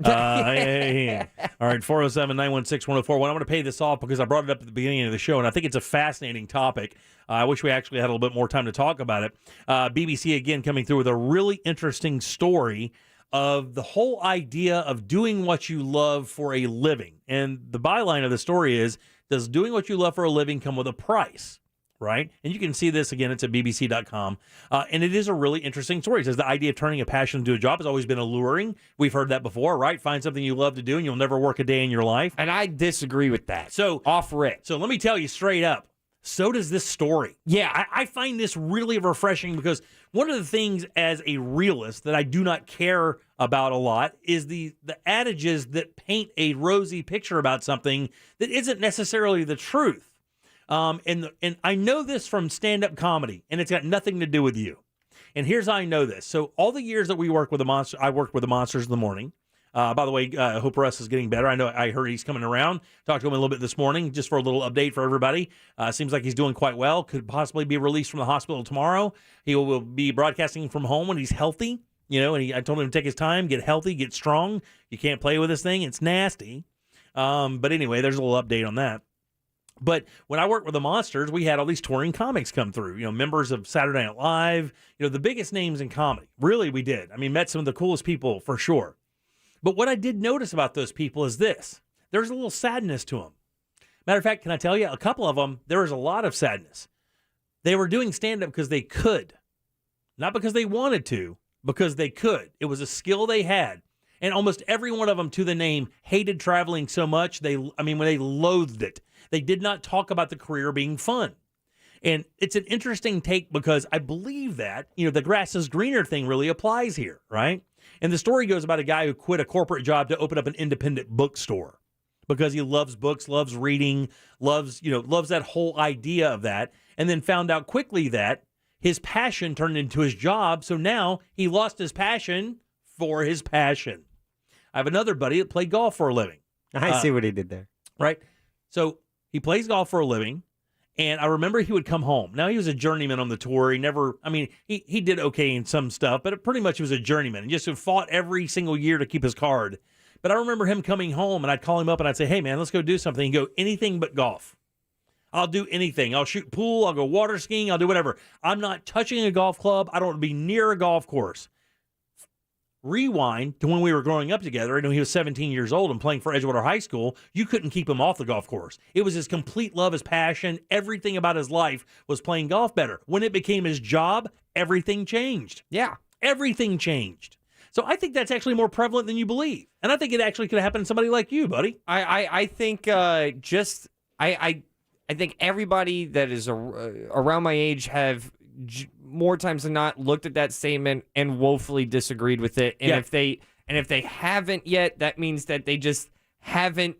All right, 407-916-1041. Well, I'm going to pay this off because I brought it up at the beginning of the show, and I think it's a fascinating topic. I wish we actually had a little bit more time to talk about it. BBC, again, coming through with a really interesting story of the whole idea of doing what you love for a living. And the byline of the story is, does doing what you love for a living come with a price? Right? And you can see this, again, it's at bbc.com. And it is a really interesting story. It says the idea of turning a passion into a job has always been alluring. We've heard that before, right? Find something you love to do and you'll never work a day in your life. And I disagree with that. So off rip. So let me tell you straight up, so does this story. Yeah. I find this really refreshing because one of the things as a realist that I do not care about a lot is the adages that paint a rosy picture about something that isn't necessarily the truth. And I know this from stand-up comedy, and it's got nothing to do with you. And here's how I know this. So all the years that we work with I worked with the Monsters in the morning. By the way, I hope Russ is getting better. I heard he's coming around. Talked to him a little bit this morning just for a little update for everybody. Seems like he's doing quite well. Could possibly be released from the hospital tomorrow. He will be broadcasting from home when he's healthy. And I told him to take his time, get healthy, get strong. You can't play with this thing. It's nasty. But anyway, there's a little update on that. But when I worked with the Monsters, we had all these touring comics come through, members of Saturday Night Live, the biggest names in comedy. Really, we did. I mean, met some of the coolest people for sure. But what I did notice about those people is this. There's a little sadness to them. Matter of fact, can I tell you, a couple of them, there was a lot of sadness. They were doing stand-up because they could. Not because they wanted to, because they could. It was a skill they had. And almost every one of them, to the name, hated traveling so much, when they loathed it. They did not talk about the career being fun. And it's an interesting take because I believe that, the grass is greener thing really applies here, right? And the story goes about a guy who quit a corporate job to open up an independent bookstore because he loves books, loves reading, loves that whole idea of that, and then found out quickly that his passion turned into his job, so now he lost his passion for his passion. I have another buddy that played golf for a living. I see what he did there. Right? So he plays golf for a living, and I remember he would come home. Now, he was a journeyman on the tour. He did okay in some stuff, but pretty much he was a journeyman and just fought every single year to keep his card. But I remember him coming home, and I'd call him up, and I'd say, hey, man, let's go do something. He'd go, anything but golf. I'll do anything. I'll shoot pool. I'll go water skiing. I'll do whatever. I'm not touching a golf club. I don't want to be near a golf course. Rewind to when we were growing up together. I know he was 17 years old and playing for Edgewater High School. You couldn't keep him off the golf course. It was his complete love, his passion. Everything about his life was playing golf better. When it became his job, everything changed. Yeah. Everything changed. So I think that's actually more prevalent than you believe. And I think it actually could happen to somebody like you, buddy. I think I think everybody that is around my age have more times than not looked at that statement and woefully disagreed with it. And if they haven't yet, that means that they just haven't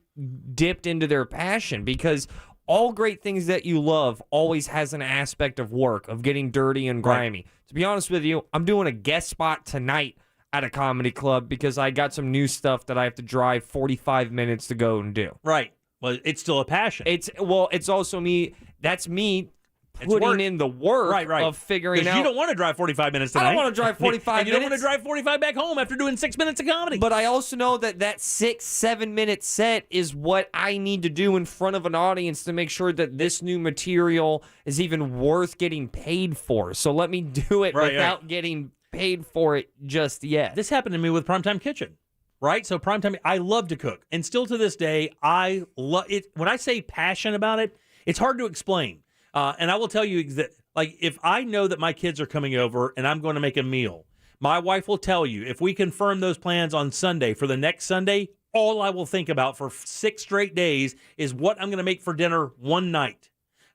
dipped into their passion, because all great things that you love always has an aspect of work, of getting dirty and grimy. Right. To be honest with you, I'm doing a guest spot tonight at a comedy club because I got some new stuff that I have to drive 45 minutes to go and do. Right. Well, it's still a passion. It's also me. That's me putting in the work of figuring out. You don't want to drive 45 minutes tonight. I don't want to drive 45 and minutes. You don't want to drive 45 back home after doing 6 minutes of comedy. But I also know that 6-7 minute set is what I need to do in front of an audience to make sure that this new material is even worth getting paid for. So let me do it without getting paid for it just yet. This happened to me with Primetime Kitchen. Right? So Primetime, I love to cook. And still to this day, I love it. When I say passion about it, it's hard to explain. And I will tell you that, if I know that my kids are coming over and I'm going to make a meal, my wife will tell you, if we confirm those plans on Sunday for the next Sunday, all I will think about for 6 straight days is what I'm going to make for dinner one night.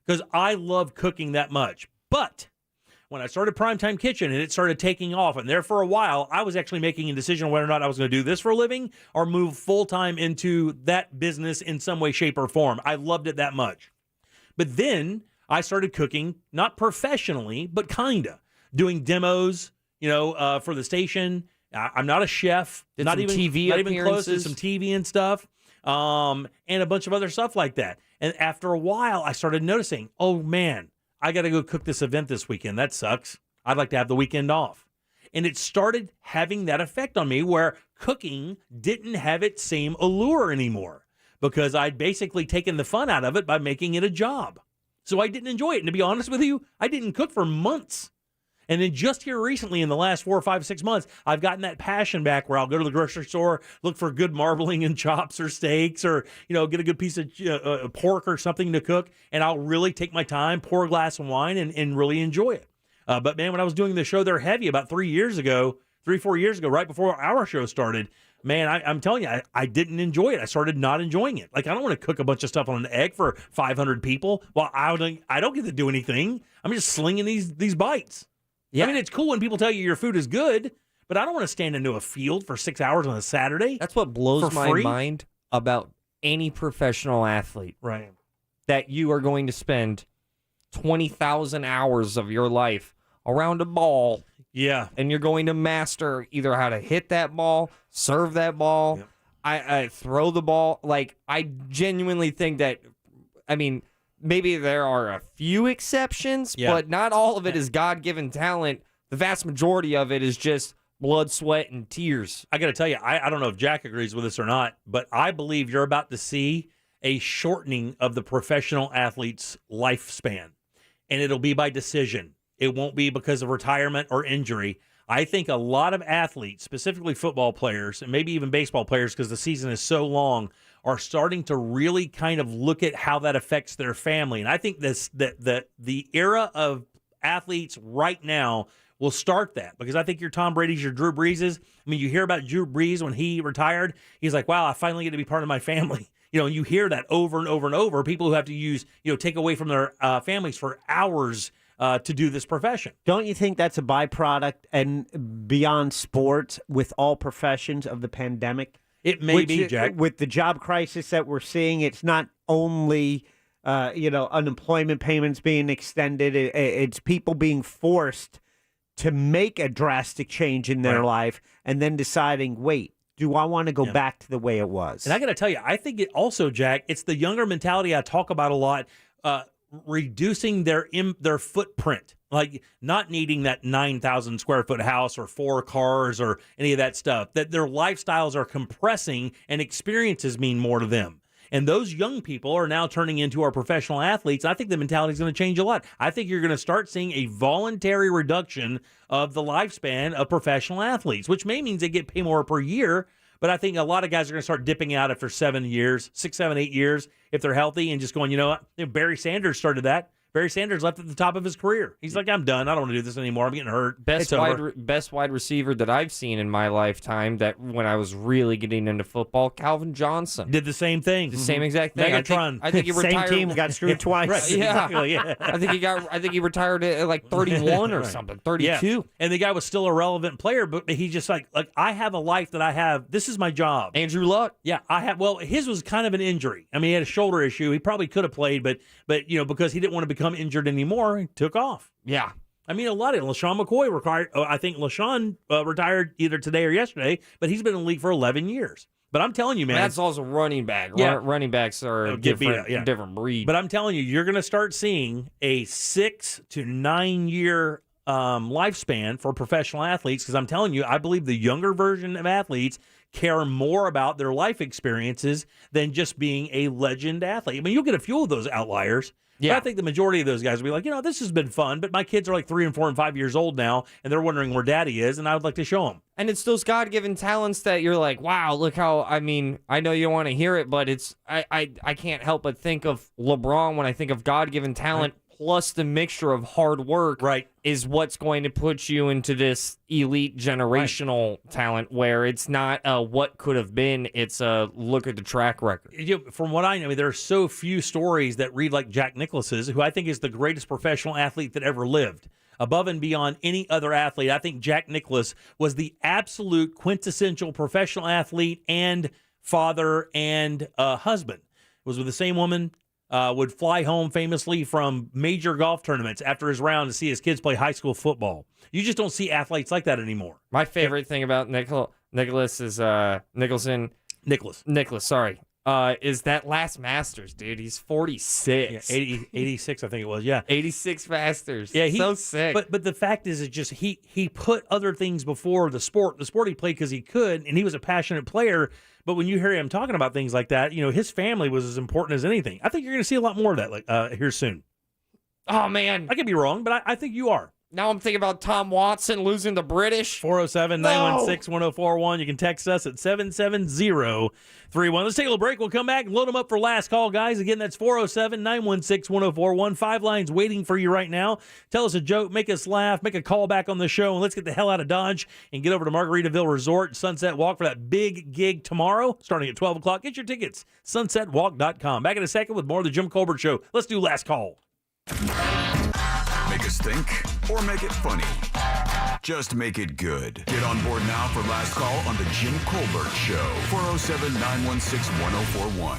Because I love cooking that much. But when I started Primetime Kitchen and it started taking off, and there for a while, I was actually making a decision whether or not I was going to do this for a living or move full-time into that business in some way, shape, or form. I loved it that much. But then I started cooking, not professionally, but kinda, doing demos, for the station. I'm not a chef. Not even close. Did some TV and stuff, and a bunch of other stuff like that. And after a while, I started noticing, oh, man, I got to go cook this event this weekend. That sucks. I'd like to have the weekend off. And it started having that effect on me where cooking didn't have its same allure anymore because I'd basically taken the fun out of it by making it a job. So I didn't enjoy it. And to be honest with you, I didn't cook for months. And then just here recently in the last 4 or 5, 6 months, I've gotten that passion back where I'll go to the grocery store, look for good marbling and chops or steaks or, get a good piece of pork or something to cook. And I'll really take my time, pour a glass of wine and really enjoy it. But man, when I was doing the show They're Heavy about 3 years ago, 3-4 years ago, right before our show started, man, I'm telling you, I didn't enjoy it. I started not enjoying it. I don't want to cook a bunch of stuff on an egg for 500 people. Well, I don't get to do anything. I'm just slinging these bites. Yeah. I mean, it's cool when people tell you your food is good, but I don't want to stand into a field for 6 hours on a Saturday. That's what blows my mind about any professional athlete. Right. That you are going to spend 20,000 hours of your life around a ball. Yeah. And you're going to master either how to hit that ball, serve that ball, I throw the ball. I genuinely think that, maybe there are a few exceptions, but not all of it is God-given talent. The vast majority of it is just blood, sweat, and tears. I got to tell you, I don't know if Jack agrees with this or not, but I believe you're about to see a shortening of the professional athlete's lifespan, and it'll be by decision. It won't be because of retirement or injury. I think a lot of athletes, specifically football players, and maybe even baseball players because the season is so long, are starting to really kind of look at how that affects their family. And I think the era of athletes right now will start that, because I think your Tom Brady's, your Drew Breeses. I mean, you hear about Drew Brees when he retired. He's like, wow, I finally get to be part of my family. And you hear that over and over and over. People who have to use, take away from their families for hours to do this profession. Don't you think that's a byproduct and beyond sports with all professions of the pandemic? It may be, Jack. With the job crisis that we're seeing, it's not only unemployment payments being extended. It's people being forced to make a drastic change in their life and then deciding, wait, do I want to go back to the way it was? And I got to tell you, I think it also, Jack, it's the younger mentality I talk about a lot, reducing their footprint, like not needing that 9,000 square foot house or 4 cars or any of that stuff, that their lifestyles are compressing and experiences mean more to them. And those young people are now turning into our professional athletes. I think the mentality is going to change a lot. I think you're going to start seeing a voluntary reduction of the lifespan of professional athletes, which may mean they get paid more per year. But I think a lot of guys are going to start dipping out after 7 years, 6, 7, 8 years, if they're healthy, and just going, you know what? Barry Sanders started that. Barry Sanders left at the top of his career. He's like, I'm done. I don't want to do this anymore. I'm getting hurt. Best wide receiver that I've seen in my lifetime, that when I was really getting into football, Calvin Johnson. Did the same thing. The same exact thing. Megatron. I think he retired. Same team, got screwed twice. Right. Yeah. Exactly, yeah. I think he retired at like 31 or something, 32. Yeah. And the guy was still a relevant player, but he just like I have a life that I have. This is my job. Andrew Luck. Yeah, I have. Well, his was kind of an injury. I mean, he had a shoulder issue. He probably could have played, but because he didn't want to become injured anymore, he took off. Yeah. I mean, a lot of it. LaShawn McCoy retired. I think LaShawn retired either today or yesterday, but he's been in the league for 11 years. But I'm telling you, man. That's also running back. Yeah. Running backs are a different breed. But I'm telling you, you're going to start seeing a 6 to 9 year lifespan for professional athletes, because I'm telling you, I believe the younger version of athletes care more about their life experiences than just being a legend athlete. I mean, you'll get a few of those outliers. Yeah. But I think the majority of those guys will be like, this has been fun, but my kids are like 3 and 4 and 5 years old now, and they're wondering where daddy is, and I would like to show them. And it's those God-given talents that you're like, wow, look how, I mean, I know you want to hear it, but it's I can't help but think of LeBron when I think of God-given talent. Right. Plus the mixture of hard work is what's going to put you into this elite generational talent, where it's not what could have been, it's a look at the track record. From what I know, there are so few stories that read like Jack Nicklaus's, who I think is the greatest professional athlete that ever lived. Above and beyond any other athlete, I think Jack Nicklaus was the absolute quintessential professional athlete and father and husband. Was with the same woman. Would fly home famously from major golf tournaments after his round to see his kids play high school football. You just don't see athletes like that anymore. My favorite thing about Nicholas is Nicholas, sorry. Is that last Masters, dude. He's 46. Yeah, 86, I think it was, yeah. 86 Masters. Yeah, so sick. But the fact is, it just he put other things before the sport. The sport he played because he could, and he was a passionate player. But when you hear him talking about things like that, his family was as important as anything. I think you're going to see a lot more of that here soon. Oh, man. I could be wrong, but I think you are. Now I'm thinking about Tom Watson losing the British. 407-916-1041. You can text us at 77031. Let's take a little break. We'll come back and load them up for last call, guys. Again, that's 407-916-1041. 5 lines waiting for you right now. Tell us a joke, make us laugh, make a call back on the show, and let's get the hell out of Dodge and get over to Margaritaville Resort, Sunset Walk, for that big gig tomorrow, starting at 12 o'clock. Get your tickets, sunsetwalk.com. Back in a second with more of the Jim Colbert Show. Let's do last call. Make us think or make it funny. Just make it good. Get on board now for last call on the Jim Colbert Show. 407-916-1041.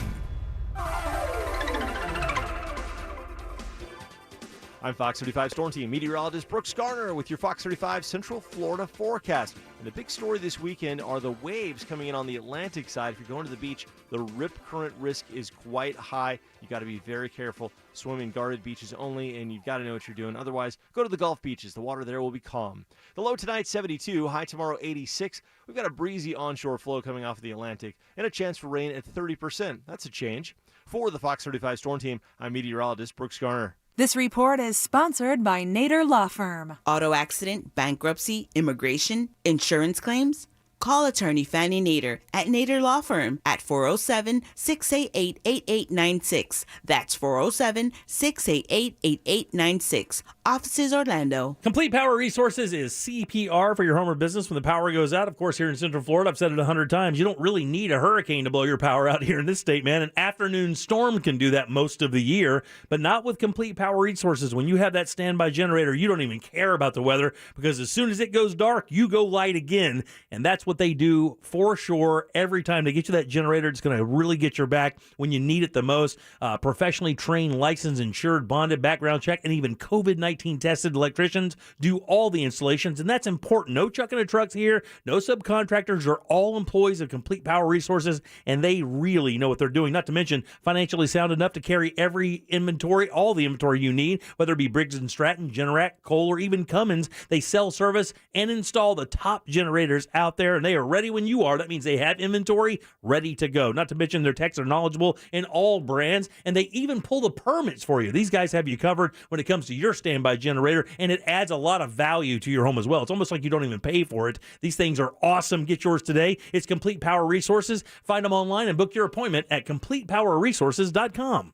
I'm Fox 35 Storm Team meteorologist Brooks Garner with your Fox 35 Central Florida forecast. And the big story this weekend are the waves coming in on the Atlantic side. If you're going to the beach, the rip current risk is quite high. You got to be very careful. Swim in guarded beaches only, and you've got to know what you're doing. Otherwise, go to the Gulf beaches. The water there will be calm. The low tonight, 72. High tomorrow, 86. We've got a breezy onshore flow coming off of the Atlantic and a chance for rain at 30%. That's a change. For the Fox 35 Storm Team, I'm meteorologist Brooks Garner. This report is sponsored by Nader Law Firm. Auto accident, bankruptcy, immigration, insurance claims? Call attorney Fannie Nader at Nader Law Firm at 407-688-8896. That's 407-688-8896. Offices Orlando. Complete Power Resources is CPR for your home or business when the power goes out. Of course, here in Central Florida, I've said it 100 times, you don't really need a hurricane to blow your power out here in this state, man. An afternoon storm can do that most of the year, but not with Complete Power Resources. When you have that standby generator, you don't even care about the weather, because as soon as it goes dark, you go light again, and that's what they do for sure every time. They get you that generator. It's going to really get your back when you need it the most. Professionally trained, licensed, insured, bonded, background check, and even COVID-19 tested electricians do all the installations, and that's important. No trucking of trucks here, no subcontractors. Are all employees of Complete Power Resources, and they really know what they're doing. Not to mention financially sound enough to carry every inventory, all the inventory you need, whether it be Briggs & Stratton, Generac, Cole, or even Cummins. They sell, service, and install the top generators out there, and they are ready when you are. That means they have inventory ready to go. Not to mention their techs are knowledgeable in all brands, and they even pull the permits for you. These guys have you covered when it comes to your standby generator, and it adds a lot of value to your home as well. It's almost like you don't even pay for it. These things are awesome. Get yours today. It's Complete Power Resources. Find them online and book your appointment at CompletePowerResources.com.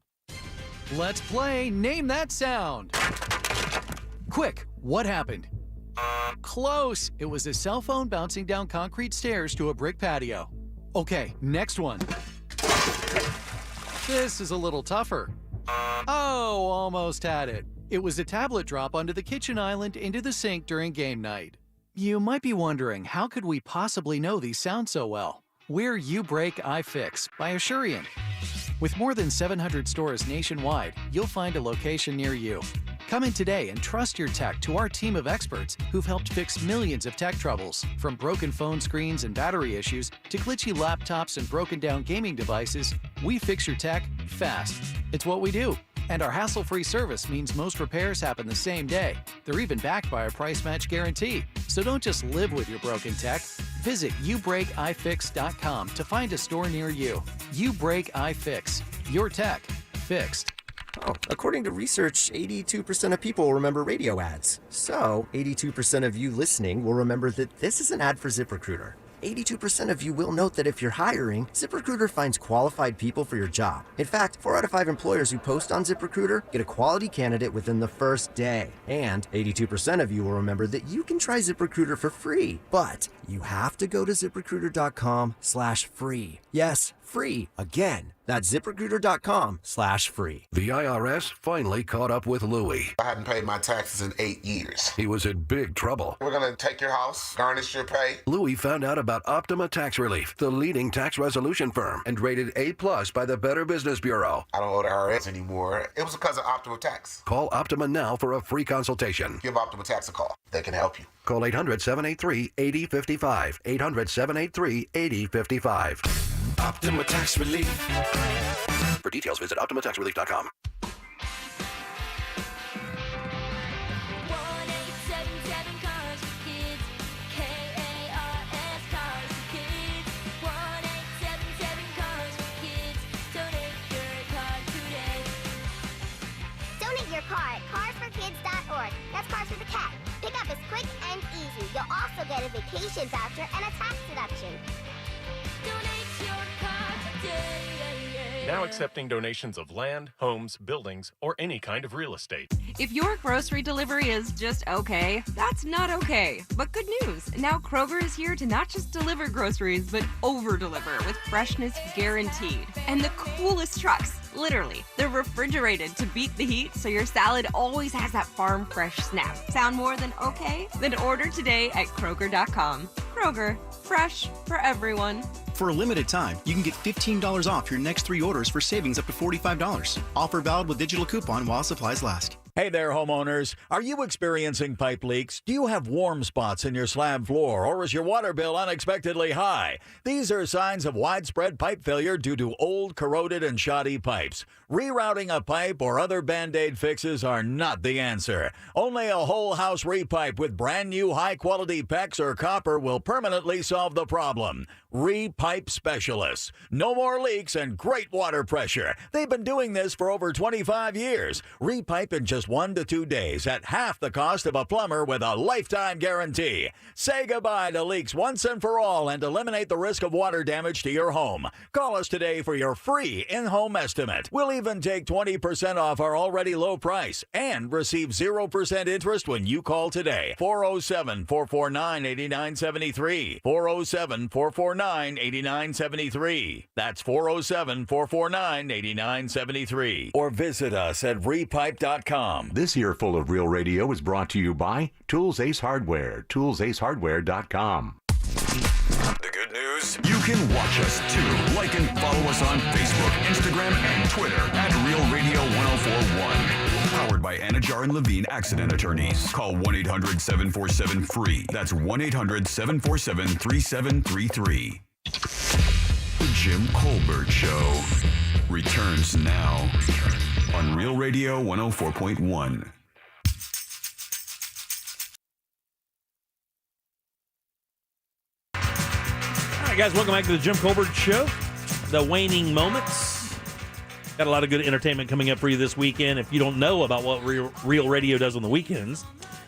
Let's play Name That Sound. Quick, what happened? Close. It was a cell phone bouncing down concrete stairs to a brick patio. Okay, next one. This is a little tougher. Oh, almost had it. It was a tablet drop onto the kitchen island into the sink during game night. You might be wondering, how could we possibly know these sound so well? We're You Break, I Fix by Asurion. With more than 700 stores nationwide, you'll find a location near you. Come in today and trust your tech to our team of experts who've helped fix millions of tech troubles, from broken phone screens and battery issues to glitchy laptops and broken down gaming devices. We fix your tech fast. It's what we do. And our hassle-free service means most repairs happen the same day. They're even backed by a price match guarantee. So don't just live with your broken tech. Visit YouBreakIFix.com to find a store near you. You Break iFix. Your tech fixed. Oh, according to research, 82% of people remember radio ads. So, 82% of you listening will remember that this is an ad for ZipRecruiter. 82% of you will note that if you're hiring, ZipRecruiter finds qualified people for your job. In fact, 4 out of 5 employers who post on ZipRecruiter get a quality candidate within the first day. And 82% of you will remember that you can try ZipRecruiter for free. But you have to go to ZipRecruiter.com/free. Yes, free. Again, that's ZipRecruiter.com/free. The IRS finally caught up with Louie. I hadn't paid my taxes in 8 years. He was in big trouble. We're going to take your house, garnish your pay. Louie found out about Optima Tax Relief, the leading tax resolution firm, and rated A+ by the Better Business Bureau. I don't owe the IRS anymore. It was because of Optima Tax. Call Optima now for a free consultation. Give Optima Tax a call. They can help you. Call 800-783-8055. 800-783-8055. Optima Tax Relief. For details, visit OptimaTaxRelief.com. Donate your car at carsforkids.org. That's Cars with a Cat. Pickup is quick and easy. You'll also get a vacation voucher and a tax deduction. Donate your car today. Now accepting donations of land, homes, buildings, or any kind of real estate. If your grocery delivery is just okay, that's not okay. But good news, now Kroger is here to not just deliver groceries, but over-deliver with freshness guaranteed. And the coolest trucks, literally. They're refrigerated to beat the heat, so your salad always has that farm fresh snap. Sound more than okay? Then order today at Kroger.com. Kroger, fresh for everyone. For a limited time, you can get $15 off your next 3 orders for savings up to $45. Offer valid with digital coupon while supplies last. Hey there, homeowners. Are you experiencing pipe leaks? Do you have warm spots in your slab floor, or is your water bill unexpectedly high? These are signs of widespread pipe failure due to old, corroded, and shoddy pipes. Rerouting a pipe or other Band-Aid fixes are not the answer. Only a whole house repipe with brand new high-quality PEX or copper will permanently solve the problem. Repipe Specialists. No more leaks and great water pressure. They've been doing this for over 25 years. Repipe in just 1 to 2 days at half the cost of a plumber with a lifetime guarantee. Say goodbye to leaks once and for all and eliminate the risk of water damage to your home. Call us today for your free in-home estimate. We'll even take 20% off our already low price and receive 0% interest when you call today. 407-449-8973. 407-449-8973. That's 407-449-8973. Or visit us at repipe.com. This year full of Real Radio is brought to you by Tools Ace Hardware, toolsacehardware.com. The good news? You can watch us too. Like and follow us on Facebook, Instagram, and Twitter at Real Radio 1041. Powered by Anajar and Levine Accident Attorneys. Call 1-800-747-FREE. That's 1-800-747-3733. The Jim Colbert Show returns now on Real Radio 104.1. All right, guys, welcome back to the Jim Colbert Show. The waning moments. Got a lot of good entertainment coming up for you this weekend. If you don't know about what Real Radio does on the weekends,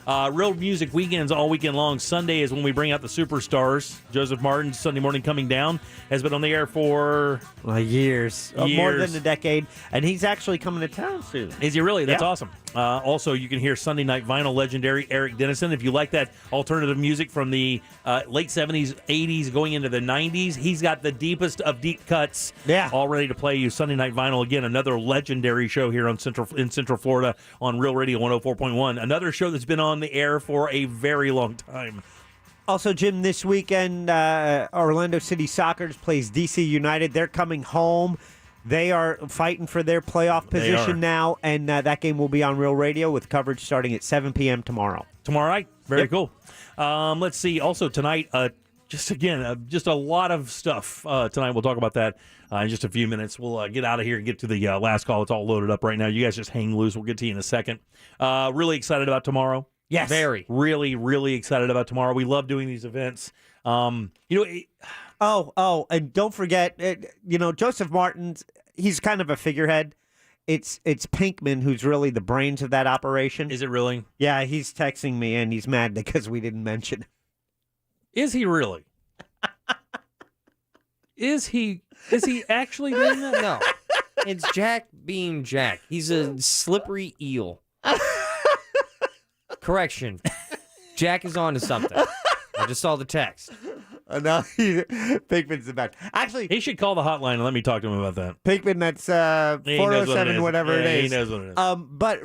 Real Music Weekends all weekend long. Sunday is when we bring out the superstars. Joseph Martin's Sunday Morning Coming Down has been on the air for years. More than a decade. And he's actually coming to town soon. Is he really? That's awesome. Also, you can hear Sunday Night Vinyl legendary Eric Dennison. If you like that alternative music from the late 70s, 80s, going into the 90s, he's got the deepest of deep cuts all ready to play you. Sunday Night Vinyl, again, another legendary show here in Central Florida on Real Radio 104.1. Another show that's been on the air for a very long time. Also, Jim, this weekend, Orlando City Soccer plays DC United. They're coming home. They are fighting for their playoff position now, and that game will be on Real Radio with coverage starting at 7 p.m. tomorrow. Tomorrow night? Very cool. Let's see. Also, tonight, just a lot of stuff tonight. We'll talk about that in just a few minutes. We'll get out of here and get to the last call. It's all loaded up right now. You guys just hang loose. We'll get to you in a second. Really excited about tomorrow. Yes. Very. Really, really excited about tomorrow. We love doing these events. And don't forget, Joseph Martin's, he's kind of a figurehead. It's Pinkman who's really the brains of that operation. Is it really? Yeah, he's texting me, and he's mad because we didn't mention it. Is he really? Is he actually doing that? No. It's Jack being Jack. He's a slippery eel. Correction. Jack is on to something. I just saw the text. No, Pinkman's the best. Actually, he should call the hotline and let me talk to him about that. Pinkman, that's 407, whatever it is. He knows what it is. But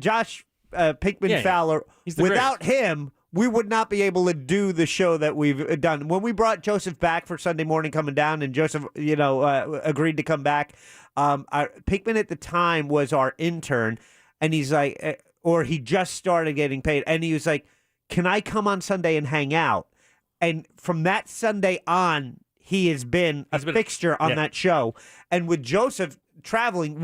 Josh Pinkman Fowler, without him, we would not be able to do the show that we've done. When we brought Joseph back for Sunday Morning Coming Down, and Joseph, agreed to come back, Pinkman at the time was our intern, and he's like, or he just started getting paid, and he was like, "Can I come on Sunday and hang out?" And from that Sunday on, he has been a fixture on that show. And with Joseph traveling,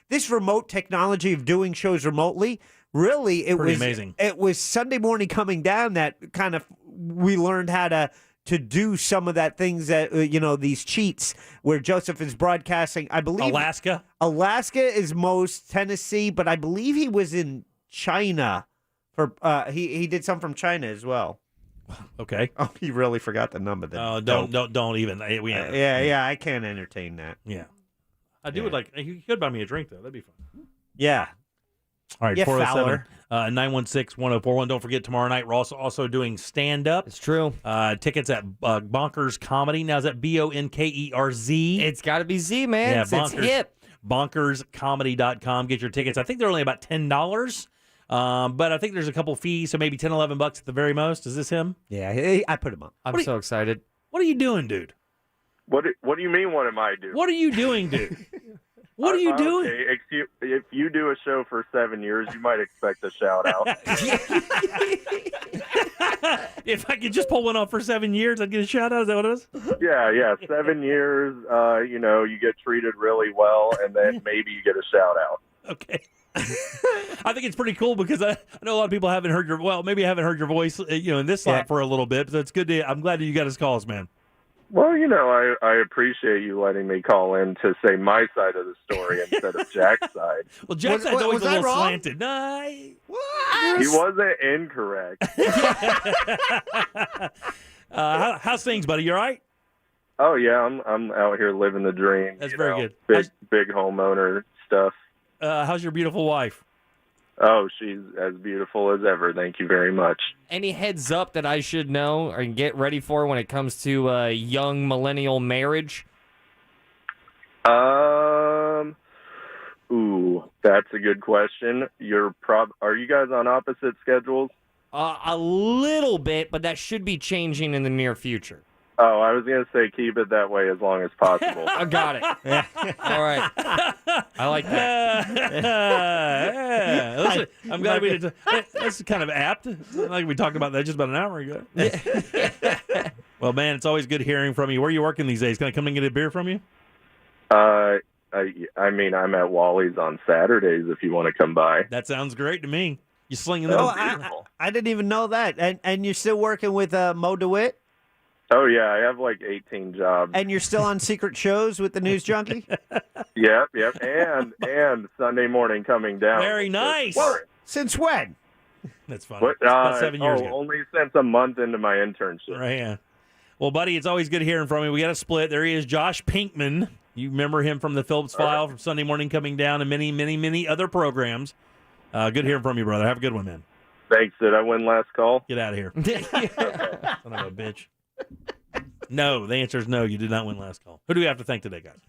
this remote technology of doing shows remotely, really, it was amazing. It was Sunday Morning Coming Down that kind of we learned how to do some of that things that these cheats where Joseph is broadcasting. I believe Alaska is most Tennessee, but I believe he was in China for he did some from China as well. Okay. Oh, he really forgot the number. Don't even. I can't entertain that. Yeah, I do would like. You could buy me a drink though. That'd be fun. Yeah. All right. 407-916-1041. Don't forget tomorrow night we're also doing stand up. It's true. Tickets at Bonkers Comedy. Now is that BONKERZ? It's got to be Z, man. Yeah, it's hip. BonkersComedy.com. Get your tickets. I think they're only about $10. But I think there's a couple fees, so maybe $10, $11 at the very most. Is this him? Yeah, I put him up. I'm so excited. What are you doing, dude? What do you mean, what am I doing? What are you doing, dude? What are you doing? Okay, if you do a show for 7 years, you might expect a shout-out. If I could just pull one off for 7 years, I'd get a shout-out. Is that what it is? Yeah. 7 years, you get treated really well, and then maybe you get a shout-out. Okay. I think it's pretty cool because I know a lot of people haven't heard maybe haven't heard your voice, in this slot for a little bit. But it's good I'm glad that you got us calls, man. Well, I appreciate you letting me call in to say my side of the story instead of Jack's side. Well, Jack's side's always a little slanted. He wasn't incorrect. How's things, buddy? You all right? Oh yeah, I'm out here living the dream. That's very good. Big homeowner stuff. How's your beautiful wife? Oh, she's as beautiful as ever. Thank you very much. Any heads up that I should know or get ready for when it comes to young millennial marriage? Ooh, that's a good question. Are you guys on opposite schedules? A little bit, but that should be changing in the near future. Oh, I was going to say keep it that way as long as possible. I got it. All right. I like that. Listen, I'm glad we did. That's kind of apt. Like we talked about that just about an hour ago. Well, man, it's always good hearing from you. Where are you working these days? Can I come and get a beer from you? I mean, I'm at Wally's on Saturdays if you want to come by. That sounds great to me. You slinging those? I didn't even know that. And you're still working with Mo DeWitt? Oh, yeah, I have like 18 jobs. And you're still on secret shows with the News Junkie? Yep. And Sunday morning coming down. Very nice. Since when? That's funny. About 7 years ago. Only since a month into my internship. Right, yeah. Well, buddy, it's always good hearing from you. We got a split. There he is, Josh Pinkman. You remember him from the Phillips File, from Sunday Morning Coming Down, and many, many, many other programs. Good hearing from you, brother. Have a good one, man. Thanks. Did I win last call? Get out of here. Son of a bitch. No, the answer is no. You did not win last call. Who do we have to thank today, guys?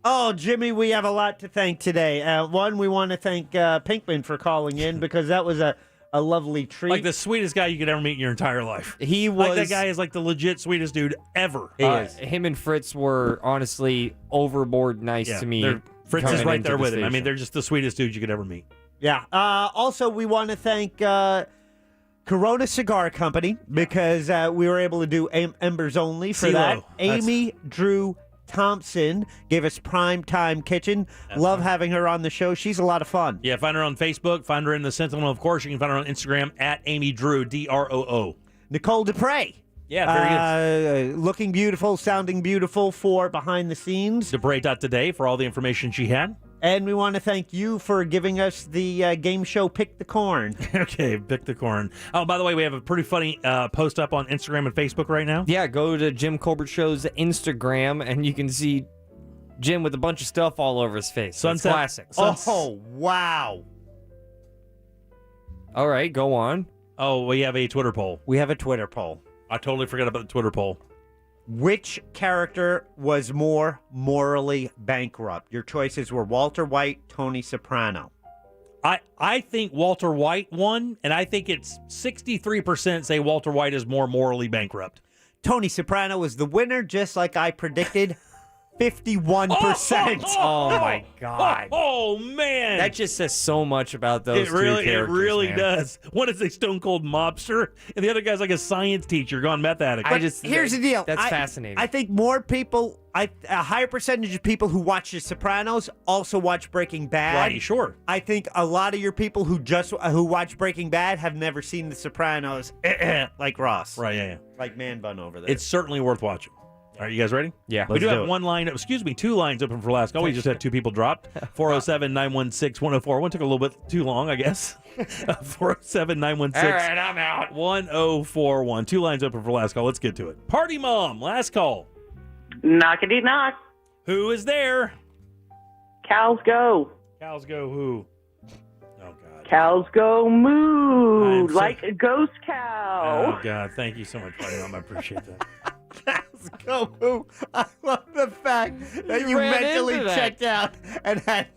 Oh, Jimmy, we have a lot to thank today. One, we want to thank Pinkman for calling in because that was a lovely treat. Like the sweetest guy you could ever meet in your entire life. He was. Like that guy is like the legit sweetest dude ever. He is. Him and Fritz were honestly overboard nice to me. Fritz is right there with him. I mean, station. they're just the sweetest dudes you could ever meet. Yeah. Also, we want to thank Corona Cigar Company because we were able to do Embers Only for that. Amy Drew Thompson gave us Primetime Kitchen. Love having her on the show. She's a lot of fun. Yeah, find her on Facebook. Find her in the Sentinel, of course. You can find her on Instagram at Amy Drew, DROO. Nicole Dupre. Yeah, very good. Looking beautiful, sounding beautiful for behind the scenes. Dupre.today for all the information she had. And we want to thank you for giving us the game show Pick the Corn. Okay, Pick the Corn. Oh, by the way, we have a pretty funny post up on Instagram and Facebook right now. Yeah, go to Jim Colbert Show's Instagram, and you can see Jim with a bunch of stuff all over his face. Sunset. Classic. Oh, wow. All right, go on. Oh, we have a Twitter poll. We have a Twitter poll. I totally forgot about the Twitter poll. Which character was more morally bankrupt? Your choices were Walter White, Tony Soprano. I think Walter White won, and I think it's 63% say Walter White is more morally bankrupt. Tony Soprano was the winner, just like I predicted. 51%. Oh my God. Oh, man. That just says so much about those two characters. It really man. does. One is a stone cold mobster, and the other guy's like a science teacher gone meth addict. Here's the deal. That's fascinating. I think more people, a higher percentage of people who watch The Sopranos also watch Breaking Bad. Right, sure. I think a lot of your people who watch Breaking Bad have never seen The Sopranos, like Ross. Right, yeah. Like Man Bun over there. It's certainly worth watching. All right, you guys ready? Yeah. We do have two lines open for last call. We just had two people dropped. 407-916-1041. Took a little bit too long, I guess. 407-916. All right, I'm out. 1041. Two lines open for last call. Let's get to it. Party Mom, last call. Knockity knock. Who is there? Cows go. Cows go who? Oh, God. Cows go moo like a ghost cow. Oh, God. Thank you so much, Party Mom. I appreciate that. Cows go moo. I love the fact that you mentally checked out and had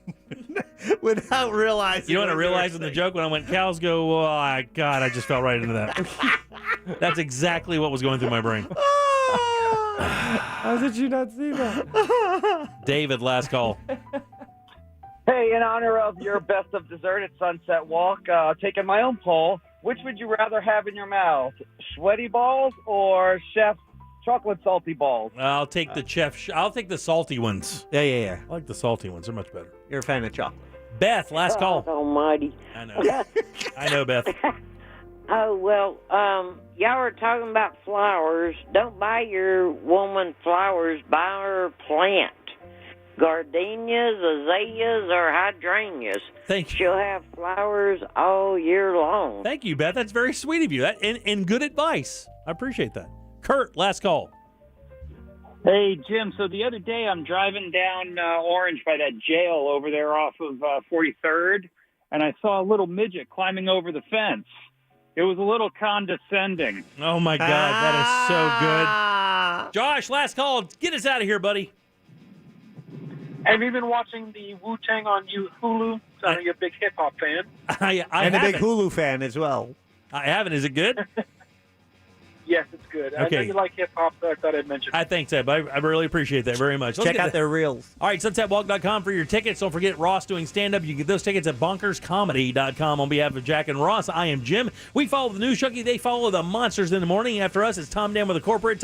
without realizing. You know what I realized in the joke when I went, cows go, oh, God, I just fell right into that. That's exactly what was going through my brain. How did you not see that? David, last call. Hey, in honor of your best of dessert at Sunset Walk, taking my own poll, which would you rather have in your mouth? Sweaty balls or Chef's chocolate salty balls? I'll take I'll take the salty ones. Yeah. I like the salty ones. They're much better. You're a fan of chocolate. Beth, last call. Almighty. I know. I know, Beth. Oh, well, y'all were talking about flowers. Don't buy your woman flowers. Buy her a plant. Gardenias, azaleas, or hydrangeas. Thank you. She'll have flowers all year long. Thank you, Beth. That's very sweet of you. And good advice. I appreciate that. Kurt, last call. Hey, Jim. So the other day I'm driving down Orange by that jail over there off of 43rd, and I saw a little midget climbing over the fence. It was a little condescending. Oh, my God. That is so good. Josh, last call. Get us out of here, buddy. Have you been watching the Wu-Tang on Hulu? So I know you're a big hip-hop fan. I and a big haven't. Hulu fan as well. I haven't. Is it good? Yes, it's good. I Okay. know you like hip-hop, so I thought I'd mention it. I think so. But I really appreciate that very much. Let's Check get out their reels. All right, sunsetwalk.com for your tickets. Don't forget Ross doing stand-up. You can get those tickets at bonkerscomedy.com. On behalf of Jack and Ross, I am Jim. We follow the news junkie. They follow the monsters in the morning. After us, it's Tom Dan with the corporate.